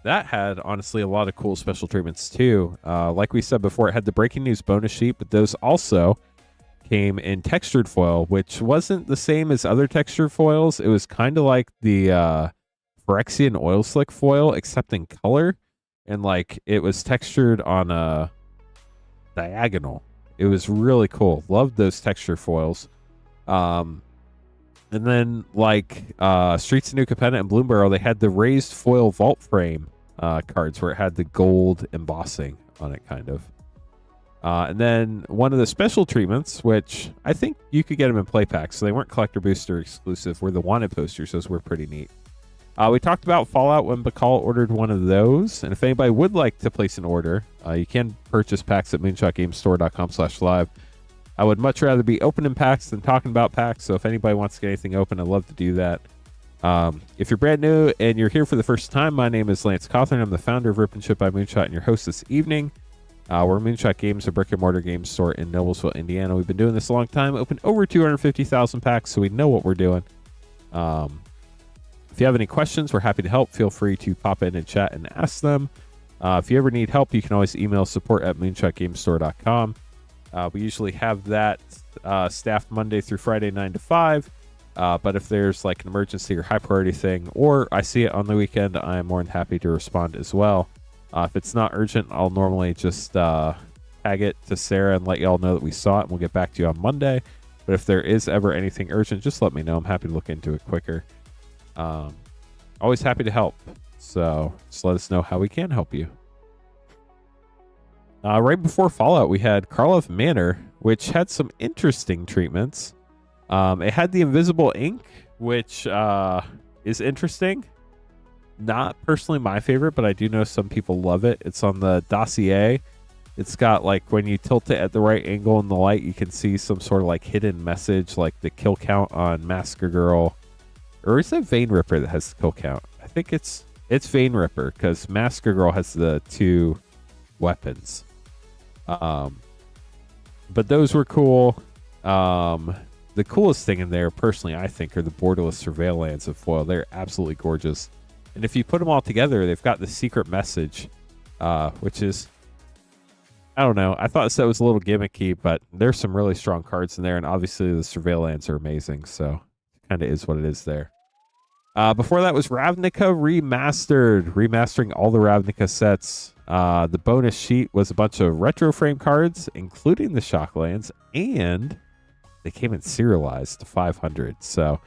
That had, honestly, a lot of cool special treatments, too. Like we said before, it had the breaking news bonus sheet, but those also came in textured foil, which wasn't the same as other textured foils. It was kind of like the Phyrexian Oil Slick foil, except in color. And, like, it was textured on a diagonal. It was really cool. Loved those texture foils. And then, like Streets of New Capenna and Bloomborough, they had the raised foil vault frame cards where it had the gold embossing on it, kind of. And then one of the special treatments, which I think you could get them in play packs, so they weren't collector booster exclusive, were the wanted posters. Those were pretty neat. We talked about Fallout when Bacall ordered one of those, and if anybody would like to place an order, you can purchase packs at moonshotgamestore.com/live. I would much rather be opening packs than talking about packs, so if anybody wants to get anything open, I'd love to do that. If you're brand new and you're here for the first time, my name is Lance Cawthorn. I'm the founder of Rip and Ship by Moonshot and your host this evening. We're Moonshot Games, a brick-and-mortar game store in Noblesville, Indiana. We've been doing this a long time, opened over 250,000 packs, so we know what we're doing. If you have any questions, we're happy to help. Feel free to pop in and chat and ask them. If you ever need help, you can always email support@moonshotgamestore.com. We usually have that staffed Monday through Friday, 9 to 5. But if there's like an emergency or high priority thing, or I see it on the weekend, I'm more than happy to respond as well. If it's not urgent, I'll normally just tag it to Sarah and let y'all know that we saw it, and we'll get back to you on Monday. But if there is ever anything urgent, just let me know. I'm happy to look into it quicker. Always happy to help. So just let us know how we can help you. Right before Fallout, we had Karlov Manor, which had some interesting treatments. It had the invisible ink, which is interesting. Not personally my favorite, but I do know some people love it. It's on the dossier. It's got, like, when you tilt it at the right angle in the light, you can see some sort of, like, hidden message, like the kill count on Massacre Girl. Or is it Vein Ripper that has the kill count? I think it's Vein Ripper, because Massacre Girl has the 2 weapons. But those were cool. The coolest thing in there, personally, I think, are the borderless surveil lands of foil. They're absolutely gorgeous. And if you put them all together, they've got the secret message, which is, I don't know. I thought that was a little gimmicky, but there's some really strong cards in there, and obviously the surveil lands are amazing, so it kind of is what it is there. Before that was Ravnica Remastered, remastering all the Ravnica sets. The bonus sheet was a bunch of retro frame cards, including the Shocklands, and they came in serialized to 500. So,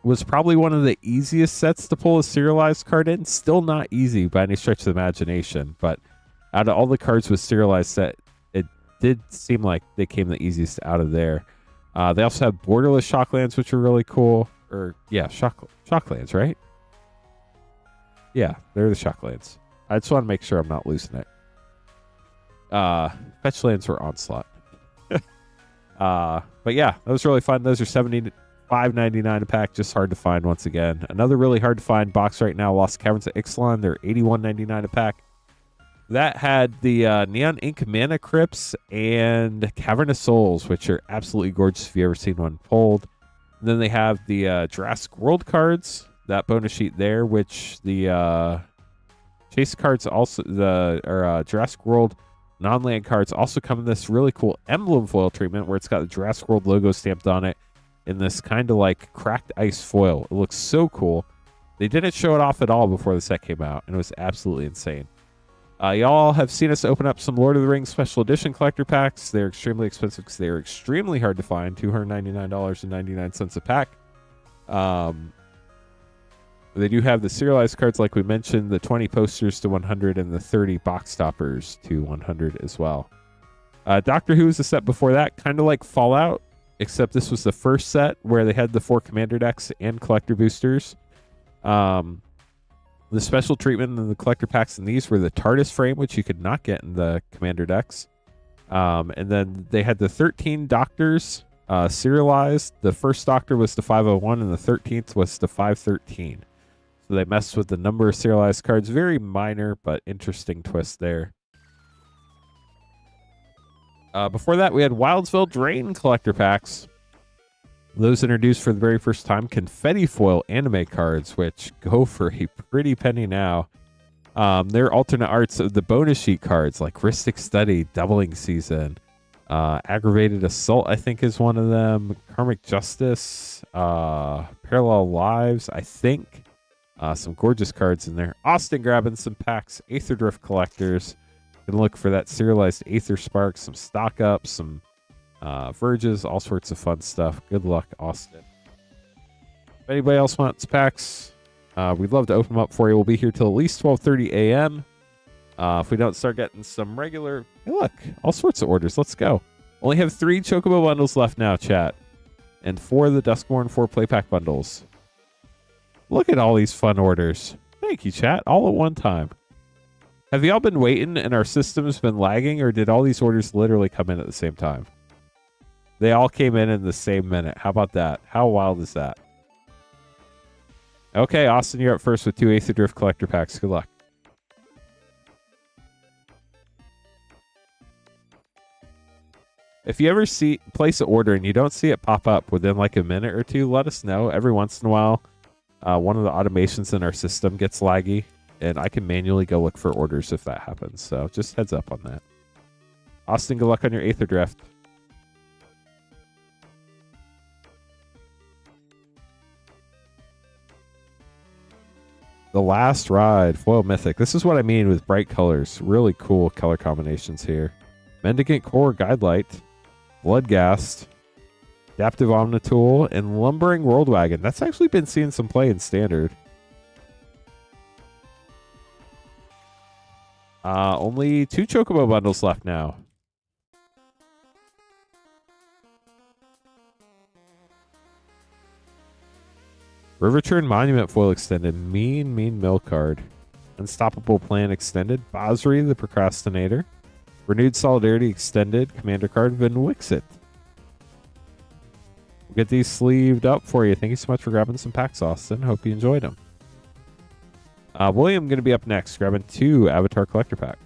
was probably one of the easiest sets to pull a serialized card in. Still not easy by any stretch of the imagination, but out of all the cards with serialized set, it did seem like they came the easiest out of there. They also have borderless Shocklands, which are really cool. Or, yeah, Shocklands, right? Yeah, they're the Shocklands. I just want to make sure I'm not losing it. Fetch lands were Onslaught. But yeah, that was really fun. Those are $75.99 a pack. Just hard to find once again. Another really hard to find box right now, Lost Caverns of Ixalan. They're $81.99 a pack. That had the Neon Ink Mana Crypts and Cavern of Souls, which are absolutely gorgeous if you've ever seen one pulled. And then they have the Jurassic World cards, that bonus sheet there, which the Chase cards also, Jurassic World non-land cards also come in this really cool emblem foil treatment where it's got the Jurassic World logo stamped on it in this kind of like cracked ice foil. It looks so cool. They didn't show it off at all before the set came out, and it was absolutely insane. Y'all have seen us open up some Lord of the Rings Special Edition collector packs. They're extremely expensive because they're extremely hard to find, $299.99 a pack. They do have the serialized cards, like we mentioned, the 20 posters to 100 and the 30 box toppers to 100 as well. Doctor Who was a set before that, kind of like Fallout, except this was the first set where they had the 4 commander decks and collector boosters. The special treatment in the collector packs in these were the TARDIS frame, which you could not get in the commander decks. And then they had the 13 doctors serialized. The first doctor was the 501 and the 13th was the 513. So they messed with the number of serialized cards. Very minor, but interesting twist there. Before that, we had Wildsville Drain collector packs. Those introduced for the very first time, confetti foil anime cards, which go for a pretty penny now. They're alternate arts of the bonus sheet cards like Ristic Study, Doubling Season, Aggravated Assault, I think is one of them. Karmic Justice, Parallel Lives, I think. Some gorgeous cards in there. Austin grabbing some packs. Aether Drift collectors. Gonna look for that serialized Aether Spark, some stock ups, some Verges, all sorts of fun stuff. Good luck, Austin. If anybody else wants packs, we'd love to open them up for you. We'll be here till at least 12:30 a.m. If we don't start getting some regular... Hey, look, all sorts of orders. Let's go. Only have 3 Chocobo bundles left now, chat. And 4 of the Duskmourn 4 play pack bundles. Look at all these fun orders. Thank you, chat. All at one time. Have y'all been waiting and our system's been lagging, or did all these orders literally come in at the same time? They all came in the same minute. How about that? How wild is that? Okay, Austin, you're up first with 2 Aether Drift collector packs. Good luck. If you ever place an order and you don't see it pop up within like a minute or two, let us know. Every once in a while, one of the automations in our system gets laggy, and I can manually go look for orders if that happens. So just heads up on that. Austin, good luck on your Aether Drift. The Last Ride, foil mythic. This is what I mean with bright colors. Really cool color combinations here. Mendicant Core Guidelight, Bloodghast, Adaptive Omnitool, and Lumbering Worldwagon. That's actually been seeing some play in Standard. Only 2 Chocobo bundles left now. Riverturn Monument foil extended. Mean Mill card. Unstoppable Plan extended. Basri the Procrastinator. Renewed Solidarity extended. Commander card. Vinwixit. We'll get these sleeved up for you. Thank you so much for grabbing some packs, Austin. Hope you enjoyed them. William going to be up next, grabbing 2 Avatar collector packs.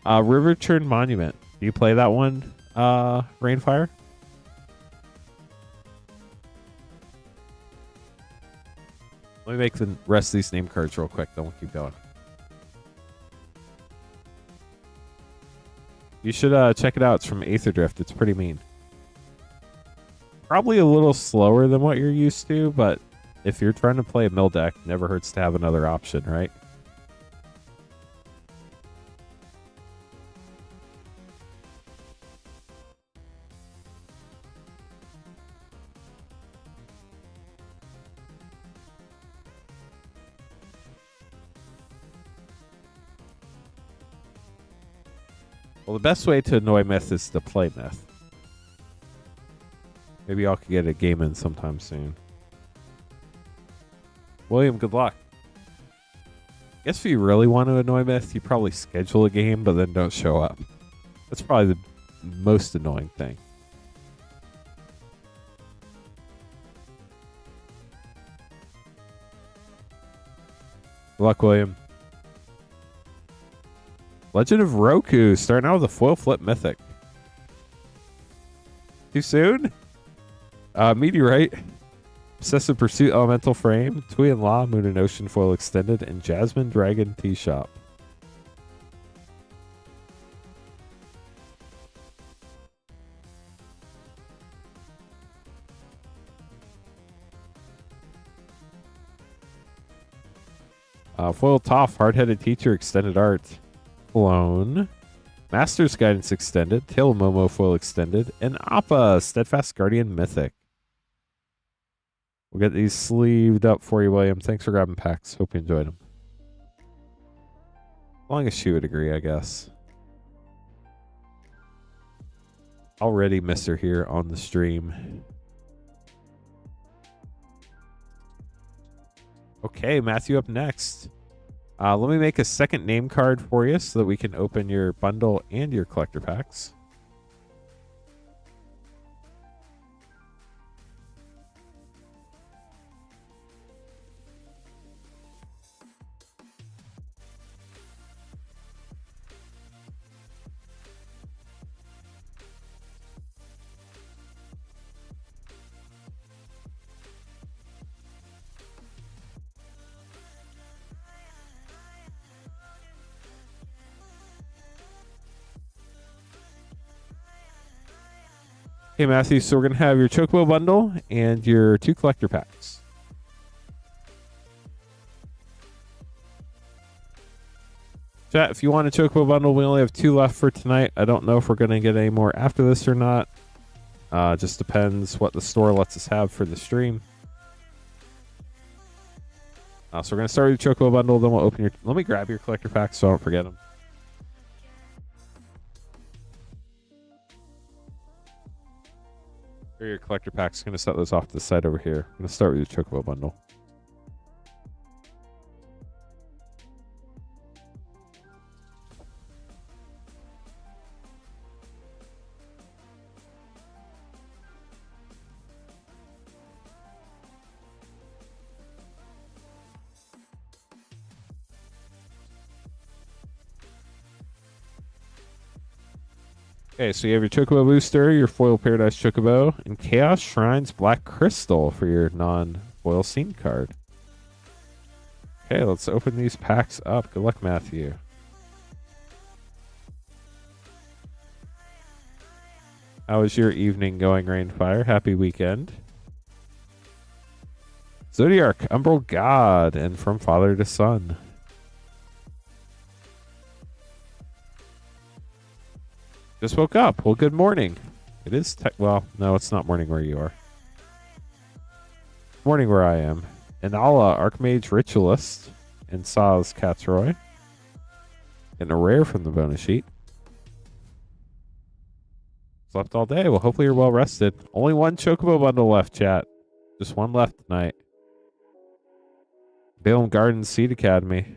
Riverturn Monument. Do you play that one, Rainfire? Let me make the rest of these name cards real quick, then we'll keep going. You should check it out. It's from Aether Drift. It's pretty mean. Probably a little slower than what you're used to, but if you're trying to play a mill deck, never hurts to have another option, right? Well, the best way to annoy Myth is to play Myth. Maybe y'all could get a game in sometime soon. William, good luck. Guess if you really want to annoy Myth, you probably schedule a game, but then don't show up. That's probably the most annoying thing. Good luck, William. Legend of Roku, starting out with a foil flip mythic. Too soon? Meteorite, Obsessive Pursuit Elemental Frame, Tui and La, Moon and Ocean foil extended, and Jasmine Dragon Tea Shop. Foil Toph, Hard-Headed Teacher Extended Art. Clone, Master's Guidance Extended, Tail Momo foil extended, and Appa, Steadfast Guardian Mythic. We'll get these sleeved up for you, William. Thanks for grabbing packs. Hope you enjoyed them. As long as she would agree, I guess. Already miss her here on the stream. Okay, Matthew up next. Let me make a second name card for you so that we can open your bundle and your collector packs. Okay, Matthew, so we're going to have your Chocobo bundle and your 2 collector packs. Chat, if you want a Chocobo bundle, we only have 2 left for tonight. I don't know if we're going to get any more after this or not. Just depends what the store lets us have for the stream. So we're going to start with your Chocobo bundle, then we'll open your... Let me grab your collector packs so I don't forget them. Here are your collector packs. Going to set those off to the side over here. I'm going to start with your Chocobo bundle. Okay, so you have your Chocobo Booster, your Foil Paradise Chocobo, and Chaos Shrines Black Crystal for your non-foil scene card. Okay, let's open these packs up. Good luck, Matthew. How was your evening going, Rainfire? Happy weekend. Zodiac, Umbral God, and From Father to Son. Just woke up. Well, good morning. It is well, no, it's not morning where you are. Morning where I am. Inala, Archmage Ritualist, and Saz Catsroy. Getting a rare from the bonus sheet. Slept all day. Well, hopefully you're well rested. Only 1 Chocobo bundle left, chat. Just 1 left tonight. Balaam Gardens Seed Academy.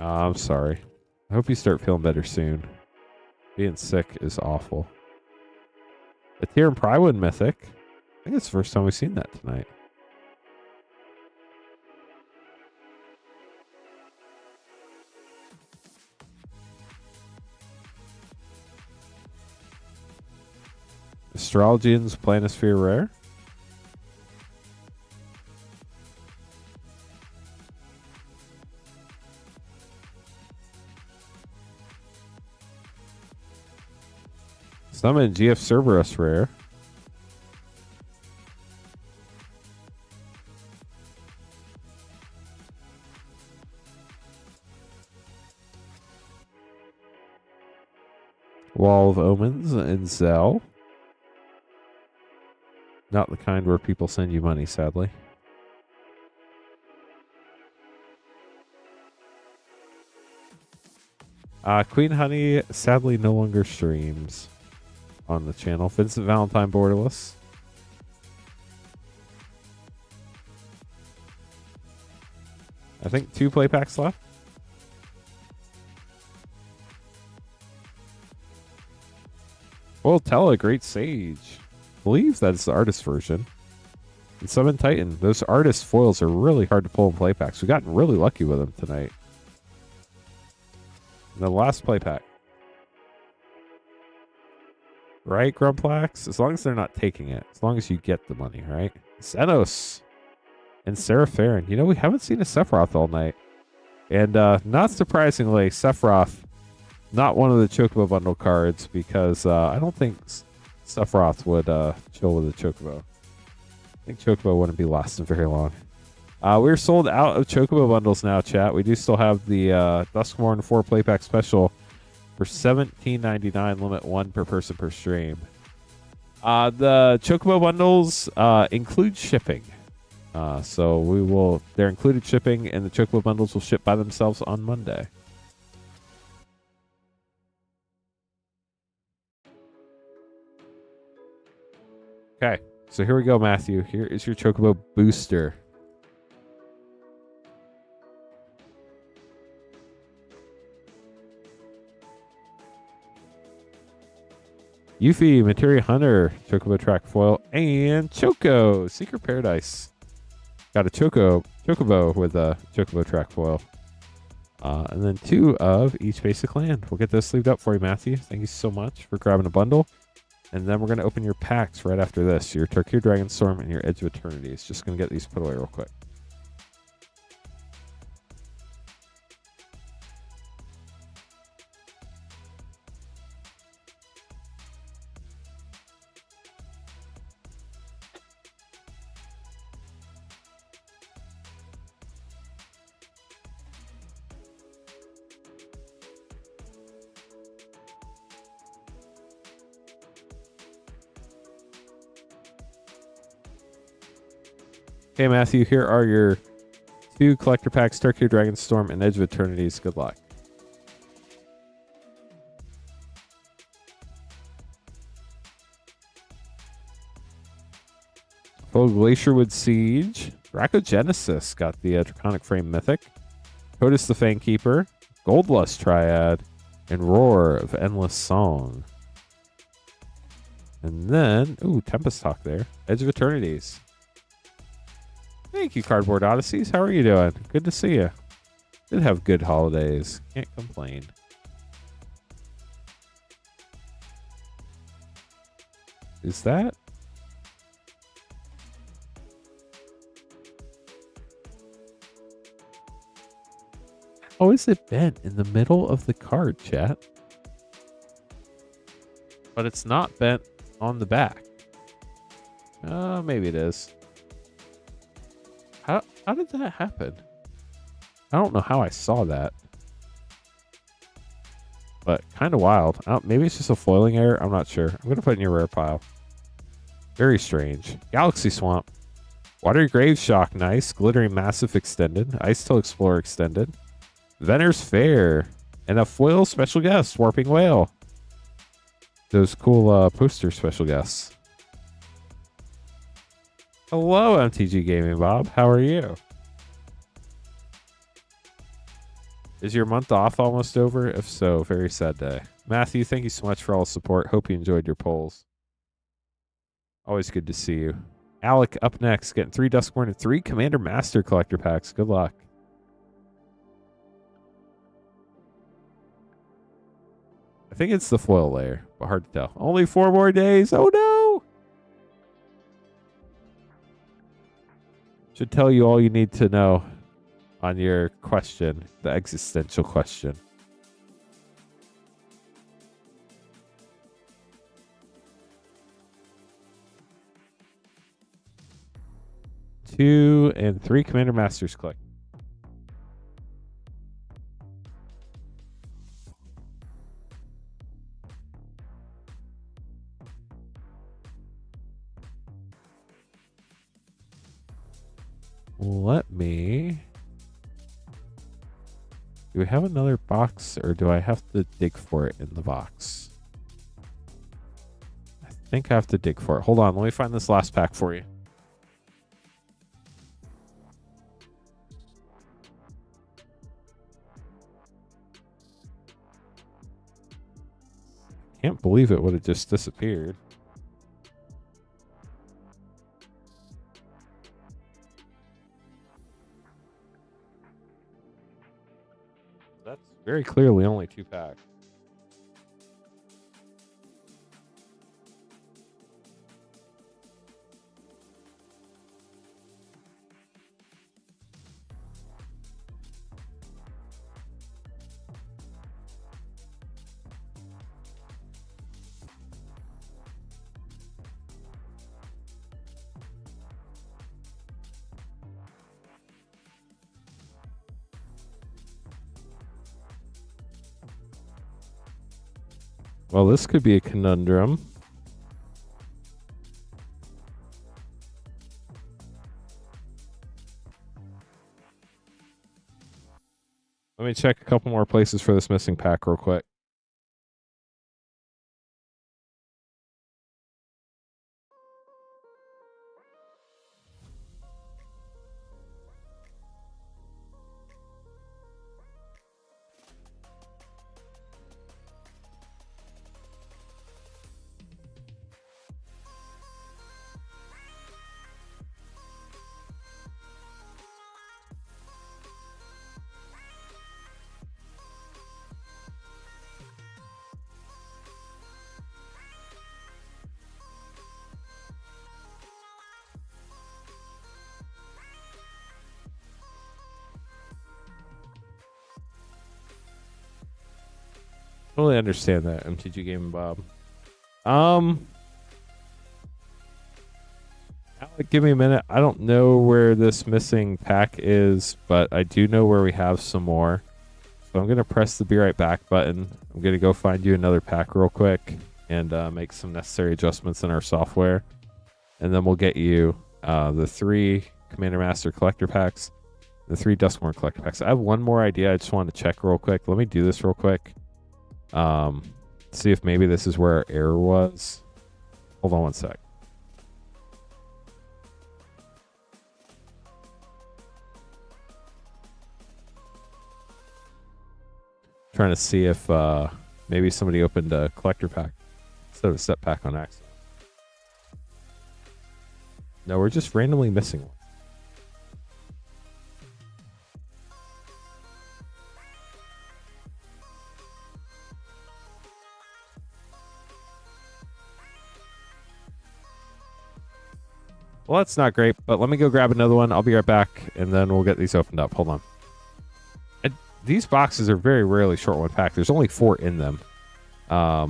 I'm sorry. I hope you start feeling better soon. Being sick is awful. The Tyr and Prywood Mythic. I think it's the first time we've seen that tonight. Astrologian's Planisphere Rare. Summon GF Cerberus Rare. Wall of Omens and Zell. Not the kind where people send you money, sadly. Queen Honey sadly no longer streams on the channel. Vincent Valentine Borderless. I think 2 play packs left. Well, Tella, Great Sage. I believe that's the artist version. And Summon Titan. Those artist foils are really hard to pull in play packs. We've gotten really lucky with them tonight. And the last play pack. Right, Grumplax? As long as they're not taking it. As long as you get the money, right? Xenos and Serapharin. You know, we haven't seen a Sephiroth all night. And not surprisingly, Sephiroth, not one of the Chocobo bundle cards because I don't think Sephiroth would chill with the Chocobo. I think Chocobo wouldn't be lasting very long. We're sold out of Chocobo bundles now, chat. We do still have the Duskmourn 4 playpack special for $17.99, limit 1 per person per stream. The Chocobo bundles include shipping. So they're included shipping, and the Chocobo bundles will ship by themselves on Monday. Okay, so here we go, Matthew. Here is your Chocobo booster. Yuffie, Materia Hunter, Chocobo Track Foil, and Choco, Secret Paradise. Got a Chocobo with a Chocobo Track Foil. And then 2 of each basic land. We'll get those sleeved up for you, Matthew. Thank you so much for grabbing a bundle. And then we're going to open your packs right after this. Your Tarkir Dragonstorm and your Edge of Eternity. It's just going to get these put away real quick. Okay, Matthew, here are your 2 collector packs, Turkey Dragonstorm and Edge of Eternities. Good luck. Full Glacierwood Siege. Dracogenesis got the Draconic Frame Mythic. Hodis the Fangkeeper. Goldlust Triad. And Roar of Endless Song. And then, ooh, Tempest Talk there. Edge of Eternities. Thank you, Cardboard Odysseys. How are you doing? Good to see you. Did have good holidays. Can't complain. Is that? How is it bent in the middle of the card, chat? But it's not bent on the back. Maybe it is. How did that happen? I don't know how I saw that. But kind of wild. Maybe it's just a foiling error. I'm not sure. I'm going to put it in your rare pile. Very strange. Galaxy Swamp. Watery Grave Shock. Nice. Glittering Massive Extended. Ice Tail Explorer Extended. Venner's Fair. And a foil special guest. Warping Whale. Those cool poster special guests. Hello, MTG Gaming Bob. How are you? Is your month off almost over? If so, very sad day. Matthew, thank you so much for all the support. Hope you enjoyed your polls. Always good to see you. Alec up next, getting 3 Duskmourn and 3 Commander Master collector packs. Good luck. I think it's the foil layer, but hard to tell. Only 4 more days. Oh no! Should tell you all you need to know on your question, the existential question. Two and 3 Commander Masters collect. Let me... Do we have another box, or do I have to dig for it in the box? I think I have to dig for it. Hold on, let me find this last pack for you. Can't believe it would have just disappeared. That's very clearly only 2 packs. Well, this could be a conundrum. Let me check a couple more places for this missing pack real quick. Totally understand that, MTG Gaming Bob. Alec, give me a minute. I don't know where this missing pack is, but I do know where we have some more. So I'm going to press the Be Right Back button. I'm going to go find you another pack real quick and make some necessary adjustments in our software. And then we'll get you the 3 Commander Master collector packs, the 3 Duskmourn collector packs. I have one more idea. I just wanted to check real quick. Let me do this real quick. See if maybe this is where our error was. Hold on one sec. Trying to see if maybe somebody opened a collector pack instead of a set pack on accident. No, we're just randomly missing one. Well, that's not great, but let me go grab another one. I'll be right back, and then we'll get these opened up. Hold on. These boxes are very rarely short one pack. There's only 4 in them. I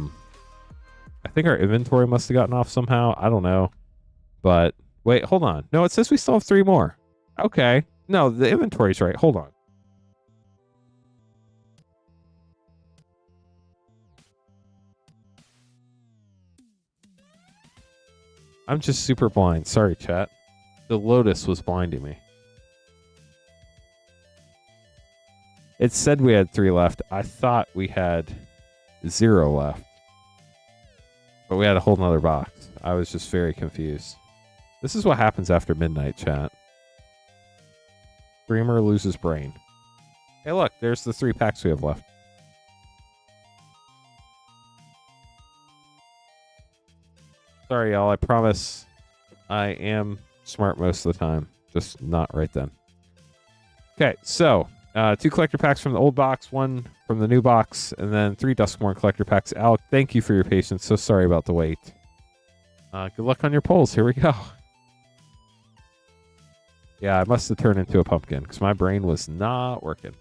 think our inventory must have gotten off somehow. I don't know. But, wait, hold on. No, it says we still have 3 more. Okay. No, the inventory's right. Hold on. I'm just super blind. Sorry, chat. The Lotus was blinding me. It said we had 3 left. I thought we had 0 left. But we had a whole nother box. I was just very confused. This is what happens after midnight, chat. Streamer loses brain. Hey, look. There's the 3 packs we have left. Sorry, y'all. I promise I am smart most of the time. Just not right then. Okay, so 2 collector packs from the old box, 1 from the new box, and then 3 Duskmourn collector packs. Alec, thank you for your patience. So sorry about the wait. Good luck on your polls. Here we go. Yeah, I must have turned into a pumpkin because my brain was not working.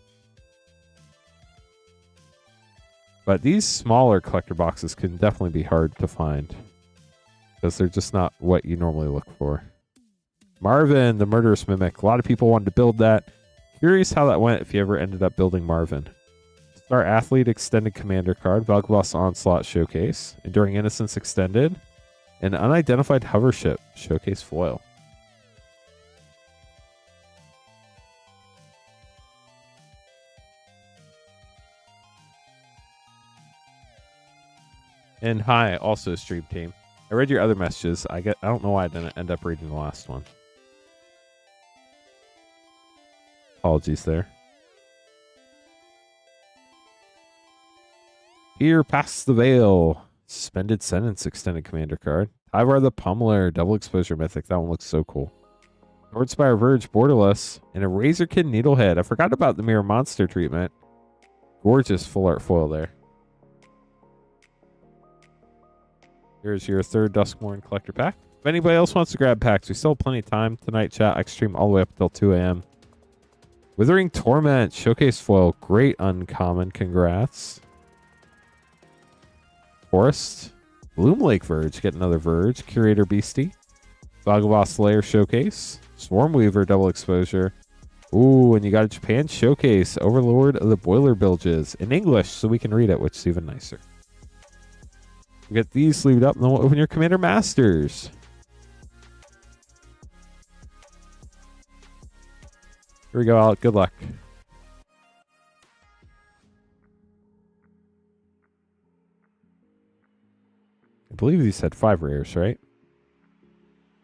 But these smaller collector boxes can definitely be hard to find because they're just not what you normally look for. Marvin, the Murderous Mimic. A lot of people wanted to build that. Curious how that went if you ever ended up building Marvin. Star Athlete Extended Commander card, Valgaboss Onslaught Showcase, Enduring Innocence Extended, and Unidentified Hover Ship Showcase Foil. And hi, also stream team. I read your other messages. I don't know why I didn't end up reading the last one. Apologies there. Here, Past the Veil. Suspended Sentence Extended Commander card. Tyvar the Pummeler, Double Exposure Mythic. That one looks so cool. Nordspire Verge, Borderless, and a Razorkin Needlehead. I forgot about the Mirror Monster treatment. Gorgeous full art foil there. Here's your 3rd Duskmourn collector pack. If anybody else wants to grab packs, we still have plenty of time tonight, chat. I can stream all the way up until 2 a.m. Withering Torment, Showcase Foil. Great uncommon. Congrats. Forest. Bloom Lake Verge. Get another Verge. Curator Beastie. Valgaboss Lair Showcase. Swarmweaver Double Exposure. Ooh, and you got a Japan Showcase. Overlord of the Boiler Bilges. In English, so we can read it, which is even nicer. We get these sleeved up, and then we'll open your Commander Masters. Here we go, Alec. Good luck. I believe these had 5 rares, right?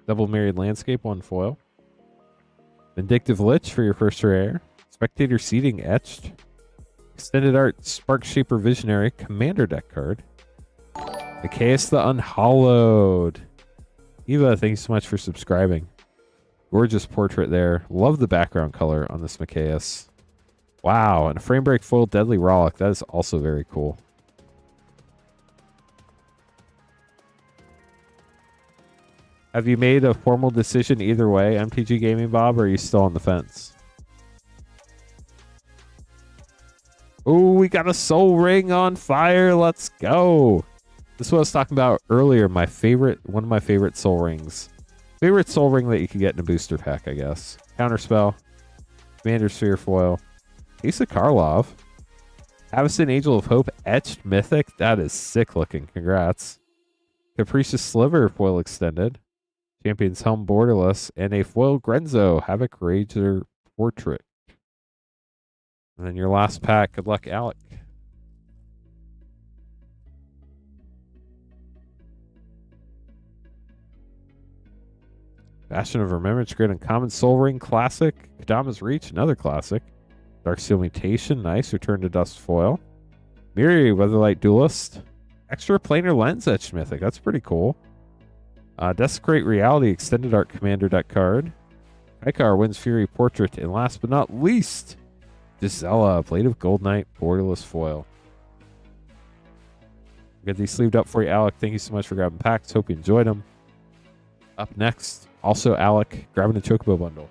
Double Married Landscape, 1 foil. Vindictive Lich for your first rare. Spectator Seeding Etched. Extended Art Spark Shaper Visionary Commander deck card. Micaeus the Unhallowed. Eva, thank you so much for subscribing. Gorgeous portrait there. Love the background color on this Micaeus. Wow, and a Frame Break Foil Deadly Rollick. That is also very cool. Have you made a formal decision either way, MTG Gaming Bob, or are you still on the fence? Oh, we got a Soul Ring on fire. Let's go. This is what I was talking about earlier. One of my favorite Soul Rings. Favorite Soul Ring that you can get in a booster pack, I guess. Counterspell. Commander Sphere Foil. Ace of Karlov. Avacyn Angel of Hope Etched Mythic. That is sick looking. Congrats. Capricious Sliver Foil Extended. Champion's Helm borderless, and a foil Grenzo Havoc Rager portrait. And then your last pack. Good luck, Alec. Bastion of Remembrance Grid and Common Soul Ring Classic. Kadama's Reach, another classic. Darksteel Mutation, nice. Return to Dust foil. Miri, Weatherlight Duelist. Extra Planar Lens Etched Mythic. That's pretty cool. Desecrate Reality Extended Art Commander deck card. Kaikar Wind's Fury Portrait. And last but not least, Gisela, Blade of Gold Knight, borderless foil. Get these sleeved up for you, Alec. Thank you so much for grabbing packs. Hope you enjoyed them. Up next, also Alec, grabbing a Chocobo bundle.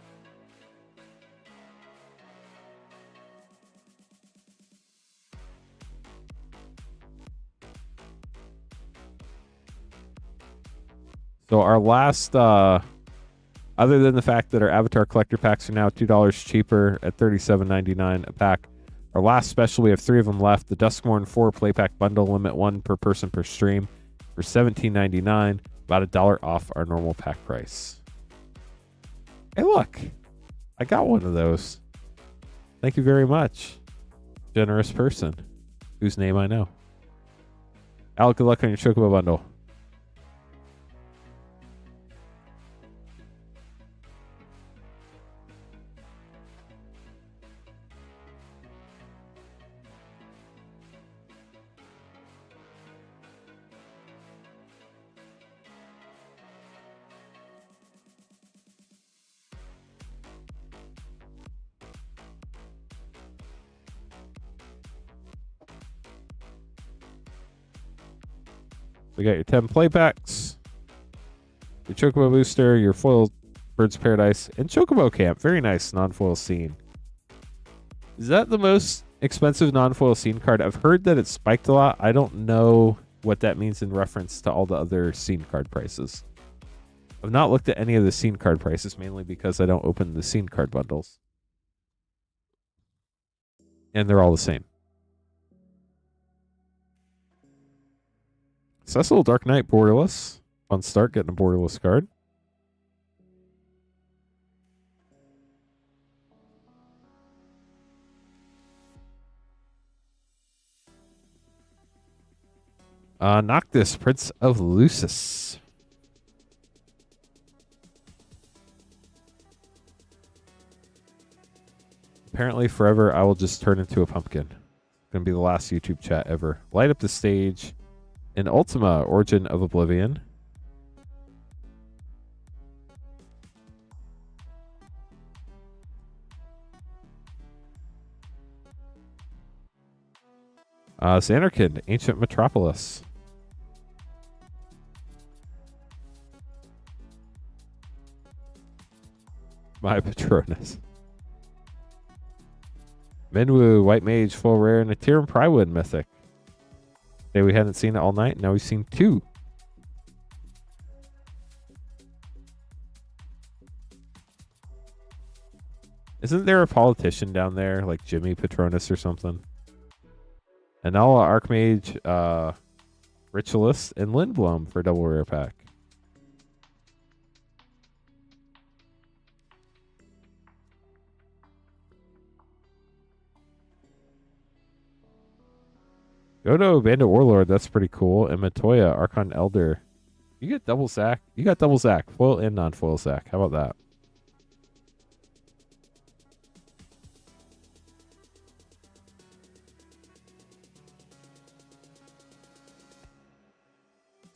So our last, other than the fact that our Avatar Collector packs are now $2 cheaper at $37.99 a pack, our last special, we have 3 of them left. The Duskmourn 4 play pack bundle, limit 1 per person per stream for $17.99, about $1 off our normal pack price. Hey, look, I got one of those. Thank you very much, generous person whose name I know. Alec, good luck on your Chocobo bundle. We got your 10 play packs, your Chocobo Booster, your foil Birds of Paradise, and Chocobo Camp. Very nice non-foil scene. Is that the most expensive non-foil scene card? I've heard that it's spiked a lot. I don't know what that means in reference to all the other scene card prices. I've not looked at any of the scene card prices, mainly because I don't open the scene card bundles. And they're all the same. Cecil Dark Knight borderless. Fun start getting a borderless card. Noctis, Prince of Lucis. Apparently forever I will just turn into a pumpkin. It's gonna be the last YouTube chat ever. Light up the stage. In Ultima, Origin of Oblivion. Xanarkand, Ancient Metropolis. My Patronus. Minwu, White Mage, full rare, and a Tyrion Prywood mythic. We hadn't seen it all night. Now we've seen 2. Isn't there a politician down there, like Jimmy Patronus or something? Anala, Archmage, Ritualist, and Lindblom for a double rare pack. Godo, Bandit Warlord, that's pretty cool. And Matoya, Archon Elder. You get double Zac. You got double Zac. Foil and non-foil Zac. How about that?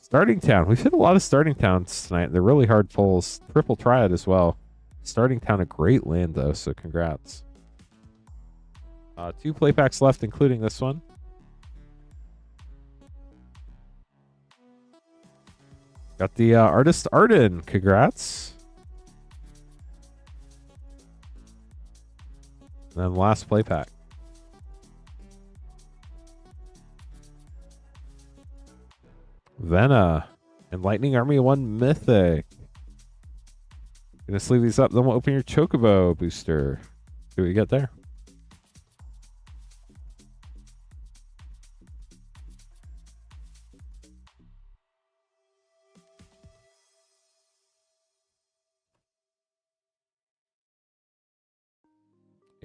Starting Town. We've hit a lot of Starting Towns tonight. They're really hard pulls. Triple Triad as well. Starting Town, a great land, though, so congrats. 2 play packs left, including this one. Got the Artist Arden. Congrats. And then last play pack. Vena. And Lightning Army 1 Mythic. Gonna sleeve these up, then we'll open your Chocobo booster. See what you get there.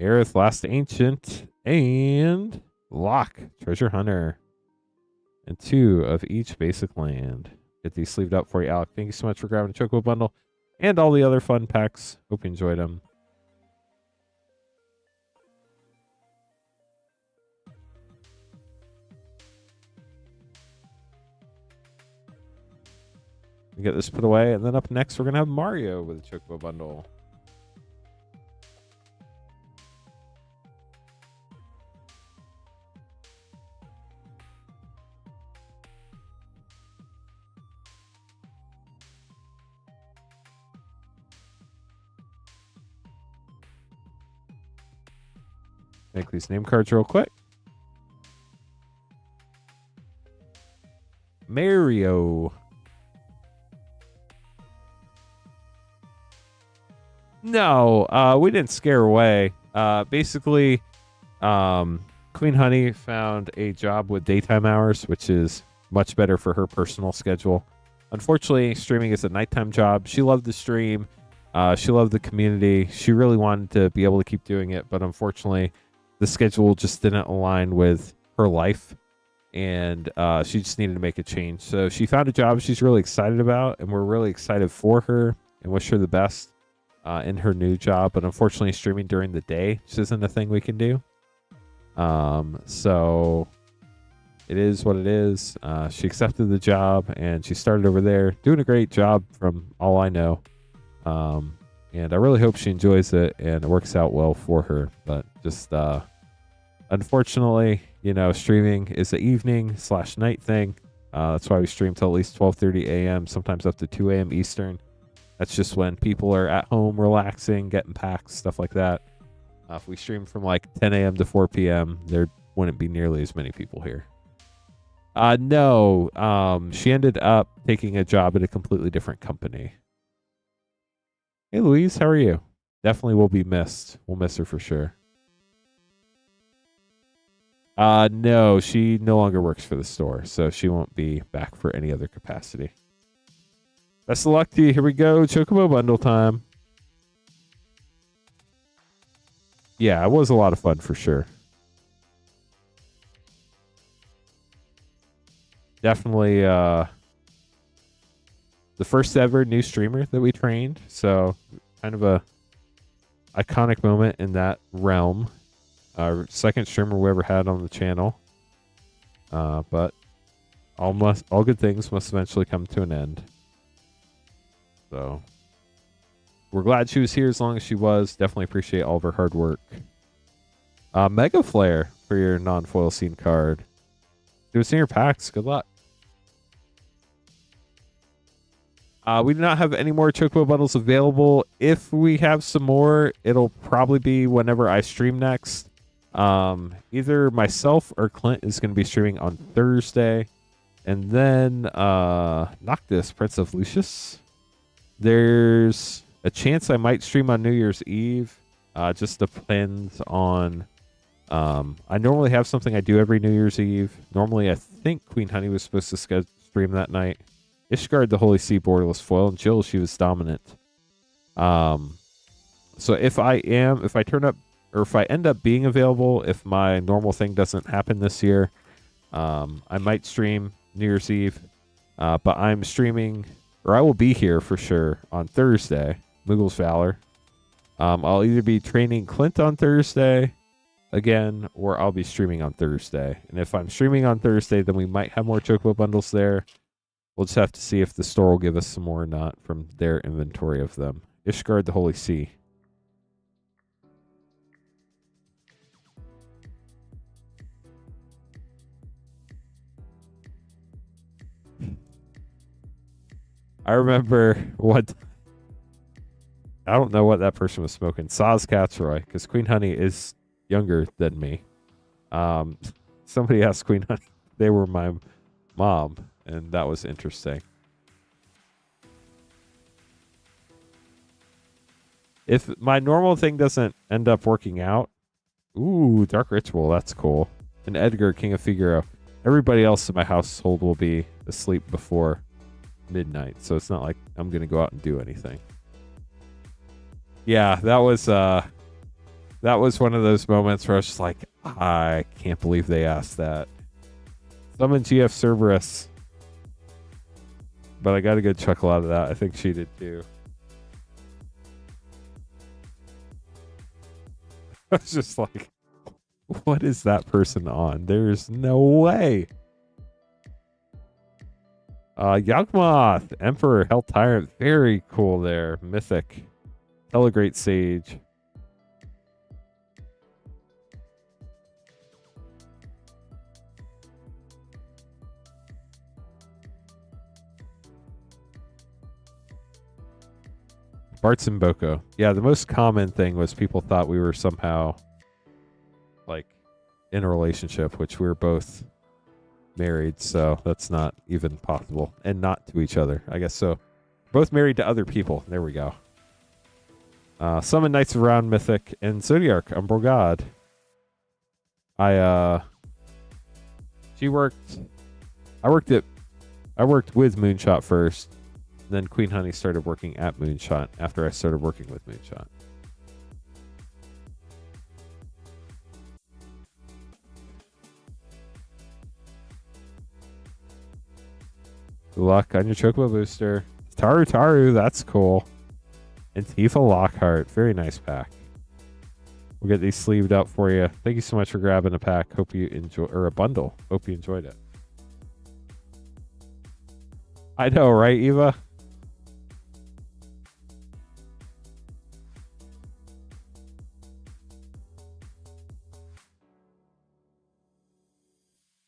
Aerith, Last Ancient, and Lock, Treasure Hunter. And 2 of each basic land. Get these sleeved up for you, Alec. Thank you so much for grabbing the Chocobo bundle and all the other fun packs. Hope you enjoyed them. We get this put away, and then up next we're gonna have Mario with a Chocobo bundle. Make these name cards real quick. Mario. No, we didn't scare away. Basically, Queen Honey found a job with daytime hours, which is much better for her personal schedule. Unfortunately, streaming is a nighttime job. She loved the stream. She loved the community. She really wanted to be able to keep doing it, but unfortunately, the schedule just didn't align with her life, and she just needed to make a change. So she found a job she's really excited about, and we're really excited for her and wish her the best in her new job. But unfortunately, streaming during the day just isn't a thing we can do. So it is what it is. She accepted the job, and she started over there, doing a great job from all I know. And I really hope she enjoys it and it works out well for her. But just unfortunately, you know, streaming is an evening/night thing. That's why we stream till at least 12:30 a.m., sometimes up to 2 a.m. Eastern. That's just when people are at home relaxing, getting packs, stuff like that. If we stream from like 10 a.m. to 4 p.m., there wouldn't be nearly as many people here. No, she ended up taking a job at a completely different company. Hey, Louise, how are you? Definitely will be missed. We'll miss her for sure. No, she no longer works for the store, so she won't be back for any other capacity. Best of luck to you. Here we go. Chocobo bundle time. Yeah, it was a lot of fun for sure. Definitely the first ever new streamer that we trained, so kind of a iconic moment in that realm. Our second streamer we ever had on the channel, but all good things must eventually come to an end. So we're glad she was here as long as she was. Definitely appreciate all of her hard work. Mega Flare for your non-foil scene card. Do a senior packs. Good luck. We do not have any more Chocobo bundles available. If we have some more, it'll probably be whenever I stream next. Either myself or Clint is going to be streaming on Thursday. And then Noctis, Prince of Lucius. There's a chance I might stream on New Year's Eve. Just depends on... I normally have something I do every New Year's Eve. Normally, I think Queen Honey was supposed to stream that night. Ishgard, the Holy Sea borderless foil, and Jill, she was dominant. So if I turn up, or if I end up being available, if my normal thing doesn't happen this year, I might stream New Year's Eve. But I'm streaming, or I will be here for sure on Thursday, Moogle's Valor. I'll either be training Clint on Thursday again, or I'll be streaming on Thursday. And if I'm streaming on Thursday, then we might have more Chocobo bundles there. We'll just have to see if the store will give us some more or not from their inventory of them. Ishgard, the Holy Sea. I remember what... I don't know what that person was smoking. Saz Katsroy, because Queen Honey is younger than me. Somebody asked Queen Honey. They were my mom. And that was interesting. If my normal thing doesn't end up working out... Ooh, Dark Ritual. That's cool. And Edgar, King of Figaro. Everybody else in my household will be asleep before midnight. So it's not like I'm going to go out and do anything. Yeah, that was That was one of those moments where I was just like, I can't believe they asked that. Summon GF Cerberus. But I got a good chuckle out of that. I think she did too. I was just like, what is that person on? There's no way. Yawgmoth, Emperor, Hell Tyrant. Very cool there. Mythic. Telegreat Sage. Bart's and Boko. Yeah, the most common thing was people thought we were somehow like in a relationship, which we were both married, so that's not even possible. And not to each other, I guess so. Both married to other people. There we go. Summon Knights of Round Mythic and Zodiac, Umbral God. I worked with Moonshot first. Then Queen Honey started working at Moonshot after I started working with Moonshot. Good luck on your Chocobo booster. Taru, that's cool. And Tifa Lockhart. Very nice pack. We'll get these sleeved up for you. Thank you so much for grabbing a pack. Hope you enjoy, or a bundle. Hope you enjoyed it. I know, right, Eva?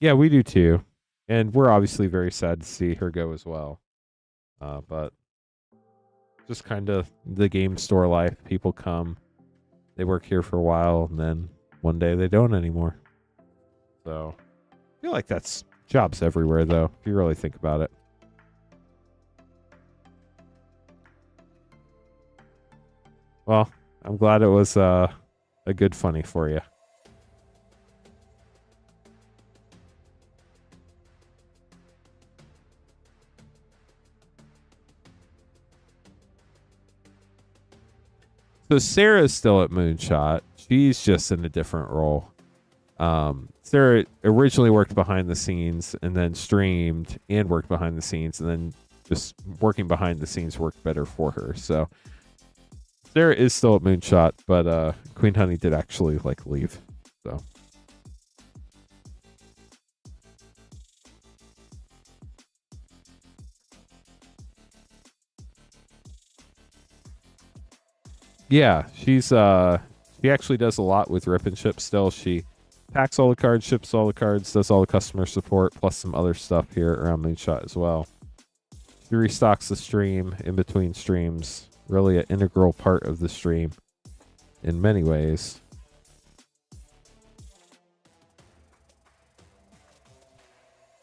Yeah, we do too. And we're obviously very sad to see her go as well. But just kind of the game store life. People come, they work here for a while, and then one day they don't anymore. So I feel like that's jobs everywhere, though, if you really think about it. Well, I'm glad it was a good funny for you. So Sarah's still at Moonshot. She's just in a different role. Sarah originally worked behind the scenes and then streamed and worked behind the scenes, and then just working behind the scenes worked better for her. So Sarah is still at Moonshot, but Queen Honey did actually like leave. So yeah, she actually does a lot with Rip and Ship still. She packs all the cards, ships all the cards, does all the customer support, plus some other stuff here around Moonshot as well. She restocks the stream in between streams. Really an integral part of the stream in many ways.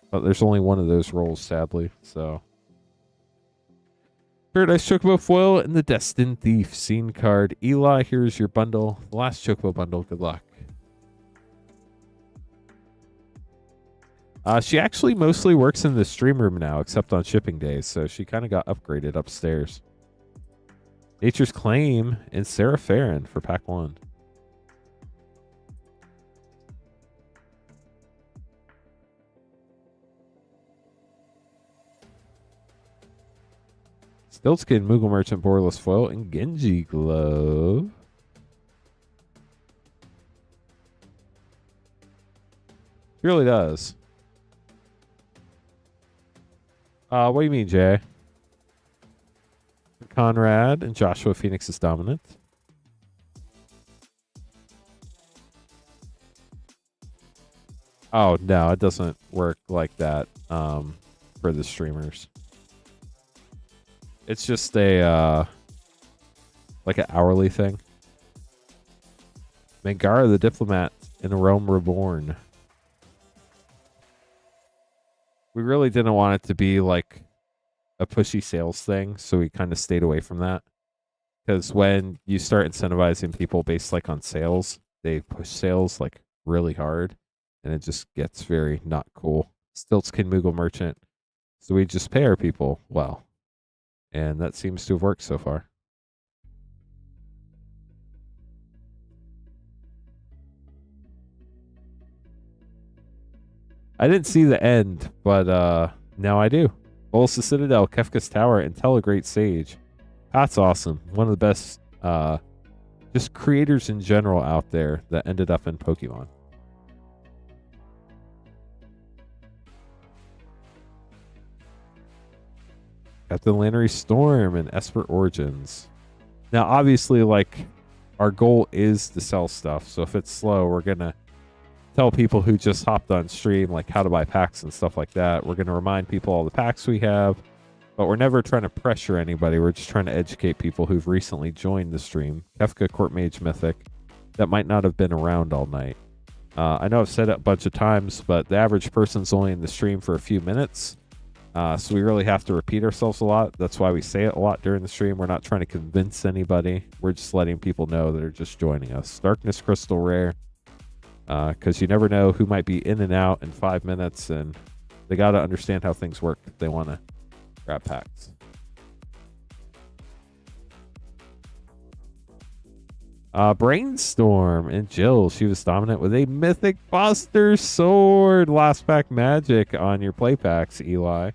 But there's only one of those roles, sadly, so. Paradise Chocobo Foil and the Destined Thief Scene card. Eli, here's your bundle. The last Chocobo bundle. Good luck. She actually mostly works in the stream room now, except on shipping days, so she kind of got upgraded upstairs. Nature's Claim and Sarah Farron for pack 1. Stiltskin, Moogle Merchant, Borderless Foil, and Genji Glove. It really does. What do you mean, Jay? Conrad and Joshua Phoenix is dominant. Oh, no, it doesn't work like that for the streamers. It's just a like an hourly thing. Mangara the Diplomat in Rome Reborn. We really didn't want it to be like a pushy sales thing, so we kind of stayed away from that. Because when you start incentivizing people based like on sales, they push sales like really hard, and it just gets very not cool. Stiltskin Moogle Merchant. So we just pay our people well. And that seems to have worked so far. I didn't see the end, but now I do. Bolus Citadel, Kefka's Tower, and Great Sage. That's awesome. One of the best just creators in general out there that ended up in Pokemon. Captain Lannery Storm and Esper Origins. Now, obviously, like, our goal is to sell stuff. So if it's slow, we're going to tell people who just hopped on stream, like, how to buy packs and stuff like that. We're going to remind people all the packs we have. But we're never trying to pressure anybody. We're just trying to educate people who've recently joined the stream. Kefka, Court Mage, Mythic, that might not have been around all night. I know I've said it a bunch of times, but the average person's only in the stream for a few minutes. So we really have to repeat ourselves a lot. That's why we say it a lot during the stream. We're not trying to convince anybody. We're just letting people know that are just joining us. Darkness Crystal Rare, because you never know who might be in and out in 5 minutes, and they got to understand how things work if they want to grab packs. Brainstorm and Jill, she was dominant with a Mythic Buster Sword. Last pack magic on your play packs, Eli.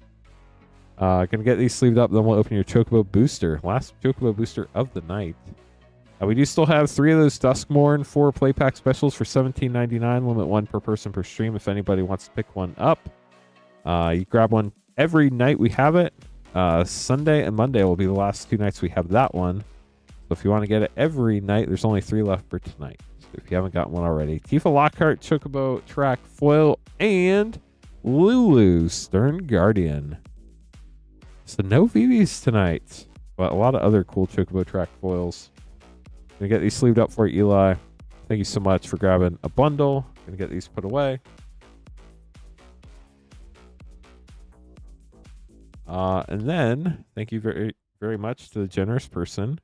Gonna get these sleeved up, then we'll open your Chocobo Booster. Last Chocobo Booster of the night. We do still have 3 of those Duskmourn 4 play pack specials for $17.99. Limit 1 per person per stream if anybody wants to pick one up. You grab one every night we have it. Sunday and Monday will be the last 2 nights we have that one. So if you want to get it every night, there's only 3 left for tonight. So if you haven't gotten one already. Tifa Lockhart, Chocobo, Track, Foil, and Lulu, Stern Guardian. So no VVs tonight, but a lot of other cool Chocobo Track foils. Gonna get these sleeved up for you, Eli. Thank you so much for grabbing a bundle. Gonna get these put away. And then thank you very, very much to the generous person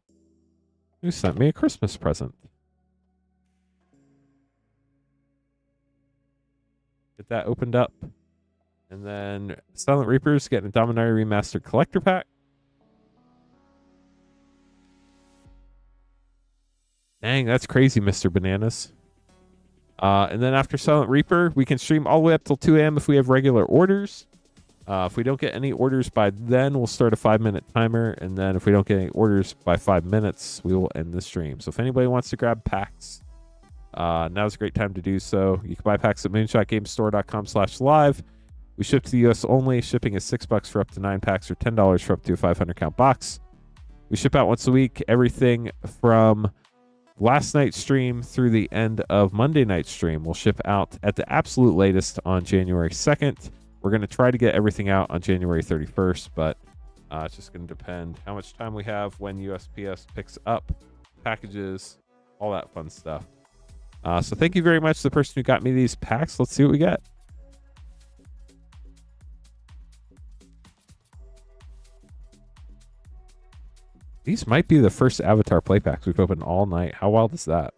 who sent me a Christmas present. Get that opened up. And then Silent Reapers getting a Dominaria Remastered Collector Pack. Dang, that's crazy, Mr. Bananas. And then after Silent Reaper, we can stream all the way up till 2 a.m. if we have regular orders. If we don't get any orders by then, we'll start a 5-minute timer. And then if we don't get any orders by 5 minutes, we will end the stream. So if anybody wants to grab packs, now's a great time to do so. You can buy packs at moonshotgamestore.com/live. We ship to the U.S. only. Shipping is $6 for up to 9 packs or $10 for up to a 500-count box. We ship out once a week. Everything from last night's stream through the end of Monday night's stream will ship out at the absolute latest on January 2nd. We're going to try to get everything out on January 31st, but it's just going to depend how much time we have, when USPS picks up packages, all that fun stuff. So thank you very much to the person who got me these packs. Let's see what we get. These might be the first Avatar play packs we've opened all night. How wild is that?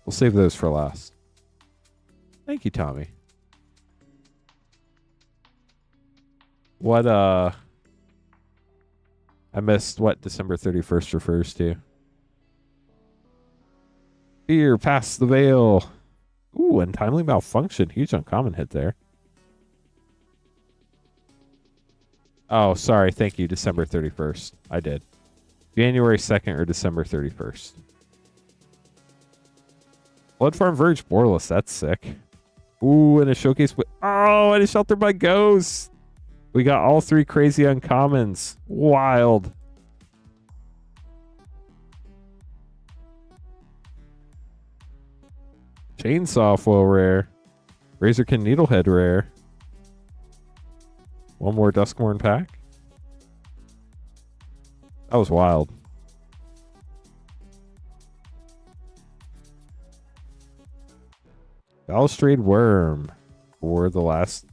We'll save those for last. Thank you, Tommy. What, I missed what December 31st refers to. Fear, past the veil. Ooh, untimely malfunction. Huge uncommon hit there. Oh, sorry. Thank you, December 31st. I did. January 2nd or December 31st. Blood Farm Verge Borless. That's sick. Ooh, and a showcase. Oh, and a Shelter by Ghost. We got all 3 crazy uncommons. Wild. Chainsaw Foil Rare. Razorkin Needlehead Rare. One more Duskmourn pack. That was wild. Balustrade Worm for the last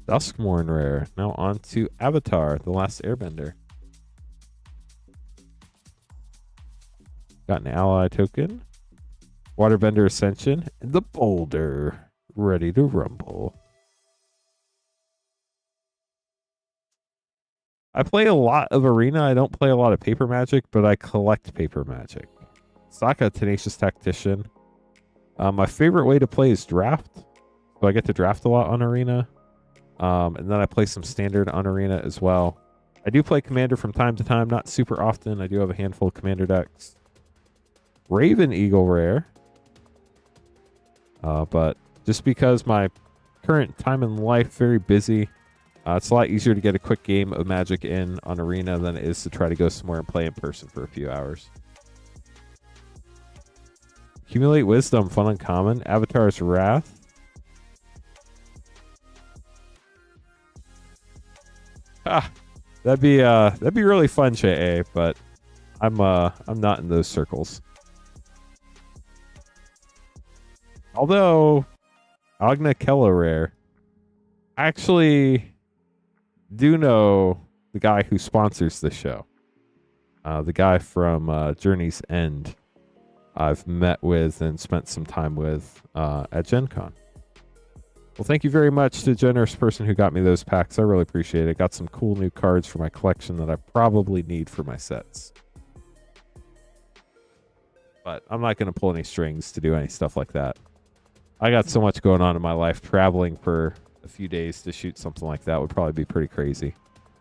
Duskmourn rare. Now on to Avatar, the Last Airbender. Got an ally token. Waterbender Ascension. And the Boulder. Ready to rumble. I play a lot of Arena. I don't play a lot of Paper Magic, but I collect Paper Magic. Sokka, Tenacious Tactician. My favorite way to play is Draft. So I get to draft a lot on Arena. And then I play some Standard on Arena as well. I do play Commander from time to time, not super often. I do have a handful of Commander decks. Raven Eagle rare. But just because my current time in life, very busy, it's a lot easier to get a quick game of Magic in on Arena than it is to try to go somewhere and play in person for a few hours. Accumulate Wisdom, fun uncommon. Avatar's Wrath. That'd be really fun, J.A., but I'm not in those circles. Although Agna Kella rare. I actually do know the guy who sponsors the show. The guy from Journey's End. I've met with and spent some time with at Gen Con. Well, thank you very much to the generous person who got me those packs. I really appreciate it. Got some cool new cards for my collection that I probably need for my sets. But I'm not going to pull any strings to do any stuff like that. I got so much going on in my life. Traveling for a few days to shoot something like that would probably be pretty crazy.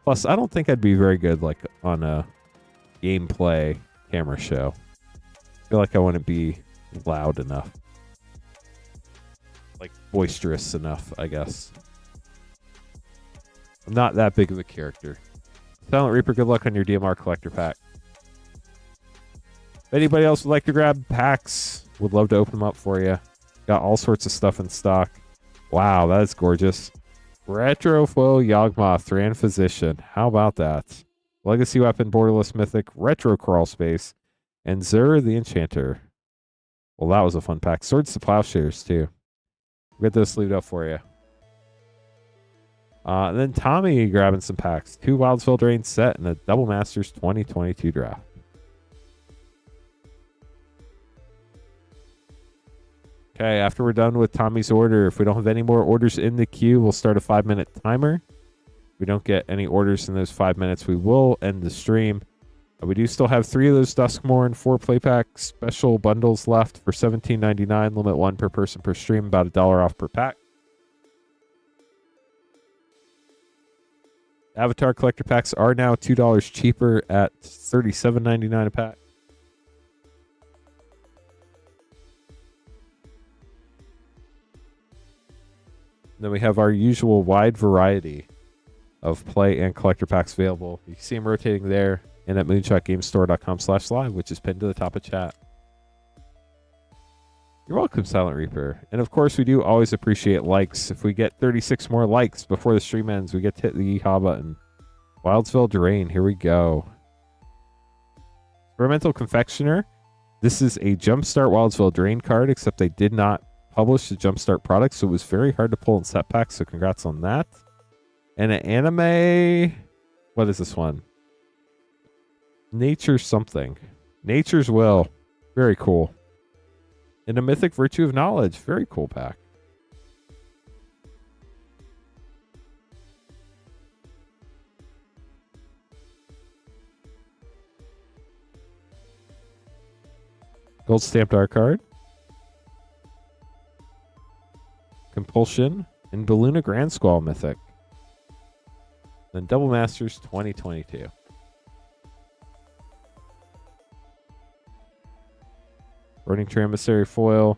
Plus, I don't think I'd be very good like on a gameplay camera show. I feel like I wouldn't be loud enough. Like boisterous enough, I guess. I'm not that big of a character. Silent Reaper, good luck on your DMR collector pack. If anybody else would like to grab packs, would love to open them up for you. Got all sorts of stuff in stock. Wow, that is gorgeous. Retrofoil Yawgmoth, Thran Physician. How about that? Legacy Weapon, Borderless Mythic, Retro Crawl Space, and Zur the Enchanter. Well, that was a fun pack. Swords to Plowshares, too. We'll get those sleeved up for you. And then Tommy grabbing some packs. 2 Wildsville Drain set and a Double Masters 2022 draft. Okay, after we're done with Tommy's order, if we don't have any more orders in the queue, we'll start a 5-minute timer. If we don't get any orders in those 5 minutes, we will end the stream. We do still have 3 of those Duskmourn 4 playpack special bundles left for $17.99. Limit 1 per person per stream, about $1 off per pack. Avatar collector packs are now $2 cheaper at $37.99 a pack. Then we have our usual wide variety of play and collector packs available. You can see them rotating there and at moonshotgamestore.com/live, which is pinned to the top of chat. You're welcome, Silent Reaper. And of course, we do always appreciate likes. If we get 36 more likes before the stream ends, we get to hit the yeehaw button. Wildsville Drain, here we go. Experimental Confectioner. This is a Jumpstart Wildsville Drain card, except they did not publish the Jumpstart product, so it was very hard to pull in set packs, so congrats on that. And an anime... What is this one? Nature something. Nature's Will. Very cool. And a Mythic Virtue of Knowledge. Very cool pack. Gold stamped art card. Compulsion. And Balloona Grand Squall Mythic. Then Double Masters 2022. Burning Tree Emissary Foil,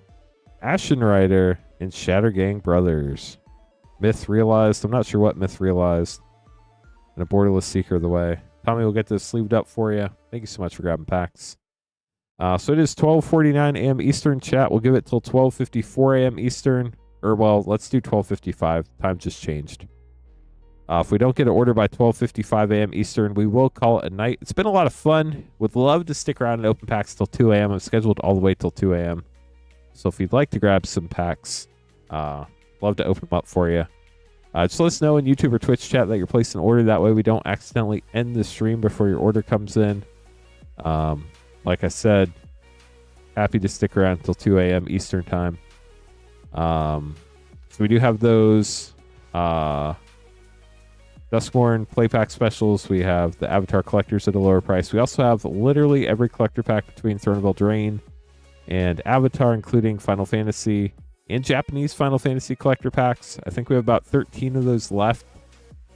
Ashen Rider, and Shattergang Brothers. Myth Realized. I'm not sure what Myth Realized. And a Borderless Seeker of the Way. Tommy will get this sleeved up for you. Thank you so much for grabbing packs. So it is 12:49 a.m. Eastern. Chat, we'll give it till 12:54 a.m. Eastern. Or, well, let's do 12:55. Time just changed. If we don't get an order by 12:55 a.m. Eastern, we will call it a night. It's been a lot of fun. Would love to stick around and open packs till 2 a.m. I'm scheduled all the way till 2 a.m. So if you'd like to grab some packs, love to open them up for you. Just let us know in YouTube or Twitch chat that you're placing an order. That way we don't accidentally end the stream before your order comes in. Like I said, happy to stick around until 2 a.m. Eastern time. So we do have those Duskmourn play pack specials. We have the Avatar collectors at a lower price. We also have literally every collector pack between Throneville Drain and Avatar, including Final Fantasy and Japanese Final Fantasy collector packs. I think we have about 13 of those left.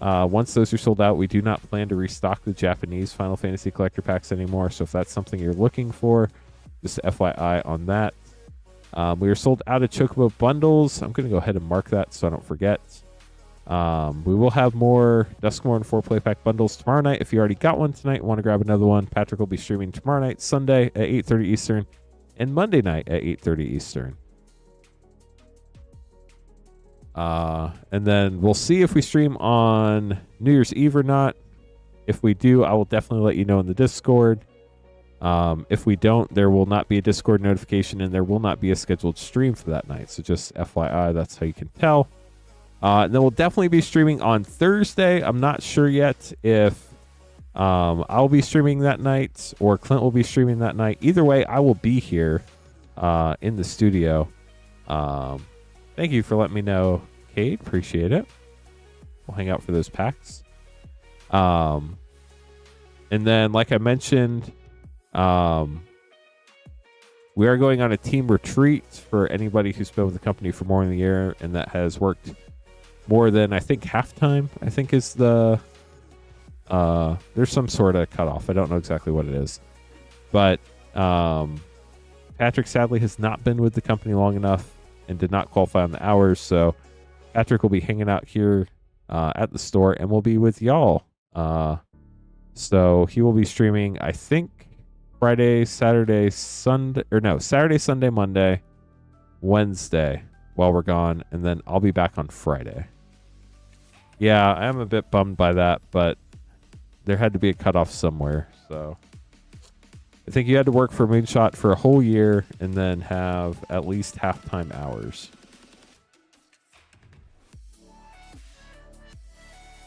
Once those are sold out, we do not plan to restock the Japanese Final Fantasy collector packs anymore. So if that's something you're looking for, just FYI on that. We are sold out of Chocobo bundles. I'm going to go ahead and mark that so I don't forget. We will have more Duskmourn 4-play pack bundles tomorrow night. If you already got one tonight and want to grab another one, Patrick will be streaming tomorrow night, Sunday at 8:30 Eastern, and Monday night at 8:30 Eastern. And then we'll see if we stream on New Year's Eve or not. If we do, I will definitely let you know in the Discord. If we don't, there will not be a Discord notification, and there will not be a scheduled stream for that night. So just FYI, that's how you can tell. And then we'll definitely be streaming on Thursday. I'm not sure yet if I'll be streaming that night or Clint will be streaming that night. Either way, I will be here in the studio. Thank you for letting me know, Cade. Appreciate it. We'll hang out for those packs. And then, like I mentioned, we are going on a team retreat for anybody who's been with the company for more than a year and that has worked more than, I think, halftime, I think is the... there's some sort of cutoff. I don't know exactly what it is. But Patrick sadly has not been with the company long enough and did not qualify on the hours. So Patrick will be hanging out here at the store and will be with y'all. So he will be streaming, I think, Friday, Saturday, Sunday, or no, Saturday, Sunday, Monday, Wednesday while we're gone. And then I'll be back on Friday. Yeah, I am a bit bummed by that, but there had to be a cutoff somewhere. So I think you had to work for Moonshot for a whole year and then have at least halftime hours.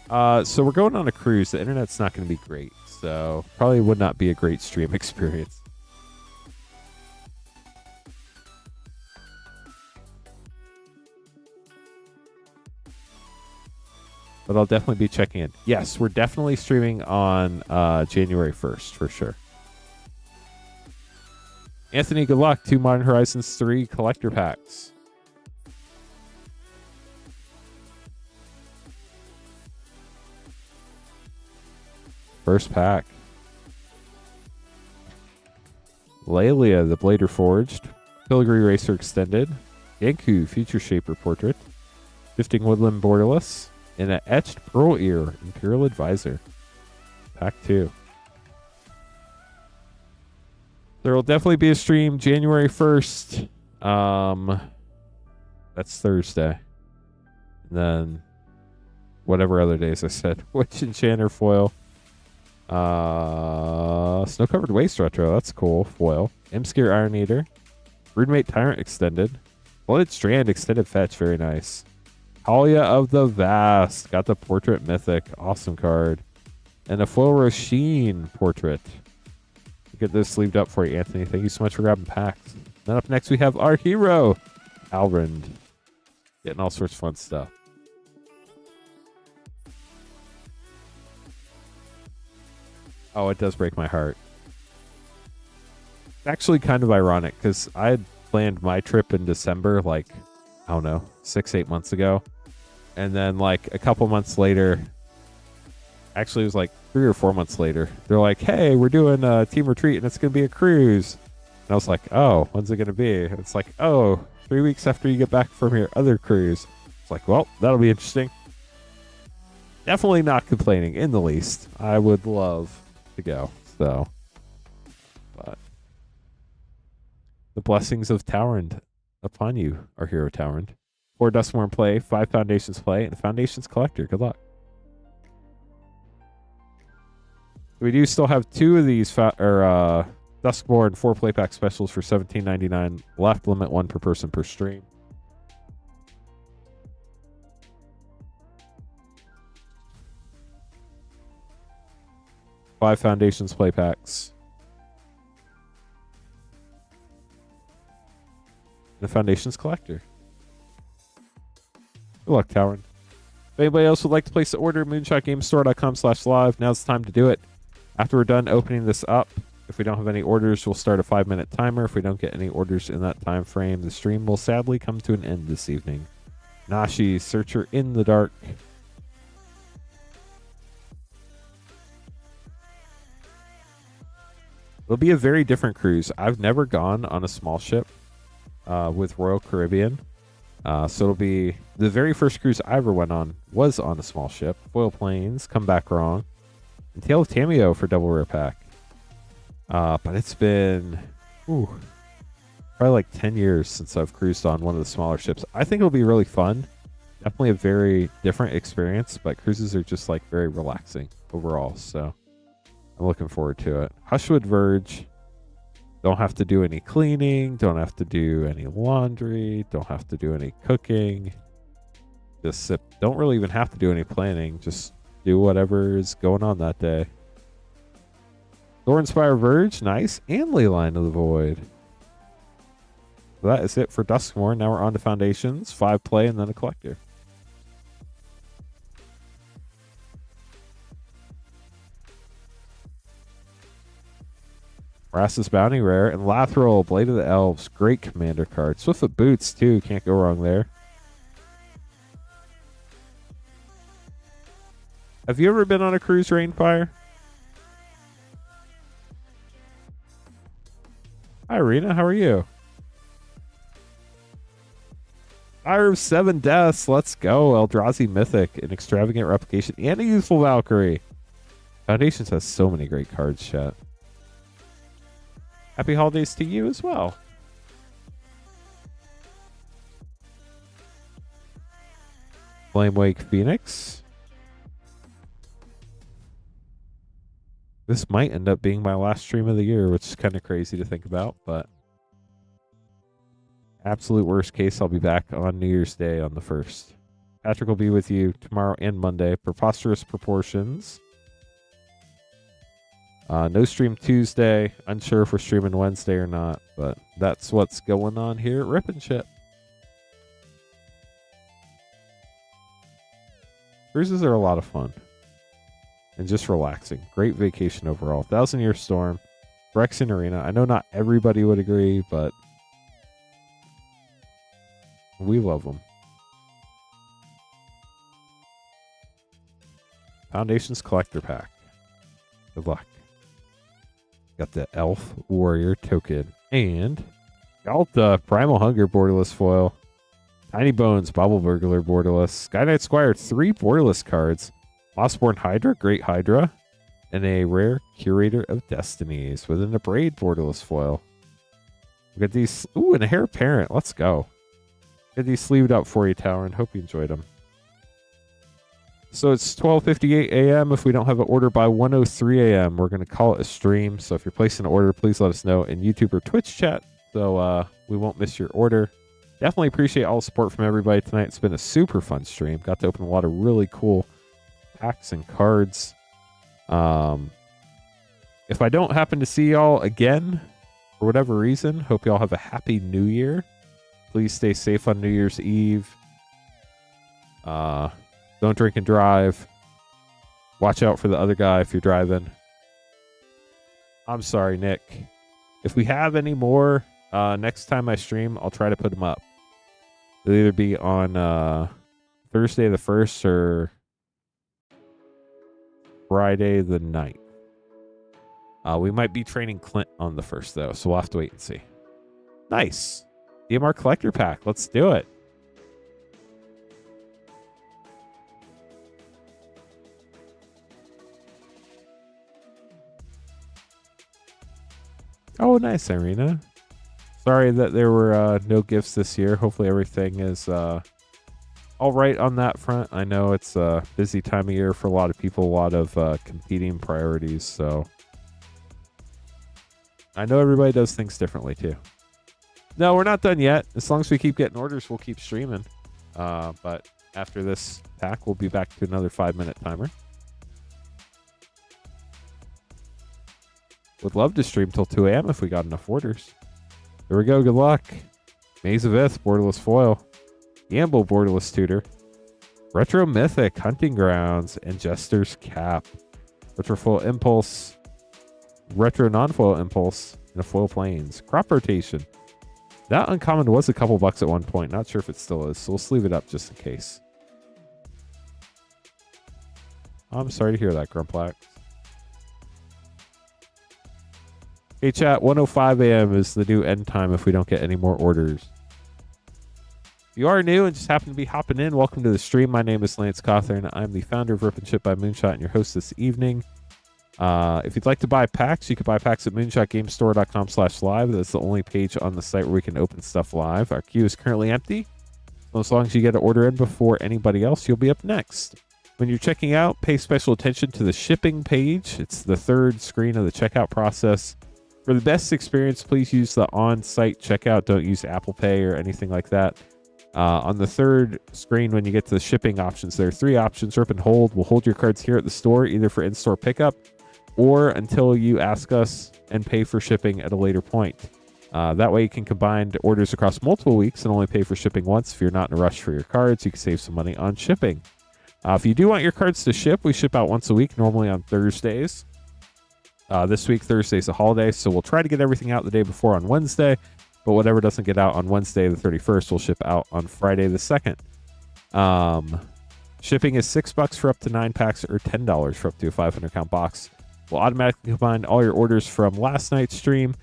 So we're going on a cruise. The internet's not going to be great, so probably would not be a great stream experience. But I'll definitely be checking in. Yes, we're definitely streaming on January 1st, for sure. Anthony, good luck. 2 Modern Horizons 3 collector packs. First pack. Lelia, the Blader Forged. Filigree Racer Extended. Yanku, Future Shaper Portrait. Shifting Woodland Borderless. And an Etched Pearl Ear, Imperial Advisor. Pack 2. There will definitely be a stream January 1st. That's Thursday. And then whatever other days I said. Witch Enchanter Foil. Snow-Covered Waste Retro. That's cool. Foil. Imscare Iron Eater. Roommate Tyrant Extended. Blooded Strand Extended Fetch. Very nice. Talia of the Vast. Got the Portrait Mythic. Awesome card. And a Foil Roshin Portrait. Get this sleeved up for you, Anthony. Thank you so much for grabbing packs. Then up next we have our hero, Alrind. Getting all sorts of fun stuff. Oh, it does break my heart. It's actually kind of ironic because I had planned my trip in December, like, I don't know, 6-8 months ago. And then like a couple months later, actually it was like 3 or 4 months later, they're like, hey, we're doing a team retreat and it's going to be a cruise. And I was like, oh, when's it going to be? And it's like, oh, 3 weeks after you get back from your other cruise. It's like, well, that'll be interesting. Definitely not complaining in the least. I would love to go. So, but the blessings of Towrand upon you, our hero Towrand. 4 Duskmourn play, 5 Foundations play, and a Foundations collector. Good luck. We do still have 2 of these Duskmourn 4 play pack specials for $17.99 left. Limit 1 per person per stream. Five Foundations play packs. The Foundations collector. Good luck, Towrand. If anybody else would like to place the order, moonshotgamestore.com/live. Now's the time to do it. After we're done opening this up, If we don't have any orders, we'll start a 5-minute timer. If we don't get any orders in that time frame, the stream will sadly come to an end this evening. Nashi, Searcher in the Dark. It'll be a very different cruise. I've never gone on a small ship with Royal Caribbean. So it'll be the very first cruise I ever went on was on a small ship. Foil Planes, Come Back Wrong, and Tale of Tameo for double rare pack. But it's been probably like 10 years since I've cruised on one of the smaller ships. I think it'll be really fun. Definitely a very different experience, but cruises are just like very relaxing overall. So I'm looking forward to it. Hushwood Verge. Don't have to do any cleaning. Don't have to do any laundry. Don't have to do any cooking. Just sip. Don't really even have to do any planning. Just do whatever is going on that day. Thornspire Verge, nice. And Leyline of the Void. So that is it for Duskmourn. Now we're on to Foundations. 5 play and then a collector. Rassus Bounty Rare and Lathril, Blade of the Elves. Great commander card. Swiftfoot Boots too. Can't go wrong there. Have you ever been on a cruise, Rainfire? Hi, Irina. How are you? Fire of 7 Deaths. Let's go. Eldrazi Mythic. An extravagant replication and a useful Valkyrie. Foundations has so many great cards, chat. Happy holidays to you as well. Flamewake Phoenix. This might end up being my last stream of the year, which is kind of crazy to think about, but absolute worst case, I'll be back on New Year's Day on the 1st. Patrick will be with you tomorrow and Monday. Preposterous Proportions. No stream Tuesday. Unsure if we're streaming Wednesday or not, but that's what's going on here at Rip and Ship. Cruises are a lot of fun. And just relaxing. Great vacation overall. 1,000 Year Storm. Brexin Arena. I know not everybody would agree, but we love them. Foundations Collector Pack. Good luck. Got the Elf Warrior token. And Galta Primal Hunger Borderless foil. Tiny Bones Bubble Burglar Borderless. Sky Knight Squire 3 Borderless cards. Mossborn Hydra, Great Hydra, and a rare Curator of Destinies with an Abrade Borderless foil. We got these. Ooh, and a Hair Parent. Let's go. Get these sleeved up for you, Tower, and hope you enjoyed them. So it's 12:58 a.m. If we don't have an order by 1:03 a.m., we're going to call it a stream. So if you're placing an order, please let us know in YouTube or Twitch chat so we won't miss your order. Definitely appreciate all the support from everybody tonight. It's been a super fun stream. Got to open a lot of really cool packs and cards. If I don't happen to see y'all again for whatever reason, hope y'all have a happy new year. Please stay safe on New Year's Eve. Don't drink and drive. Watch out for the other guy if you're driving. I'm sorry, Nick. If we have any more next time I stream, I'll try to put them up. It'll either be on Thursday the 1st or Friday the 9th. We might be training Clint on the 1st, though, so we'll have to wait and see. Nice. DMR Collector Pack. Let's do it. Oh, nice, Irina. Sorry that there were no gifts this year. Hopefully everything is all right on that front. I know it's a busy time of year for a lot of people, a lot of competing priorities. So I know everybody does things differently too. No, we're not done yet. As long as we keep getting orders, we'll keep streaming. But after this pack, we'll be back to another 5-minute timer. Would love to stream till 2 a.m. if we got enough orders. Here we go. Good luck. Maze of Ith, Borderless Foil. Gamble, Borderless Tutor. Retro Mythic, Hunting Grounds, and Jester's Cap. Retro Full Impulse. Retro non-foil Impulse, and a foil Plains. Crop Rotation. That uncommon was a couple bucks at one point. Not sure if it still is, so we'll sleeve it up just in case. I'm sorry to hear that, Grumplax. Hey chat, 1:05 a.m. is the new end time if we don't get any more orders. If you are new and just happen to be hopping in, welcome to the stream. My name is Lance Cawthorn. I'm the founder of Rip and Ship by Moonshot and your host this evening. If you'd like to buy packs, you can buy packs at moonshotgamestore.com/live. That's the only page on the site where we can open stuff live. Our queue is currently empty. So as long as you get an order in before anybody else, you'll be up next. When you're checking out, pay special attention to the shipping page. It's the third screen of the checkout process. For the best experience, please use the on-site checkout. Don't use Apple Pay or anything like that. On the third screen, when you get to the shipping options, there are three options. Rip and hold. We'll hold your cards here at the store, either for in-store pickup or until you ask us and pay for shipping at a later point. That way you can combine orders across multiple weeks and only pay for shipping once. If you're not in a rush for your cards, you can save some money on shipping. If you do want your cards to ship, we ship out once a week, normally on Thursdays. This week, Thursday's a holiday, so we'll try to get everything out the day before on Wednesday, but whatever doesn't get out on Wednesday the 31st will ship out on Friday the 2nd. Shipping is $6 for up to 9 packs or $10 for up to a 500 count box. We'll automatically combine all your orders from last night's stream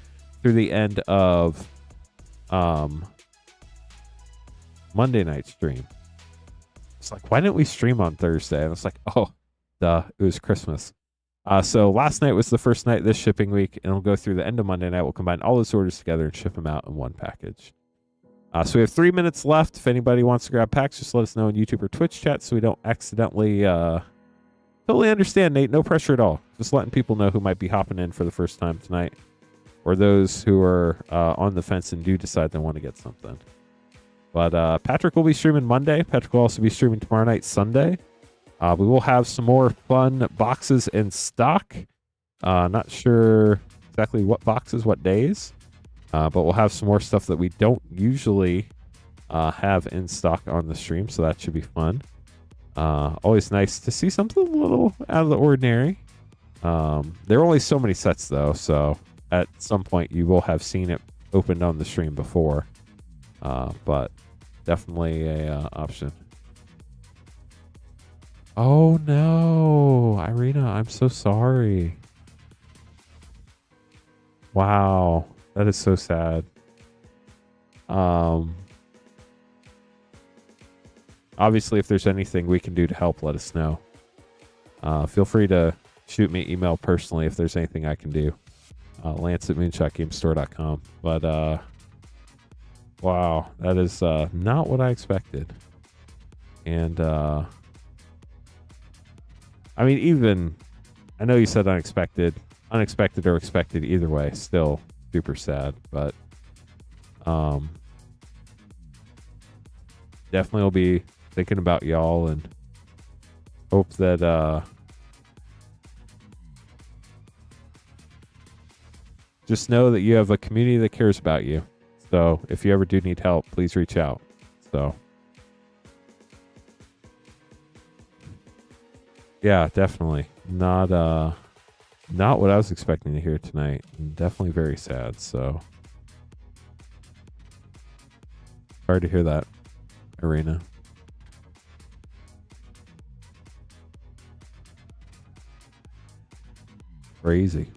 through the end of Monday night's stream. It's like, why didn't we stream on Thursday? And it's like, oh, duh, it was Christmas. So last night was the first night this shipping week, and we'll go through the end of Monday night. We'll combine all those orders together and ship them out in one package. So we have 3 minutes left. If anybody wants to grab packs, just let us know in YouTube or Twitch chat so we don't accidentally... Totally understand, Nate. No pressure at all. Just letting people know who might be hopping in for the first time tonight, or those who are on the fence and do decide they want to get something. But Patrick will be streaming Monday. Patrick will also be streaming tomorrow night, Sunday. We will have some more fun boxes in stock. Not sure exactly what boxes, what days, but we'll have some more stuff that we don't usually have in stock on the stream, so that should be fun. Always nice to see something a little out of the ordinary. There are only so many sets though, so at some point you will have seen it opened on the stream before. But definitely a option. Oh no, Irina, I'm so sorry. Wow, that is so sad. Obviously, if there's anything we can do to help, let us know. Feel free to shoot me an email personally if there's anything I can do. Lance at moonshotgamestore.com. But, wow, that is not what I expected. And, I mean, even, I know you said unexpected or expected, either way, still super sad. But, definitely will be thinking about y'all and hope that just know that you have a community that cares about you. So if you ever do need help, please reach out. So yeah, definitely not what I was expecting to hear tonight. Definitely very sad. So sorry to hear that, Arena. Crazy.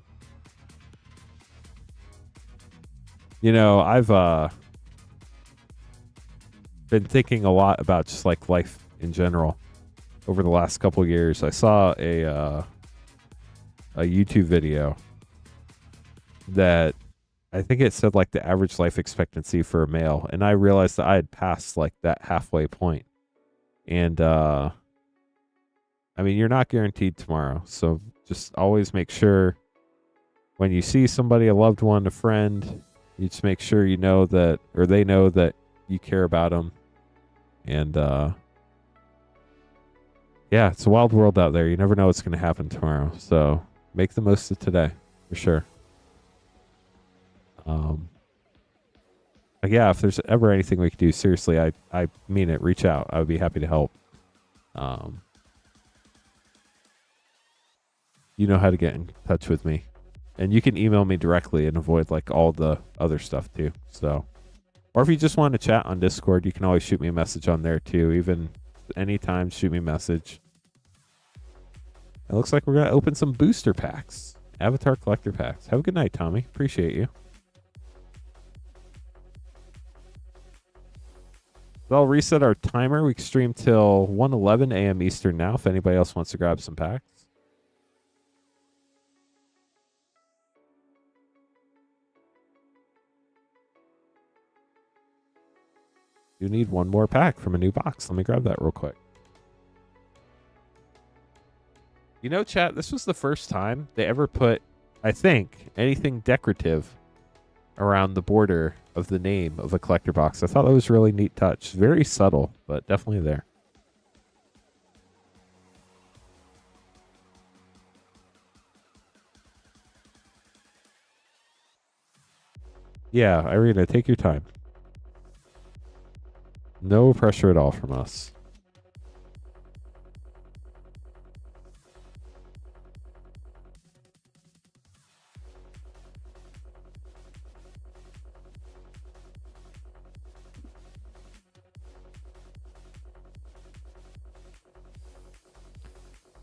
You know, I've been thinking a lot about just like life in general over the last couple of years. I saw a YouTube video that I think it said like the average life expectancy for a male, and I realized that I had passed like that halfway point. And I mean, you're not guaranteed tomorrow, so just always make sure when you see somebody, a loved one, a friend, you just make sure you know that, or they know that you care about them. And yeah, it's a wild world out there. You never know what's going to happen tomorrow. So make the most of today, for sure. But yeah, if there's ever anything we could do, seriously, I mean it. Reach out. I would be happy to help. You know how to get in touch with me. And you can email me directly and avoid like all the other stuff too. So, or if you just want to chat on Discord, you can always shoot me a message on there too. Even anytime, shoot me a message. It looks like we're going to open some booster packs. Avatar collector packs. Have a good night, Tommy. Appreciate you. So I'll reset our timer. We can stream till 1:11 a.m. Eastern now if anybody else wants to grab some packs. You need one more pack from a new box. Let me grab that real quick. You know, chat, this was the first time they ever put, I think, anything decorative around the border of the name of a collector box. I thought that was a really neat touch. Very subtle, but definitely there. Yeah, Irina, take your time. No pressure at all from us.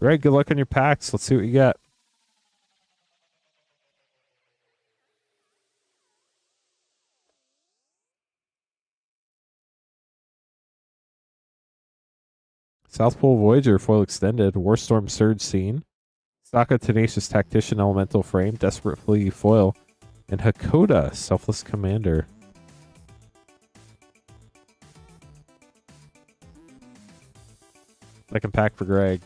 Greg, good luck on your packs. Let's see what you got. South Pole Voyager foil extended. Warstorm Surge Scene. Sokka Tenacious Tactician Elemental Frame. Desperate Flea foil. And Hakoda Selfless Commander. Second pack for Greg.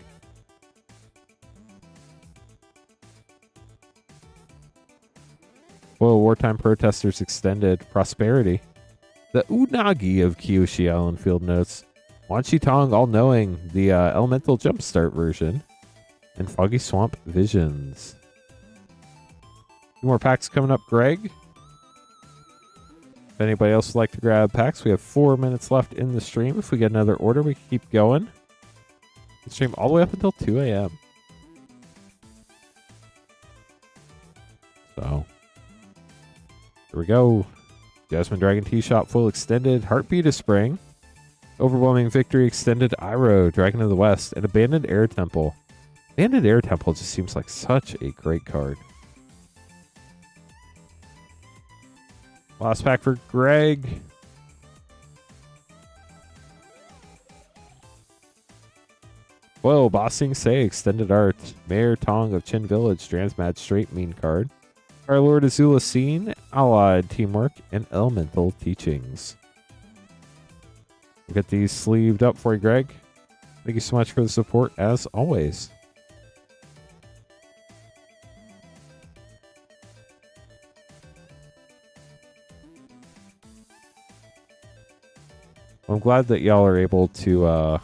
Foil Wartime Protesters Extended. Prosperity. The Unagi of Kyoshi Island Field Notes. Wan Shi Tong All Knowing, the Elemental Jumpstart version. And Foggy Swamp Visions. Two more packs coming up, Greg. If anybody else would like to grab packs, we have 4 minutes left in the stream. If we get another order, we can keep going. The stream all the way up until 2 a.m. So, here we go. Jasmine Dragon Tea Shop full extended. Heartbeat of Spring. Overwhelming Victory extended. Iroh, Dragon of the West, and Abandoned Air Temple. Abandoned Air Temple just seems like such a great card. Last pack for Greg. Whoa, Bossing Say extended art. Mayor Tong of Chin Village, Transmad Straight Mean card. Our Lord Azula Scene, Allied Teamwork, and Elemental Teachings. We'll get these sleeved up for you, Greg. Thank you so much for the support, as always. I'm glad that y'all are able to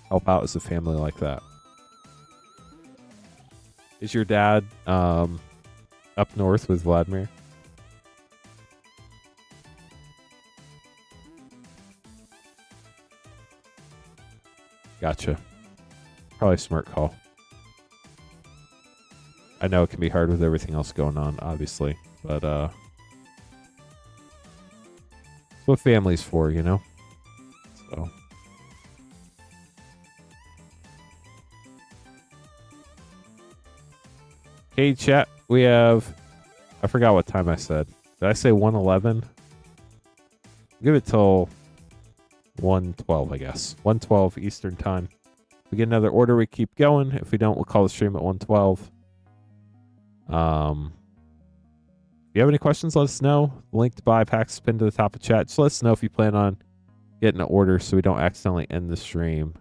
help out as a family like that. Is your dad up north with Vladimir? Gotcha. Probably a smart call. I know it can be hard with everything else going on, obviously, but it's what family's for, you know? So. Okay, chat, we have, I forgot what time I said. Did I say 1:11? Give it till 1:12, I guess. 1:12 Eastern time. If we get another order, we keep going. If we don't, we'll call the stream at 1:12. If you have any questions, let us know. Link to buy packs pinned to the top of chat. Just let us know if you plan on getting an order so we don't accidentally end the stream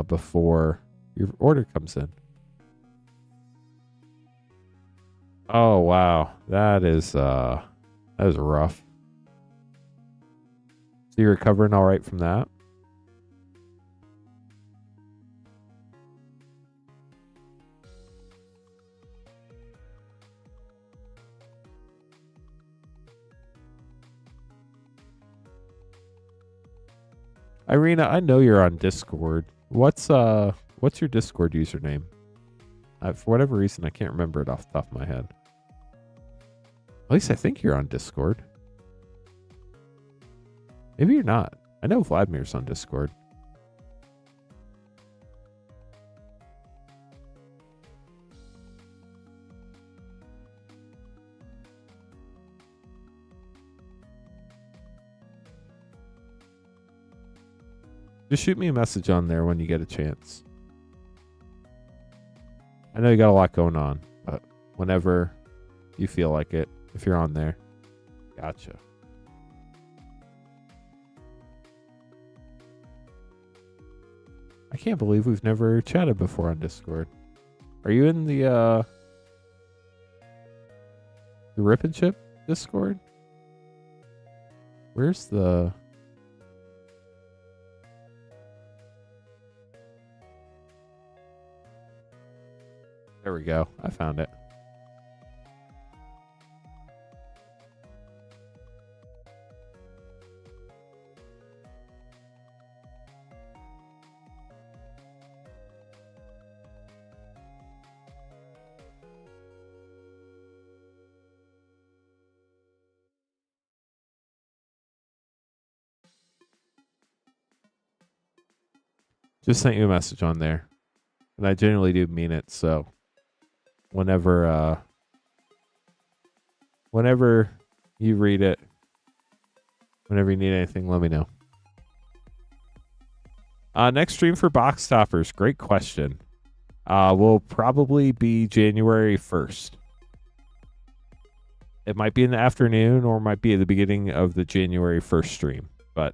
before your order comes in. Oh wow, that is rough. So you're recovering all right from that? Irina, I know you're on Discord. What's your Discord username? For whatever reason, I can't remember it off the top of my head. At least I think you're on Discord. Maybe you're not. I know Vladimir's on Discord. Just shoot me a message on there when you get a chance. I know you got a lot going on, but whenever you feel like it, if you're on there. Gotcha. I can't believe we've never chatted before on Discord. Are you in the Rip and Chip Discord? Where's the... There we go. I found it. Just sent you a message on there. And I generally do mean it, so whenever you read it, whenever you need anything, let me know. Next stream for box toppers, great question. Will probably be January 1st. It might be in the afternoon or might be at the beginning of the January 1st stream, but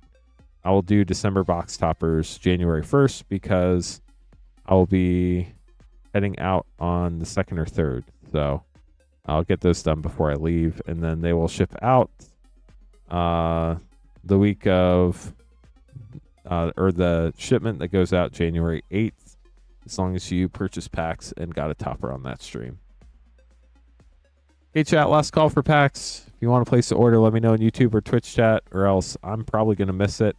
I will do December box toppers January 1st because I will be heading out on the 2nd or 3rd. So I'll get those done before I leave, and then they will ship out the week of or the shipment that goes out January 8th, as long as you purchase packs and got a topper on that stream. Hey chat, last call for packs. If you want to place the order, let me know in YouTube or Twitch chat, or else I'm probably going to miss it.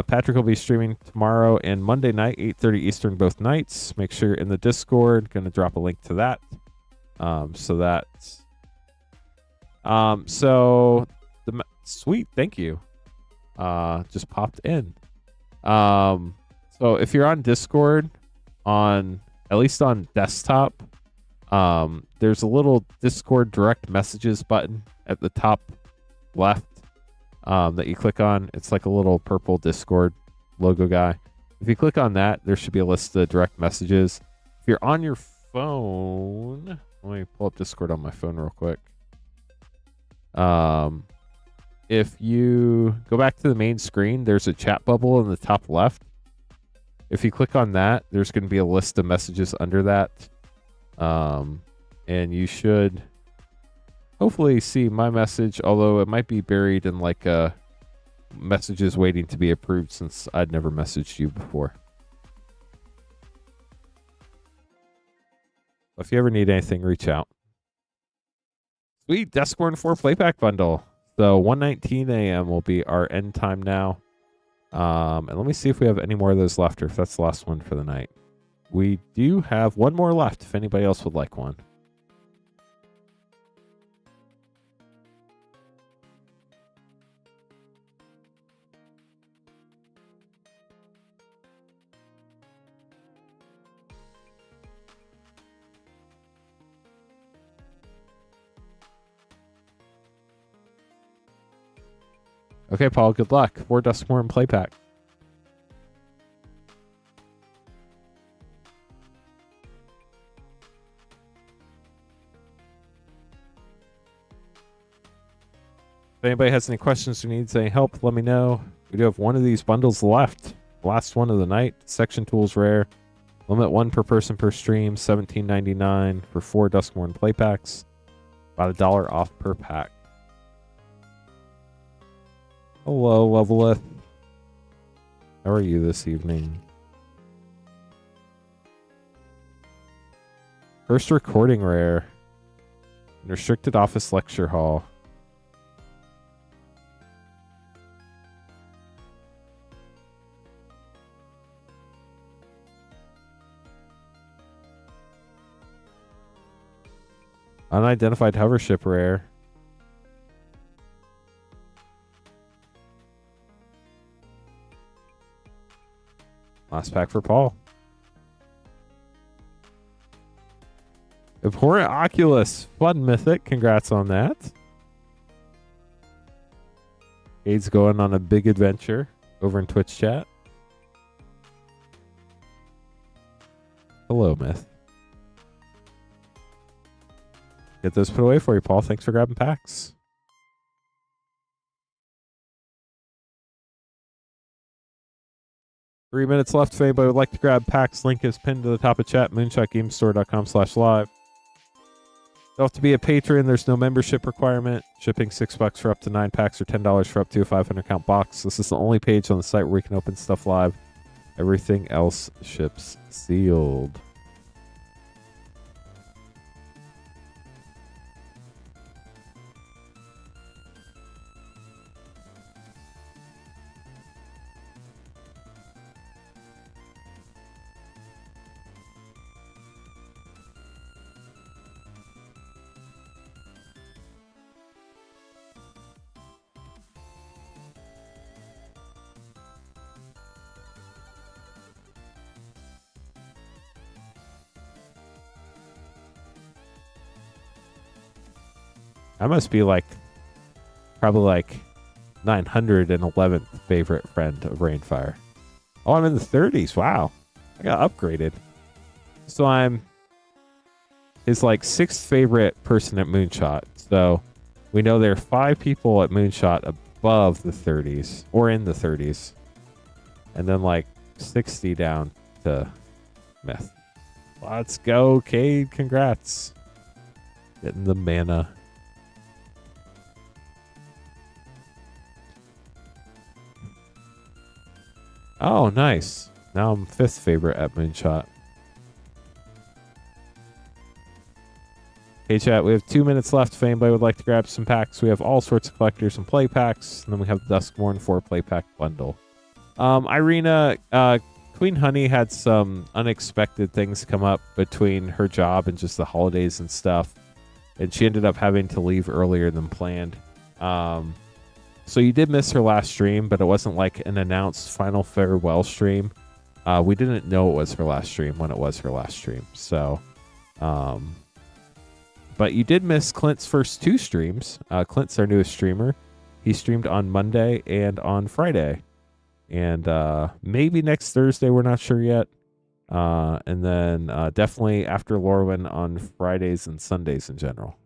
Patrick will be streaming tomorrow and Monday night, 8:30 Eastern, both nights. Make sure you're in the Discord. Going to drop a link to that. Sweet, thank you. Just popped in. So if you're on Discord, at least on desktop, there's a little Discord direct messages button at the top left. That you click on. It's like a little purple Discord logo guy. If you click on that, there should be a list of direct messages. If you're on your phone, let me pull up Discord on my phone real quick. If you go back to the main screen, there's a chat bubble in the top left. If you click on that, there's going to be a list of messages under that. And you should hopefully see my message, although it might be buried in like messages waiting to be approved since I'd never messaged you before. If you ever need anything, reach out. Sweet, Duskmourn 4 playback bundle. So 1:19 a.m. will be our end time now. And let me see if we have any more of those left, or if that's the last one for the night. We do have one more left if anybody else would like one. Okay, Paul, good luck. 4 Duskmourn play pack. If anybody has any questions or needs any help, let me know. We do have one of these bundles left. Last one of the night. Section tools rare. Limit 1 per person per stream. $17.99 for 4 Duskmourn play packs. About $1 off per pack. Hello, Levelith. How are you this evening? First recording rare. Restricted office lecture hall. Unidentified hover ship rare. Last pack for Paul. Abhorrent Oculus. Fun Mythic. Congrats on that. Cade's going on a big adventure over in Twitch chat. Hello, Myth. Get those put away for you, Paul. Thanks for grabbing packs. Three minutes left. If anybody would like to grab packs, link is pinned to the top of chat. moonshotgamestore.com/live. Don't have to be a patron. There's no membership requirement. Shipping $6 for up to 9 packs or $10 for up to a 500 count box. This is the only page on the site where we can open stuff live. Everything else ships sealed. I must be like, probably like 911th favorite friend of Rainfire. Oh, I'm in the 30s. Wow. I got upgraded. So I'm his like 6th favorite person at Moonshot. So we know there are 5 people at Moonshot above the 30s or in the 30s. And then like 60 down to Myth. Let's go, Cade. Congrats. Getting the mana. Oh, nice. Now I'm 5th favorite at Moonshot. Hey, chat, we have 2 minutes left if anybody would like to grab some packs. We have all sorts of collectors and play packs. And then we have the Duskmourn 4 play pack bundle. Irina, Queen Honey had some unexpected things come up between her job and just the holidays and stuff. And she ended up having to leave earlier than planned. So you did miss her last stream, but it wasn't like an announced final farewell stream. We didn't know it was her last stream when it was her last stream. So, but you did miss Clint's first 2 streams. Clint's our newest streamer. He streamed on Monday and on Friday. And maybe next Thursday, we're not sure yet. And then definitely after Lorwyn on Fridays and Sundays in general.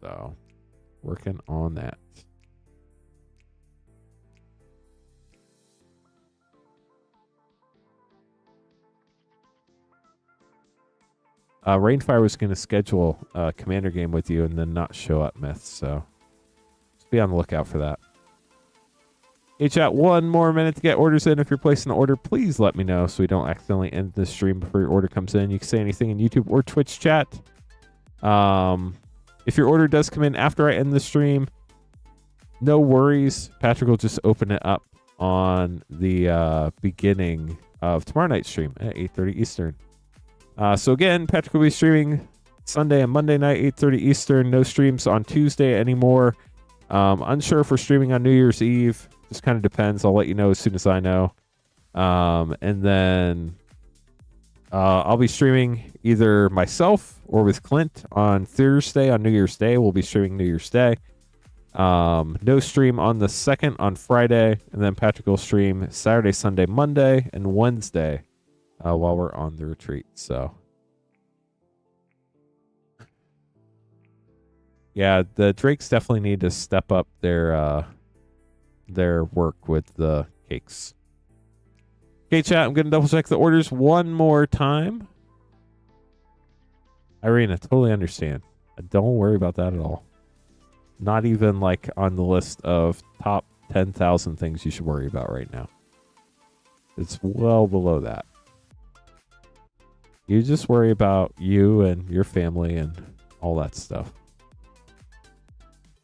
So... working on that. Rainfire was going to schedule a commander game with you and then not show up, Myth. So just be on the lookout for that. Hey, chat, 1 more minute to get orders in. If you're placing an order, please let me know so we don't accidentally end the stream before your order comes in. You can say anything in YouTube or Twitch chat. If your order does come in after I end the stream, no worries. Patrick will just open it up on the beginning of tomorrow night's stream at 8:30 Eastern. So again, Patrick will be streaming Sunday and Monday night, 8:30 Eastern. No streams on Tuesday anymore. Unsure if we're streaming on New Year's Eve. Just kind of depends. I'll let you know as soon as I know. And then... I'll be streaming either myself or with Clint on Thursday on New Year's Day. We'll be streaming New Year's Day. No stream on the 2nd on Friday. And then Patrick will stream Saturday, Sunday, Monday, and Wednesday while we're on the retreat. So, yeah, the Drakes definitely need to step up their work with the cakes. Okay, chat, I'm going to double check the orders one more time. Irina, totally understand. Don't worry about that at all. Not even like on the list of top 10,000 things you should worry about right now. It's well below that. You just worry about you and your family and all that stuff.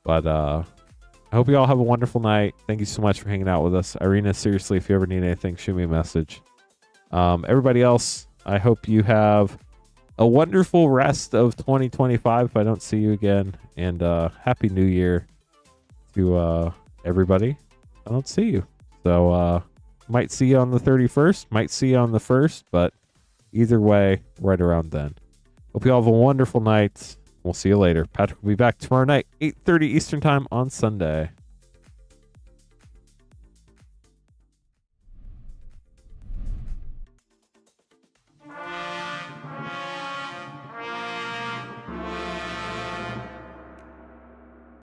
But I hope you all have a wonderful night. Thank you so much for hanging out with us. Irina, seriously, if you ever need anything, shoot me a message. Everybody else, I hope you have a wonderful rest of 2025 if I don't see you again. And Happy New Year to everybody. I don't see you. So might see you on the 31st, might see you on the 1st, but either way, right around then. Hope you all have a wonderful night. We'll see you later. Patrick will be back tomorrow night, 8:30 Eastern time on Sunday.